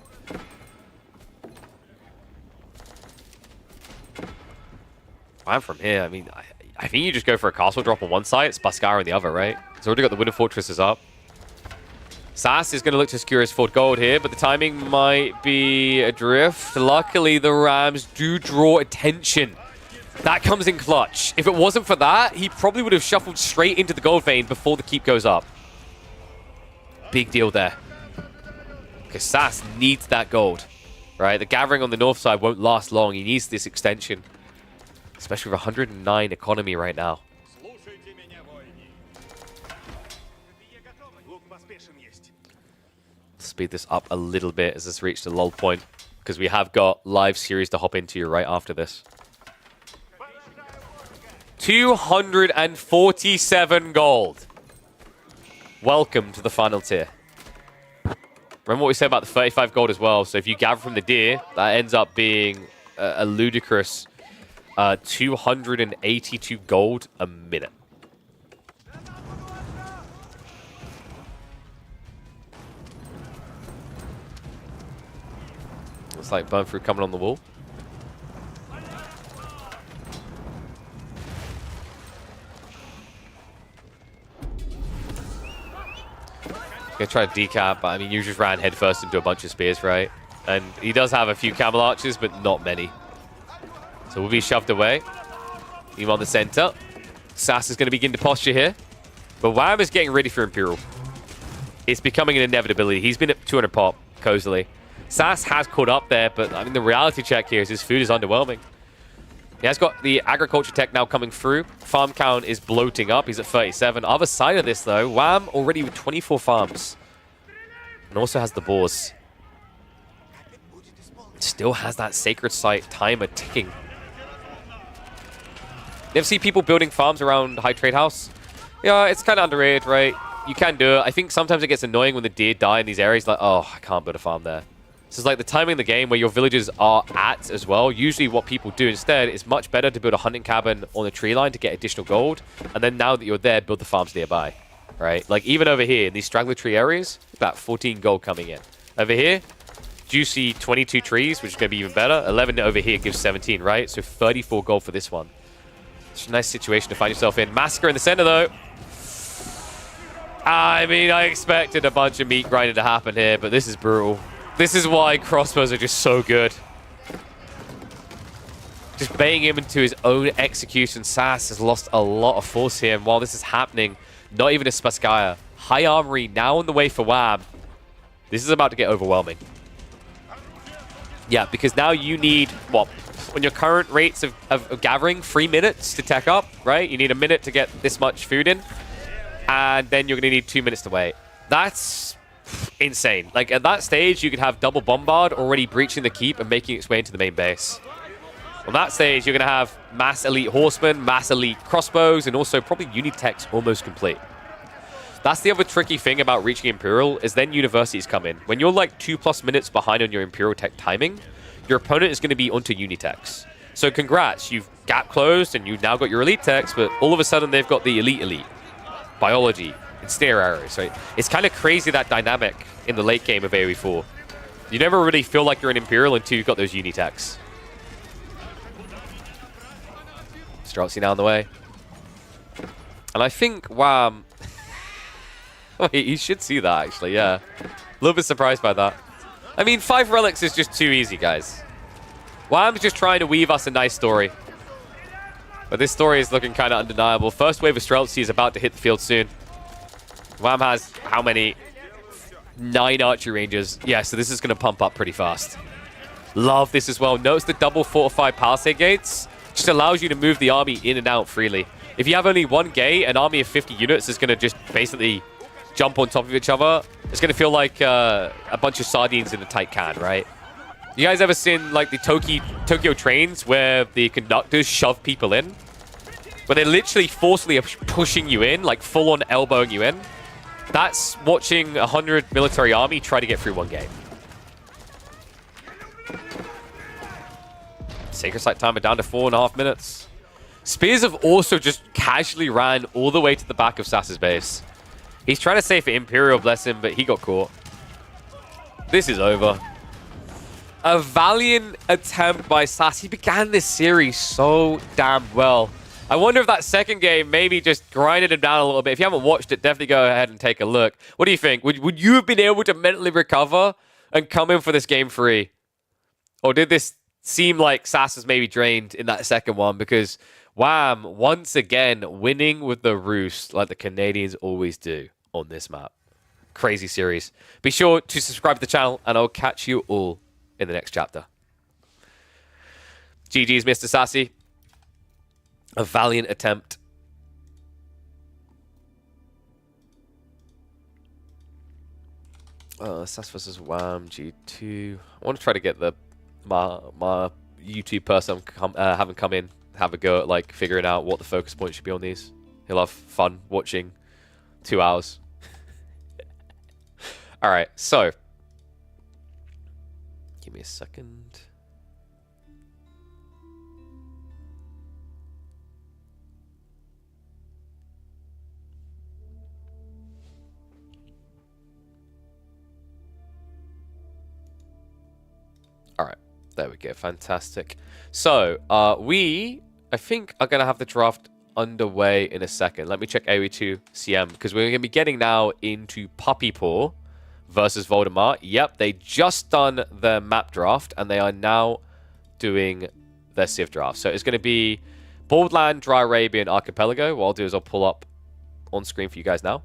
Wham from here, I mean, I think you just go for a castle drop on one side, it's Baskar on the other, right? He's already got the Wooden Fortresses up. Sass is going to look to secure his 4th gold here, but the timing might be adrift. Luckily, the Rams do draw attention. That comes in clutch. If it wasn't for that, he probably would have shuffled straight into the gold vein before the keep goes up. Big deal there. Because Sass needs that gold, right? The gathering on the north side won't last long. He needs this extension, especially with 109 economy right now. Speed this up a little bit as this reached a lull point, because we have got live series to hop into right after this. 247 gold. Welcome to the final tier. Remember what we said about the 35 gold as well. So if you gather from the deer, that ends up being a ludicrous 282 gold a minute. Looks like burn through coming on the wall. Gonna try to decap, but I mean, you just ran headfirst into a bunch of spears, right? And he does have a few camel archers, but not many. So we'll be shoved away. Team on the center. Sass is going to begin to posture here. But Wham is getting ready for Imperial. It's becoming an inevitability. He's been at 200 pop, cozily. Sass has caught up there, but I mean, the reality check here is his food is underwhelming. He has got the agriculture tech now coming through. Farm count is bloating up. He's at 37. Other side of this, though, Wham already with 24 farms. And also has the boars. Still has that sacred site timer ticking. You ever see people building farms around High Trade House? Yeah, it's kind of underrated, right? You can do it. I think sometimes it gets annoying when the deer die in these areas. Like, oh, I can't build a farm there. This is like the timing of the game where your villages are at as well. Usually what people do instead is much better to build a hunting cabin on a tree line to get additional gold. And then now that you're there, build the farms nearby, right? Like even over here in these straggler tree areas, about 14 gold coming in. Over here, juicy 22 trees, which is going to be even better. 11 over here gives 17, right? So 34 gold for this one. It's a nice situation to find yourself in. Massacre in the center, though. I mean, I expected a bunch of meat grinding to happen here, but this is brutal. This is why crossbows are just so good. Just baiting him into his own execution. Sass has lost a lot of force here, and while this is happening, not even a Spaskaya. High armory now on the way for Wham. This is about to get overwhelming. Yeah, because now you need, what, on your current rates of gathering, 3 minutes to tech up, right? You need a minute to get this much food in, and then you're going to need 2 minutes to wait. That's insane. Like, at that stage, you could have double bombard already breaching the keep and making its way into the main base. On that stage, you're going to have mass elite horsemen, mass elite crossbows, and also probably unitechs almost complete. That's the other tricky thing about reaching Imperial, is then universities come in. When you're like 2+ minutes behind on your Imperial tech timing, your opponent is going to be onto unitechs. So congrats, you've gap closed and you've now got your elite techs, but all of a sudden they've got the elite. Biology, and stair areas, right? It's kind of crazy, that dynamic in the late game of AoE 4. You never really feel like you're an Imperial until you've got those unitechs. Streltsy now on the way. And I think Wham... Wait, you should see that, actually, yeah. A little bit surprised by that. I mean, 5 relics is just too easy, guys. Wham's just trying to weave us a nice story. But this story is looking kind of undeniable. First wave of Streltsy is about to hit the field soon. Wham has how many? 9 archery rangers. Yeah, so this is going to pump up pretty fast. Love this as well. Notice the double fortified palisade gates. Just allows you to move the army in and out freely. If you have only one gate, an army of 50 units is going to just basically jump on top of each other. It's going to feel like a bunch of sardines in a tight can, right? You guys ever seen like the Tokyo trains where the conductors shove people in? Where they're literally forcefully pushing you in, like full-on elbowing you in? That's watching a 100 military army try to get through one gate. Sacred Site timer down to 4.5 minutes. Spears have also just casually ran all the way to the back of Sass's base. He's trying to save for Imperial, bless him, but he got caught. This is over. A valiant attempt by Sassy. He began this series so damn well. I wonder if that second game maybe just grinded him down a little bit. If you haven't watched it, definitely go ahead and take a look. What do you think? Would you have been able to mentally recover and come in for this game free? Or did this seem like Sass was maybe drained in that second one? Because Wham, once again, winning with the roost like the Canadians always do on this map. Crazy series. Be sure to subscribe to the channel, and I'll catch you all in the next chapter. GG's, Mr. Sassy. A valiant attempt. Sass versus Wham, G2. I want to try to get my YouTube person having come in, have a go at like figuring out what the focus point should be on these. He'll have fun watching 2 hours. All right, so give me a second. All right, there we go. Fantastic. So, I think, are going to have the draft underway in a second. Let me check AOE2 CM, because we're going to be getting now into PuppyPaw versus Voldemar. Yep, they just done their map draft, and they are now doing their Civ draft. So it's going to be Baldland, Dry Arabian, Archipelago. What I'll do is I'll pull up on screen for you guys now.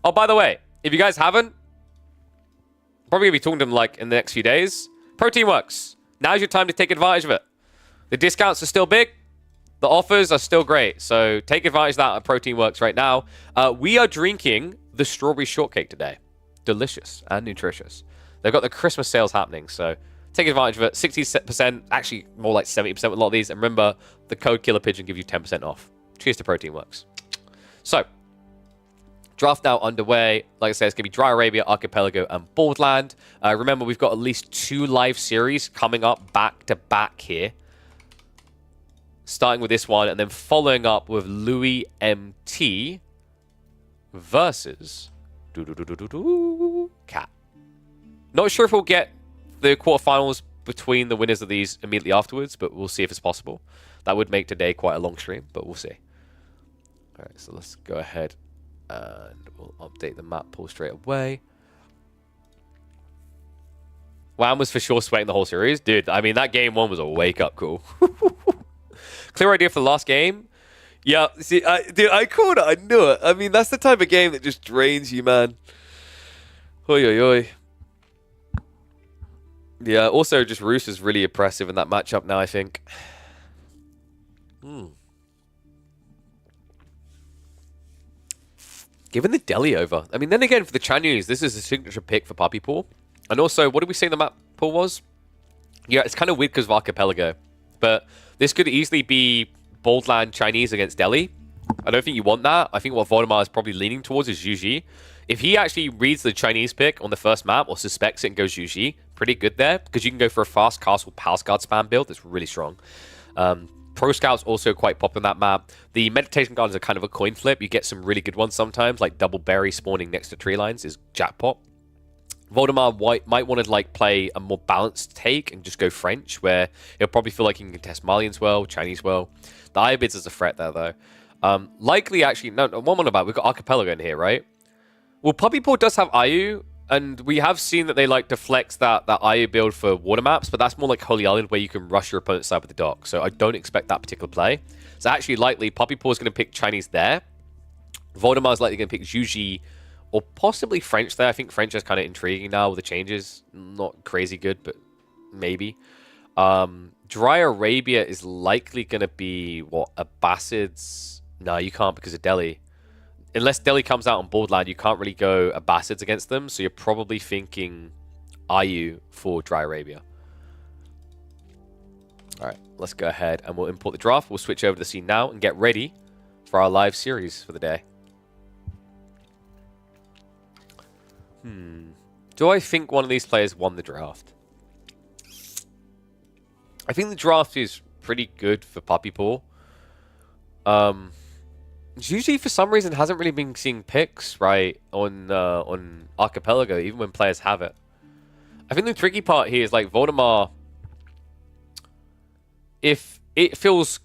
Oh, by the way, if you guys haven't, probably going to be talking to them like in the next few days. Protein Works. Now's your time to take advantage of it. The discounts are still big. The offers are still great. So take advantage of that at Protein Works right now. We are drinking the strawberry shortcake today. Delicious and nutritious. They've got the Christmas sales happening. So take advantage of it. 60%, actually more like 70% with a lot of these. And remember, the code KillerPigeon gives you 10% off. Cheers to Protein Works. So, draft now underway. Like I said, it's going to be Dry Arabia, Archipelago, and Baldland. Remember, we've got at least 2 live series coming up back to back here. Starting with this one, and then following up with Louis MT versus Cat. Not sure if we'll get the quarterfinals between the winners of these immediately afterwards, but we'll see if it's possible. That would make today quite a long stream, but we'll see. All right, so let's go ahead and we'll update the map pool straight away. Wham was for sure sweating the whole series. Dude, I mean, that game 1 was a wake-up call. Clear idea for the last game. Yeah, see, dude, I called it. I knew it. I mean, that's the type of game that just drains you, man. Oi, oi, oi. Yeah, also, just Roos is really impressive in that matchup now, I think. Given the Delhi over. I mean, then again, for the Chinese, this is a signature pick for PuppyPaw. And also, what did we say the map pool was? Yeah, it's kind of weird because of Archipelago. But this could easily be Baldland Chinese against Delhi. I don't think you want that. I think what Voldemar is probably leaning towards is Yuji. If he actually reads the Chinese pick on the first map or suspects it and goes Yuji, pretty good there. Because you can go for a fast castle Palace Guard spam build. That's really strong. Pro Scout's also quite pop on that map. The Meditation Gardens are kind of a coin flip. You get some really good ones sometimes, like double berry spawning next to tree lines is jackpot. Voldemar might want to like play a more balanced take and just go French, where he'll probably feel like he can contest Malians well, Chinese well. The Iobids is a threat there, though. Likely, actually, no, one more about. We've got Archipelago in here, right? Well, PuppyPaw does have Ayu, and we have seen that they like to flex that Ayu build for water maps, but that's more like Holy Island, where you can rush your opponent's side with the dock. So I don't expect that particular play. So actually, likely, PuppyPaw is going to pick Chinese there. Voldemar is likely going to pick Yuji Or possibly French there. I think French is kind of intriguing now with the changes. Not crazy good, but maybe. Dry Arabia is likely going to be, what, Abbasids? No, you can't because of Delhi. Unless Delhi comes out on Borderland, you can't really go Abbasids against them. So you're probably thinking IU for Dry Arabia. All right, let's go ahead and we'll import the draft. We'll switch over to the scene now and get ready for our live series for the day. Do I think one of these players won the draft? I think the draft is pretty good for PuppyPaw. Usually, for some reason, hasn't really been seeing picks, right, on Archipelago, even when players have it. I think the tricky part here is, like, Voldemar, if it feels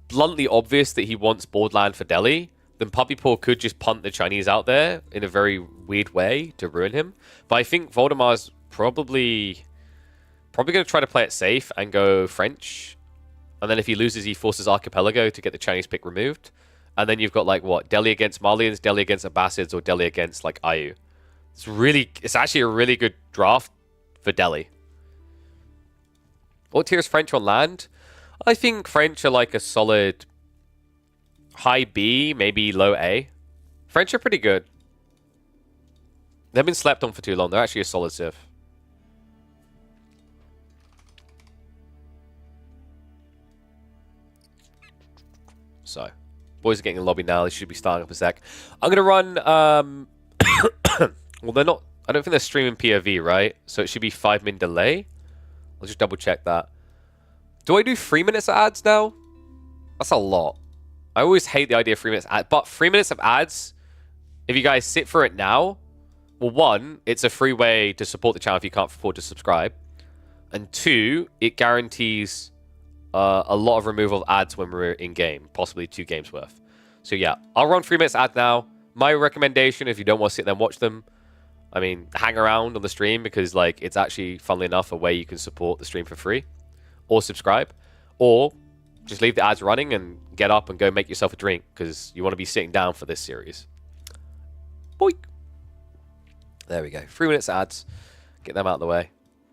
bluntly obvious that he wants Borderland for Delhi, then PuppyPaw could just punt the Chinese out there in a very weird way to ruin him. But I think Voldemar's probably going to try to play it safe and go French. And then if he loses, he forces Archipelago to get the Chinese pick removed. And then you've got, like, what? Delhi against Malians, Delhi against Abbasids, or Delhi against, like, IU. It's actually a really good draft for Delhi. What tier is French on land? I think French are, like, a solid high B, maybe low A. French are pretty good. They've been slept on for too long. They're actually a solid civ. So, boys are getting in the lobby now. They should be starting up a sec. I'm going to run... well, they're not... I don't think they're streaming POV, right? So it should be 5-min delay. I'll just double check that. Do I do 3 minutes of ads now? That's a lot. I always hate the idea of 3 minutes ads. But 3 minutes of ads, if you guys sit for it now, well, one, it's a free way to support the channel if you can't afford to subscribe. And two, it guarantees a lot of removal of ads when we're in-game. Possibly 2 games worth. So yeah, I'll run 3 minutes ads now. My recommendation, if you don't want to sit there and watch them, I mean, hang around on the stream because, like, it's actually, funnily enough, a way you can support the stream for free. Or subscribe. Or just leave the ads running and get up and go make yourself a drink because you want to be sitting down for this series. Boink. There we go. 3 minutes ads. Get them out of the way.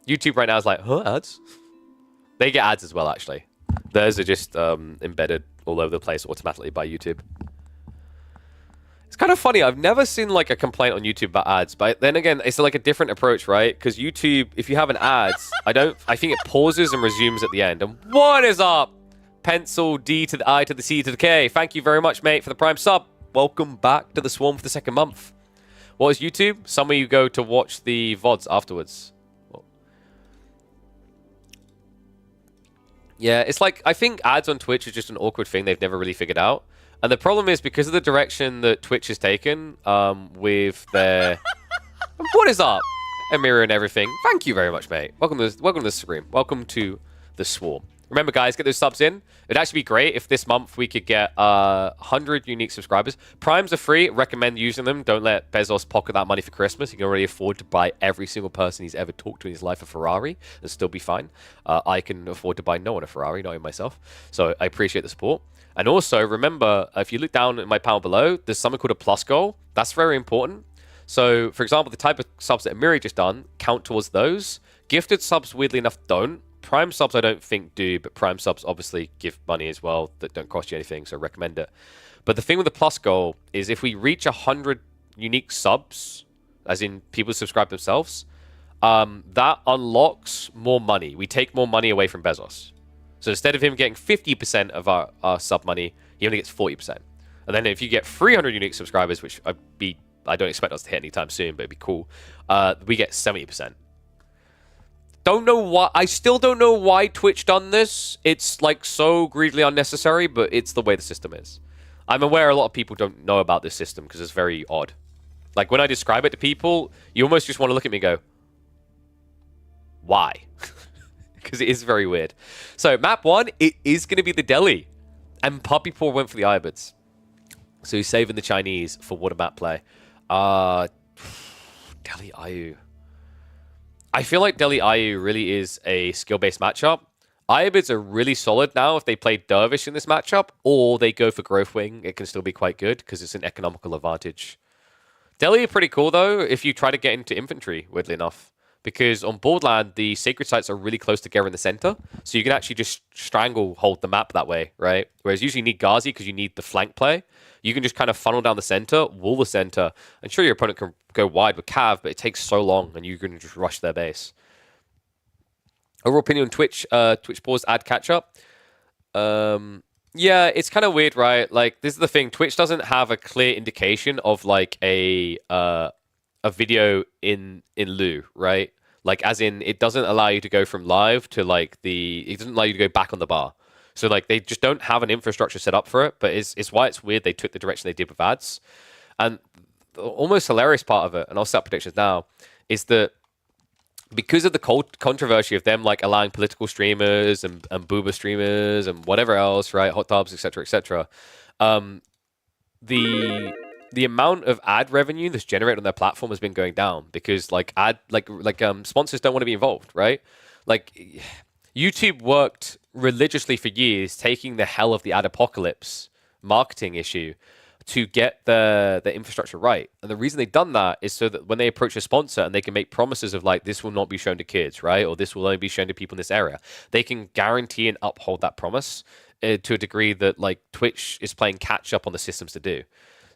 YouTube right now is like, huh, ads? They get ads as well, actually. Theirs are just embedded all over the place automatically by YouTube. It's kind of funny. I've never seen, like, a complaint on YouTube about ads. But then again, it's like a different approach, right? Because YouTube, if you have an ads, I think it pauses and resumes at the end. And what is up? Pencil D to the I to the C to the K. Thank you very much, mate, for the Prime sub. Welcome back to the Swarm for the 2nd month. What is YouTube? Somewhere you go to watch the VODs afterwards. Well, yeah, it's like, I think ads on Twitch is just an awkward thing they've never really figured out. And the problem is because of the direction that Twitch has taken with their... What is up? Amira and everything. Thank you very much, mate. Welcome to the stream. Welcome to the Swarm. Remember, guys, get those subs in. It'd actually be great if this month we could get 100 unique subscribers. Primes are free. Recommend using them. Don't let Bezos pocket that money for Christmas. He can already afford to buy every single person he's ever talked to in his life a Ferrari and still be fine. I can afford to buy no one a Ferrari, not even myself. So I appreciate the support. And also, remember, if you look down at my panel below, there's something called a plus goal. That's very important. So, for example, the type of subs that Myriad just done count towards those. Gifted subs, weirdly enough, don't. Prime subs I don't think do, but Prime subs obviously give money as well that don't cost you anything, so recommend it. But the thing with the plus goal is if we reach 100 unique subs, as in people subscribe themselves, that unlocks more money. We take more money away from Bezos. So instead of him getting 50% of our sub money, he only gets 40%. And then if you get 300 unique subscribers, which I don't expect us to hit anytime soon, but it'd be cool, we get 70%. Don't know why. I still don't know why Twitch done this. It's, like, so greedily unnecessary, but it's the way the system is. I'm aware a lot of people don't know about this system because it's very odd. Like, when I describe it to people, you almost just want to look at me and go, why? Because it is very weird. So, map 1, it is going to be the Delhi. And PuppyPaw went for the Ibids. So he's saving the Chinese for what a map play. Delhi IU. I feel like Delhi IU really is a skill-based matchup. Ibids are really solid now if they play Dervish in this matchup, or they go for Growth Wing. It can still be quite good because it's an economical advantage Delhi are pretty cool, though, if you try to get into infantry, weirdly enough. Because on Borderland, the sacred sites are really close together in the center. So you can actually just strangle hold the map that way, right? Whereas usually you need Ghazi because you need the flank play. You can just kind of funnel down the center, wall the center, and sure, your opponent can go wide with Cav, but it takes so long, and you can just rush their base. Overall opinion on Twitch, Twitch pause ad catch up. Yeah, it's kind of weird, right? Like, this is the thing. Twitch doesn't have a clear indication of like a video in lieu, right? Like, as in, it doesn't allow you to go from live to like it doesn't allow you to go back on the bar. So like, they just don't have an infrastructure set up for it. But it's why it's weird they took the direction they did with ads. And the almost hilarious part of it, and I'll set predictions now, is that because of the controversy of them like allowing political streamers and booba streamers and whatever else, right, hot tubs, etc., the amount of ad revenue that's generated on their platform has been going down because like sponsors don't want to be involved, right? Like, YouTube worked religiously for years, taking the hell of the ad apocalypse marketing issue to get the infrastructure right. And the reason they've done that is so that when they approach a sponsor and they can make promises of like, this will not be shown to kids, right? Or this will only be shown to people in this area. They can guarantee and uphold that promise to a degree that like Twitch is playing catch up on the systems to do.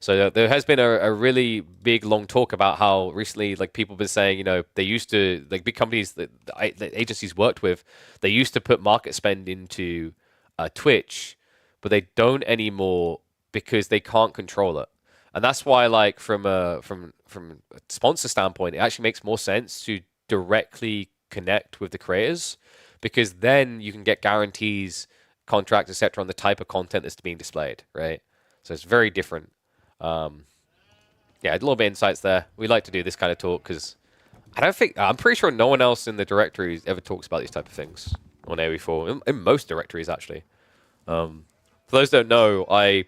So there has been a really big, long talk about how recently, like, people have been saying, you know, they used to, like, big companies that agencies worked with, they used to put market spend into Twitch, but they don't anymore because they can't control it. And that's why, like, from a sponsor standpoint, it actually makes more sense to directly connect with the creators, because then you can get guarantees, contracts, etc., on the type of content that's being displayed, right? So it's very different. Yeah, a little bit of insights there. We like to do this kind of talk because I'm pretty sure no one else in the directories ever talks about these type of things on AOE4, in most directories actually. For those that don't know, I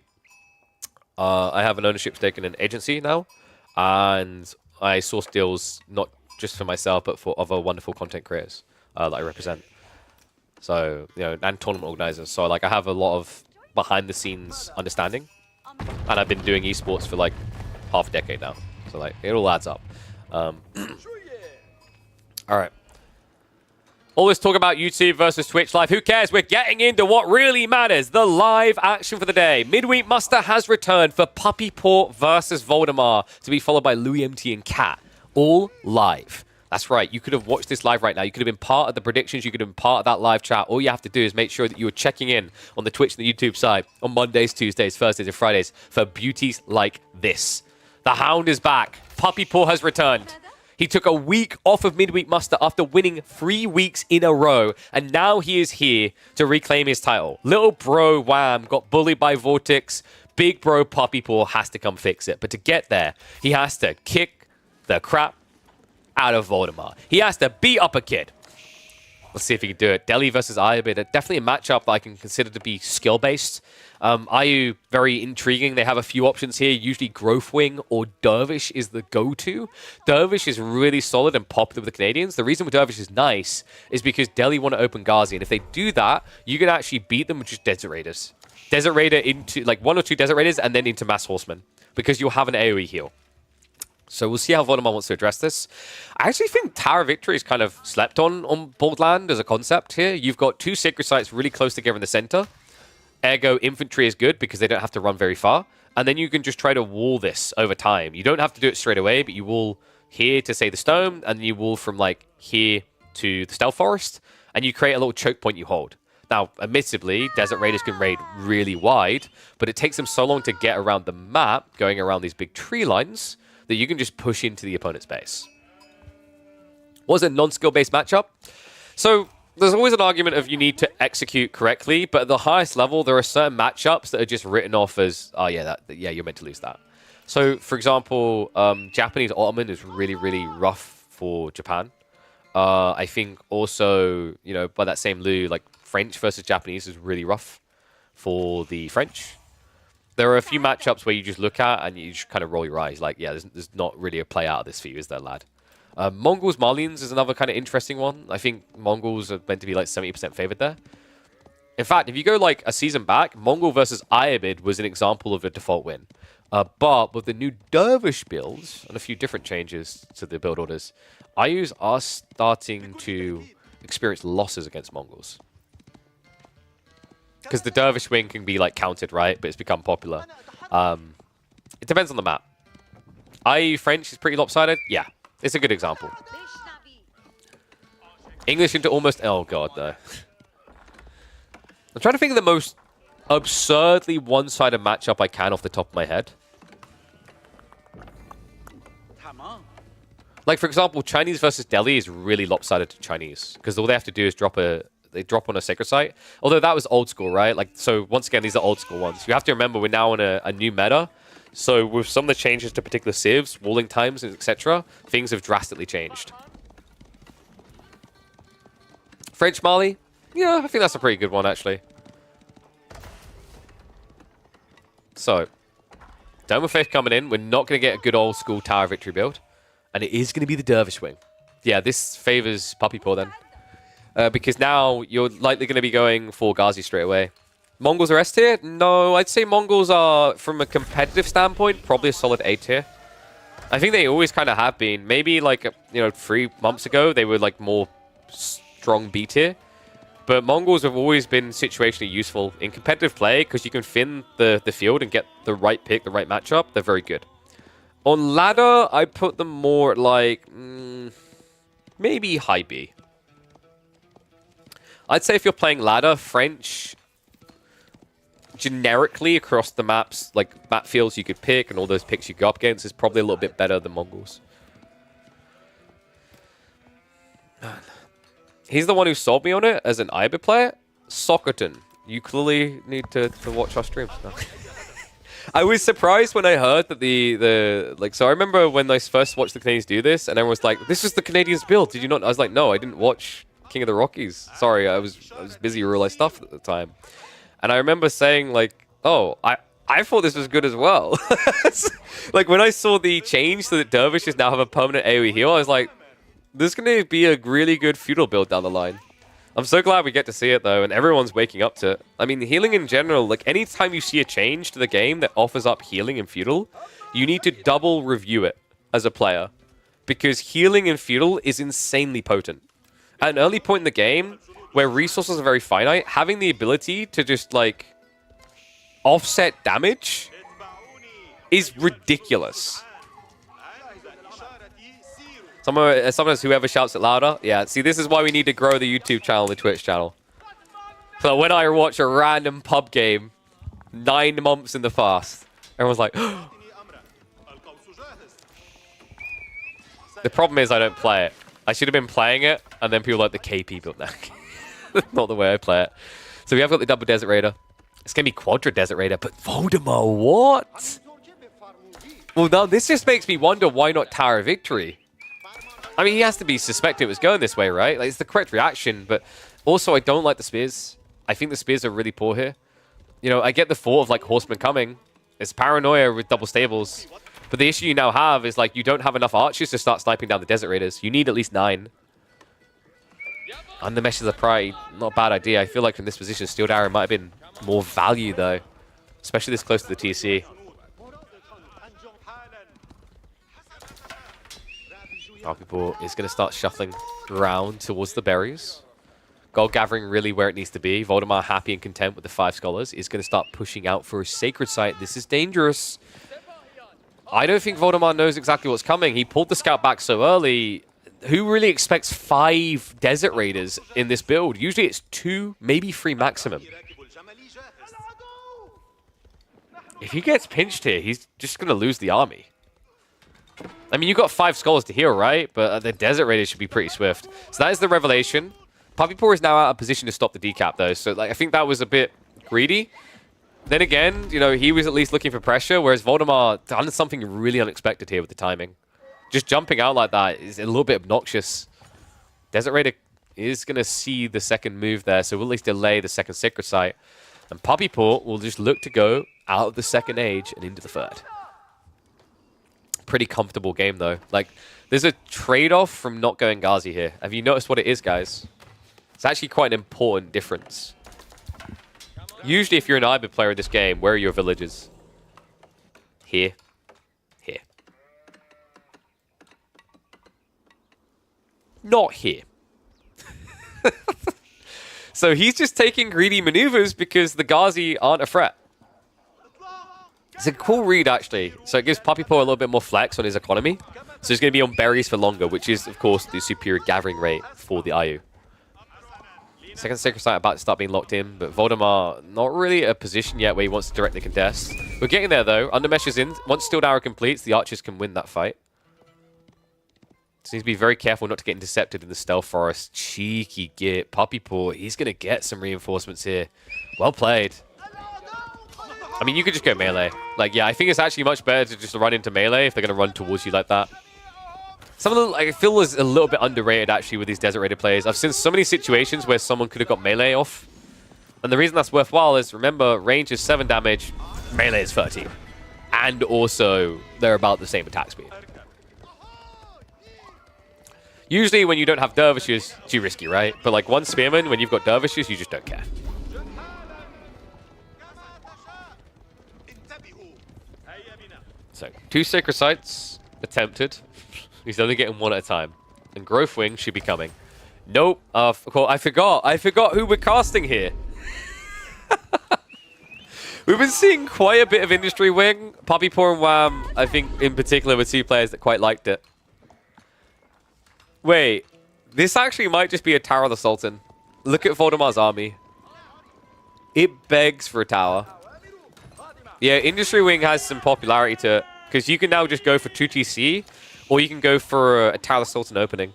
have an ownership stake in an agency now, and I source deals not just for myself but for other wonderful content creators that I represent. So, you know, and tournament organizers. So like, I have a lot of behind the scenes understanding. And I've been doing esports for like half a decade now. So like, it all adds up. All right. All this talk about YouTube versus Twitch live. Who cares? We're getting into what really matters. The live action for the day. Midweek muster has returned for PuppyPaw versus Voldemar, to be followed by Louis MT and Cat. All live. That's right. You could have watched this live right now. You could have been part of the predictions. You could have been part of that live chat. All you have to do is make sure that you are checking in on the Twitch and the YouTube side on Mondays, Tuesdays, Thursdays, and Fridays for beauties like this. The Hound is back. PuppyPaw has returned. He took a week off of Midweek muster after winning 3 weeks in a row, and now he is here to reclaim his title. Little bro Wham got bullied by VortiX. Big bro PuppyPaw has to come fix it. But to get there, he has to kick the crap out of Voldemar. He has to beat up a kid. Let's see if he can do it. Delhi versus Ayubid, definitely a matchup that I can consider to be skill-based. Ayu, very intriguing. They have a few options here. Usually Growthwing or Dervish is the go-to. Dervish is really solid and popular with the Canadians. The reason Dervish is nice is because Delhi want to open Ghazi, and if they do that, you can actually beat them with just Desert Raiders. Desert Raider into, like, 1 or 2 Desert Raiders and then into Mass Horsemen, because you'll have an AoE heal. So we'll see how Voldemar wants to address this. I actually think Tower of Victory is kind of slept on Borderland as a concept here. You've got 2 sacred sites really close together in the center. Ergo, infantry is good because they don't have to run very far. And then you can just try to wall this over time. You don't have to do it straight away, but you wall here to, say, the stone, and then you wall from, like, here to the Stealth Forest, and you create a little choke point you hold. Now, admittedly, Desert Raiders can raid really wide, but it takes them so long to get around the map, going around these big tree lines, that you can just push into the opponent's base. Was a non-skill-based matchup? So there's always an argument of you need to execute correctly, but at the highest level, there are certain matchups that are just written off as, oh yeah, you're meant to lose that. So, for example, Japanese Ottoman is really, really rough for Japan. I think also, you know, by that same lieu, like French versus Japanese is really rough for the French. There are a few matchups where you just look at and you just kind of roll your eyes. Like, yeah, there's not really a play out of this for you, is there, lad? Mongols, Malians is another kind of interesting one. I think Mongols are meant to be like 70% favored there. In fact, if you go like a season back, Mongol versus Ayubid was an example of a default win. But with the new Dervish builds and a few different changes to the build orders, IUs are starting to experience losses against Mongols. Because the Dervish wing can be like countered, right? But it's become popular. It depends on the map. IU French is pretty lopsided. Yeah, it's a good example. English into almost... Oh, God, no. I'm trying to think of the most absurdly one-sided matchup I can off the top of my head. Like, for example, Chinese versus Delhi is really lopsided to Chinese. Because all they have to do is they drop on a sacred site. Although that was old school, right? Like, so once again, these are old school ones. You have to remember we're now on a new meta. So with some of the changes to particular civs, walling times, etc., things have drastically changed. French Mali? Yeah, I think that's a pretty good one, actually. So, Dome of Faith coming in. We're not going to get a good old school Tower Victory build. And it is going to be the Dervish wing. Yeah, this favors PuppyPaw then. Because now you're likely going to be going for Ghazi straight away. Mongols are S tier? No, I'd say Mongols are, from a competitive standpoint, probably a solid A tier. I think they always kind of have been. Maybe like, 3 months ago, they were like more strong B tier. But Mongols have always been situationally useful in competitive play because you can thin the field and get the right pick, the right matchup. They're very good. On ladder, I put them more like maybe high B. I'd say if you're playing ladder, French, generically across the maps, like map fields you could pick and all those picks you go up against, is probably a little bit better than Mongols. Man. He's the one who sold me on it as an IBA player. Soccerton. You clearly need to watch our streams. No. I was surprised when I heard that so I remember when I first watched the Canadians do this, and everyone was like, this is the Canadians build. Did you not? I was like, no, I didn't watch King of the Rockies. Sorry, I was busy with real life stuff at the time. And I remember saying, like, oh, I thought this was good as well. Like, when I saw the change so that Dervishes now have a permanent AoE heal, I was like, this is going to be a really good feudal build down the line. I'm so glad we get to see it, though, and everyone's waking up to it. I mean, healing in general, like, anytime you see a change to the game that offers up healing in feudal, you need to double review it as a player. Because healing in feudal is insanely potent. At an early point in the game, where resources are very finite, having the ability to just, like, offset damage is ridiculous. Sometimes whoever shouts it louder. Yeah, see, this is why we need to grow the YouTube channel, the Twitch channel. So when I watch a random pub game, 9 months in the fast, everyone's like, the problem is I don't play it. I should have been playing it, and then people like the KP built that. Not the way I play it. So we have got the double Desert Raider. It's going to be Quadra Desert Raider, but Voldemar, what? Well, now this just makes me wonder why not Tower Victory. I mean, he has to be suspected it was going this way, right? Like, it's the correct reaction, but also I don't like the spears. I think the spears are really poor here. I get the thought of, like, horsemen coming. It's paranoia with double stables. But the issue you now have is, like, you don't have enough archers to start sniping down the Desert Raiders. You need at least 9. And the meshes are probably not a bad idea. I feel like from this position, Steel Arrow might have been more value, though. Especially this close to the TC. PuppyPaw is going to start shuffling around towards the berries. Gold gathering really where it needs to be. Voldemar, happy and content with the 5 scholars, is going to start pushing out for a sacred site. This is dangerous. I don't think Voldemar knows exactly what's coming. He pulled the scout back so early. Who really expects 5 Desert Raiders in this build? Usually it's 2, maybe 3 maximum. If he gets pinched here, he's just going to lose the army. I mean, you've got 5 scholars to heal, right? But the Desert Raiders should be pretty swift. So that is the revelation. PuppyPaw is now out of position to stop the decap, though. So like, I think that was a bit greedy. Then again, he was at least looking for pressure, whereas Voldemar done something really unexpected here with the timing. Just jumping out like that is a little bit obnoxious. Desert Raider is going to see the second move there, so we'll at least delay the second sacred site. And PuppyPaw will just look to go out of the second age and into the third. Pretty comfortable game, though. Like, there's a trade-off from not going Ghazi here. Have you noticed what it is, guys? It's actually quite an important difference. Usually, if you're an IBA player in this game, where are your villages? here, here. Not here. So he's just taking greedy maneuvers because the Ghazi aren't a threat. It's a cool read, actually. So it gives PuppyPaw a little bit more flex on his economy. So he's going to be on berries for longer, which is, of course, the superior gathering rate for the IU. Second Sacred Site about to start being locked in, but Voldemar not really a position yet where he wants to directly contest. We're getting there, though. Undermesh is in. Once Stilled Arrow completes, the archers can win that fight. So needs to be very careful not to get intercepted in the Stealth Forest. Cheeky git. PuppyPaw, he's going to get some reinforcements here. Well played. I mean, you could just go melee. Like, yeah, I think it's actually much better to just run into melee if they're going to run towards you like that. Some of the, I feel is a little bit underrated, actually, with these Desert Raider players. I've seen so many situations where someone could have got melee off. And the reason that's worthwhile is, remember, range is 7 damage, melee is 13. And also, they're about the same attack speed. Usually, when you don't have dervishes, it's too risky, right? But like one spearman, when you've got dervishes, you just don't care. So, 2 Sacred Sites attempted. He's only getting 1 at a time. And Growth Wing should be coming. Nope. I forgot who we're casting here. We've been seeing quite a bit of Industry Wing. PuppyPaw and Wham, I think, in particular, were 2 players that quite liked it. Wait. This actually might just be a Tower of the Sultan. Look at Voldemar's army. It begs for a tower. Yeah, Industry Wing has some popularity to it. Because you can now just go for 2 TC, or you can go for a Tower of the Sultan opening.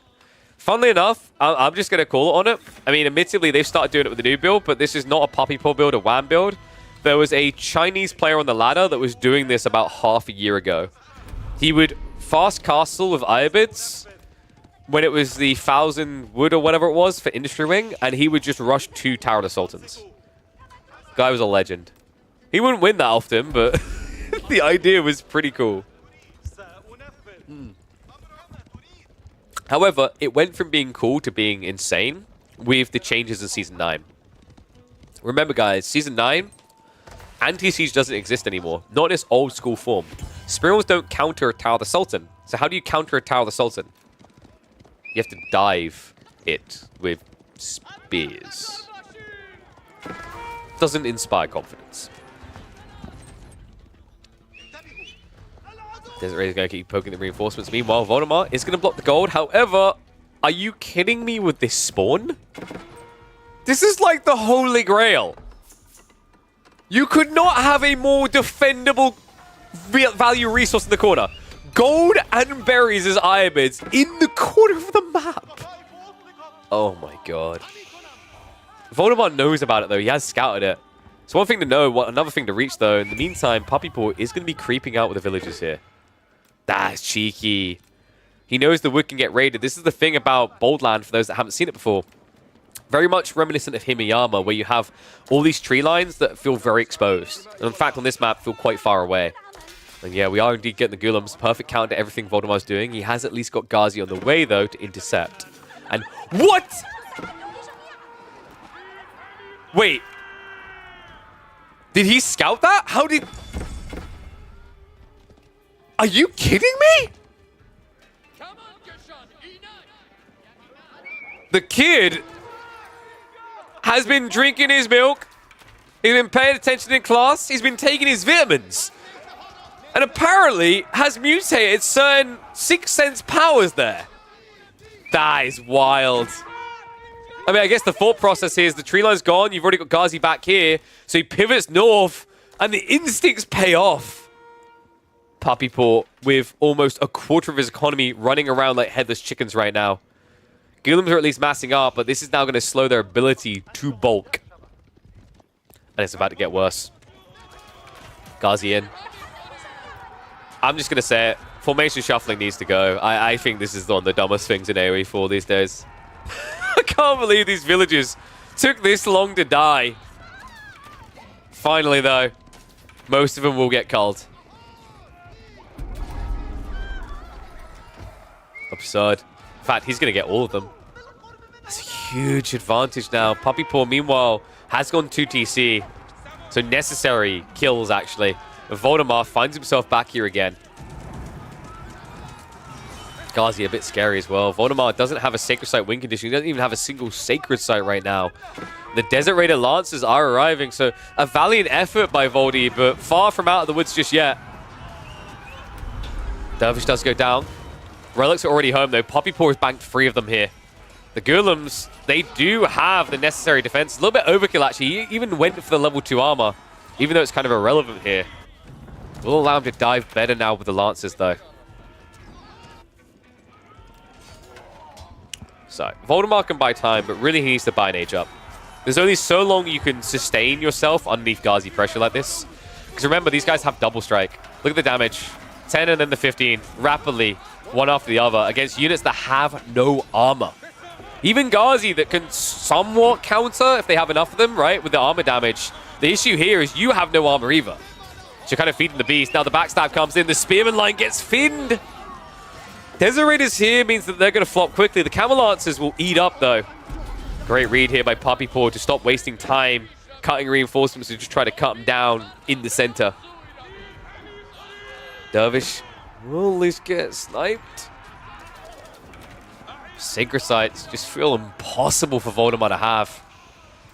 Funnily enough, I'm just going to call it on it. I mean, admittedly, they've started doing it with the new build, but this is not a PuppyPaw build, a Wham build. There was a Chinese player on the ladder that was doing this about half a year ago. He would fast castle with Iabids when it was the 1,000 wood or whatever it was for Industry Wing, and he would just rush 2 Tower of the Sultans. Guy was a legend. He wouldn't win that often, but the idea was pretty cool. However, it went from being cool to being insane with the changes in Season 9. Remember, guys, Season 9, anti-siege doesn't exist anymore. Not in its old school form. Spearwolves don't counter a Tower of the Sultan. So how do you counter a Tower of the Sultan? You have to dive it with spears. Doesn't inspire confidence. Desert Raider's going to keep poking the reinforcements. Meanwhile, Voldemar is going to block the gold. However, are you kidding me with this spawn? This is like the Holy Grail. You could not have a more defendable value resource in the corner. Gold and berries as Iabids in the corner of the map. Oh my god. Voldemar knows about it though. He has scouted it. It's one thing to know, another thing to reach though. In the meantime, PuppyPaw is going to be creeping out with the villagers here. That's cheeky. He knows the wood can get raided. This is the thing about Boldland for those that haven't seen it before. Very much reminiscent of Himiyama, where you have all these tree lines that feel very exposed. And in fact, on this map, feel quite far away. And yeah, we are indeed getting the Ghulams. Perfect counter to everything Voldemar's doing. He has at least got Ghazi on the way, though, to intercept. And what? Wait. Did he scout that? How did... Are you kidding me? The kid has been drinking his milk. He's been paying attention in class. He's been taking his vitamins. And apparently has mutated certain Sixth Sense powers there. That is wild. I mean, I guess the thought process here is the tree line's gone. You've already got Ghazi back here. So he pivots north. And the instincts pay off. PuppyPaw with almost a quarter of his economy running around like headless chickens right now. Ghulams are at least massing up, but this is now going to slow their ability to bulk. And it's about to get worse. Ghazi in. I'm just going to say it. Formation shuffling needs to go. I think this is one of the dumbest things in AoE 4 these days. I can't believe these villagers took this long to die. Finally, though, most of them will get culled. Absurd. In fact, he's going to get all of them. That's a huge advantage now. PuppyPaw, meanwhile, has gone 2 TC. So necessary kills, actually. Voldemar finds himself back here again. Gazi a bit scary as well. Voldemar doesn't have a Sacred Site win condition. He doesn't even have a single Sacred Site right now. The Desert Raider Lancers are arriving, so a valiant effort by Voldy, but far from out of the woods just yet. Dervish does go down. Relics are already home, though. PuppyPaw has banked 3 of them here. The Golems, they do have the necessary defense. A little bit overkill, actually. He even went for the level 2 armor, even though it's kind of irrelevant here. We'll allow him to dive better now with the Lancers, though. So, Voldemar can buy time, but really he needs to buy an age up. There's only so long you can sustain yourself underneath Gazi pressure like this. Because remember, these guys have double strike. Look at the damage. 10 and then the 15. Rapidly, one after the other, against units that have no armor. Even Gazi that can somewhat counter if they have enough of them, right, with the armor damage. The issue here is you have no armor either. So you're kind of feeding the beast. Now the backstab comes in. The Spearman line gets finned. Desert Raiders here means that they're going to flop quickly. The Camel Lancers will eat up, though. Great read here by PuppyPaw to stop wasting time cutting reinforcements and just try to cut them down in the center. Dervish will at least get sniped. Sacred Sites just feel impossible for Voldemar to have.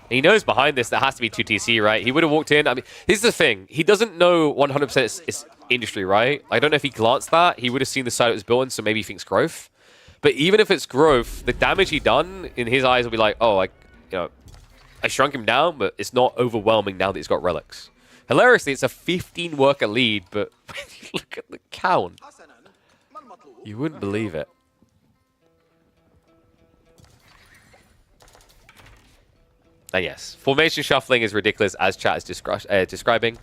And he knows behind this there has to be 2 TC, right? He would have walked in. I mean, here's the thing. He doesn't know 100% it's industry, right? I don't know if he glanced that. He would have seen the site it was built in, so maybe he thinks growth. But even if it's growth, the damage he done in his eyes will be like, oh, I shrunk him down, but it's not overwhelming now that he's got relics. Hilariously, it's a 15 worker lead, but when you look at the count, you wouldn't believe it. And yes, formation shuffling is ridiculous, as chat is describing.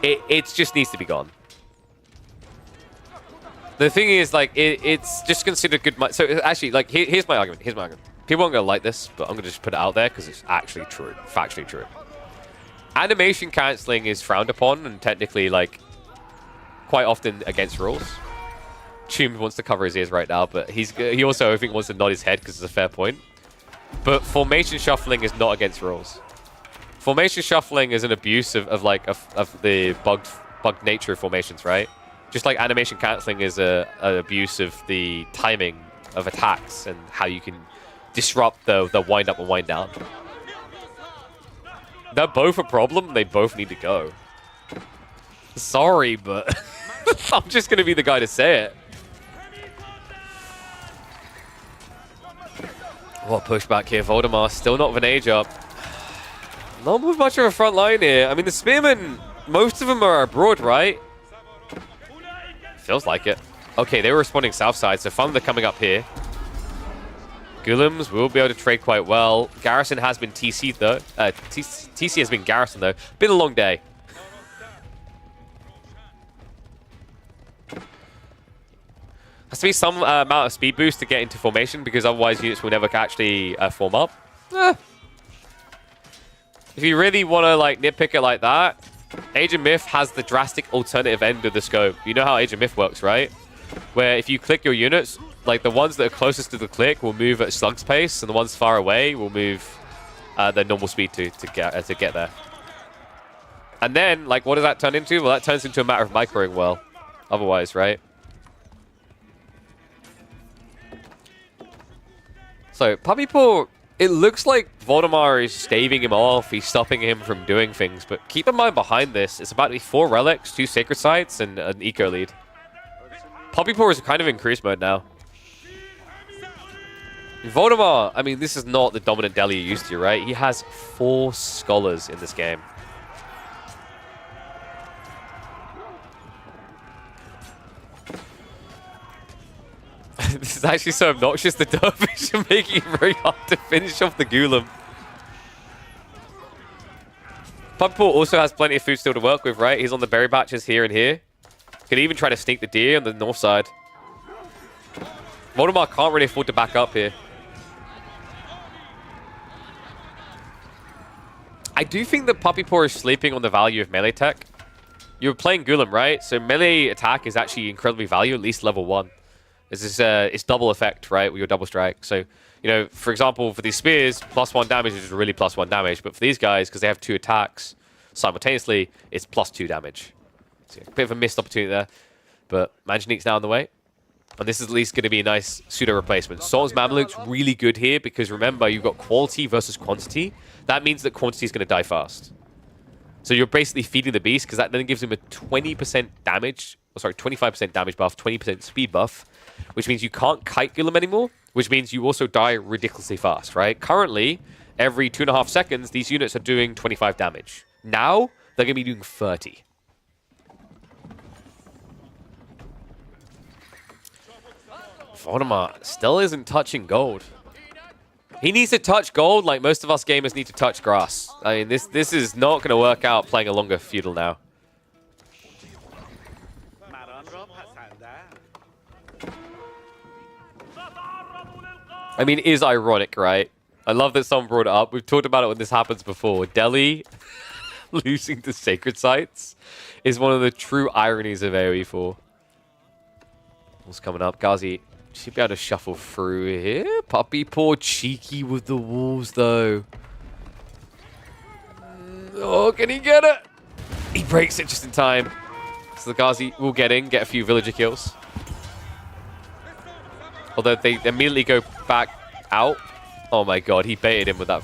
It just needs to be gone. The thing is, like, it's just considered good. So actually, like, here's my argument. Here's my argument. People aren't going to like this, but I'm going to just put it out there because it's actually true. Factually true. Animation cancelling is frowned upon and technically, like, quite often against rules. Chum wants to cover his ears right now, but he also, I think, wants to nod his head because it's a fair point. But formation shuffling is not against rules. Formation shuffling is an abuse of the bugged nature of formations, right? Just like animation cancelling is an abuse of the timing of attacks and how you can disrupt the wind up and wind down. They're both a problem. They both need to go. Sorry, but I'm just going to be the guy to say it. What pushback here, Voldemar. Still not with an age up. Not with much of a front line here. I mean, the Spearmen, most of them are abroad, right? Feels like it. Okay, they were responding south side, so fun they're coming up here. Golems will be able to trade quite well. Garrison has been TC'd, though. TC has been Garrison, though. Been a long day. Has to be some amount of speed boost to get into formation, because otherwise units will never actually form up. If you really want to like nitpick it like that, Age of Myth has the drastic alternative end of the scope. You know how Age of Myth works, right? Where if you click your units, like the ones that are closest to the click will move at slug's pace, and the ones far away will move their normal speed to get there. And then, like, what does that turn into? Well, that turns into a matter of microing well. Otherwise, right? So, PuppyPaw, it looks like Voldemar is staving him off. He's stopping him from doing things. But keep in mind behind this, it's about to be 4 relics, 2 sacred sites, and an eco lead. PuppyPaw is kind of in cruise mode now. Voldemar, I mean, this is not the dominant Delhi you're used to, right? He has 4 scholars in this game. This is actually so obnoxious. The Dervish are making it very hard to finish off the Golem. PuppyPaw also has plenty of food still to work with, right? He's on the berry batches here and here. Could even try to sneak the deer on the north side. Voldemar can't really afford to back up here. I do think that PuppyPaw is sleeping on the value of melee tech. You're playing Golem, right? So melee attack is actually incredibly valuable, at least level 1. It's double effect, right, with your double strike. So, you know, for example, for these spears, +1 damage is really +1 damage. But for these guys, because they have 2 attacks simultaneously, it's +2 damage. So, a bit of a missed opportunity there. But Manjanique's now on the way. And this is at least going to be a nice pseudo replacement. Sultan's Mameluke's really good here because remember, you've got quality versus quantity. That means that quantity is going to die fast. So you're basically feeding the beast because that then gives him a 20% damage, oh, sorry, 25% damage buff, 20% speed buff, which means you can't kite Gulam anymore, which means you also die ridiculously fast, right? Currently, every 2.5 seconds, these units are doing 25 damage. Now, they're going to be doing 30. Voldemar still isn't touching gold. He needs to touch gold like most of us gamers need to touch grass. I mean, this is not going to work out playing a longer feudal now. I mean, it is ironic, right? I love that someone brought it up. We've talked about it when this happens before. Delhi losing to sacred sites is one of the true ironies of AoE 4. What's coming up? Ghazi should be able to shuffle through here. PuppyPaw cheeky with the walls, though. Oh, can he get it? He breaks it just in time. So the Ghazi will get a few villager kills. Although they immediately go back out. Oh my god, he baited him with that.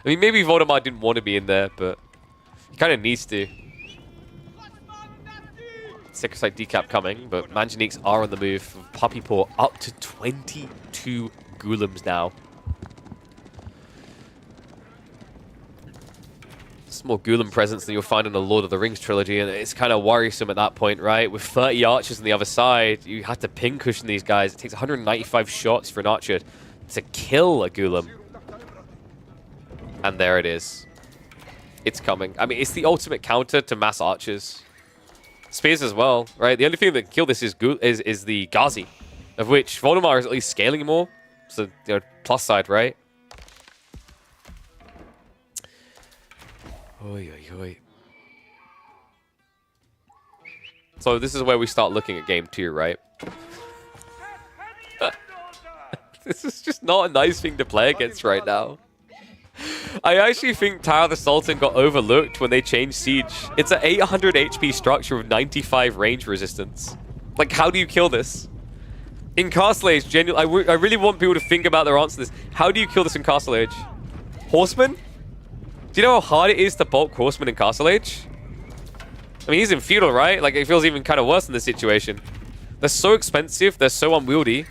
I mean, maybe Voldemar didn't want to be in there, but he kind of needs to. Sacred Site decap coming, but Manjaniques are on the move. PuppyPaw up to 22 Ghulams now. It's more Ghulam presence than you'll find in the Lord of the Rings trilogy, and it's kind of worrisome at that point, right? With 30 archers on the other side, you have to pin cushion these guys. It takes 195 shots for an archer to kill a Ghulam. And there it is. It's coming. I mean, it's the ultimate counter to mass archers. Spears as well, right? The only thing that can kill this is the Ghazi, of which Voldemar is at least scaling more. So, you know, plus side, right? Oy, oy, oy. So this is where we start looking at game 2, right? This is just not a nice thing to play against right now. I actually think Tower the Sultan got overlooked when they changed Siege. It's an 800 HP structure with 95 range resistance. Like, how do you kill this? In Castle Age, genuinely, I really want people to think about their answer to this. How do you kill this in Castle Age? Horseman? Do you know how hard it is to bulk Horseman in Castle Age? I mean, he's in feudal, right? Like, it feels even kind of worse in this situation. They're so expensive, they're so unwieldy.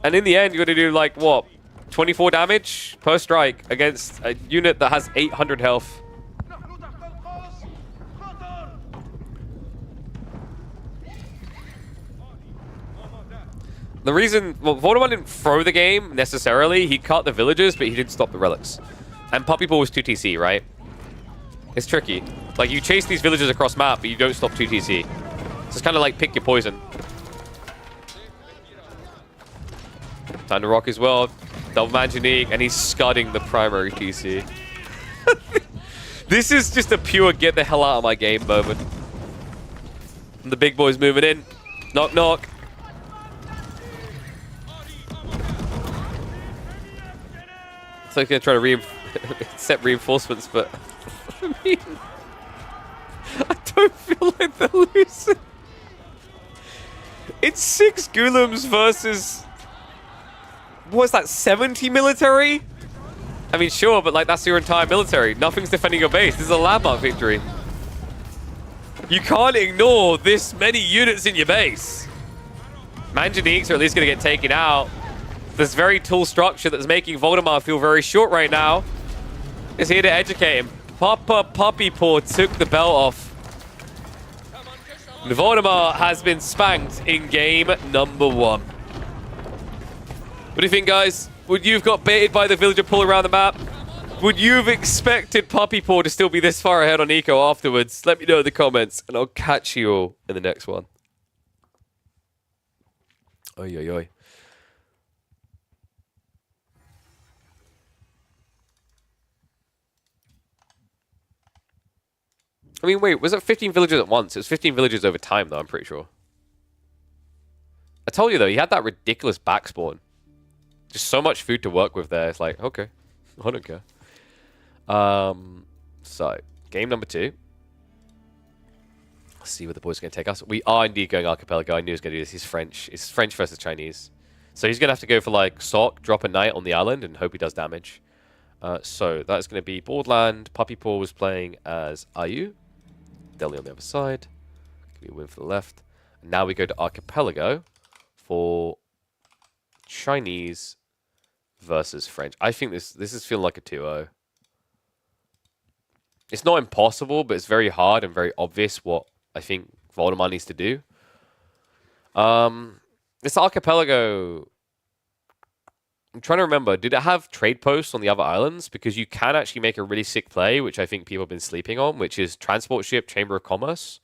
And in the end, you're going to do, like, what? 24 damage per strike against a unit that has 800 health. The reason... Well, Voldemar didn't throw the game, necessarily. He cut the villagers, but he didn't stop the relics. And PuppyPaw was 2TC, right? It's tricky. Like, you chase these villagers across map, but you don't stop 2TC. So it's kind of like pick your poison. Time to rock as well. Double Manjanique, and he's scudding the primary TC. This is just a pure get the hell out of my game moment. And the big boy's moving in. Knock, knock. So I'm going to try to set reinforcements, but I mean, I don't feel like they're losing. It's 6 Ghulams versus... What's that, 70 military? I mean, sure, but like that's your entire military. Nothing's defending your base. This is a landmark victory. You can't ignore this many units in your base. Manjaniques are at least going to get taken out. This very tall structure that's making Voldemar feel very short right now is here to educate him. PuppyPaw took the belt off. And Voldemar has been spanked in game number 1. What do you think, guys? Would you have got baited by the villager pull around the map? Would you have expected PuppyPaw to still be this far ahead on Eco afterwards? Let me know in the comments, and I'll catch you all in the next one. Oy, oy, oy. I mean, wait, was it 15 villagers at once? It was 15 villagers over time, though, I'm pretty sure. I told you, though, he had that ridiculous backspawn. Just so much food to work with there. It's like, okay, I don't care. So, game number 2. Let's see where the boys are going to take us. We are indeed going Archipelago. I knew he was going to do this. He's French. It's French versus Chinese. So he's going to have to go for like Sock, drop a knight on the island, and hope he does damage. So that's going to be Boardland. PuppyPaw was playing as Ayu. Delhi on the other side. Give me a win for the left. And now we go to Archipelago for Chinese versus French. I think this is feeling like a 2-0. It's not impossible, but it's very hard and very obvious what I think Voldemar needs to do. This Archipelago, I'm trying to remember, did it have trade posts on the other islands? Because you can actually make a really sick play, which I think people have been sleeping on, which is transport ship, Chamber of Commerce.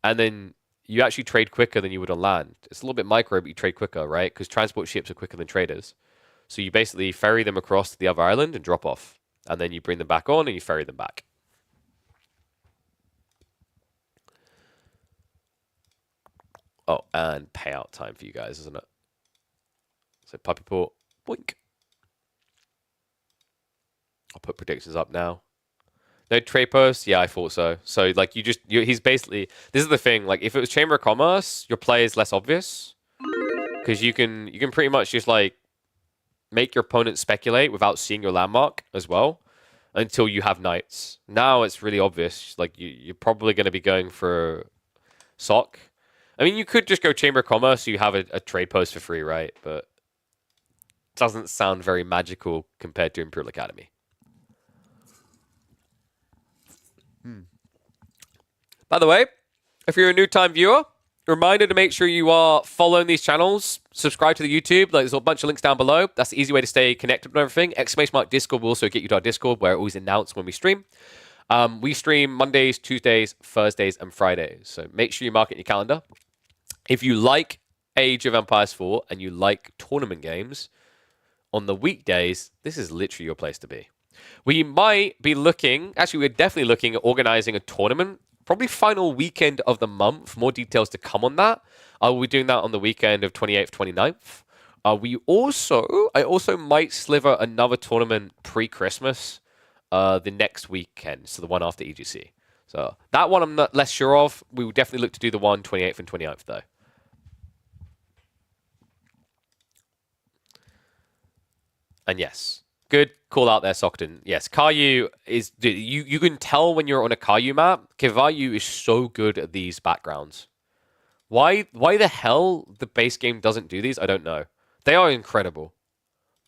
And then you actually trade quicker than you would on land. It's a little bit micro, but you trade quicker, right? Because transport ships are quicker than traders. So you basically ferry them across to the other island and drop off. And then you bring them back on and you ferry them back. Oh, and payout time for you guys, isn't it? So PuppyPaw, boink. I'll put predictions up now. No trade posts? Yeah, I thought so. So, like, he's basically, this is the thing, like, if it was Chamber of Commerce, your play is less obvious. Because you can pretty much just, like, make your opponent speculate without seeing your landmark as well. Until you have knights. Now it's really obvious. Like, you're probably going to be going for Sock. I mean, you could just go Chamber of Commerce, so you have a trade post for free, right? But it doesn't sound very magical compared to Imperial Academy. By the way, if you're a new-time viewer, reminder to make sure you are following these channels, subscribe to the YouTube. Like, there's a bunch of links down below. That's the easy way to stay connected with everything. ! Discord will also get you to our Discord, where it always announce when we stream. We stream Mondays, Tuesdays, Thursdays, and Fridays. So make sure you mark it in your calendar. If you like Age of Empires 4 and you like tournament games, on the weekdays, this is literally your place to be. We might be looking, actually, we're definitely looking at organizing a tournament, probably final weekend of the month. More details to come on that. We'll be doing that on the weekend of 28th, 29th. I also might sliver another tournament pre-Christmas the next weekend, so the one after EGC. So that one I'm not less sure of. We will definitely look to do the one 28th and 29th, though. And yes, good call out there, Sockton. Yes, Caillou is... You can tell when you're on a Caillou map, Caillou is so good at these backgrounds. Why the hell the base game doesn't do these, I don't know. They are incredible.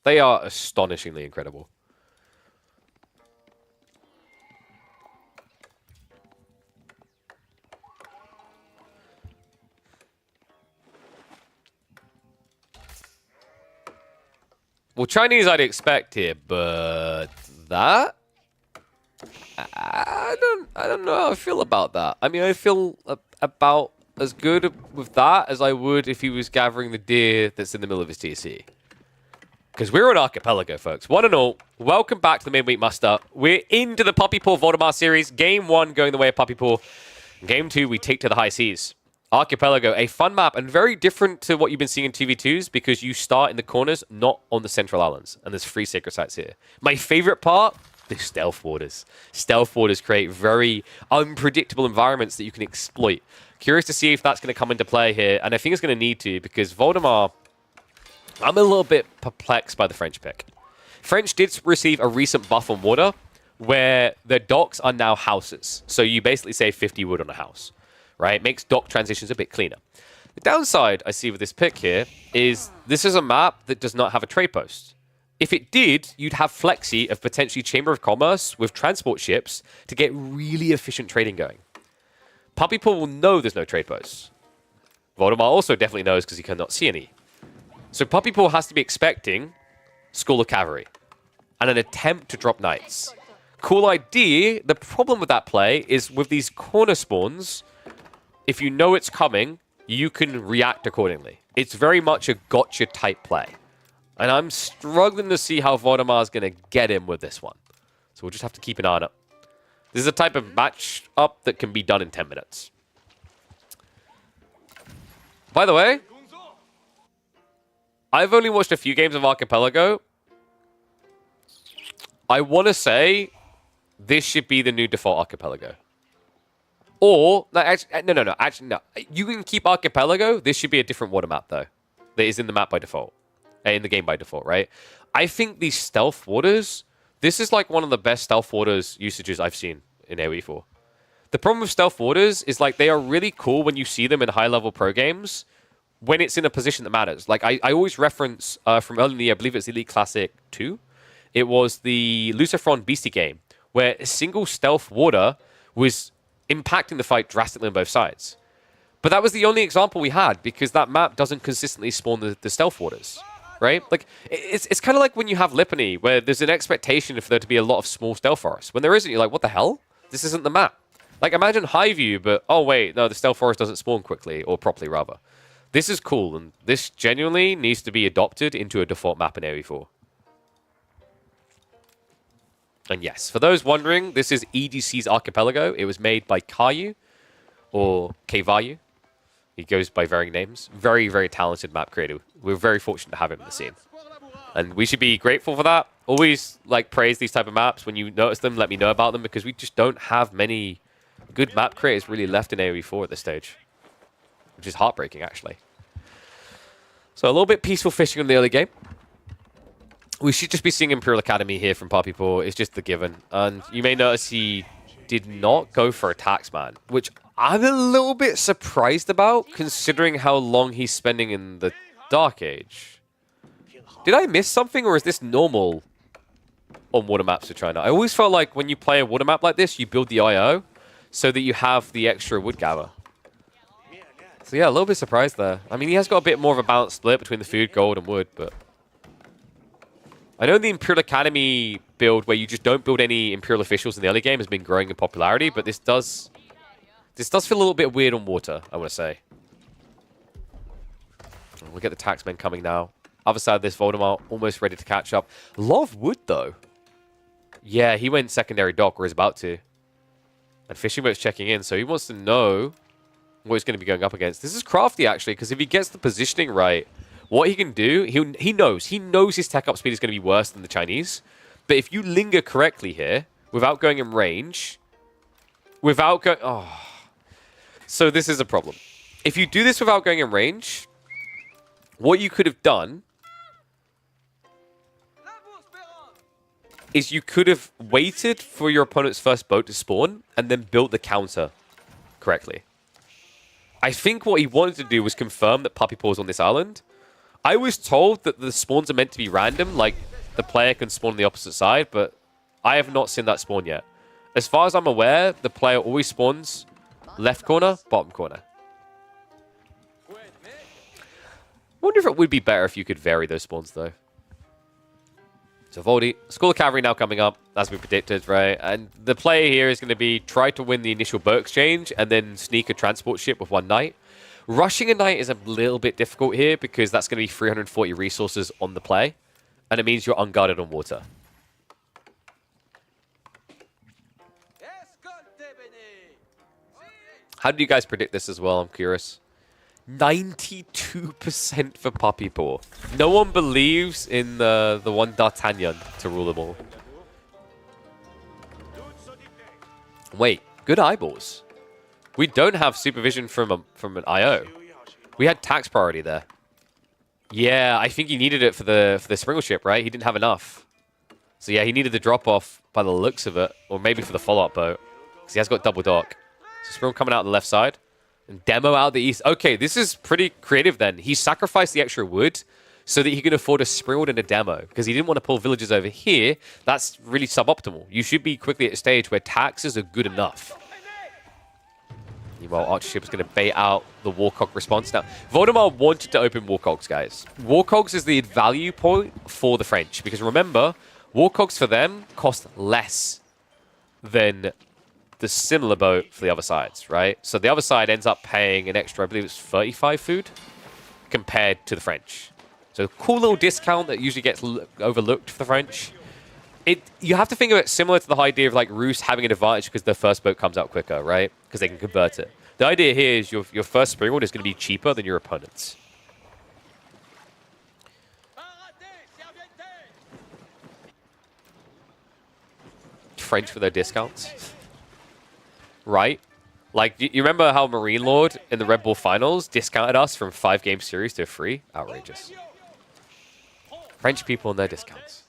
They are astonishingly incredible. Well, Chinese I'd expect here, but that I don't know how I feel about that. I mean, I feel about as good with that as I would if he was gathering the deer that's in the middle of his TC. Because we're on Archipelago, folks. One and all, welcome back to the Midweek Muster. We're into the PuppyPaw Voldemar series. Game 1 going the way of PuppyPaw. Game 2, we take to the high seas. Archipelago, a fun map and very different to what you've been seeing in 2v2s because you start in the corners, not on the central islands. And there's 3 sacred sites here. My favorite part, the stealth warders. Stealth warders create very unpredictable environments that you can exploit. Curious to see if that's going to come into play here. And I think it's going to need to because Voldemar, I'm a little bit perplexed by the French pick. French did receive a recent buff on water where the docks are now houses. So you basically save 50 wood on a house. Right? Makes dock transitions a bit cleaner. The downside I see with this pick here is this is a map that does not have a trade post. If it did, you'd have Flexi of potentially Chamber of Commerce with transport ships to get really efficient trading going. PuppyPaw will know there's no trade posts. Voldemar also definitely knows because he cannot see any. So PuppyPaw has to be expecting School of Cavalry and an attempt to drop knights. Cool idea. The problem with that play is with these corner spawns, if you know it's coming, you can react accordingly. It's very much a gotcha type play. And I'm struggling to see how Voldemar is going to get him with this one. So we'll just have to keep an eye on it. This is a type of match-up that can be done in 10 minutes. By the way, I've only watched a few games of Archipelago. I want to say this should be the new default Archipelago. Or, like, actually, no. Actually, no. You can keep Archipelago. This should be a different water map, though. That is in the map by default. In the game by default, right? I think these stealth waters, this is like one of the best stealth waters usages I've seen in AoE 4. The problem with stealth waters is like they are really cool when you see them in high-level pro games when it's in a position that matters. Like I always reference from early in the year, I believe it's Elite Classic 2. It was the Lucifron Beastie game where a single stealth water was impacting the fight drastically on both sides. But that was the only example we had because that map doesn't consistently spawn the stealth waters, right? Like it's kind of like when you have Lipany where there's an expectation for there to be a lot of small stealth forests. When there isn't, you're like, what the hell? This isn't the map. Like imagine Highview, but oh wait, no, the stealth forest doesn't spawn quickly or properly rather. This is cool, and this genuinely needs to be adopted into a default map in AoE 4. And yes, for those wondering, this is EDC's Archipelago. It was made by Kayu, or Kvayu. He goes by varying names. Very, very talented map creator. We're very fortunate to have him in the scene. And we should be grateful for that. Always like praise these type of maps. When you notice them, let me know about them, because we just don't have many good map creators really left in AoE 4 at this stage. Which is heartbreaking, actually. So a little bit peaceful fishing in the early game. We should just be seeing Imperial Academy here from PuppyPaw. It's just the given. And you may notice he did not go for a Taxman, which I'm a little bit surprised about, considering how long he's spending in the Dark Age. Did I miss something, or is this normal on water maps for China? I always felt like when you play a water map like this, you build the IO so that you have the extra wood gather. So yeah, a little bit surprised there. I mean, he has got a bit more of a balanced split between the food, gold, and wood, but I know the Imperial Academy build where you just don't build any Imperial officials in the early game has been growing in popularity, but this does feel a little bit weird on water, I want to say. We'll get the Taxmen coming now. Other side of this, Voldemar almost ready to catch up. A lot of wood, though. Yeah, he went secondary dock, or is about to. And Fishing Boat's checking in, so he wants to know what he's going to be going up against. This is crafty, actually, because if he gets the positioning right, what he can do, he knows his tech up speed is going to be worse than the Chinese. But if you linger correctly here, without going in range, so this is a problem. If you do this without going in range, what you could have done is you could have waited for your opponent's first boat to spawn and then built the counter correctly. I think what he wanted to do was confirm that PuppyPaw is on this island. I was told that the spawns are meant to be random, like the player can spawn on the opposite side, but I have not seen that spawn yet. As far as I'm aware, the player always spawns left corner, bottom corner. I wonder if it would be better if you could vary those spawns, though. So Voldy, School of Cavalry now coming up, as we predicted, right? And the play here is going to be try to win the initial boat exchange and then sneak a transport ship with one knight. Rushing a knight is a little bit difficult here because that's going to be 340 resources on the play. And it means you're unguarded on water. How do you guys predict this as well? I'm curious. 92% for PuppyPaw. No one believes in the one D'Artagnan to rule them all. Wait, good eyeballs. We don't have supervision from an IO. We had tax priority there. Yeah, I think he needed it for the Springle ship, right? He didn't have enough. So yeah, he needed the drop off by the looks of it, or maybe for the follow-up boat, because he has got double dock. So Springle coming out on the left side. And demo out the east. Okay, this is pretty creative then. He sacrificed the extra wood so that he can afford a Springald and a demo. Because he didn't want to pull villagers over here. That's really suboptimal. You should be quickly at a stage where taxes are good enough. Meanwhile, Archership is going to bait out the Warcog response. Now, Voldemar wanted to open Warcogs, guys. Warcogs is the value point for the French. Because remember, Warcogs for them cost less than the similar boat for the other sides, right? So the other side ends up paying an extra, I believe it's 35 food compared to the French. So a cool little discount that usually gets overlooked for the French. You have to think of it similar to the idea of like Roos having an advantage because their first boat comes out quicker, right? Because they can convert it. The idea here is your first Springald is going to be cheaper than your opponent's. French for their discounts. Right? Like, you remember how Marine Lord in the Red Bull Finals discounted us from 5-game series to a 3? Outrageous. French people and their discounts.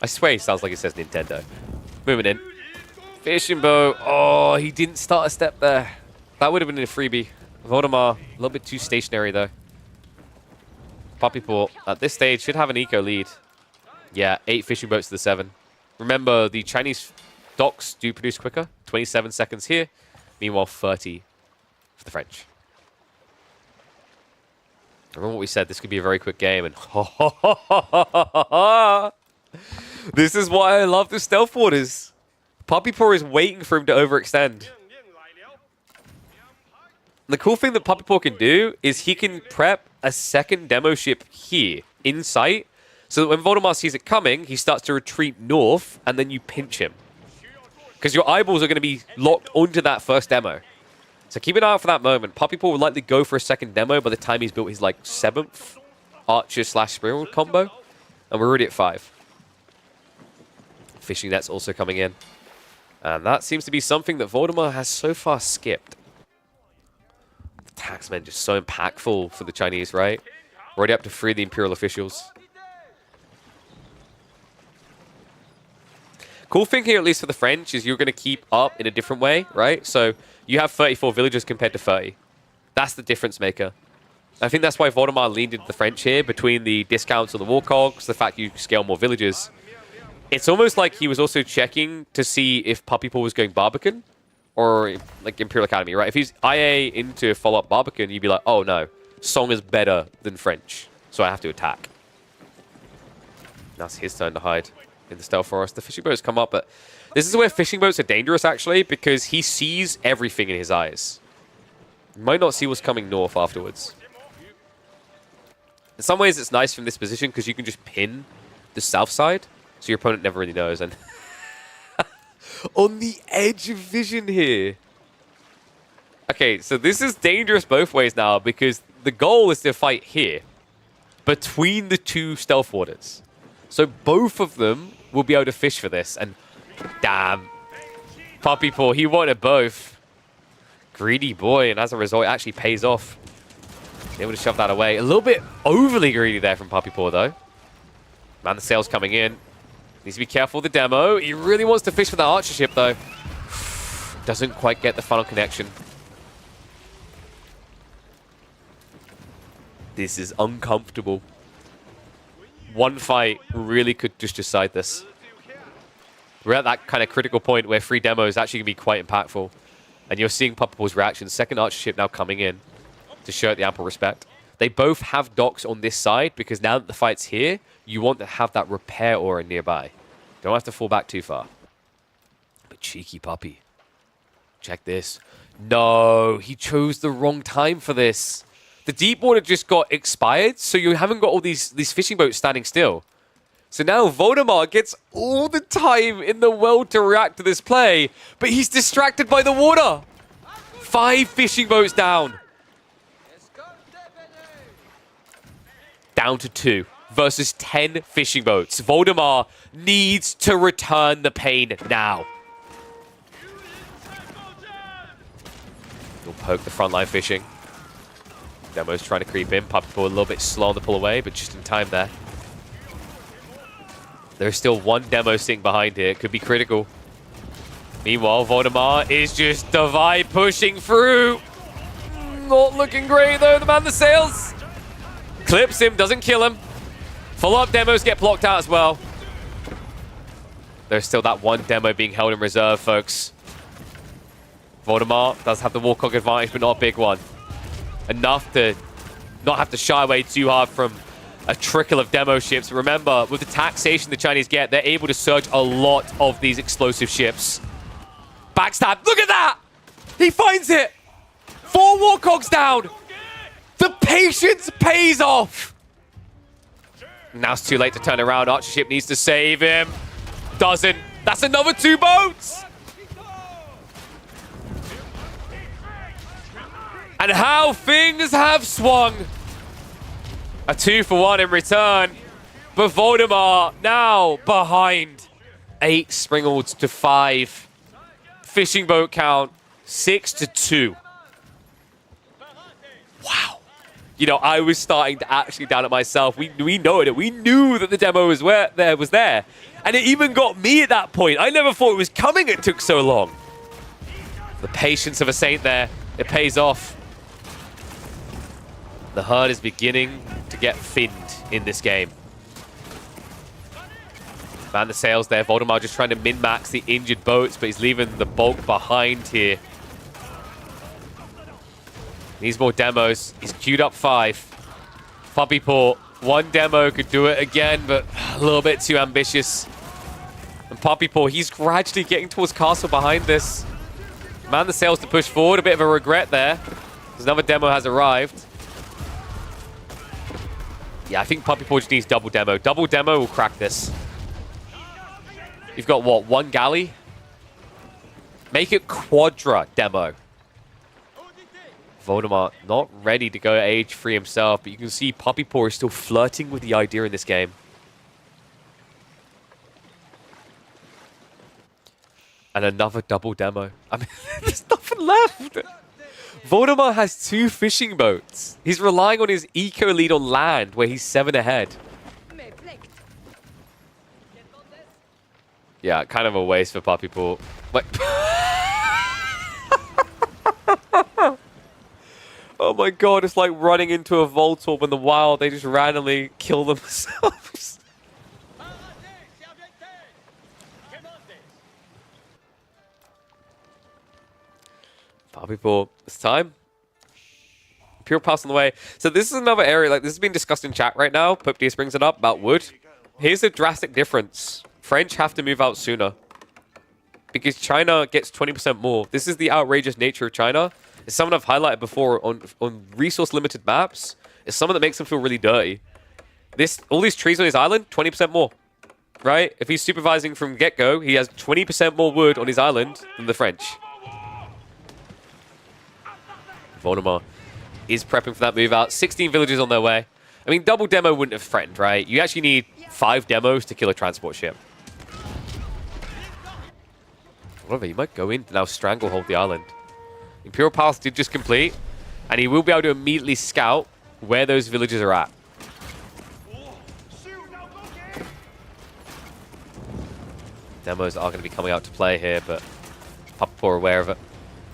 I swear he sounds like he says Nintendo. Moving in. Fishing boat. Oh, he didn't start a step there. That would have been a freebie. Voldemar, a little bit too stationary, though. PuppyPaw, at this stage, should have an eco lead. Yeah, 8 fishing boats to the 7. Remember, the Chinese docks do produce quicker. 27 seconds here. Meanwhile, 30 for the French. Remember what we said, this could be a very quick game. And this is why I love the stealth waters. PuppyPaw is waiting for him to overextend. The cool thing that PuppyPaw can do is he can prep a second demo ship here, in sight, so that when Voldemar sees it coming, he starts to retreat north, and then you pinch him. Because your eyeballs are going to be locked onto that first demo. So keep an eye out for that moment. PuppyPaw would likely go for a second demo by the time he's built his, like, 7th Archer/Spiral combo. And we're already at 5. Fishing net's also coming in. And that seems to be something that Voldemar has so far skipped. The taxmen just so impactful for the Chinese, right? Already up to 3 of the Imperial officials. Cool thing here, at least for the French, is you're going to keep up in a different way, right? So you have 34 villagers compared to 30. That's the difference maker. I think that's why Voldemar leaned into the French here, between the discounts on the Warcogs, the fact you scale more villagers. It's almost like he was also checking to see if PuppyPaw was going Barbican or like Imperial Academy, right? If he's IA into follow-up Barbican, you'd be like, oh no, Song is better than French, so I have to attack. That's his turn to hide in the stealth forest. The fishing boats come up, but this is where fishing boats are dangerous, actually, because he sees everything in his eyes. You might not see what's coming north afterwards. In some ways, it's nice from this position because you can just pin the south side, so your opponent never really knows. And on the edge of vision here. Okay, so this is dangerous both ways now, because the goal is to fight here between the 2 stealth warders. So both of them will be able to fish for this. And damn, PuppyPaw, he wanted both. Greedy boy, and as a result, it actually pays off. Able to shove that away. A little bit overly greedy there from PuppyPaw, though. Man, the sail's coming in. Needs to be careful of the demo. He really wants to fish for that archer ship, though. Doesn't quite get the final connection. This is uncomfortable. One fight really could just decide this. We're at that kind of critical point where 3 demos is actually going to be quite impactful. And you're seeing PuppyPaw's reaction. Second archer ship now coming in to show it the ample respect. They both have docks on this side because now that the fight's here, you want to have that repair aura nearby. Don't have to fall back too far. But cheeky puppy. Check this. No, he chose the wrong time for this. The deep water just got expired, so you haven't got all these fishing boats standing still. So now Voldemar gets all the time in the world to react to this play, but he's distracted by the water. 5 fishing boats down. Down to 2 versus 10 fishing boats. Voldemar needs to return the pain now. He'll poke the frontline fishing. Demo's trying to creep in. PuppyPaw a little bit slow on the pull away, but just in time there. There's still 1 demo sitting behind here. It could be critical. Meanwhile, Voldemar is just divide pushing through. Not looking great, though. The man that sails. Clips him, doesn't kill him. Follow-up demos get blocked out as well. There's still that 1 demo being held in reserve, folks. Voldemar does have the Warcog advantage, but not a big one. Enough to not have to shy away too hard from a trickle of demo ships. Remember, with the taxation the Chinese get, they're able to surge a lot of these explosive ships. Backstab. Look at that! He finds it! 4 Warcogs down! The patience pays off! Now it's too late to turn around. Archer ship needs to save him. Doesn't. That's another 2 boats! And how things have swung. A 2-for-1 in return. But Voldemar now behind. 8 Springalds to 5. fishing boat count 6-2. Wow. You know, I was starting to actually doubt it myself. We know it. We knew that the demo was there. And it even got me at that point. I never thought it was coming. It took so long. The patience of a saint there. It pays off. The herd is beginning to get thinned in this game. Man the sails there. Voldemar just trying to min-max the injured boats, but he's leaving the bulk behind here. Needs more demos. He's queued up 5. PuppyPaw, 1 demo could do it again, but a little bit too ambitious. And PuppyPaw, he's gradually getting towards castle behind this. Man the sails to push forward. A bit of a regret there, because another demo has arrived. Yeah, I think PuppyPaw just needs double demo. Double demo will crack this. You've got, what, 1 galley? Make it quadra demo. Voldemar not ready to go age 3 himself, but you can see PuppyPaw is still flirting with the idea in this game. And another double demo. I mean, there's nothing left. Voldemar has 2 fishing boats. He's relying on his eco lead on land, where he's 7 ahead. Yeah, kind of a waste for PuppyPaw. Wait. Oh my god, it's like running into a Voltorb in the wild. They just randomly kill themselves. PuppyPaw, it's time. Pure pass on the way. So this is another area, like this has been discussed in chat right now. PuppyPaw brings it up about wood. Here's the drastic difference. French have to move out sooner, because China gets 20% more. This is the outrageous nature of China. It's something I've highlighted before on resource-limited maps. It's something that makes them feel really dirty. All these trees on his island, 20% more, right? If he's supervising from get-go, he has 20% more wood on his island than the French. Voldemar is prepping for that move out. 16 villagers on their way. I mean, double demo wouldn't have threatened, right? You actually need 5 demos to kill a transport ship. However, he might go in to now stranglehold the island. Imperial Path did just complete, and he will be able to immediately scout where those villages are at. Demos are going to be coming out to play here, but PuppyPaw are aware of it.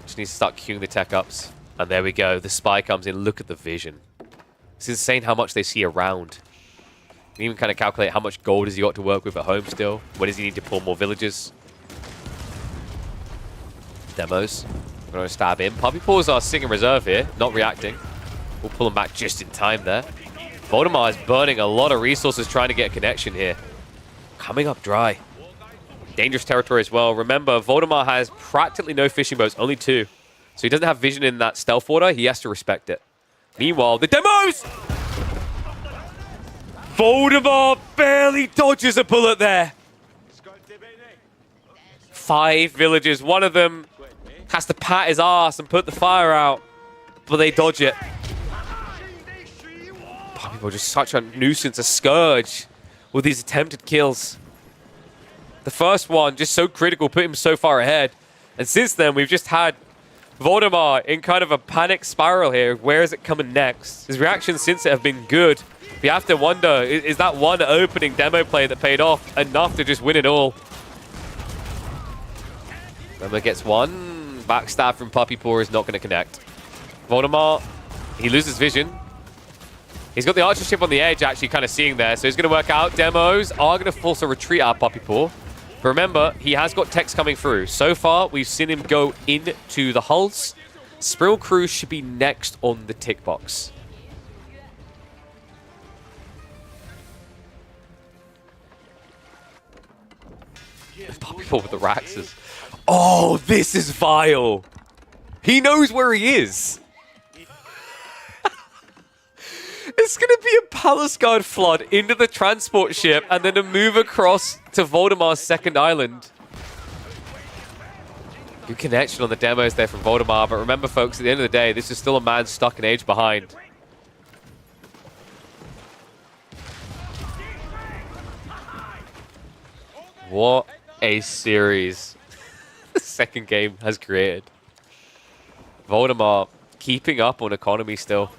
Just needs to start queuing the tech ups. And there we go. The spy comes in. Look at the vision. It's insane how much they see around. You can even kind of calculate how much gold has he got to work with at home still. When does he need to pull more villages? Demos. We're going to stab in. PuppyPaws are sitting in reserve here, not reacting. We'll pull him back just in time there. Voldemar is burning a lot of resources trying to get a connection here. Coming up dry. Dangerous territory as well. Remember, Voldemar has practically no fishing boats, only 2. So he doesn't have vision in that stealth water. He has to respect it. Meanwhile, the demos! Voldemar barely dodges a bullet there. 5 villagers. One of them has to pat his ass and put the fire out, but they dodge it. PuppyPaw just such a nuisance, a scourge with these attempted kills. The first one, just so critical, put him so far ahead. And since then, we've just had Voldemar in kind of a panic spiral here. Where is it coming next? His reactions since it have been good. We have to wonder, is that one opening demo play that paid off enough to just win it all? Remember, gets one. Backstab from PuppyPaw is not going to connect. Voldemar, he loses vision. He's got the archer ship on the edge, actually kind of seeing there, so he's going to work out. Demos are going to force a retreat out of PuppyPaw. But remember, he has got techs coming through. So far, we've seen him go into the hulls. Sprill Crew should be next on the tick box. PuppyPaw with the Raxes. Oh, this is vile. He knows where he is. It's going to be a Palace Guard flood into the transport ship and then a move across to Voldemar's second island. Good connection on the demos there from Voldemar, but remember, folks, at the end of the day, this is still a man stuck an age behind. What a series. second game has created. Voldemar keeping up on economy still.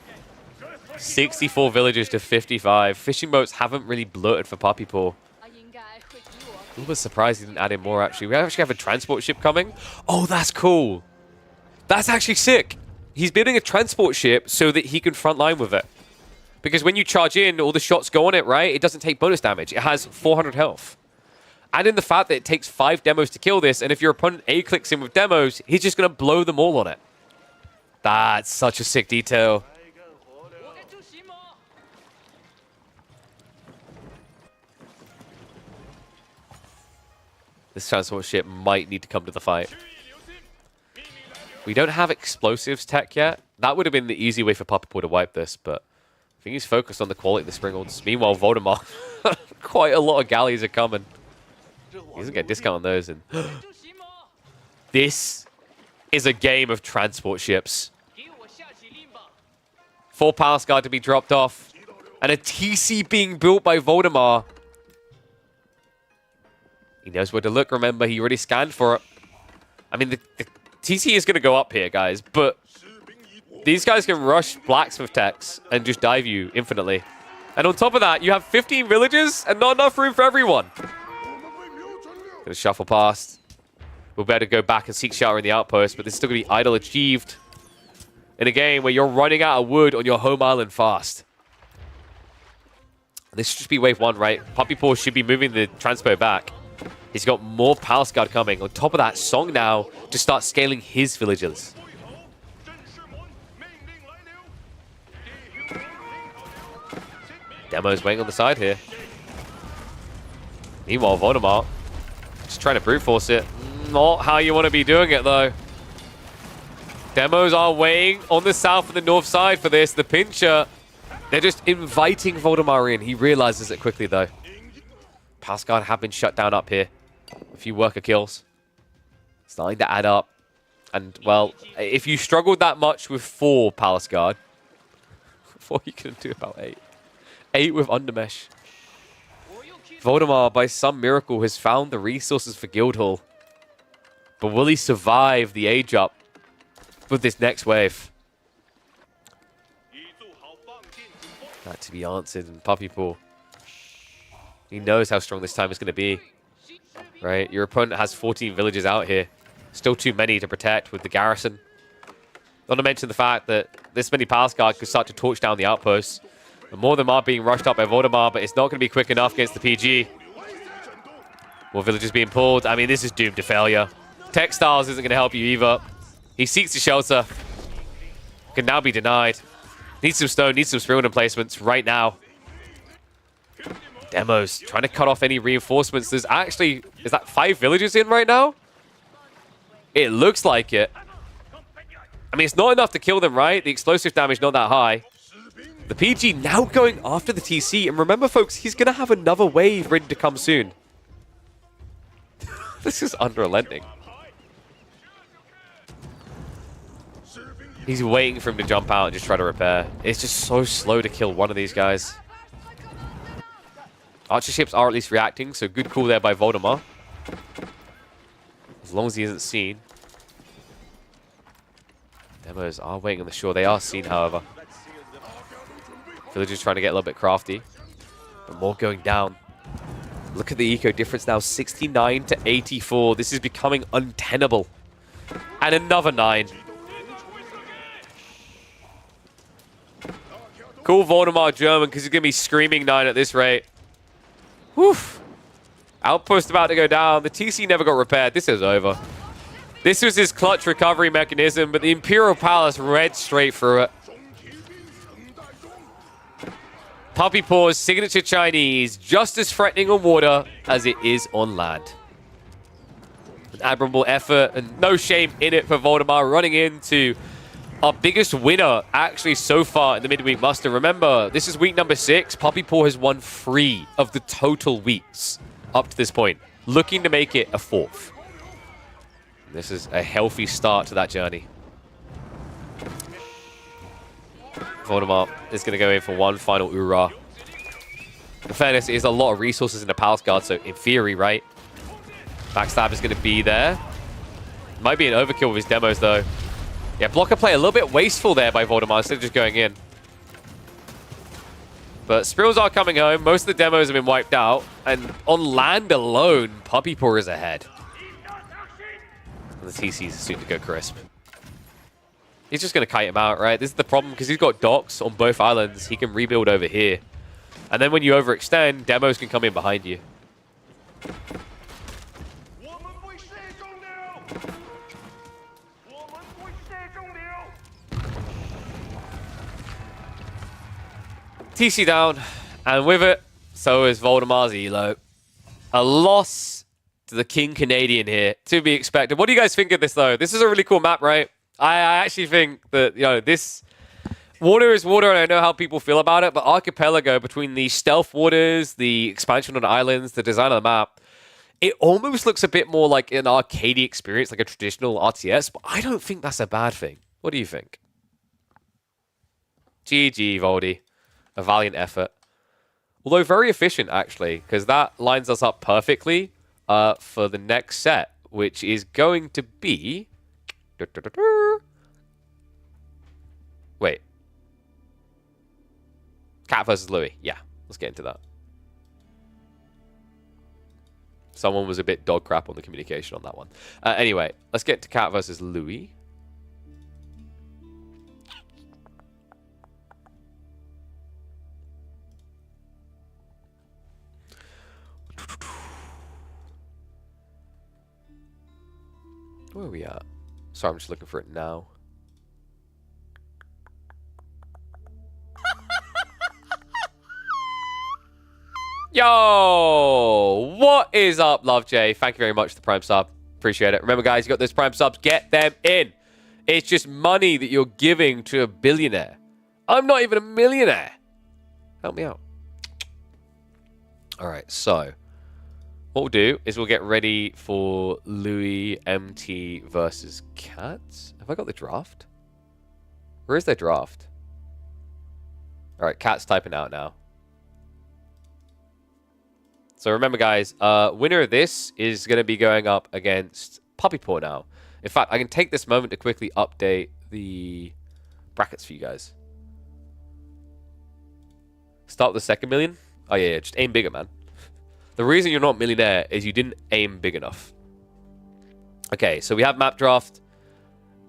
64 villagers to 55. Fishing boats haven't really blurted for PuppyPaw. I was surprised he didn't add in more, actually. We actually have a transport ship coming. Oh, that's cool. That's actually sick. He's building a transport ship so that he can frontline with it. Because when you charge in, all the shots go on it, right? It doesn't take bonus damage. It has 400 health. Add in the fact that it takes 5 demos to kill this, and if your opponent A-clicks in with demos, he's just going to blow them all on it. That's such a sick detail. This transport ship might need to come to the fight. We don't have explosives tech yet. That would have been the easy way for PuppyPaw to wipe this, but I think he's focused on the quality of the Springholds. Meanwhile, Voldemar, quite a lot of galleys are coming. He doesn't get a discount on those. And this is a game of transport ships. 4 Palace Guard to be dropped off. And a TC being built by Voldemar. He knows where to look, remember. He already scanned for it. I mean, the TC is going to go up here, guys. But these guys can rush blacksmith techs and just dive you infinitely. And on top of that, you have 15 villages and not enough room for everyone. Gonna shuffle past. We'll better go back and seek shelter in the outpost, but this is still going to be idle achieved in a game where you're running out of wood on your home island fast. This should just be wave 1, right? PuppyPaw should be moving the transpo back. He's got more Palace Guard coming. On top of that, Song now to start scaling his villagers. Demo's waiting on the side here. Meanwhile, Voldemar just trying to brute force it. Not how you want to be doing it, though. Demos are weighing on the south and the north side for this. The pincher, they're just inviting Voldemar in. He realizes it quickly, though. Palace Guard have been shut down up here. A few worker kills. Starting to add up. And, well, if you struggled that much with 4 Palace Guard, what are you going to do about 8? 8 with Undermesh. Voldemar, by some miracle, has found the resources for Guildhall. But will he survive the age up with this next wave? That to be answered. And PuppyPaw, he knows how strong this time is going to be. Right? Your opponent has 14 villages out here. Still too many to protect with the garrison. Not to mention the fact that this many Palace Guard could start to torch down the outposts. And more of them are being rushed up by Voldemar, but it's not going to be quick enough against the PG. More villages being pulled. I mean, this is doomed to failure. Textiles isn't going to help you either. He seeks a shelter. Can now be denied. Needs some stone, needs some Springwood emplacements right now. Demos trying to cut off any reinforcements. There's actually, is that 5 villages in right now? It looks like it. I mean, it's not enough to kill them, right? The explosive damage not that high. The PG now going after the TC. And remember, folks, he's going to have another wave ready to come soon. This is unrelenting. He's waiting for him to jump out and just try to repair. It's just so slow to kill one of these guys. Archer ships are at least reacting, so good call there by Voldemar. As long as he isn't seen. Demos are waiting on the shore. They are seen, however. Villagers trying to get a little bit crafty. But more going down. Look at the eco difference now. 69 to 84. This is becoming untenable. And another 9. Cool Voldemar German, because he's going to be screaming 9 at this rate. Woof. Outpost about to go down. The TC never got repaired. This is over. This was his clutch recovery mechanism, but the Imperial Palace read straight through it. PuppyPaw's signature Chinese, just as threatening on water as it is on land. An admirable effort and no shame in it for Voldemar, running into our biggest winner actually so far in the midweek muster. Remember, this is week number 6. PuppyPaw has won 3 of the total weeks up to this point, looking to make it a 4th. This is a healthy start to that journey. Voldemar is going to go in for one final hoorah. In fairness, it is a lot of resources in the Palace Guard, so in theory, right? Backstab is going to be there. Might be an overkill with his demos, though. Yeah, blocker play a little bit wasteful there by Voldemar instead of just going in. But Sprills are coming home. Most of the demos have been wiped out. And on land alone, PuppyPaw is ahead. And the TC's soon to go crisp. He's just going to kite him out, right? This is the problem, because he's got docks on both islands. He can rebuild over here. And then when you overextend, demos can come in behind you. TC down, and with it, so is Voldemar's elo. A loss to the King Canadian here, to be expected. What do you guys think of this, though? This is a really cool map, right? I actually think that, you know, this... Water is water, and I know how people feel about it, but Archipelago, between the stealth waters, the expansion on the islands, the design of the map, it almost looks a bit more like an arcadey experience, like a traditional RTS, but I don't think that's a bad thing. What do you think? GG, Voldy. A valiant effort. Although very efficient, actually, because that lines us up perfectly for the next set, which is going to be... Wait. Cat versus Louis. Yeah, let's get into that. Someone was a bit dog crap on the communication on that one. Anyway, let's get to Cat versus Louis. Where are we at? Sorry, I'm just looking for it now. Yo! What is up, Love J? Thank you very much for the Prime sub. Appreciate it. Remember, guys, you got those Prime subs. Get them in. It's just money that you're giving to a billionaire. I'm not even a millionaire. Help me out. All right, so what we'll do is we'll get ready for Louis MT versus Cats. Have I got the draft? Where is their draft? All right, Cat's typing out now. So remember, guys, winner of this is going to be going up against PuppyPaw now. In fact, I can take this moment to quickly update the brackets for you guys. Start with the second million. Oh, yeah, just aim bigger, man. The reason you're not millionaire is you didn't aim big enough. Okay, so we have map draft,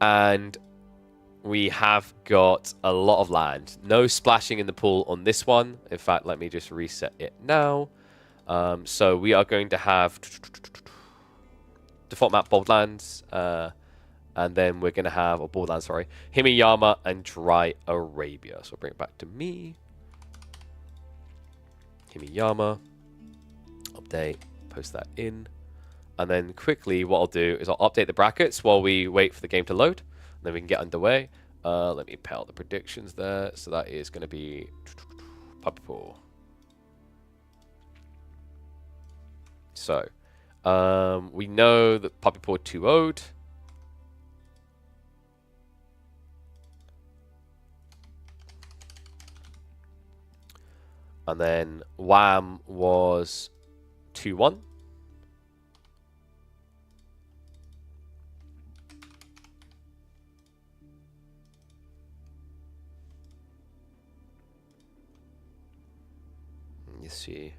and we have got a lot of land. No splashing in the pool on this one. In fact, let me just reset it now. So we are going to have default map Boldlands, and then we're going to have, Boldlands, sorry, Himiyama and Dry Arabia. So I'll bring it back to me. Himiyama, update, post that in. And then quickly what I'll do is I'll update the brackets while we wait for the game to load. And then we can get underway. Let me put out the predictions there. So that is going to be PuppyPaw. So, we know that PuppyPaw 2-0'd. And then Wham was 2-1. Let's see.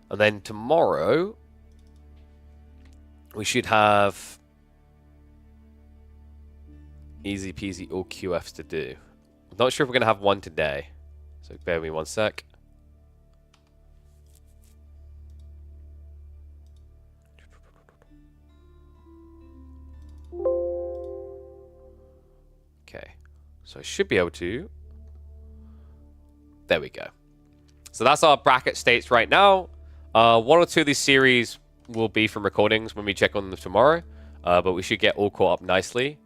And then tomorrow, we should have easy peasy all QFs to do. I'm not sure if we're going to have one today. So bear with me one sec. Okay. So I should be able to. There we go. So that's our bracket states right now. One or two of these series will be from recordings when we check on them tomorrow. But we should get all caught up nicely,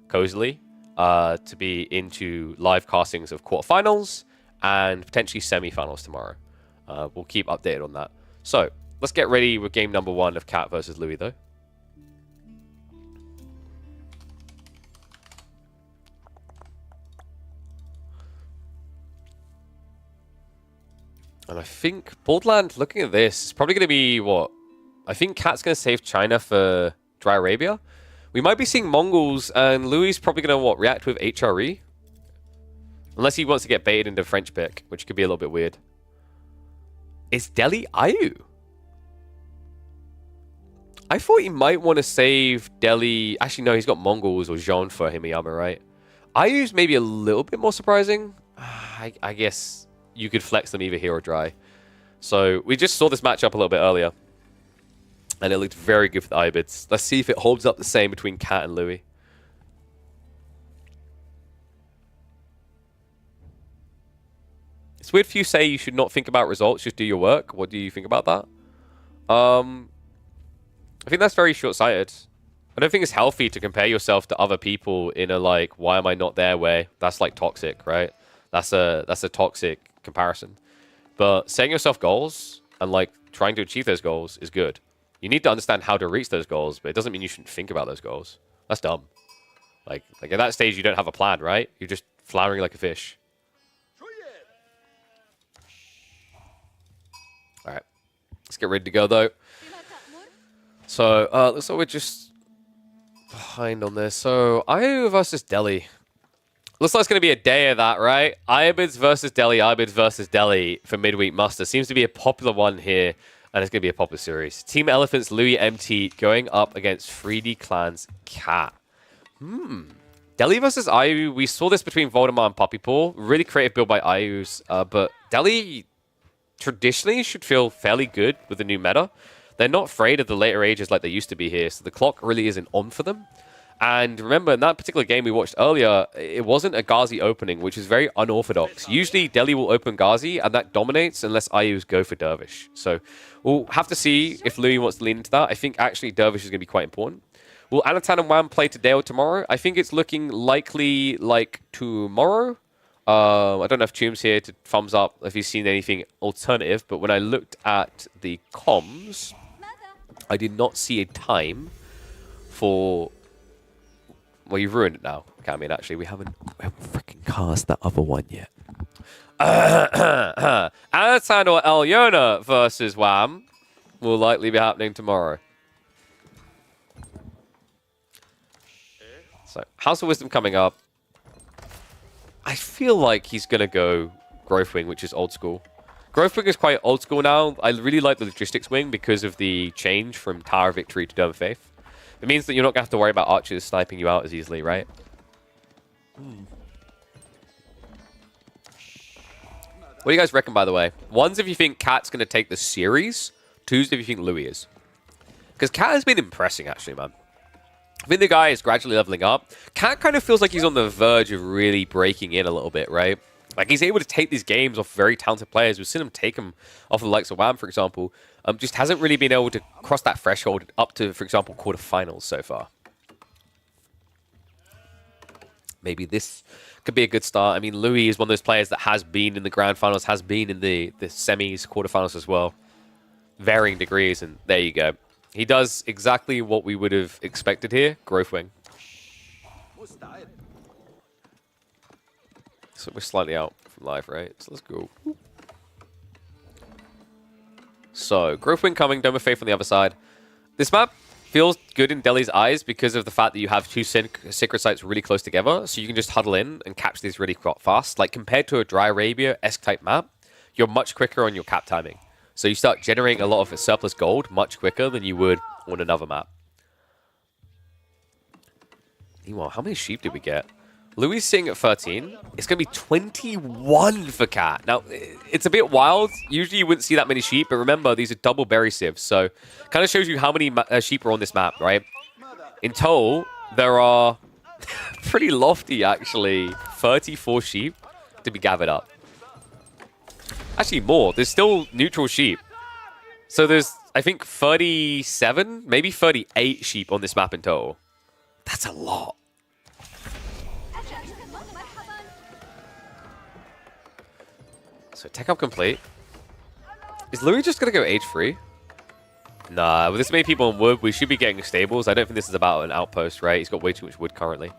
cozily, to be into live castings of quarterfinals and potentially semi-finals tomorrow. We'll keep updated on that. So let's get ready with game number 1 of Cat versus Louis, though. And I think Boldland, looking at this, is probably going to be what? I think Cat's going to save China for Dry Arabia. We might be seeing Mongols, and Louis probably going to, what, react with HRE? Unless he wants to get baited into French pick, which could be a little bit weird. Is Delhi Ayu? I thought he might want to save Delhi. Actually, no, he's got Mongols or Jean for Himiyama, right? Ayu's maybe a little bit more surprising. I guess you could flex them either here or dry. So we just saw this matchup a little bit earlier. And it looked very good for the Ibids. Let's see if it holds up the same between Cat and Louis. It's weird if you say you should not think about results, just do your work. What do you think about that? I think that's very short-sighted. I don't think it's healthy to compare yourself to other people in a, like, why am I not their way? That's, like, toxic, right? That's a toxic comparison. But setting yourself goals and, like, trying to achieve those goals is good. You need to understand how to reach those goals, but it doesn't mean you shouldn't think about those goals. That's dumb. Like at that stage, you don't have a plan, right? You're just floundering like a fish. All right. Let's get ready to go, though. So, looks like we're just behind on this. So, Ayu versus Delhi. Looks like it's going to be a day of that, right? Ibids versus Delhi, Ibids versus Delhi for Midweek Muster. Seems to be a popular one here, and it's going to be a popular series. Team Elephants, Louis MT, going up against 3D Clan's Cat. Delhi versus Ayu. We saw this between Voldemar and PuppyPaw. Really creative build by Ayu's, but Delhi traditionally should feel fairly good with the new meta. They're not afraid of the later ages like they used to be here, so the clock really isn't on for them. And remember, in that particular game we watched earlier, it wasn't a Ghazi opening, which is very unorthodox. Usually, Delhi will open Ghazi, and that dominates unless Ayus go for Dervish. So we'll have to see if Louis wants to lean into that. I think actually Dervish is going to be quite important. Will Anatan and Wham play today or tomorrow? I think it's looking likely like tomorrow. I don't know if Tomb's here to thumbs up if he's seen anything alternative, but when I looked at the comms, I did not see a time for... Well, you've ruined it now, Cammy, and actually we haven't freaking cast that other one yet. Anatan or Elyona versus Wham will likely be happening tomorrow. So, House of Wisdom coming up. I feel like he's going to go Growth Wing, which is old school. Growth Wing is quite old school now. I really like the Logistics Wing because of the change from Tower Victory to Dome of Faith. It means that you're not going to have to worry about archers sniping you out as easily, right? What do you guys reckon, by the way? One's if you think Cat's going to take the series. Two's if you think Louis is. Because Cat has been impressing, actually, man. I think the guy is gradually leveling up. Cat kind of feels like he's on the verge of really breaking in a little bit, right? Like, he's able to take these games off very talented players. We've seen him take them off of the likes of Wham, for example. Just hasn't really been able to cross that threshold up to, for example, quarterfinals so far. Maybe this could be a good start. I mean, Louis is one of those players that has been in the grand finals, has been in the semis, quarterfinals as well. Varying degrees, and there you go. He does exactly what we would have expected here. Growth Wing. So we're slightly out from live, right? So let's go. So, Growth Wing coming, Dome of Faith on the other side. This map feels good in Delhi's eyes because of the fact that you have two secret sites really close together, so you can just huddle in and catch these really fast. Like, compared to a Dry Arabia-esque type map, you're much quicker on your cap timing. So you start generating a lot of surplus gold much quicker than you would on another map. Meanwhile, how many sheep did we get? Louis is sitting at 13. It's going to be 21 for Cat. Now, it's a bit wild. Usually you wouldn't see that many sheep, but remember, these are double berry sieves. So kind of shows you how many sheep are on this map, right? In total, there are pretty lofty, actually, 34 sheep to be gathered up. Actually, more. There's still neutral sheep. So there's, I think, 37, maybe 38 sheep on this map in total. That's a lot. So tech up complete. Is Louis just going to go age free? Nah, with this many people on wood, we should be getting stables. I don't think this is about an outpost, right? He's got way too much wood currently.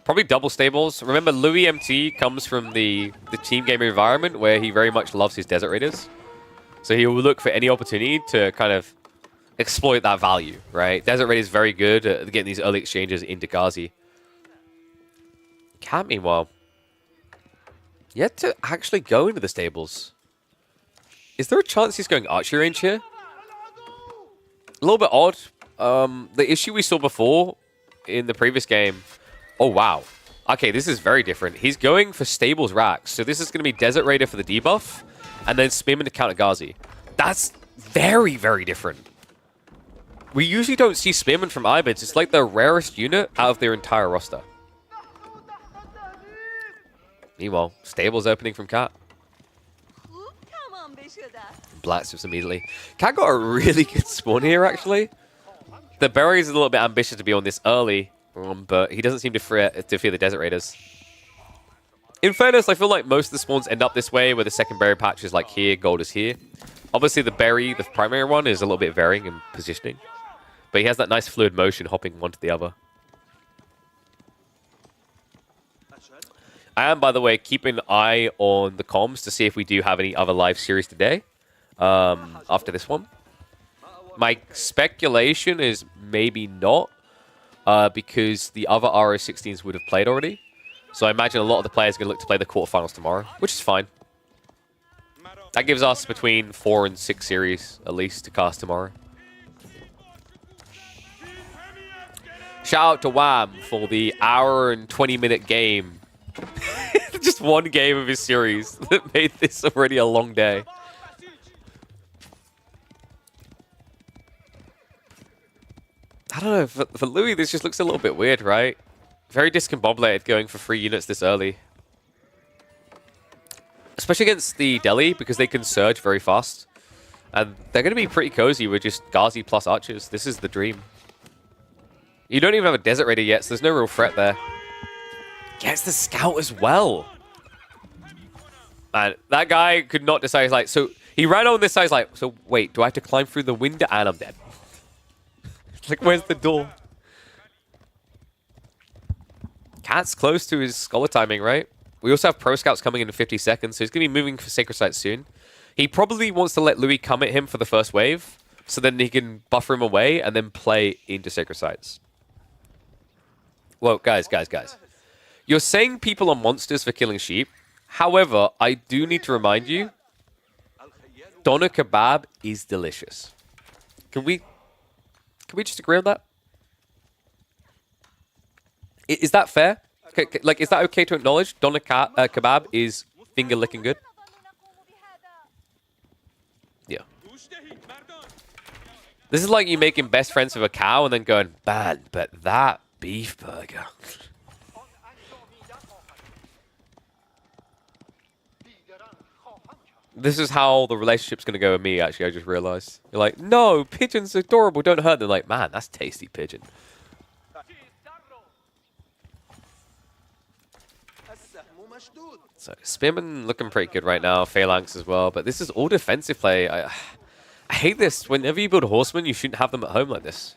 Probably double stables. Remember, Louis MT comes from the team gamer environment where he very much loves his Desert Raiders. So he will look for any opportunity to kind of exploit that value, right? Desert Raid is very good at getting these early exchanges into Ghazi. Cat, meanwhile, yet to actually go into the stables. Is there a chance he's going archery range here? A little bit odd. The issue we saw before in the previous game. Oh, wow. Okay, this is very different. He's going for stables racks. So this is going to be Desert Raider for the debuff, and then Spearman to counter Ghazi. That's very, very different. We usually don't see Spearman from Ibids. It's like the rarest unit out of their entire roster. Meanwhile, stables opening from Cat. Blacks just immediately. Cat got a really good spawn here, actually. The berry is a little bit ambitious to be on this early, but he doesn't seem to fear the Desert Raiders. In fairness, I feel like most of the spawns end up this way, where the second berry patch is like here, gold is here. Obviously, the berry, the primary one, is a little bit varying in positioning. But he has that nice fluid motion hopping one to the other. I am, by the way, keeping an eye on the comms to see if we do have any other live series today after this one. My speculation is maybe not, because the other RO16s would have played already. So I imagine a lot of the players are going to look to play the quarterfinals tomorrow, which is fine. That gives us between 4 and 6 series, at least, to cast tomorrow. Shout out to Wham for the hour and 20-minute game. Just one game of his series that made this already a long day. I don't know, for Louis, this just looks a little bit weird, right? Very discombobulated going for 3 units this early. Especially against the Delhi, because they can surge very fast. And they're going to be pretty cozy with just Ghazi plus archers. This is the dream. You don't even have a Desert Raider yet, so there's no real threat there. Gets the scout as well. Man, that guy could not decide. He's like, so he ran on this side. He's like, so wait, do I have to climb through the window? And I'm dead. Like, where's the door? Cat's close to his scholar timing, right? We also have pro scouts coming in 50 seconds, so he's going to be moving for Sacred Sites soon. He probably wants to let Louis come at him for the first wave, so then he can buffer him away and then play into Sacred Sites. Whoa, guys. You're saying people are monsters for killing sheep. However, I do need to remind you, doner kebab is delicious. Can we just agree on that? Is that fair? Like, is that okay to acknowledge doner kebab is finger-licking good? Yeah. This is like you making best friends with a cow and then going, man, but that beef burger. This is how the relationship's going to go with me, actually, I just realized. You're like, no, pigeon's adorable, don't hurt them. Like, man, that's tasty pigeon. So, Spearman looking pretty good right now, Phalanx as well, but this is all defensive play. I hate this. Whenever you build a horseman, you shouldn't have them at home like this.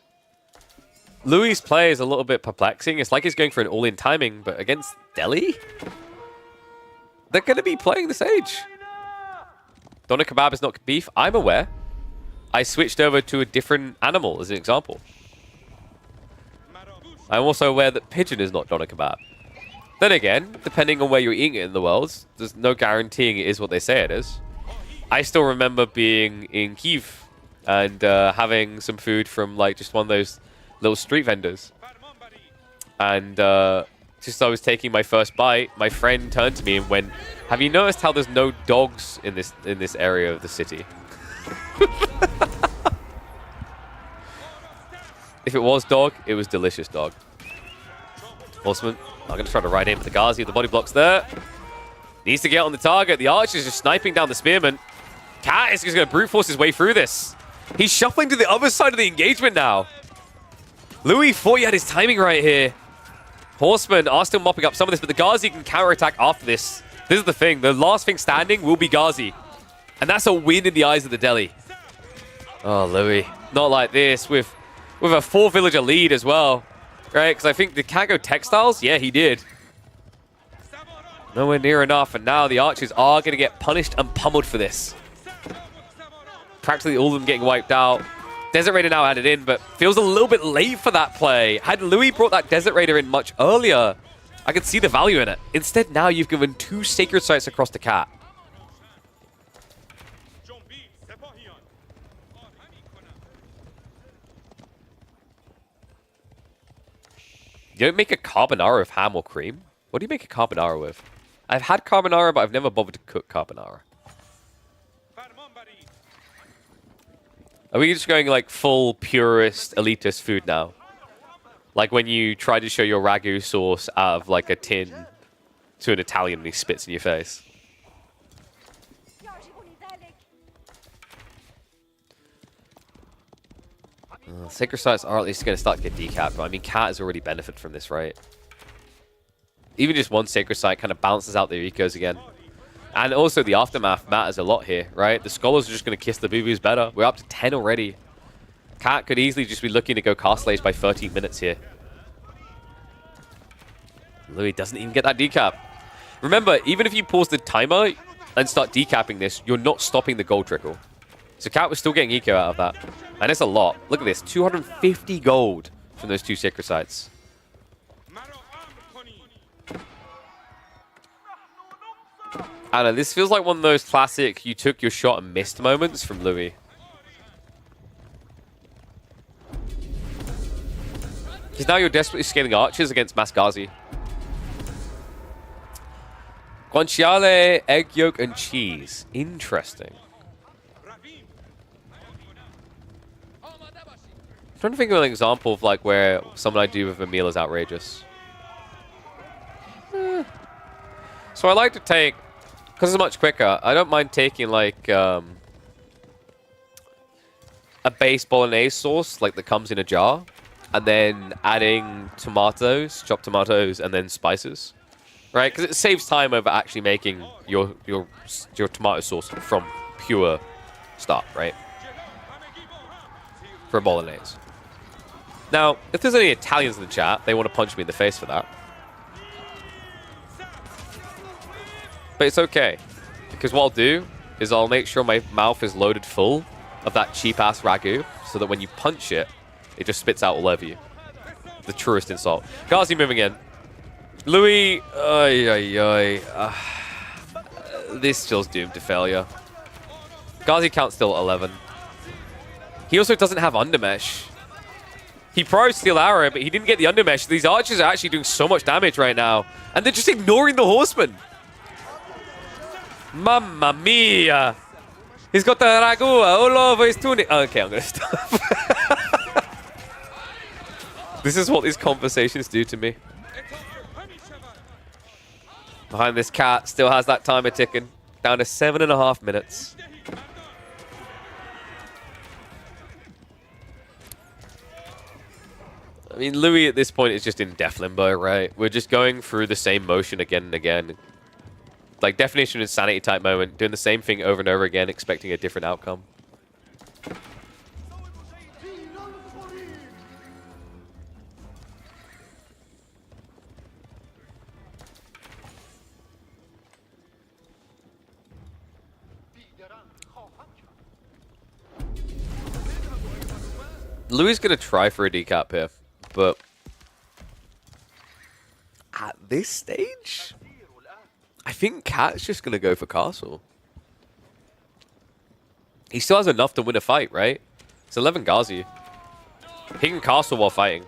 Louis' play is a little bit perplexing. It's like he's going for an all-in timing, but against Delhi? They're going to be playing the Sage. Doner kebab is not beef. I'm aware. I switched over to a different animal as an example. I'm also aware that pigeon is not doner kebab. Then again, depending on where you're eating it in the world, there's no guaranteeing it is what they say it is. I still remember being in Kyiv and having some food from like just one of those little street vendors. And just as I was taking my first bite, my friend turned to me and went, "Have you noticed how there's no dogs in this area of the city?" If it was dog, it was delicious dog. Horseman, I'm going to try to ride in for the Ghazi. The body block's there. Needs to get on the target. The archer's just sniping down the spearman. Cat is just going to brute force his way through this. He's shuffling to the other side of the engagement now. Louis thought he had his timing right here. Horsemen are still mopping up some of this, but the Ghazi can counterattack after this. This is the thing. The last thing standing will be Ghazi. And that's a win in the eyes of the Delhi. Oh, Louis. Not like this. With a 4-villager lead as well. Right? Because I think, did Cat go textiles? Yeah, he did. Nowhere near enough. And now the archers are going to get punished and pummeled for this. Practically all of them getting wiped out. Desert Raider now added in, but feels a little bit late for that play. Had Louis brought that Desert Raider in much earlier, I could see the value in it. Instead, now you've given 2 Sacred Sites across the cat. You don't make a carbonara with ham or cream? What do you make a carbonara with? I've had carbonara, but I've never bothered to cook carbonara. Are we just going like full purist, elitist food now? Like when you try to show your ragu sauce out of like a tin to an Italian and he spits in your face. Sacred Sites are at least going to start to get decapped, but I mean, Cat has already benefited from this, right? Even just one Sacred Site kind of balances out their ecos again. And also the Aftermath matters a lot here, right? The Scholars are just going to kiss the boo-boos better. We're up to 10 already. Cat could easily just be looking to go cast slays by 13 minutes here. Louis doesn't even get that decap. Remember, even if you pause the timer and start decapping this, you're not stopping the gold trickle. So Cat was still getting eco out of that. And it's a lot. Look at this, 250 gold from those 2 Sacred Sites. I don't know, this feels like one of those classic you took your shot and missed moments from Louis. Because now you're desperately scaling archers against Masgazi. Guanciale, egg yolk, and cheese. Interesting. I'm trying to think of an example of like where something I do with a meal is outrageous. So I like to take, because it's much quicker, I don't mind taking like a base bolognese sauce like that comes in a jar, and then adding tomatoes, chopped tomatoes, and then spices, right? Because it saves time over actually making your tomato sauce from pure stock, right? For a bolognese. Now, if there's any Italians in the chat, they want to punch me in the face for that. But it's okay. Because what I'll do is I'll make sure my mouth is loaded full of that cheap-ass ragu, so that when you punch it, it just spits out all over you. The truest insult. Ghazi moving in. Louis... this feels doomed to failure. Ghazi count's still at 11. He also doesn't have Undermesh. He pros Steel Arrow, but he didn't get the Undermesh. These archers are actually doing so much damage right now. And they're just ignoring the Horseman. Mamma mia! He's got the ragu all over his tunic. Okay, I'm going to stop. This is what these conversations do to me. Behind this Cat, still has that timer ticking. Down to 7.5 minutes. I mean, Louis at this point is just in death limbo, right? We're just going through the same motion again and again. Like, definition of insanity type moment, doing the same thing over and over again, expecting a different outcome. Louis is going to try for a decap here, but at this stage, I think Cat's just going to go for Castle. He still has enough to win a fight, right? It's 11 Ghazi. He can Castle while fighting.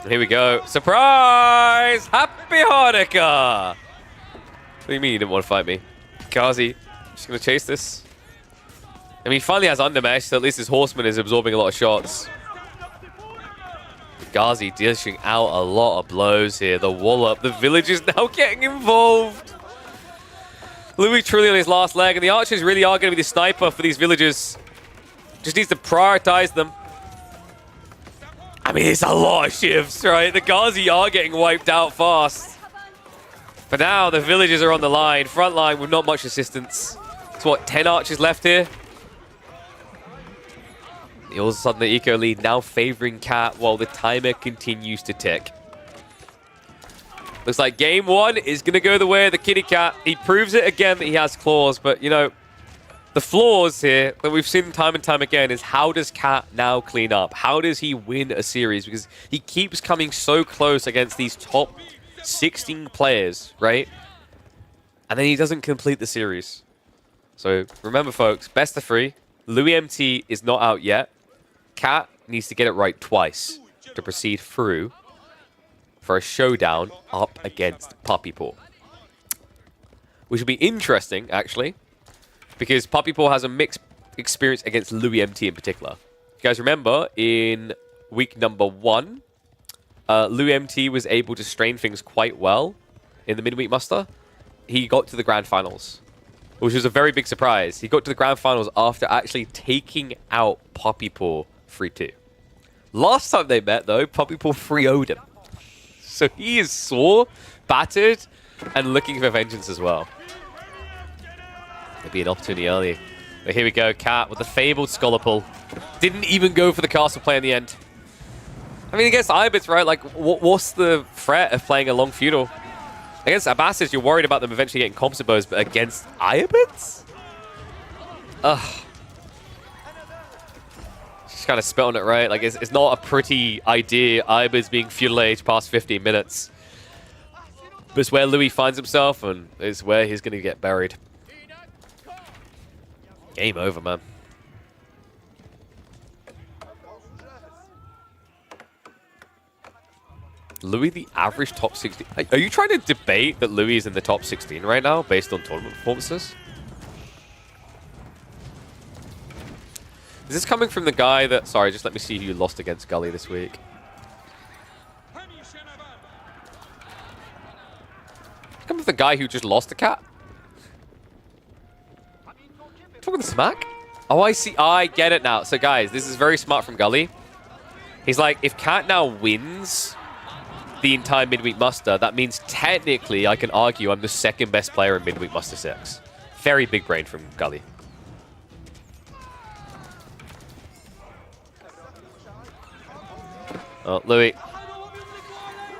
And here we go. Surprise! Happy Hanukkah! What do you mean you didn't want to fight me? Ghazi, just going to chase this. I mean, he finally has Undermesh, so at least his Horseman is absorbing a lot of shots. Ghazi dishing out a lot of blows here. The wallop, the village is now getting involved. Louis truly on his last leg, and the archers really are going to be the sniper for these villagers. Just needs to prioritize them. I mean, it's a lot of shifts, right? The Ghazi are getting wiped out fast. But now the villagers are on the line. Front line with not much assistance. It's what, 10 archers left here? All of a sudden, the eco lead now favoring Cat while the timer continues to tick. Looks like game one is going to go the way of the kitty cat. He proves it again that he has claws, but, you know, The flaws here that we've seen time and time again is how does Cat now clean up? How does he win a series? Because he keeps coming so close against these top 16 players, right? And then he doesn't complete the series. So remember, folks, best of 3. Louis MT is not out yet. Cat needs to get it right twice to proceed through for a showdown up against PuppyPaw. Which will be interesting, actually, because PuppyPaw has a mixed experience against Louis MT in particular. You guys remember, in week number 1, Louis MT was able to strain things quite well in the midweek muster. He got to the grand finals, which was a very big surprise. He got to the grand finals after actually taking out PuppyPaw 3-2. Last time they met, though, PuppyPaw 3-0'd him. So he is sore, battered, and looking for vengeance as well. There'd be an opportunity early. But here we go, Cat with the fabled Scholar Pull. Didn't even go for the castle play in the end. I mean, against Ibits, right? Like, what's the threat of playing a long feudal? Against Abbasis, you're worried about them eventually getting combos, but against Ibits? Ugh. Just kind of spit on it, right? Like, it's not a pretty idea, Ibits being feudal age past 15 minutes. But it's where Louis finds himself, and it's where he's going to get buried. Game over, man. Louis, the average top 16. Are you trying to debate that Louis is in the top 16 right now based on tournament performances? Is this coming from the guy that... Sorry, just let me see who you lost against Gully this week. Coming from the guy who just lost a Cat? Talking smack? Oh, I see. I get it now. So, guys, this is very smart from Gully. He's like, if Cat now wins the entire midweek muster, that means technically I can argue I'm the second best player in midweek muster 6. Very big brain from Gully. Oh, Louis.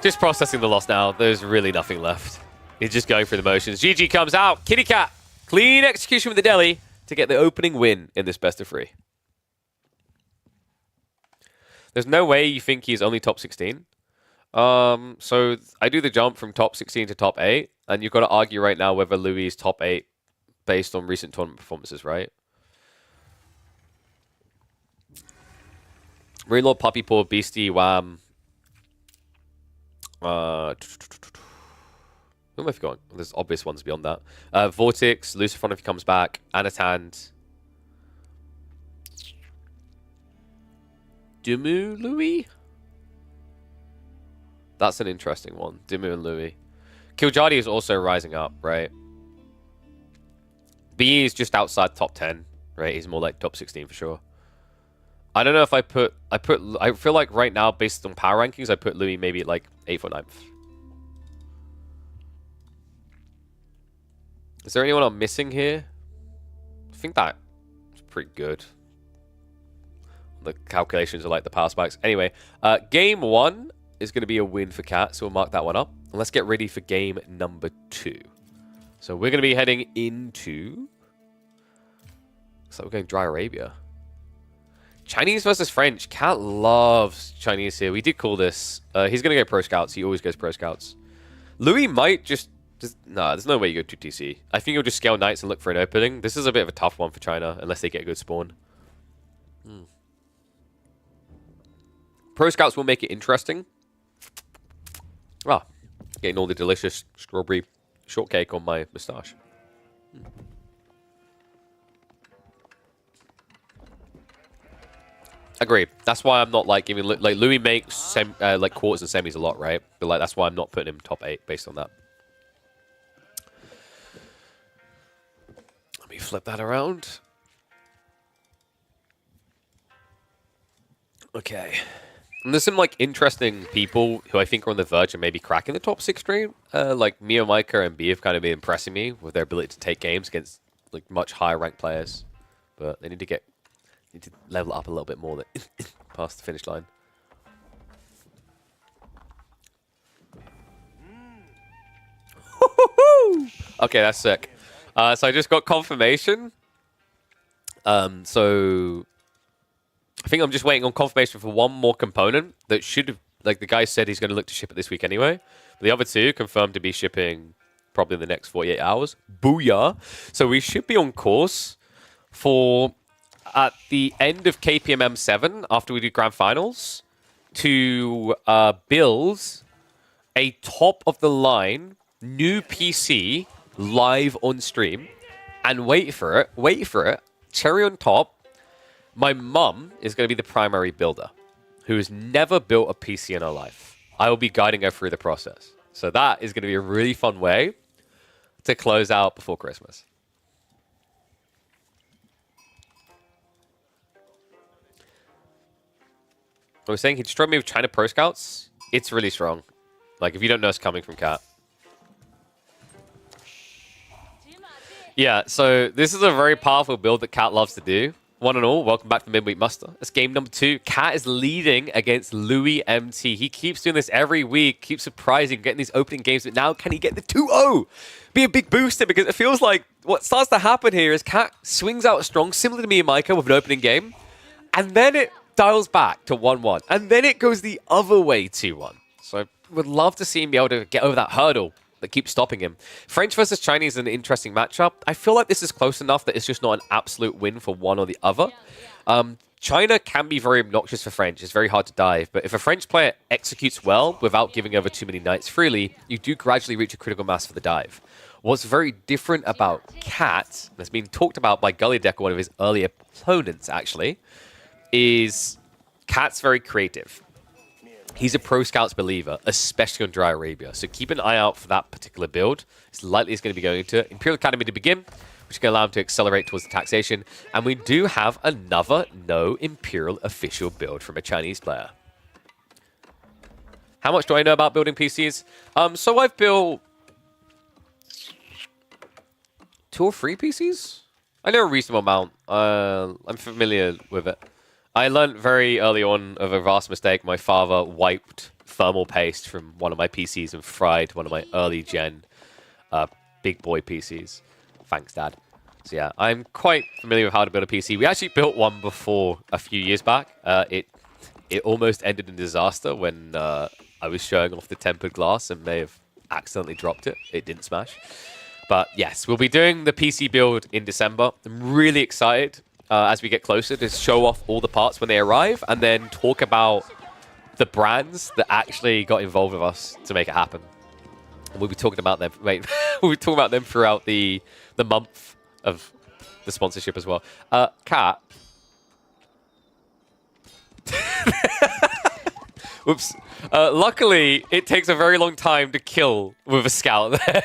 Just processing the loss now. There's really nothing left. He's just going through the motions. GG comes out. Kitty Cat. Clean execution with the deli to get the opening win in this best of 3. There's no way you think he's only top 16. So I do the jump from top 16 to top 8, and you've got to argue right now whether Louis is top 8 based on recent tournament performances, right? Marine Lord, PuppyPaw, Beastie, Wham. Who am I forgoing? There's obvious ones beyond that. VortiX, Lucifron if he comes back, Anatand. Dumu, Louis? That's an interesting one. Dumu and Louis. Kiljadi is also rising up, right? B is just outside top 10, right? He's more like top 16 for sure. I don't know if I feel like right now, based on power rankings, I put Louis maybe like 8th or 9th. Is there anyone I'm missing here? I think that's pretty good. The calculations are like the power spikes. Anyway, game 1 is going to be a win for Cat, so we'll mark that one up. And let's get ready for game number 2. So we're going to be heading into... Looks like we're going Dry Arabia. Chinese versus French. Cat loves Chinese here. We did call this. He's going to go Pro Scouts. He always goes Pro Scouts. Louis might just... Nah, there's no way you go 2TC. I think he'll just scale Knights and look for an opening. This is a bit of a tough one for China, unless they get a good spawn. Pro Scouts will make it interesting. Ah, getting all the delicious strawberry shortcake on my moustache. Agreed. That's why I'm not like giving... Like, Louis makes like quarters and semis a lot, right? But like that's why I'm not putting him top 8 based on that. Let me flip that around. Okay. And there's some like interesting people who I think are on the verge of maybe cracking the top 6 stream. Like Mio, Micah, and B have kind of been impressing me with their ability to take games against like much higher ranked players. But they need to level up a little bit more than past the finish line. Okay, that's sick. So I just got confirmation So I think I'm just waiting on confirmation for one more component that should have, like the guy said he's going to look to ship it this week anyway. But the other two confirmed to be shipping probably in the next 48 hours. Booyah. So we should be on course for at the end of KPMM 7, after we do grand finals, to build a top-of-the-line new PC live on stream. And wait for it, cherry on top, my mum is going to be the primary builder, who has never built a PC in her life. I will be guiding her through the process. So that is going to be a really fun way to close out before Christmas. I was saying he destroyed me with China Pro Scouts. It's really strong. Like, if you don't know it's coming from Cat. Yeah, so this is a very powerful build that Cat loves to do. One and all, welcome back to Midweek Muster. It's game number 2. Cat is leading against Louis MT. He keeps doing this every week, keeps surprising, getting these opening games, but now can he get the 2-0? Be a big booster, because it feels like what starts to happen here is Cat swings out strong, similar to me and Micah with an opening game, and then it dials back to 1-1, and then it goes the other way 2-1. So I would love to see him be able to get over that hurdle that keeps stopping him. French versus Chinese is an interesting matchup. I feel like this is close enough that it's just not an absolute win for one or the other. China can be very obnoxious for French. It's very hard to dive. But if a French player executes well without giving over too many knights freely, you do gradually reach a critical mass for the dive. What's very different about Cat, and it's been talked about by Gully Decker, one of his early opponents actually, is Cat's very creative. He's a Pro Scouts believer, especially on Dry Arabia. So keep an eye out for that particular build. It's likely he's going to be going into Imperial Academy to begin, which is going to allow him to accelerate towards the taxation. And we do have another no Imperial official build from a Chinese player. How much do I know about building PCs? So I've built 2 or 3 PCs. I know a reasonable amount. I'm familiar with it. I learned very early on of a vast mistake. My father wiped thermal paste from one of my PCs and fried one of my early gen big boy PCs. Thanks, Dad. So yeah, I'm quite familiar with how to build a PC. We actually built one before a few years back. It almost ended in disaster when I was showing off the tempered glass and may have accidentally dropped it. It didn't smash. But yes, we'll be doing the PC build in December. I'm really excited. As we get closer, to show off all the parts when they arrive, and then talk about the brands that actually got involved with us to make it happen. And we'll be talking about them. Wait, we'll be talking about them throughout the month of the sponsorship as well. Cat. Whoops. Luckily, it takes a very long time to kill with a scout there.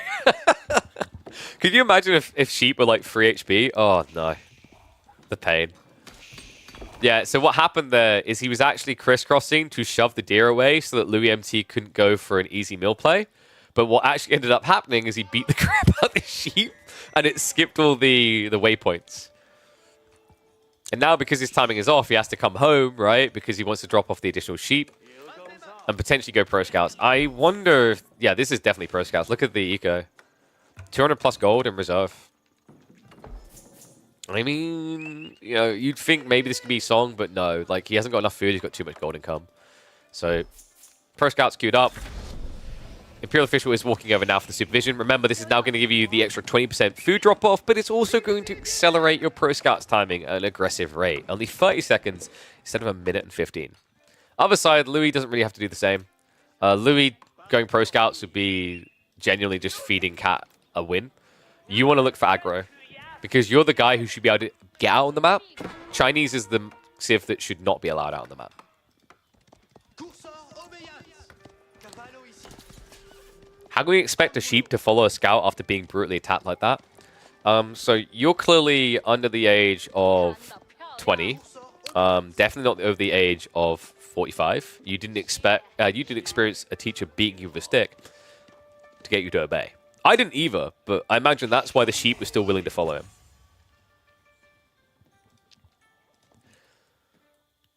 Could you imagine if sheep were like 3 HP? Oh no. The pain. Yeah, so what happened there is he was actually crisscrossing to shove the deer away so that Louis MT couldn't go for an easy mill play. But what actually ended up happening is he beat the crap out of the sheep and it skipped all the waypoints. And now because his timing is off, he has to come home, right? Because he wants to drop off the additional sheep and potentially go Pro Scouts. I wonder if... Yeah, this is definitely Pro Scouts. Look at the eco. 200 plus gold in reserve. I mean, you know, you'd think maybe this could be Song, but no. Like, he hasn't got enough food. He's got too much gold income. So, Pro Scouts queued up. Imperial Official is walking over now for the supervision. Remember, this is now going to give you the extra 20% food drop-off, but it's also going to accelerate your Pro Scouts timing at an aggressive rate. Only 30 seconds instead of 1 minute and 15. Other side, Louis doesn't really have to do the same. Louis going Pro Scouts would be genuinely just feeding Cat a win. You want to look for aggro, because you're the guy who should be able to get out on the map. Chinese is the civ that should not be allowed out on the map. How can we expect a sheep to follow a scout after being brutally attacked like that? So you're clearly under the age of 20. Definitely not over the age of 45. You didn't experience a teacher beating you with a stick to get you to obey. I didn't either, but I imagine that's why the sheep were still willing to follow him.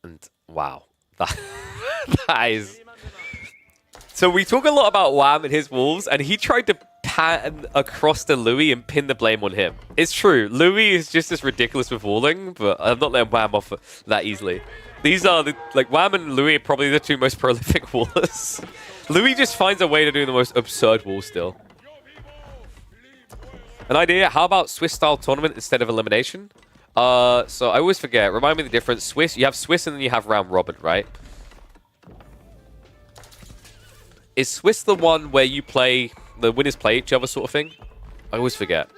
And wow, that is... So we talk a lot about Wham and his wolves, and he tried to pan across to Louis and pin the blame on him. It's true. Louis is just as ridiculous with walling, but I'm not letting Wham off that easily. These are like Wham and Louis are probably the two most prolific wallers. Louis just finds a way to do the most absurd walls still. An idea? How about Swiss-style tournament instead of elimination? So I always forget. Remind me the difference. Swiss, you have Swiss and then you have round robin, right? Is Swiss the one where you play, the winners play each other sort of thing? I always forget.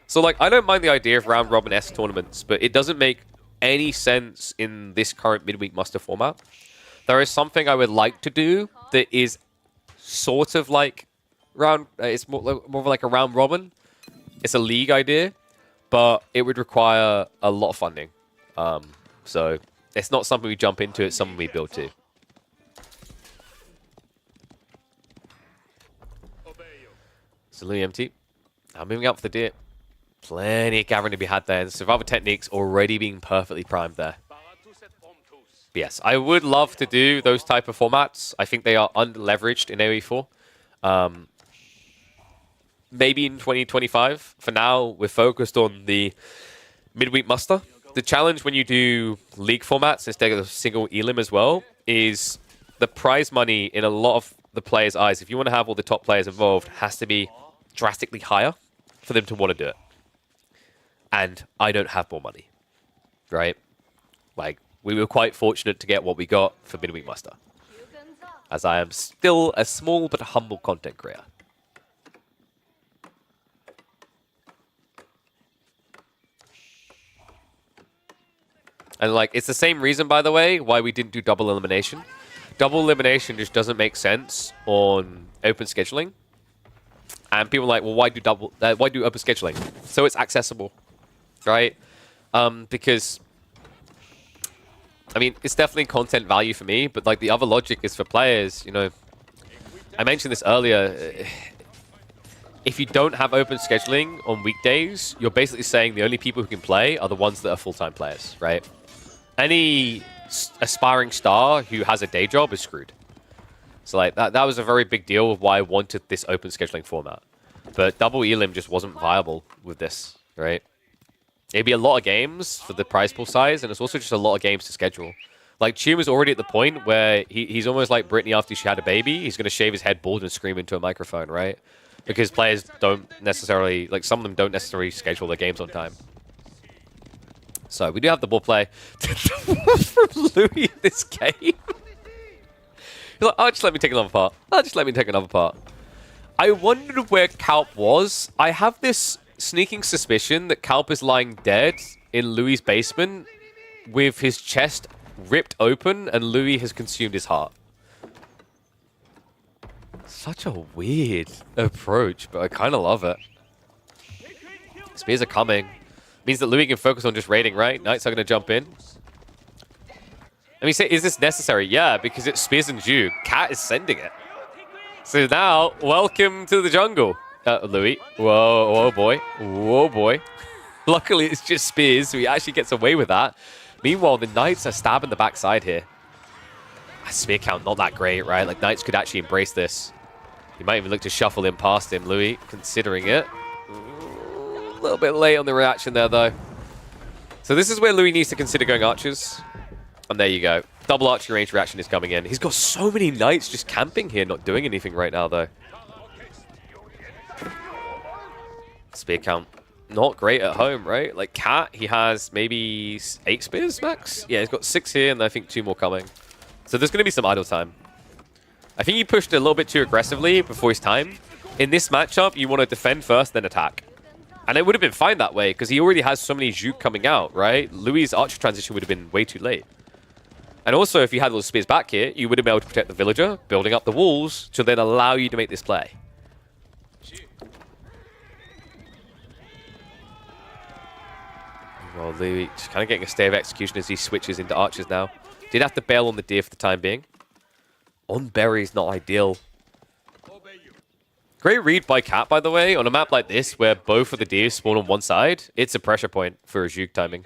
So like, I don't mind the idea of round robin-esque tournaments, but it doesn't make any sense in this current midweek muster format. There is something I would like to do that is sort of like round, it's more of like a round robin. It's a league idea, but it would require a lot of funding. So it's not something we jump into, it's something we build to. So Louis empty. Now moving up for the deer. Plenty of gathering to be had there. And survival techniques already being perfectly primed there. But yes, I would love to do those type of formats. I think they are under-leveraged in AoE4. Maybe in 2025. For now, we're focused on the midweek muster. The challenge when you do league formats instead of a single elim as well is the prize money in a lot of the players' eyes. If you want to have all the top players involved, has to be drastically higher for them to want to do it. And I don't have more money, right? Like, we were quite fortunate to get what we got for midweek muster, as I am still a small but humble content creator. And like, it's the same reason, by the way, why we didn't do double elimination. Double elimination just doesn't make sense on open scheduling. And people are like, well, why do open scheduling? So it's accessible, right? Because, I mean, it's definitely content value for me, but like the other logic is for players, you know. I mentioned this earlier. If you don't have open scheduling on weekdays, you're basically saying the only people who can play are the ones that are full-time players, right? Any aspiring star who has a day job is screwed. So like that was a very big deal of why I wanted this open scheduling format. But double elim just wasn't viable with this, right? It'd be a lot of games for the prize pool size, and it's also just a lot of games to schedule. Like, Tuma's already at the point where he's almost like Britney after she had a baby. He's going to shave his head bald and scream into a microphone, right? Because players don't necessarily, like, some of them don't necessarily schedule their games on time. So, we do have the ball play from Louis in this game. He's like, oh, just let me take another part. Oh, just let me take another part. I wondered where Kalp was. I have this sneaking suspicion that Kalp is lying dead in Louis' basement with his chest ripped open and Louis has consumed his heart. Such a weird approach, but I kind of love it. Spears are coming. Means that Louis can focus on just raiding, right? Knights are going to jump in. Let me say, is this necessary? Yeah, because it's Spears and Ju. Cat is sending it. So now, welcome to the jungle, Louis. Whoa, whoa, boy. Whoa, boy. Luckily, it's just Spears, so he actually gets away with that. Meanwhile, the Knights are stabbing the backside here. Spear count not that great, right? Like, Knights could actually embrace this. He might even look to shuffle in past him, Louis, considering it. A little bit late on the reaction there, though. So this is where Louis needs to consider going archers. And there you go. Double archery range reaction is coming in. He's got so many Knights just camping here, not doing anything right now, though. Spear count. Not great at home, right? Like, Cat, he has maybe 8 spears max? Yeah, he's got 6 here, and I think 2 more coming. So there's going to be some idle time. I think he pushed a little bit too aggressively before his time. In this matchup, you want to defend first, then attack. And it would have been fine that way, because he already has so many juke coming out, right? Louis' archer transition would have been way too late. And also, if you had those spears back here, you would have been able to protect the villager, building up the walls, to then allow you to make this play. Well, Louis just kind of getting a stay of execution as he switches into archers now. Did have to bail on the deer for the time being. On berries, not ideal. Great read by Cat, by the way. On a map like this, where both of the deer spawn on one side, it's a pressure point for a juke timing.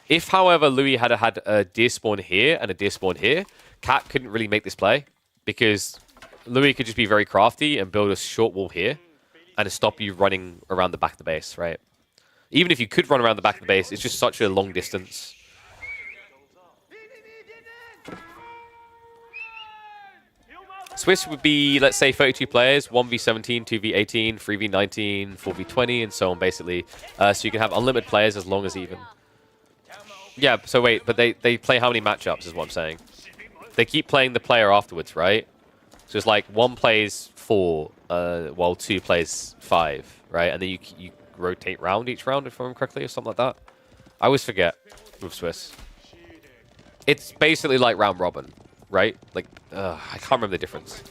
If, however, Louis had had a deer spawn here and a deer spawn here, Cat couldn't really make this play, because Louis could just be very crafty and build a short wall here, and to stop you running around the back of the base, right? Even if you could run around the back of the base, it's just such a long distance. Swiss would be, let's say, 32 players, 1v17, 2v18, 3v19, 4v20, and so on, basically. So you can have unlimited players as long as even. Yeah, so wait, but they play how many matchups is what I'm saying. They keep playing the player afterwards, right? So it's like 1 plays 4, while 2 plays 5, right? And then you rotate round each round, if I remember correctly, or something like that. I always forget with Swiss. It's basically like round robin, right? Like, I can't remember the difference.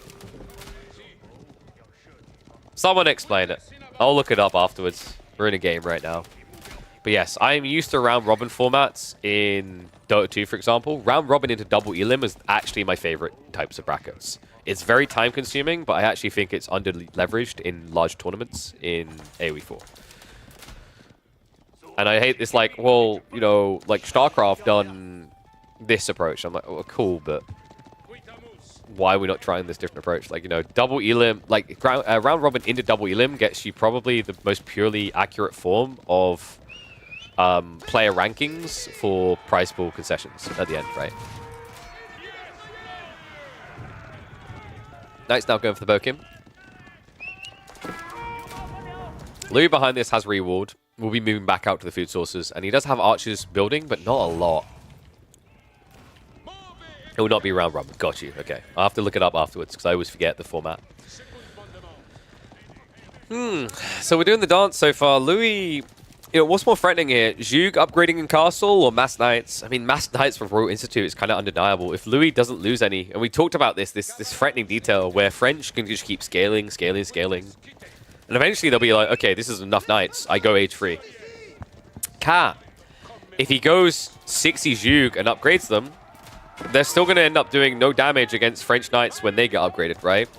Someone explain it. I'll look it up afterwards. We're in a game right now. But yes, I'm used to round robin formats in Dota 2, for example. Round robin into double elim is actually my favorite types of brackets. It's very time consuming, but I actually think it's under leveraged in large tournaments in AoE 4. And I hate this, like, well, you know, like StarCraft done this approach. I'm like, oh, cool, but why are we not trying this different approach? Like, you know, double elim, like round robin into double elim gets you probably the most purely accurate form of player rankings for prize pool concessions at the end, right? Knight's now going for the Bokim. Louis behind this has reward. We'll be moving back out to the food sources, and he does have archers building, but not a lot. It will not be round robin. Got you. Okay. I'll have to look it up afterwards, because I always forget the format. So we're doing the dance so far. Louis, you know, what's more threatening here? Zhuge upgrading in Castle or Mass Knights? I mean, Mass Knights for Royal Institute is kind of undeniable. If Louis doesn't lose any, and we talked about this threatening detail where French can just keep scaling. And eventually they'll be like, okay, this is enough Knights. I go age 3. Cat, if he goes 60 Zhuge and upgrades them, they're still going to end up doing no damage against French Knights when they get upgraded, right?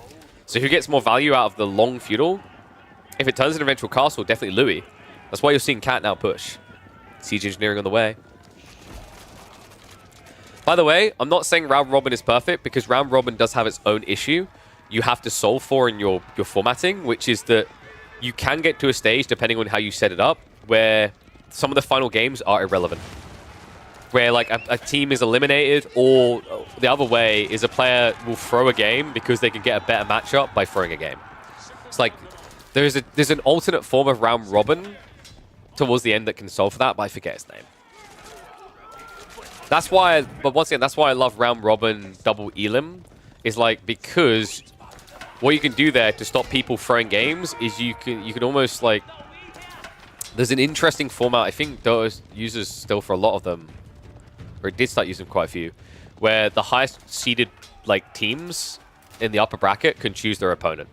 So who gets more value out of the long feudal? If it turns into eventual castle, definitely Louis. That's why you're seeing Cat now push. Siege engineering on the way. By the way, I'm not saying round robin is perfect, because round robin does have its own issue you have to solve for in your formatting, which is that you can get to a stage, depending on how you set it up, where some of the final games are irrelevant. Where like a team is eliminated, or the other way is a player will throw a game because they can get a better matchup by throwing a game. It's like there's an alternate form of round robin towards the end that can solve for that, but I forget its name. That's why, but once again, that's why I love round robin double elim, is like, because what you can do there to stop people throwing games is you can almost like, there's an interesting format I think Dota uses still for a lot of them, or it did start using quite a few, where the highest seeded like teams in the upper bracket can choose their opponent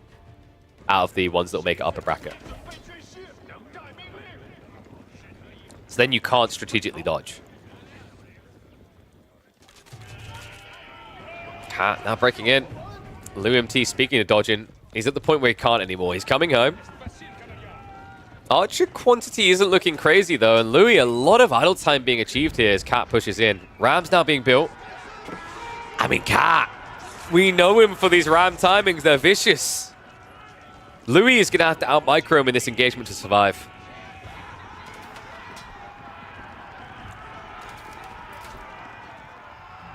out of the ones that will make it upper bracket. So then you can't strategically dodge. Cat now breaking in. Lou MT, speaking of dodging, he's at the point where he can't anymore. He's coming home. Archer quantity isn't looking crazy though, and Louis, a lot of idle time being achieved here as Cat pushes in. Ram's now being built. I mean, Cat, we know him for these Ram timings. They're vicious. Louis is going to have to out-micro him in this engagement to survive.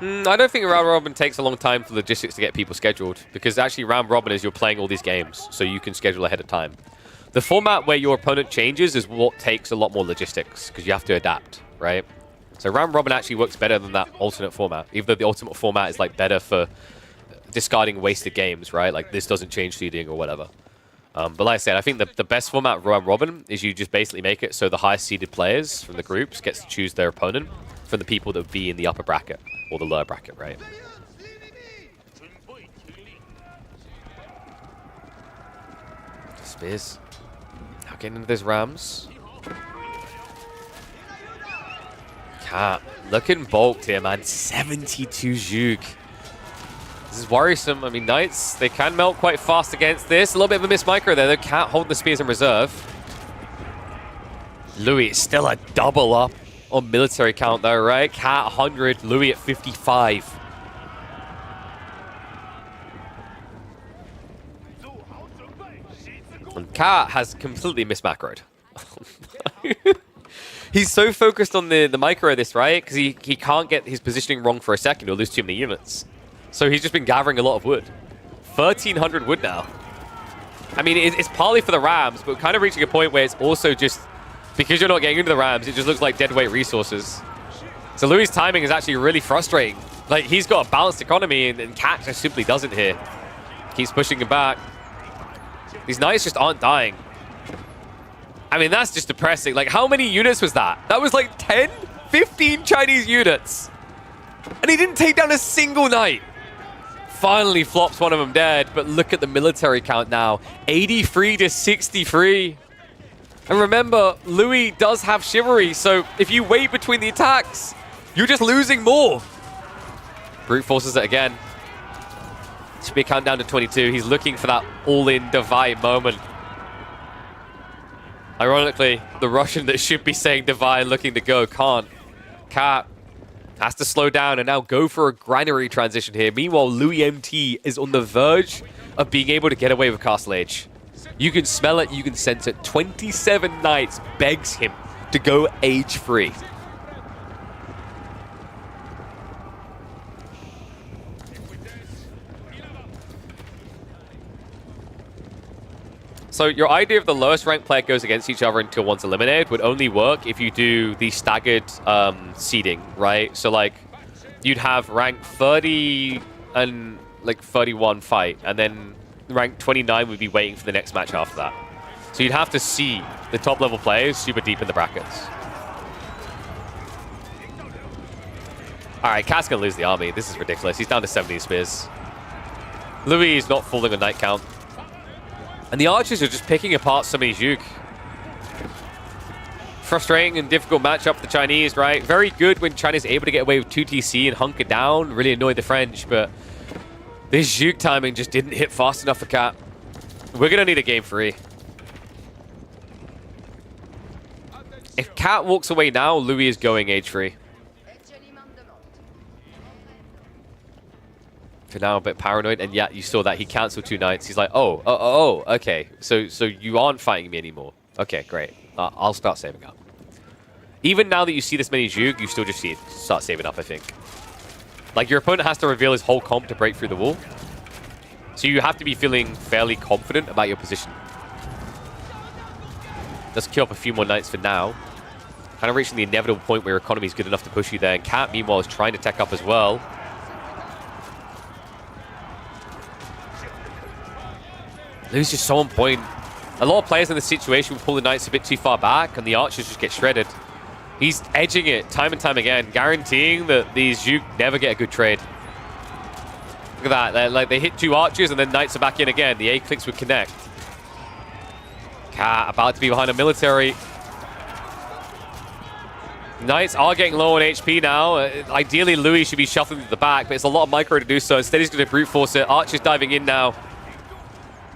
I don't think round robin takes a long time for logistics to get people scheduled, because actually round robin is you're playing all these games, so you can schedule ahead of time. The format where your opponent changes is what takes a lot more logistics, because you have to adapt, right? So round robin actually works better than that alternate format, even though the ultimate format is like better for discarding wasted games, right? Like this doesn't change seeding or whatever. But like I said, I think the best format of round robin is you just basically make it so the highest seeded players from the groups gets to choose their opponent from the people that would be in the upper bracket or the lower bracket, right? Spears. Now getting into those Rams. Cat looking bulked here, man. 72 Zhuge. This is worrisome. I mean, Knights, they can melt quite fast against this. A little bit of a miss micro there. They can't hold the spears in reserve. Louis is still a double up on military count though, right? Cat 100, Louis at 55. And Cat has completely mismacroed. He's so focused on the micro this, right? Because he can't get his positioning wrong for a second. He'll lose too many units. So he's just been gathering a lot of wood. 1,300 wood now. I mean, it's partly for the Rams, but kind of reaching a point where it's also just, because you're not getting into the Rams, it just looks like deadweight resources. So Louis' timing is actually really frustrating. Like, he's got a balanced economy, and Cat just simply doesn't here. Keeps pushing him back. These Knights just aren't dying. I mean, that's just depressing. Like, how many units was that? That was like 10, 15 Chinese units. And he didn't take down a single Knight. Finally flops one of them dead, but look at the military count now. 83 to 63. And remember, Louis does have chivalry, so if you wait between the attacks, you're just losing more. Brute forces it again. Should be a countdown to 22. He's looking for that all-in divine moment. Ironically, the Russian that should be saying divine looking to go can't. Cat has to slow down and now go for a granary transition here. Meanwhile, Louis MT is on the verge of being able to get away with Castle Age. You can smell it, you can sense it. 27 Knights begs him to go age-free. So your idea of the lowest ranked player goes against each other until one's eliminated would only work if you do the staggered seeding, right? So like you'd have rank 30 and like 31 fight, and then rank 29 would be waiting for the next match after that. So you'd have to see the top level players super deep in the brackets. All right, Cat's gonna lose the army. This is ridiculous. He's down to 70 spears. Louis is not falling on knight count. And the archers are just picking apart so many Zhuge. Frustrating and difficult matchup for the Chinese, right? Very good when China's able to get away with 2 TC and hunker down. Really annoyed the French, but this Zhuge timing just didn't hit fast enough for Cat. We're going to need a game 3. If Cat walks away now, Louis is going age 3. For now, a bit paranoid, and yeah, you saw that he cancelled 2 Knights. He's like, oh, okay. So you aren't fighting me anymore. Okay, great. I'll start saving up. Even now that you see this many Zhuge, you still just start saving up, I think. Like, your opponent has to reveal his whole comp to break through the wall. So you have to be feeling fairly confident about your position. Let's kill up a few more Knights for now. Kind of reaching the inevitable point where your economy is good enough to push you there. And Cat, meanwhile, is trying to tech up as well. Louis just so on point. A lot of players in this situation will pull the Knights a bit too far back, and the archers just get shredded. He's edging it time and time again, guaranteeing that these Zhuge never get a good trade. Look at that. Like, they hit 2 archers, and then Knights are back in again. The A-clicks would connect. Cat about to be behind a military. Knights are getting low on HP now. Ideally, Louis should be shuffling to the back, but it's a lot of micro to do so. Instead, he's going to brute force it. Archer's diving in now.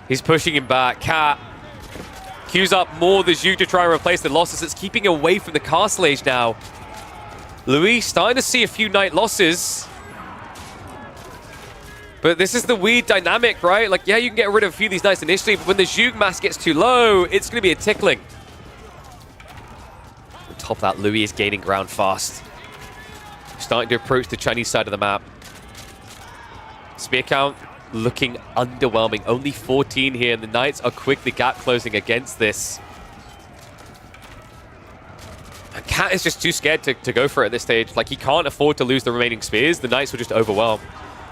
He's pushing him back. Cat queues up more the Zhuge to try and replace the losses. It's keeping away from the Castle Age now. Louis starting to see a few Knight losses. But this is the weird dynamic, right? Like, yeah, you can get rid of a few of these Knights initially, but when the Zhuge mass gets too low, it's going to be a tickling. On top of that, Louis is gaining ground fast. Starting to approach the Chinese side of the map. Spear count looking underwhelming. Only 14 here, and the Knights are quickly gap closing against this. And Cat is just too scared to go for it at this stage. Like, he can't afford to lose the remaining spears. The Knights will just overwhelm.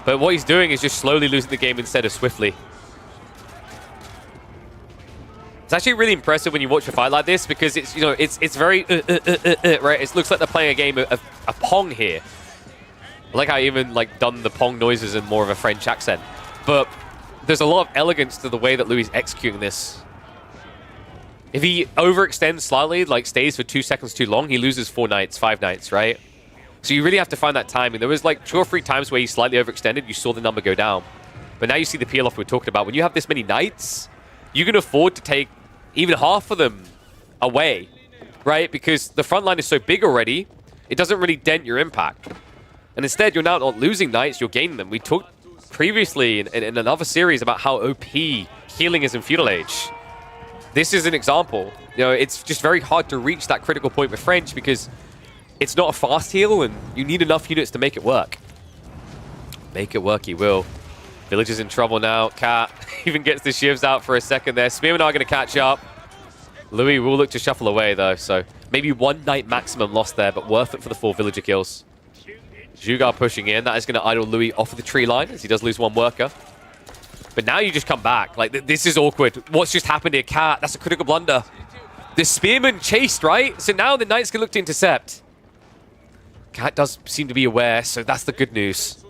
But what he's doing is just slowly losing the game instead of swiftly. It's actually really impressive when you watch a fight like this, because it's, you know, it's very right. It looks like they're playing a game of Pong here. I like how I even like done the Pong noises in more of a French accent. But there's a lot of elegance to the way that Louis is executing this. If he overextends slightly, like stays for 2 seconds too long, he loses 4 Knights, 5 Knights, right? So you really have to find that timing. There was like 2 or 3 times where he slightly overextended, you saw the number go down. But now you see the peel off we're talking about. When you have this many Knights, you can afford to take even half of them away, right? Because the front line is so big already, it doesn't really dent your impact. And instead, you're now not losing Knights, you're gaining them. We talked previously in another series about how OP healing is in Feudal Age. This is an example. You know, it's just very hard to reach that critical point with French because it's not a fast heal and you need enough units to make it work. Make it work, he will. Village is in trouble now. Cat even gets the shivs out for a second there. Spearmen are going to catch up. Louis will look to shuffle away, though, so maybe one knight maximum lost there, but worth it for the 4 villager kills. Jugar pushing in. That is going to idle Louis off of the tree line as he does lose one worker. But now you just come back. Like, this is awkward. What's just happened here, Cat? That's a critical blunder. The spearman chased, right? So now the knights can look to intercept. Cat does seem to be aware, so that's the good news.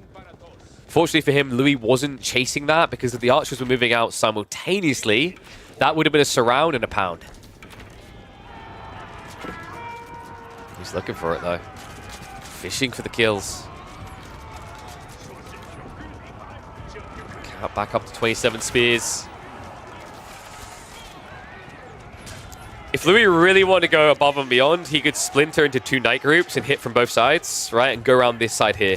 Fortunately for him, Louis wasn't chasing that because if the archers were moving out simultaneously, that would have been a surround and a pound. He's looking for it, though. Fishing for the kills. Cat back up to 27 spears. If Louis really wanted to go above and beyond, he could splinter into 2 knight groups and hit from both sides, right? And go around this side here.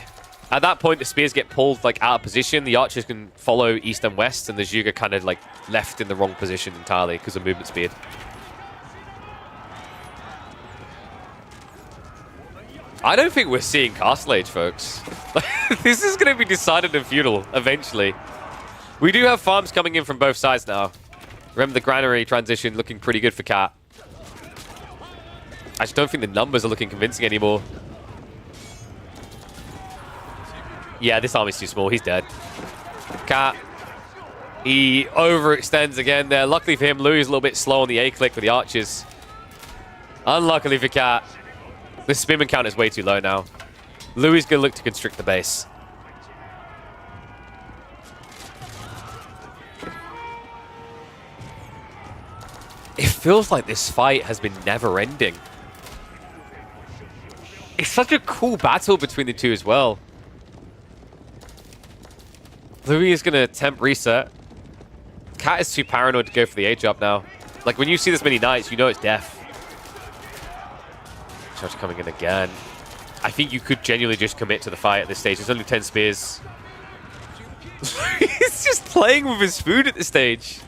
At that point, the spears get pulled like out of position. The archers can follow east and west, and the Zhuge kind of like left in the wrong position entirely because of movement speed. I don't think we're seeing Castle Age, folks. This is going to be decided in Feudal eventually. We do have farms coming in from both sides now. Remember the granary transition looking pretty good for Cat. I just don't think the numbers are looking convincing anymore. Yeah, this army's too small. He's dead. Cat. He overextends again there. Luckily for him, Louis is a little bit slow on the A-click for the archers. Unluckily for Cat, the spearman count is way too low now. Louis is going to look to constrict the base. It feels like this fight has been never-ending. It's such a cool battle between the two as well. Louis is going to attempt reset. Cat is too paranoid to go for the age up now. Like, when you see this many knights, you know it's death. Charge coming in again. I think you could genuinely just commit to the fight at this stage. There's only 10 spears. He's just playing with his food at this stage.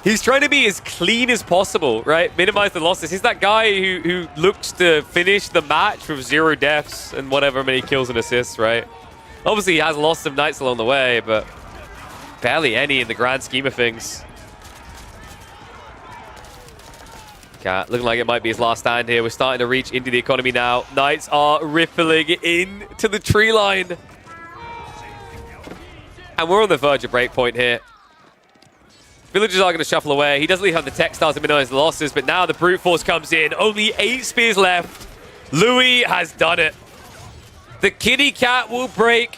He's trying to be as clean as possible, right? Minimize the losses. He's that guy who looks to finish the match with 0 deaths and whatever many kills and assists, right? Obviously, he has lost some knights along the way, but barely any in the grand scheme of things. Cat looking like it might be his last stand here. We're starting to reach into the economy now. Knights are rippling into the tree line. And we're on the verge of breakpoint here. Villagers are going to shuffle away. He doesn't really have the textiles to minimize the losses, but now the brute force comes in. Only 8 spears left. Louis has done it. The kitty cat will break.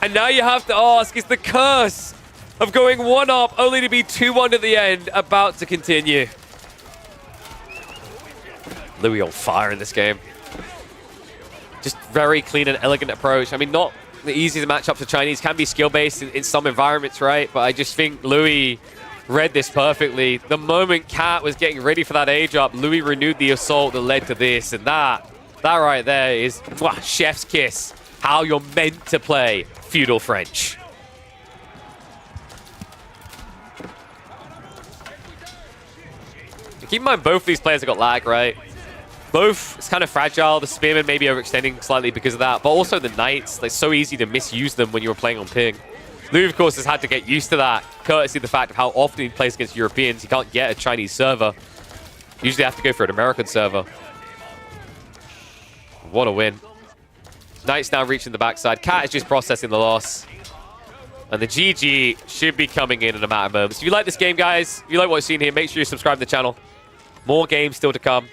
And now you have to ask, is the curse of going 1-up only to be 2-1 at the end about to continue? Louis on fire in this game. Just very clean and elegant approach. I mean, not the easiest matchups for Chinese. Can be skill-based in some environments, right? But I just think Louis read this perfectly. The moment Cat was getting ready for that age up, Louis renewed the assault that led to this. And that right there is chef's kiss. How you're meant to play feudal French. Keep in mind, both these players have got lag, right? Both, it's kind of fragile. The spearmen may be overextending slightly because of that, but also the knights, it's so easy to misuse them when you were playing on ping. Louis, of course, has had to get used to that, courtesy of the fact of how often he plays against Europeans. He can't get a Chinese server. Usually have to go for an American server. What a win. Knights now reaching the backside. Cat is just processing the loss. And the GG should be coming in a matter of moments. If you like this game, guys, if you like what you've seen here, make sure you subscribe to the channel. More games still to come.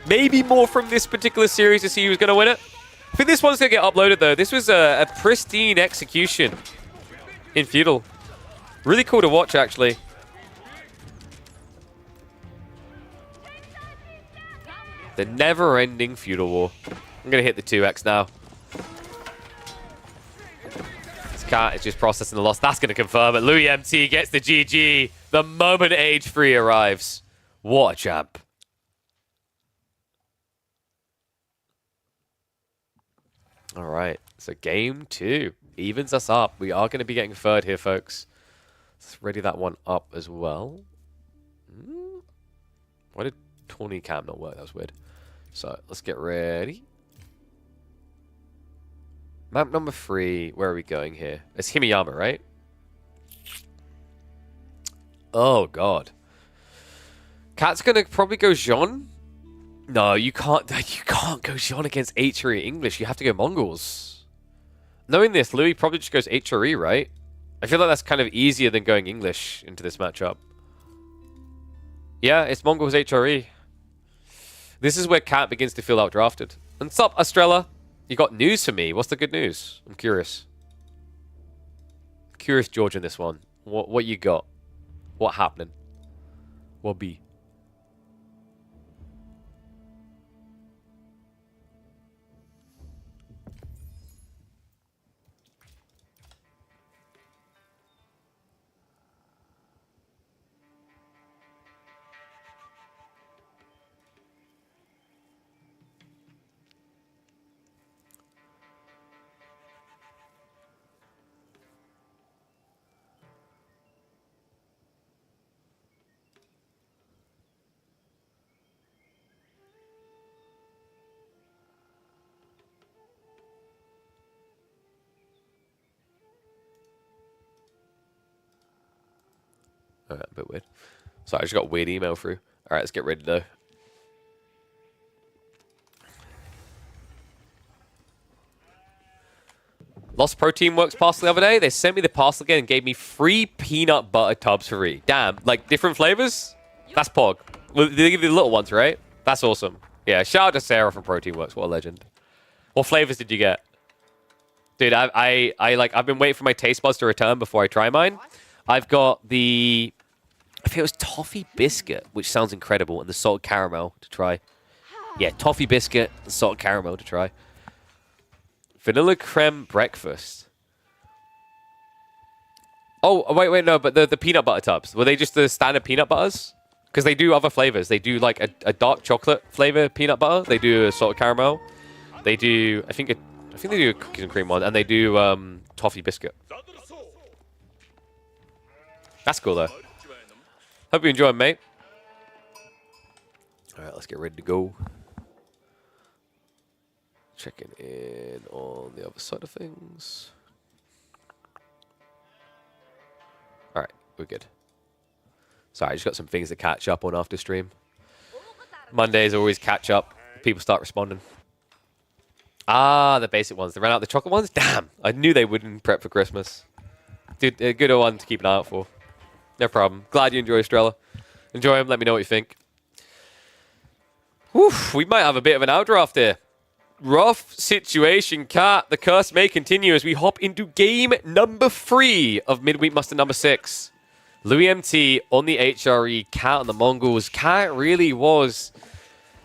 Maybe more from this particular series to see who's going to win it. I think this one's going to get uploaded, though. This was a pristine execution in Feudal. Really cool to watch, actually. The never-ending Feudal War. I'm going to hit the 2x now. This Cat is just processing the loss. That's going to confirm it. Louis MT gets the GG the moment Age 3 arrives. What a champ. All right, so game 2. Evens us up. We are going to be getting third here, folks. Let's ready that one up as well. Why did Tawny Cam not work? That was weird. So let's get ready. Map number 3. Where are we going here? It's Himiyama, right? Oh, God. Cat's going to probably go Jean. No, you can't. You can't go Jean against HRE English. You have to go Mongols. Knowing this, Louis probably just goes HRE, right? I feel like that's kind of easier than going English into this matchup. Yeah, it's Mongols HRE. This is where Cat begins to feel outdrafted. And sup, Estrella? You got news for me? What's the good news? I'm curious. Curious, George, in this one. What you got? What happening? What be? Alright, a bit weird. Sorry, I just got a weird email through. Alright, let's get ready though. Lost Protein Works parcel the other day. They sent me the parcel again and gave me 3 peanut butter tubs for free. Damn, like different flavors? That's pog. Well, they give you the little ones, right? That's awesome. Yeah, shout out to Sarah from Protein Works. What a legend. What flavors did you get? Dude, I've been waiting for my taste buds to return before I try mine. I've got the... I think it was toffee biscuit, which sounds incredible, and the salted caramel to try. Yeah, toffee biscuit and salted caramel to try. Vanilla creme breakfast. Oh, wait, no, but the peanut butter tubs. Were they just the standard peanut butters? Because they do other flavors. They do like a dark chocolate flavor peanut butter. They do a salted caramel. They do, I think they do a cookies and cream one, and they do toffee biscuit. That's cool though. Hope you enjoy, mate. All right, let's get ready to go. Checking in on the other side of things. All right, we're good. Sorry, I just got some things to catch up on after stream. Mondays always catch up. People start responding. Ah, the basic ones. They ran out the chocolate ones? Damn, I knew they wouldn't prep for Christmas. Dude, a good one to keep an eye out for. No problem. Glad you enjoy Estrella. Enjoy them. Let me know what you think. Whew, we might have a bit of an outdraft here. Rough situation, Cat. The curse may continue as we hop into game number 3 of Midweek Muster number 6. Louis MT on the HRE, Cat on the Mongols. Cat really was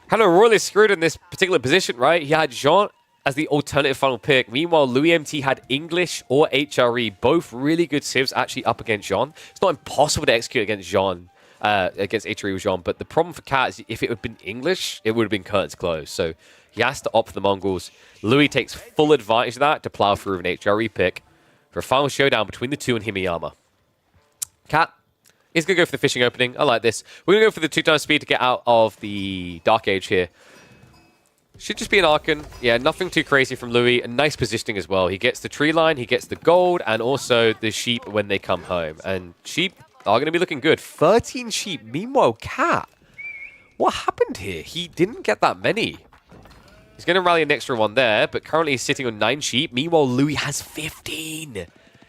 kind of royally screwed in this particular position, right? He had Jean as the alternative final pick. Meanwhile, Louis MT had English or HRE, both really good civs actually up against Jean. It's not impossible to execute against Jean, against HRE with Jean, but the problem for Cat is if it had been English, it would have been curtains closed. So he has to opt for the Mongols. Louis takes full advantage of that to plow through an HRE pick for a final showdown between the two and Himiyama. Cat is going to go for the fishing opening. I like this. We're going to go for the 2x speed to get out of the Dark Age here. Should just be an Archon. Yeah, nothing too crazy from Louis. A nice positioning as well. He gets the tree line, he gets the gold, and also the sheep when they come home. And sheep are going to be looking good. 13 sheep. Meanwhile, Cat. What happened here? He didn't get that many. He's going to rally an extra one there, but currently he's sitting on 9 sheep. Meanwhile, Louis has 15.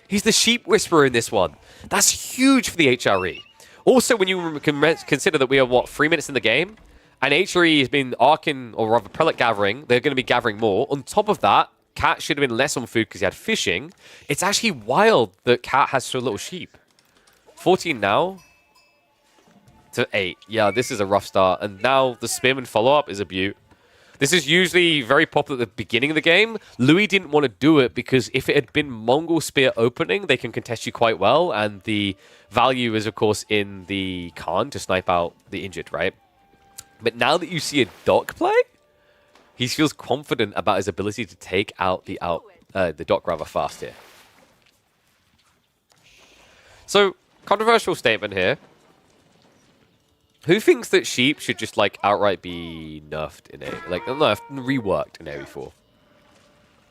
He's the sheep whisperer in this one. That's huge for the HRE. Also, when you consider that we are, what, 3 minutes in the game? And HRE has been Arkin, or rather Prelate gathering. They're going to be gathering more. On top of that, Cat should have been less on food because he had fishing. It's actually wild that Cat has so little sheep. 14 now to 8. Yeah, this is a rough start. And now the spin and follow-up is a beaut. This is usually very popular at the beginning of the game. Louis didn't want to do it because if it had been Mongol Spear opening, they can contest you quite well. And the value is, of course, in the Khan to snipe out the injured, right? But now that you see a Doc play, he feels confident about his ability to take out the Doc rather fast here. So, controversial statement here. Who thinks that sheep should just, like, outright be nerfed in A? Like, nerfed, reworked in AoE4?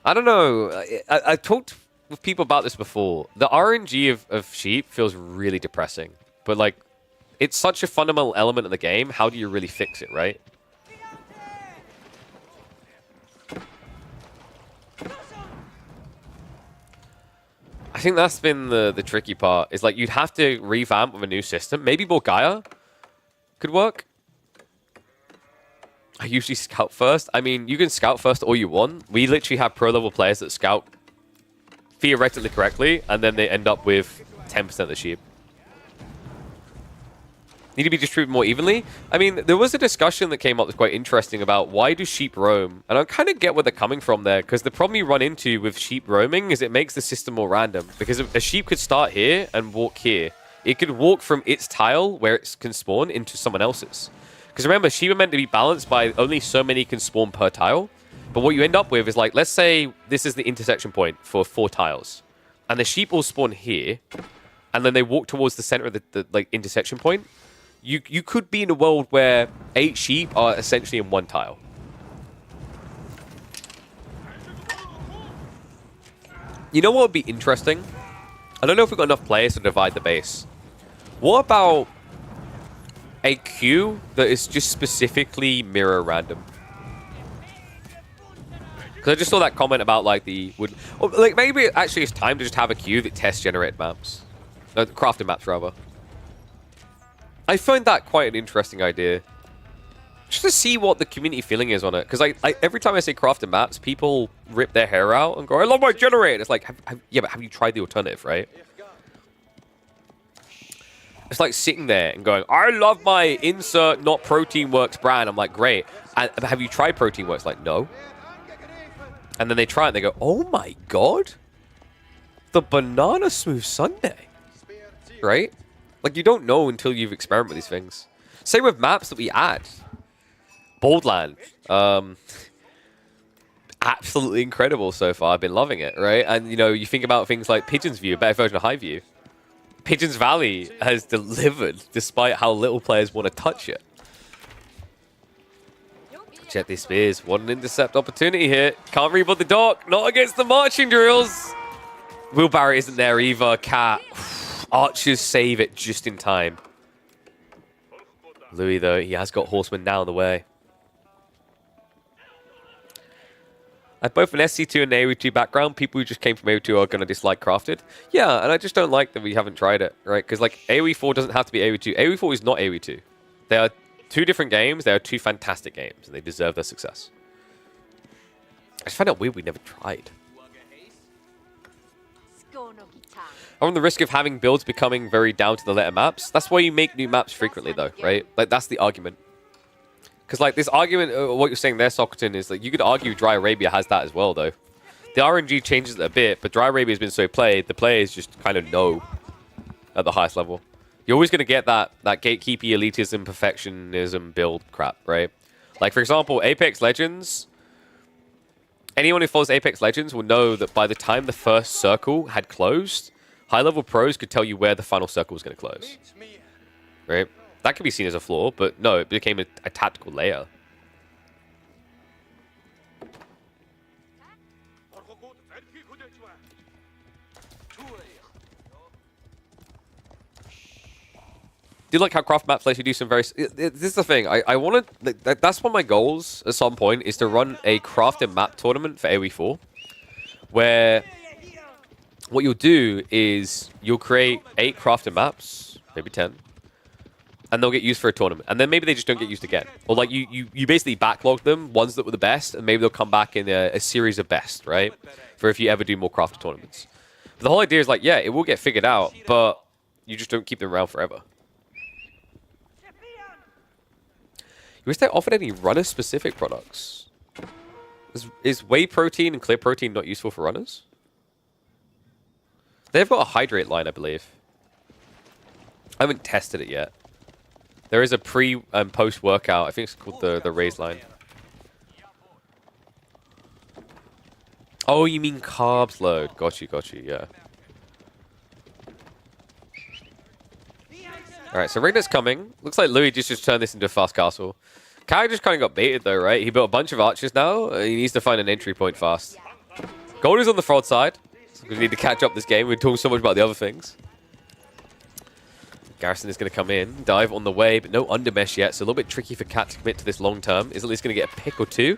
I don't know. I talked with people about this before. The RNG of sheep feels really depressing. But, like, it's such a fundamental element of the game. How do you really fix it, right? I think that's been the tricky part. Is like you'd have to revamp with a new system. Maybe Gaia could work. I usually scout first. I mean, you can scout first all you want. We literally have pro-level players that scout theoretically correctly, and then they end up with 10% of the sheep. Need to be distributed more evenly. I mean, there was a discussion that came up that's quite interesting about why do sheep roam? And I kind of get where they're coming from there, because the problem you run into with sheep roaming is it makes the system more random. Because a sheep could start here and walk here. It could walk from its tile, where it can spawn, into someone else's. Because remember, sheep are meant to be balanced by only so many can spawn per tile. But what you end up with is like, let's say this is the intersection point for 4 tiles. And the sheep will spawn here, and then they walk towards the center of the like intersection point. You could be in a world where 8 sheep are essentially in 1 tile. You know what would be interesting? I don't know if we've got enough players to divide the base. What about a queue that is just specifically mirror random? Because I just saw that comment about like like maybe actually it's time to just have a queue that test generated maps. No, crafted maps rather. I find that quite an interesting idea. Just to see what the community feeling is on it. Because every time I say crafted maps, people rip their hair out and go, I love my generator. It's like, yeah, but have you tried the alternative, right? It's like sitting there and going, I love my insert not Protein Works brand. I'm like, great. And have you tried Protein Works? Like, no. And then they try it and they go, oh my God. The banana smooth sundae. Right? Like, you don't know until you've experimented with these things. Same with maps that we add. Boldland. Absolutely incredible so far. I've been loving it, right? And, you know, you think about things like Pigeon's View, a better version of High View. Pigeon's Valley has delivered despite how little players want to touch it. Check these spears. What an intercept opportunity here. Can't rebuild the dock. Not against the marching drills. Wheelbarrow isn't there either. Cat. Archers save it just in time. Louis, though, he has got horsemen now on the way. I have both an SC2 and an AoE2 background. People who just came from AoE2 are going to dislike crafted. Yeah, and I just don't like that we haven't tried it, right? Because, like, AoE4 doesn't have to be AoE2. AoE4 is not AoE2. They are 2 different games. They are 2 fantastic games, and they deserve their success. I just find it weird we never tried. I run the risk of having builds becoming very down-to-the-letter maps. That's why you make new maps frequently, though, right? Like, that's the argument. Because, like, this argument, what you're saying there, Sockleton, is like, you could argue Dry Arabia has that as well, though. The RNG changes it a bit, but Dry Arabia has been so played, the players just kind of know at the highest level. You're always going to get that gatekeepy elitism, perfectionism build crap, right? Like, for example, Apex Legends... Anyone who follows Apex Legends will know that by the time the first circle had closed, high-level pros could tell you where the final circle was going to close. Right? That could be seen as a flaw, but no, it became a tactical layer. Do you like how craft maps lets you do some very... This is the thing. I want to... That's one of my goals at some point, is to run a crafted map tournament for AoE4, where what you'll do is you'll create 8 crafted maps, maybe 10, and they'll get used for a tournament. And then maybe they just don't get used again. Or like you basically backlog them, ones that were the best, and maybe they'll come back in a series of best, right? For if you ever do more crafted tournaments. But the whole idea is like, yeah, it will get figured out, but you just don't keep them around forever. You wish they offered any runner-specific products? Is whey protein and clear protein not useful for runners? They've got a hydrate line, I believe. I haven't tested it yet. There is a pre- and post-workout. I think it's called the raise line. Oh, you mean carbs load. Got you, yeah. All right, so Ragnar's coming. Looks like Louis just turned this into a fast castle. Kai just kind of got baited though, right? He built a bunch of archers now. He needs to find an entry point fast. Gold is on the fraud side. So we need to catch up this game. We're talking so much about the other things. Garrison is going to come in, dive on the way, but no undermesh yet, so a little bit tricky for Cat to commit to this long term. Is at least going to get a pick or two.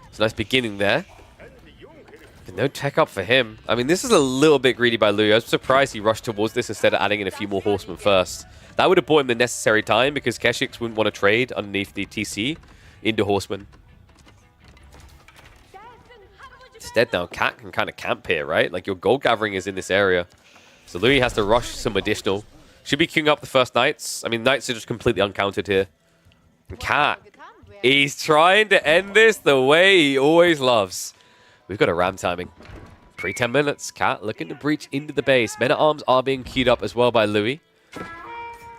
It's a nice beginning there. And no tech up for him. I mean, this is a little bit greedy by Louis. I was surprised he rushed towards this instead of adding in a few more horsemen first. That would have bought him the necessary time because Keshix wouldn't want to trade underneath the TC into horsemen. Instead now, Cat can kind of camp here, right? Like your gold gathering is in this area. So Louis has to rush some additional. Should be queuing up the first knights. I mean, knights are just completely uncounted here. And Cat, he's trying to end this the way he always loves. We've got a ram timing. Pre-10 minutes. Cat looking to breach into the base. Men-at-arms are being queued up as well by Louis.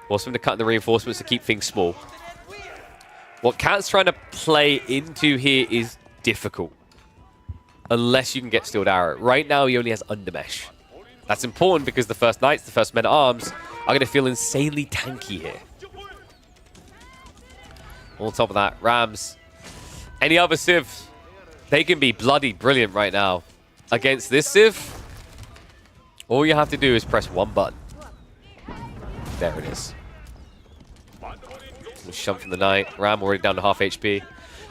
Horsemen to cut in the reinforcements to keep things small. What Cat's trying to play into here is difficult. Unless you can get Steeled Arrow. Right now, he only has Undermesh. That's important because the first knights, the first men-at-arms, are going to feel insanely tanky here. On top of that, Rams. Any other Civ, they can be bloody brilliant right now. Against this Civ, all you have to do is press one button. There it is. Shove from the knight. Ram already down to half HP.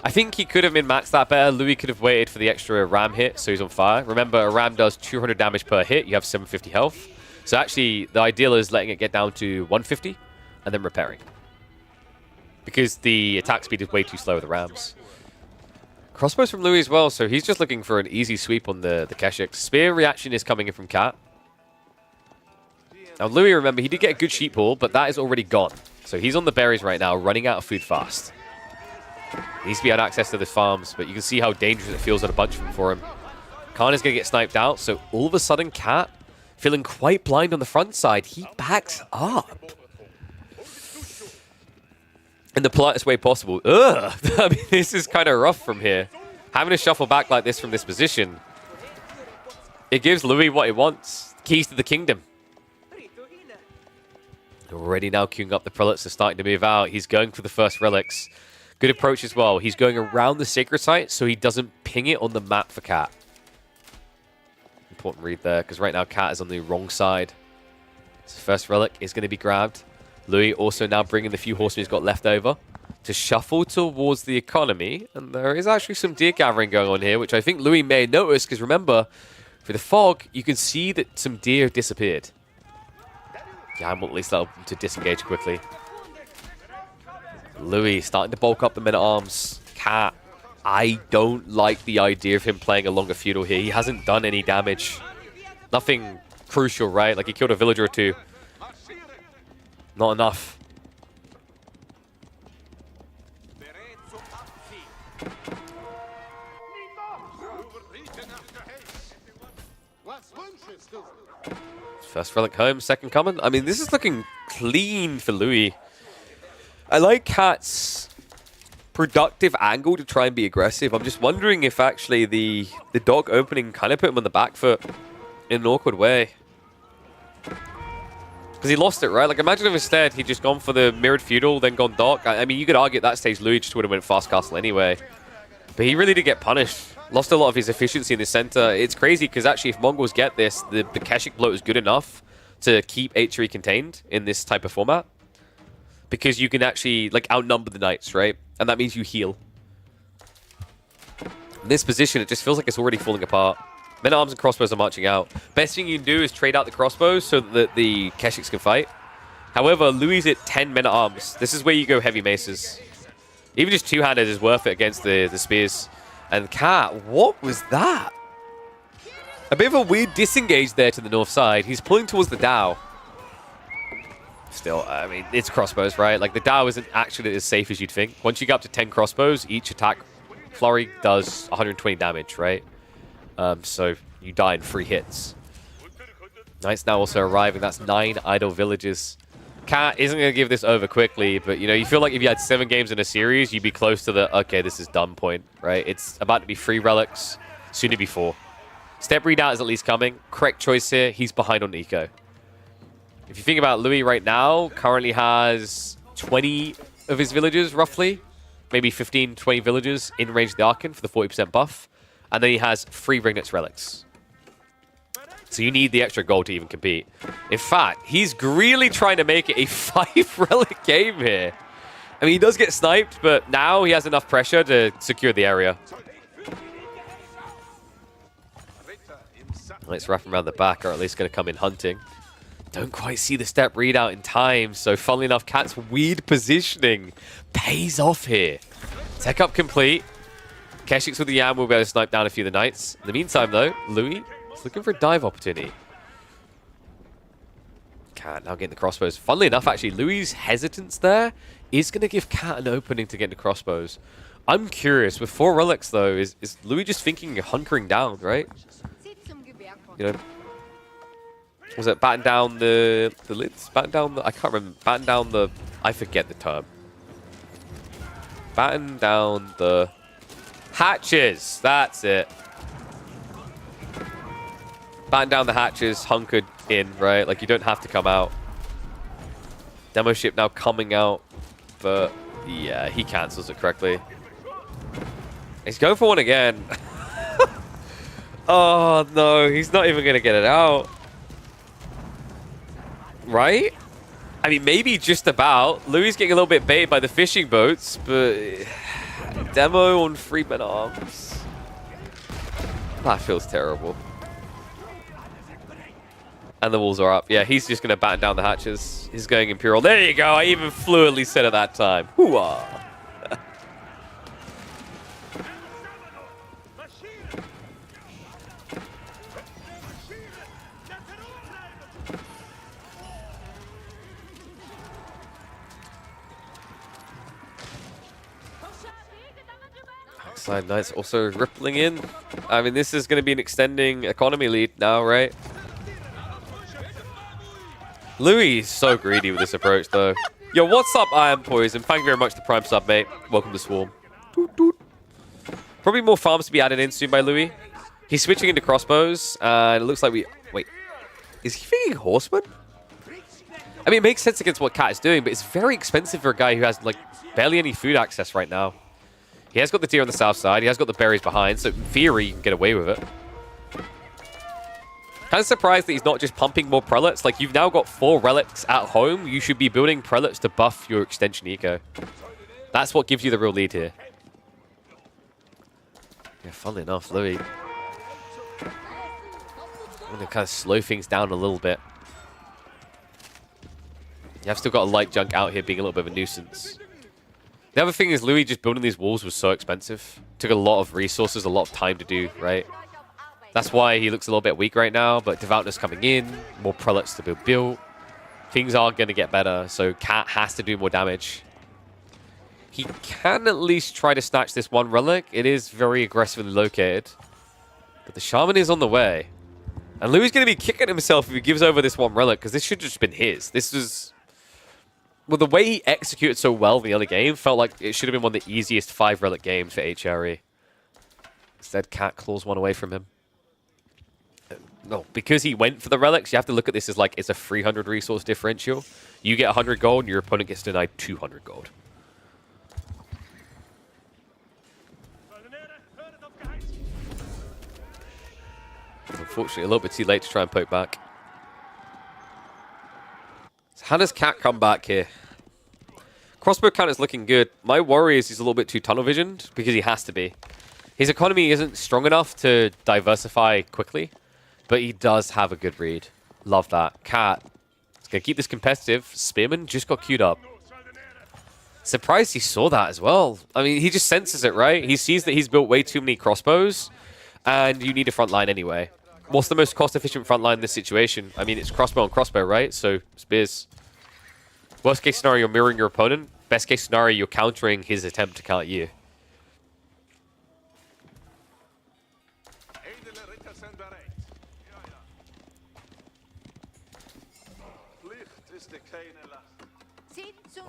I think he could have min-maxed that better. Louis could have waited for the extra Ram hit, so he's on fire. Remember, a Ram does 200 damage per hit. You have 750 health. So actually, the ideal is letting it get down to 150 and then repairing. Because the attack speed is way too slow with the Rams. Crossbows from Louis as well, so he's just looking for an easy sweep on the Keshix. Spear reaction is coming in from Cat. Now, Louis, remember, he did get a good sheep haul, but that is already gone. So he's on the berries right now, running out of food fast. Needs to be had access to the farms, but you can see how dangerous it feels at a bunch of them for him. Khan is going to get sniped out, so all of a sudden, Cat, feeling quite blind on the front side, he backs up. In the politest way possible. Ugh! I mean, this is kind of rough from here. Having to shuffle back like this from this position, it gives Louis what he wants. Keys to the kingdom. Already now queuing up the prelates are starting to move out. He's going for the first relics. Good approach as well. He's going around the sacred site so he doesn't ping it on the map for Cat. Important read there, because right now Cat is on the wrong side. So first relic is going to be grabbed. Louis also now bringing the few horsemen he's got left over to shuffle towards the economy. And there is actually some deer gathering going on here, which I think Louis may notice, because remember, for the fog, you can see that some deer have disappeared. Yeah, will at least allow him to disengage quickly. Louis starting to bulk up the men-at-arms. Cat, I don't like the idea of him playing a longer feudal here. He hasn't done any damage. Nothing crucial, right? Like he killed a villager or two. Not enough. First relic home, second coming. I mean, this is looking clean for Louis. I like Cat's productive angle to try and be aggressive. I'm just wondering if actually the dog opening kind of put him on the back foot in an awkward way. Because he lost it, right? Like, imagine if instead he'd just gone for the mirrored feudal, then gone dock. I mean, you could argue at that stage Louis just would have went fast castle anyway. But he really did get punished. Lost a lot of his efficiency in the center. It's crazy because actually if Mongols get this, the Keshik bloat is good enough to keep H3 contained in this type of format. Because you can actually like outnumber the knights, right? And that means you heal. In this position, it just feels like it's already falling apart. Men-at-arms and crossbows are marching out. Best thing you can do is trade out the crossbows so that the Keshiks can fight. However, Louis at 10 men-at-arms. This is where you go heavy maces. Even just two-handed is worth it against the spears. And Cat, what was that? A bit of a weird disengage there to the north side. He's pulling towards the Dao. Still, I mean, it's crossbows, right? Like, the Dao isn't actually as safe as you'd think. Once you get up to 10 crossbows, each attack flurry does 120 damage, right? So you die in 3 hits. Knights now also arriving. That's 9 idle villages. Cat isn't going to give this over quickly, but, you know, you feel like if you had 7 games in a series, you'd be close to the, okay, this is done point, right? It's about to be 3 relics, soon to be 4. Step readout is at least coming. Correct choice here. He's behind on Eco. If you think about Louis right now, currently has 20 of his villagers, roughly. Maybe 15, 20 villagers in range of the Archon for the 40% buff. And then he has 3 Ringnet's relics. So you need the extra gold to even compete. In fact, he's really trying to make it a 5 relic game here. I mean, he does get sniped, but now he has enough pressure to secure the area. Let's wrap him around the back, or at least going to come in hunting. Don't quite see the step readout in time, so funnily enough, Cat's weird positioning pays off here. Tech up complete. Keshix with the Yam will be able to snipe down a few of the Knights. In the meantime, though, Louis is looking for a dive opportunity. Cat now getting the crossbows. Funnily enough, actually, Louis' hesitance there is going to give Cat an opening to get into crossbows. I'm curious, with 4 relics, though, is Louis just thinking of hunkering down, right? You know, was it batten down the lids? Batten down the... I can't remember. Batten down the... I forget the term. Batten down the... hatches! That's it. Batten down the hatches, hunkered in, right? Like, you don't have to come out. Demo ship now coming out, but... yeah, he cancels it correctly. He's going for one again. Oh, no. He's not even going to get it out. Right? I mean, maybe just about. Louis getting a little bit baited by the fishing boats, but... demo on 3-man arms. That feels terrible. And the walls are up. Yeah, he's just going to batten down the hatches. He's going Imperial. There you go. I even fluently said it that time. Hooah. Side Knights also rippling in. I mean, this is going to be an extending economy lead now, right? Louis is so greedy with this approach, though. Yo, what's up, Iron Poison? Thank you very much for the Prime sub, mate. Welcome to Swarm. Doot, doot. Probably more farms to be added in soon by Louis. He's switching into crossbows, and it looks like we... wait. Is he thinking Horseman? I mean, it makes sense against what Cat is doing, but it's very expensive for a guy who has, like, barely any food access right now. He has got the deer on the south side. He has got the berries behind, so in theory, you can get away with it. Kind of surprised that he's not just pumping more prelates. Like, you've now got 4 relics at home. You should be building prelates to buff your extension eco. That's what gives you the real lead here. Yeah, funnily enough, Louis. I'm going to kind of slow things down a little bit. You have still got a light junk out here being a little bit of a nuisance. The other thing is Louis just building these walls was so expensive. Took a lot of resources, a lot of time to do, right? That's why he looks a little bit weak right now, but Devoutness coming in, more prelates to be built. Things are going to get better, so Cat has to do more damage. He can at least try to snatch this one relic. It is very aggressively located. But the Shaman is on the way. And Louis is going to be kicking himself if he gives over this one relic, because this should have just been his. This was... well, the way he executed so well in the other game felt like it should have been one of the easiest 5-relic games for HRE. Instead, Cat claws one away from him. No, because he went for the relics, you have to look at this as like it's a 300 resource differential. You get 100 gold, and your opponent gets denied 200 gold. Unfortunately, a little bit too late to try and poke back. So how does Cat come back here? Crossbow count is looking good. My worry is he's a little bit too tunnel visioned because he has to be. His economy isn't strong enough to diversify quickly, but he does have a good read. Love that. Cat is going to keep this competitive. Spearman just got queued up. Surprised he saw that as well. I mean, he just senses it, right? He sees that he's built way too many crossbows, and you need a front line anyway. What's the most cost-efficient front line in this situation? I mean, it's crossbow and crossbow, right? So, spears. Worst case scenario, you're mirroring your opponent. Best case scenario, you're countering his attempt to counter you.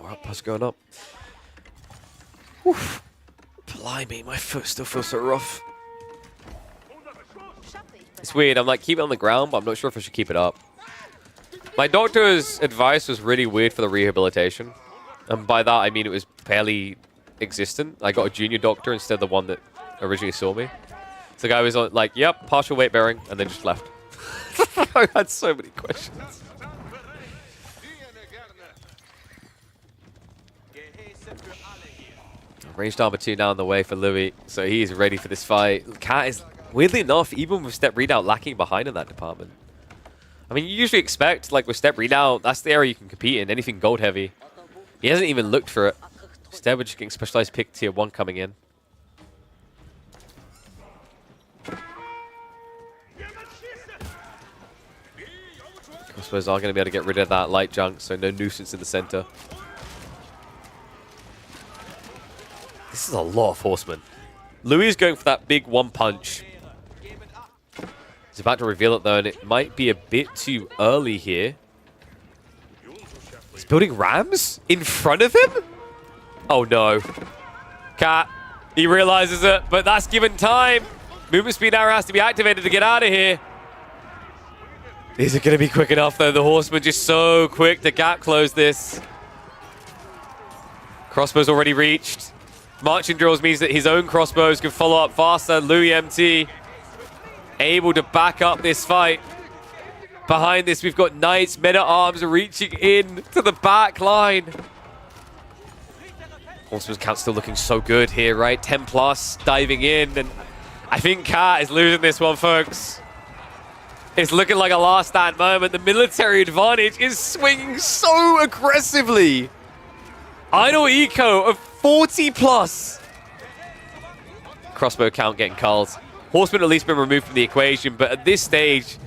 Alright, pass going up. Whew. Blimey, my foot still feels so rough. It's weird, I'm like, keep it on the ground, but I'm not sure if I should keep it up. My doctor's advice was really weird for the rehabilitation. And by that, I mean it was barely existent. I got a junior doctor instead of the one that originally saw me. So the guy was like, yep, partial weight bearing, and then just left. I had so many questions. Ranged armor 2 now on the way for Louis, so he is ready for this fight. Cat is, weirdly enough, even with step readout, lacking behind in that department. I mean, you usually expect, like with step readout, that's the area you can compete in, anything gold heavy. He hasn't even looked for it. Instead, we're just getting specialized pick tier 1 coming in. Crossbows are going to be able to get rid of that light junk, so no nuisance in the center. This is a lot of horsemen. Louis is going for that big one punch. He's about to reveal it though, and it might be a bit too early here. He's building rams in front of him? Oh no. Cat, he realizes it, but that's given time. Movement speed arrow has to be activated to get out of here. Is it going to be quick enough though? The horseman just so quick to gap close this. Crossbows already reached. Marching drills means that his own crossbows can follow up faster. Louis MT able to back up this fight. Behind this, we've got Knights, men-at-arms reaching in to the back line. Horseman's count still looking so good here, right? 10 plus, diving in. And I think Cat is losing this one, folks. It's looking like a last stand moment. The military advantage is swinging so aggressively. Idle eco of 40 plus. Crossbow count getting culled. Horseman at least been removed from the equation, but at this stage,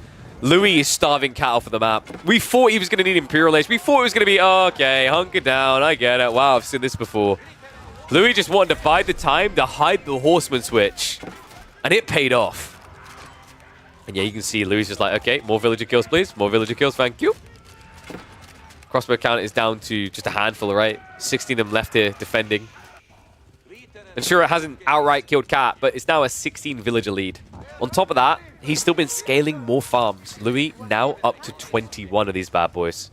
Louis is starving Cat off of the map. We thought he was going to need Imperial Age. We thought it was going to be, oh, okay, hunker down, I get it. Wow, I've seen this before. Louis just wanted to bide the time to hide the Horseman switch, and it paid off. And yeah, you can see Louis just like, okay, more villager kills, please. More villager kills, thank you. Crossbow count is down to just a handful, right? 16 of them left here defending. And sure, it hasn't outright killed Cat, but it's now a 16 villager lead. On top of that, he's still been scaling more farms. Louis now up to 21 of these bad boys.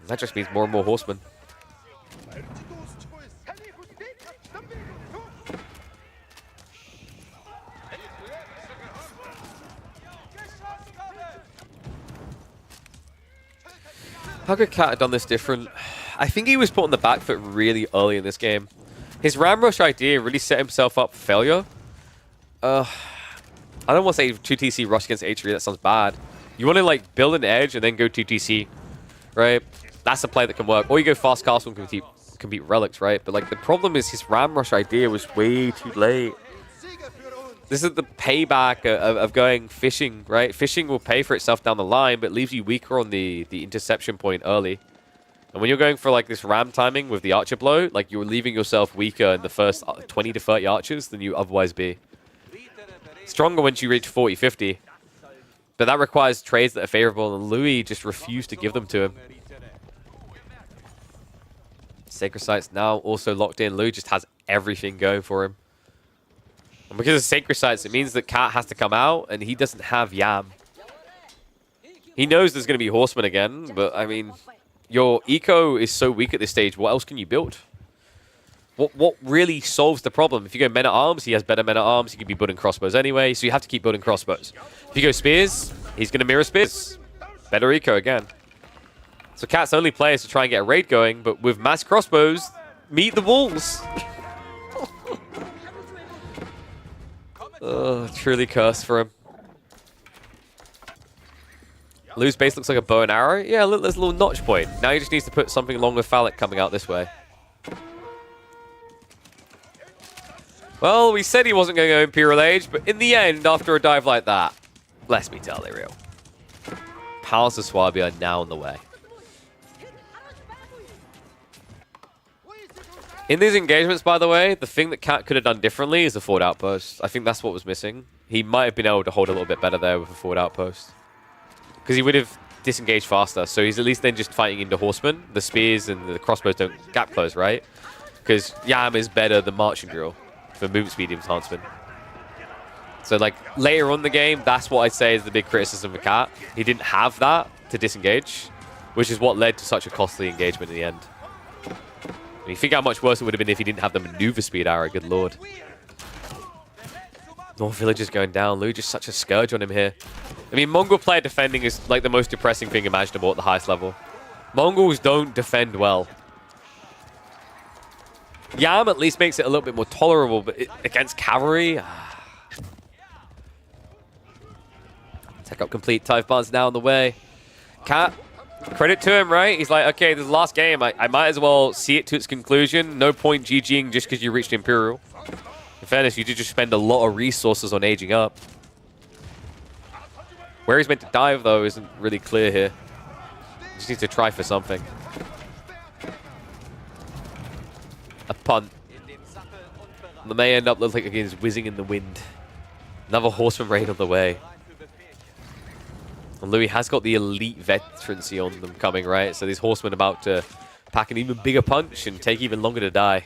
And that just means more and more horsemen. How could Cat have done this different? I think he was put on the back foot really early in this game. His ram rush idea really set himself up for failure. I don't want to say 2TC rush against H3, that sounds bad. You want to like build an edge and then go 2TC, right? That's a play that can work. Or you go fast castle and compete relics, right? But like the problem is his ram rush idea was way too late. This is the payback of going fishing, right? Fishing will pay for itself down the line, but leaves you weaker on the interception point early. And when you're going for like this ram timing with the archer blow, like you're leaving yourself weaker in the first 20 to 30 archers than you otherwise be. Stronger once you reach 40, 50. But that requires trades that are favorable, and Louis just refused to give them to him. Sacred Sight's now also locked in. Louis just has everything going for him. And because of Sacred Sights, it means that Cat has to come out, and he doesn't have Yam. He knows there's going to be Horsemen again, but I mean, your eco is so weak at this stage. What else can you build? What really solves the problem? If you go men-at-arms, he has better men-at-arms. He can be building crossbows anyway, so you have to keep building crossbows. If you go spears, he's going to mirror spears. Better eco again. So Cat's only play is to try and get a raid going, but with mass crossbows, meet the walls. Truly cursed for him. Lou's base looks like a bow and arrow. Yeah, look, there's a little notch point. Now he just needs to put something along with phallic coming out this way. Well, we said he wasn't going to go Imperial Age, but in the end, after a dive like that, bless me tell they real. Palace of Swabia are now on the way. In these engagements, by the way, the thing that Cat could have done differently is the forward outpost. I think that's what was missing. He might have been able to hold a little bit better there with a forward outpost. Because he would have disengaged faster. So he's at least then just fighting into horsemen. The spears and the crossbows don't gap close, right? Because Yam is better than marching drill for movement speed enhancement. So, like, later on in the game, that's what I'd say is the big criticism of Cat. He didn't have that to disengage, which is what led to such a costly engagement in the end. And you think how much worse it would have been if he didn't have the maneuver speed arrow, good lord. North Villagers going down. Lou just such a scourge on him here. I mean, Mongol player defending is like the most depressing thing imaginable at the highest level. Mongols don't defend well. Yam at least makes it a little bit more tolerable, but against cavalry... Tech up complete. Type Bar's now on the way. Cat, credit to him, right? He's like, okay, this is the last game. I might as well see it to its conclusion. No point GGing just because you reached Imperial. In fairness, you did just spend a lot of resources on aging up. Where he's meant to dive, though, isn't really clear here. Just needs to try for something. A punt. That may end up looking like he's whizzing in the wind. Another horseman raid on the way. And Louis has got the elite veterancy on them coming, right? So these horsemen about to pack an even bigger punch and take even longer to die.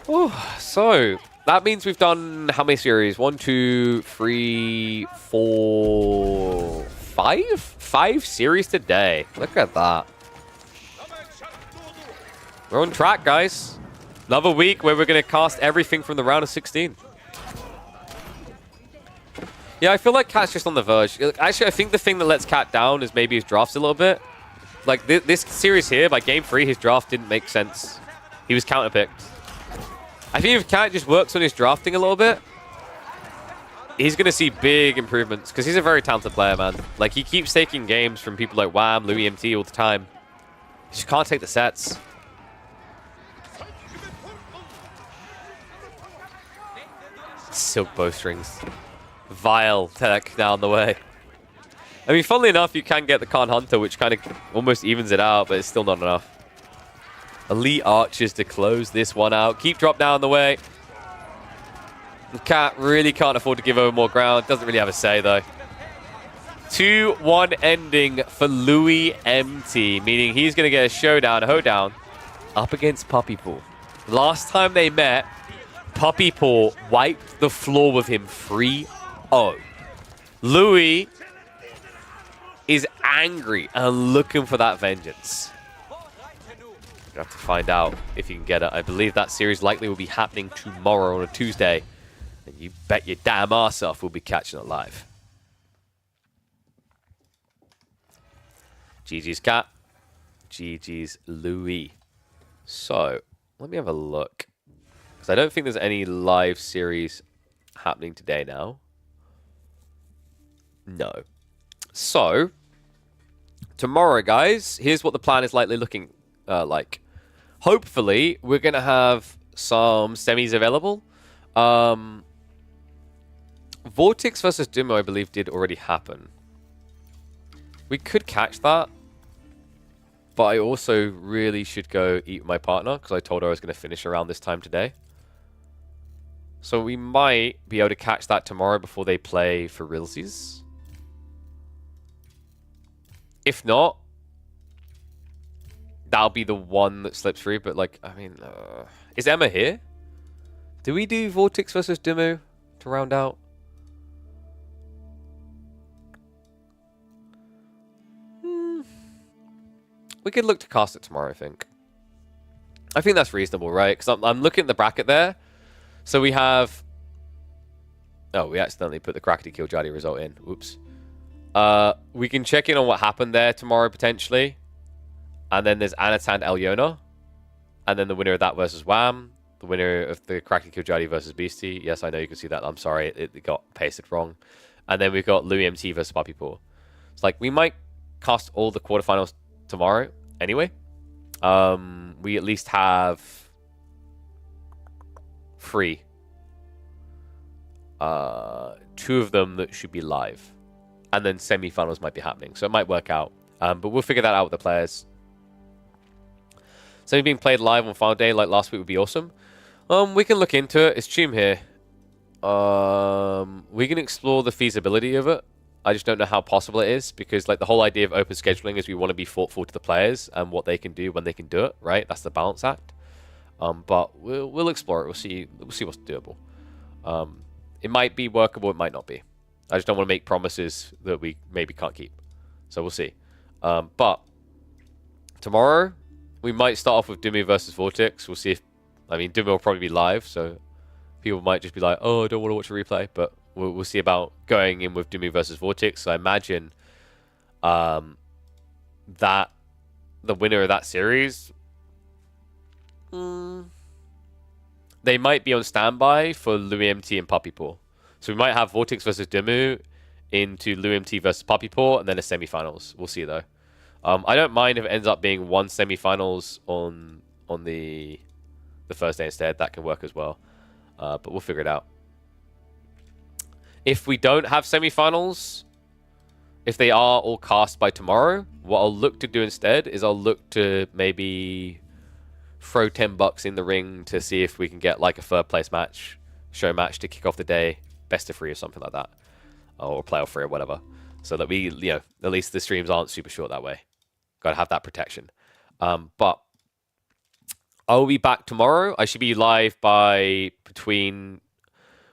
Ooh, so that means we've done how many series? 1, 2, 3, 4, 5? 5 series today. Look at that. We're on track, guys. Another week where we're going to cast everything from the round of 16. Yeah, I feel like Cat's just on the verge. Actually, I think the thing that lets Cat down is maybe his drafts a little bit. Like, this series here, by game 3, his draft didn't make sense. He was counterpicked. I think if Cat just works on his drafting a little bit, he's going to see big improvements, because he's a very talented player, man. Like, he keeps taking games from people like Wham, Louis MT all the time. He just can't take the sets. Silk bowstrings. Vile tech down the way. I mean, funnily enough, you can get the Khan Hunter, which kind of almost evens it out, but it's still not enough. Elite archers to close this one out. Keep drop down the way. Cat really can't afford to give over more ground. Doesn't really have a say, though. 2-1 ending for Louis MT, meaning he's going to get a showdown, a hoedown, up against PuppyPaw. Last time they met, PuppyPaw wiped the floor with him 3-0. Louis is angry and looking for that vengeance. We'll have to find out if you can get it. I believe that series likely will be happening tomorrow on a Tuesday. And you bet your damn ass off we'll be catching it live. GG's Cat. GG's Louis. So, let me have a look. Because I don't think there's any live series happening today now. No. So, tomorrow, guys, here's what the plan is likely looking like. Hopefully, we're going to have some semis available. VortiX versus Dumu, I believe, did already happen. We could catch that. But I also really should go eat with my partner, because I told her I was going to finish around this time today. So we might be able to catch that tomorrow before they play for realsies. If not, that'll be the one that slips through. But, like, I mean, is Emma here? Do we do VortiX versus Dumu to round out? We could look to cast it tomorrow, I think. I think that's reasonable, right? Because I'm looking at the bracket there. So we have... Oh, we accidentally put the Krakati Kiljadi result in. Oops. We can check in on what happened there tomorrow, potentially. And then there's Anatan Elyona. And then the winner of that versus Wham. The winner of the Krakati Kiljadi versus Beastie. Yes, I know you can see that. I'm sorry, it got pasted wrong. And then we've got Louis MT versus PuppyPaw. It's like, we might cast all the quarterfinals tomorrow anyway. We at least have 3. 2 of them that should be live. And then semi-finals might be happening. So it might work out. But we'll figure that out with the players. So being played live on final day like last week would be awesome. We can look into it. It's Chum here. We can explore the feasibility of it. I just don't know how possible it is, because like the whole idea of open scheduling is we want to be thoughtful to the players and what they can do when they can do it, right? That's the balance act. But we'll explore it. We'll see what's doable. It might be workable, it might not be. I just don't want to make promises that we maybe can't keep. So we'll see. But tomorrow, we might start off with Dumu versus VortiX. We'll see if... I mean, Dumu will probably be live, so people might just be like, oh, I don't want to watch a replay. But we'll see about going in with Dumu versus VortiX. So I imagine that the winner of that series... they might be on standby for LuMT and PuppyPaw. So we might have VortiX versus Dumu into LuMT versus PuppyPaw and then a semifinals. We'll see though. I don't mind if it ends up being one semifinals on the first day instead. That can work as well. But we'll figure it out. If we don't have semifinals, if they are all cast by tomorrow, what I'll look to do instead is I'll look to maybe throw $10 in the ring to see if we can get like a third place match, show match to kick off the day, best of 3 or something like that, or playoff 3 or whatever, so that we, at least the streams aren't super short that way. Gotta have that protection. But I'll be back tomorrow. I should be live by between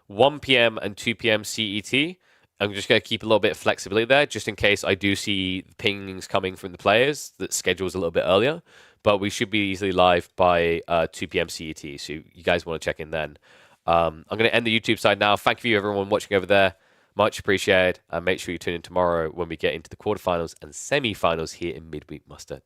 1 p.m. and 2 p.m. CET. I'm just going to keep a little bit of flexibility there, just in case I do see pings coming from the players that schedule's a little bit earlier. But we should be easily live by 2 p.m. CET, so you guys want to check in then. I'm going to end the YouTube side now. Thank you, everyone watching over there. Much appreciated. And make sure you tune in tomorrow when we get into the quarterfinals and semi-finals here in Midweek Muster.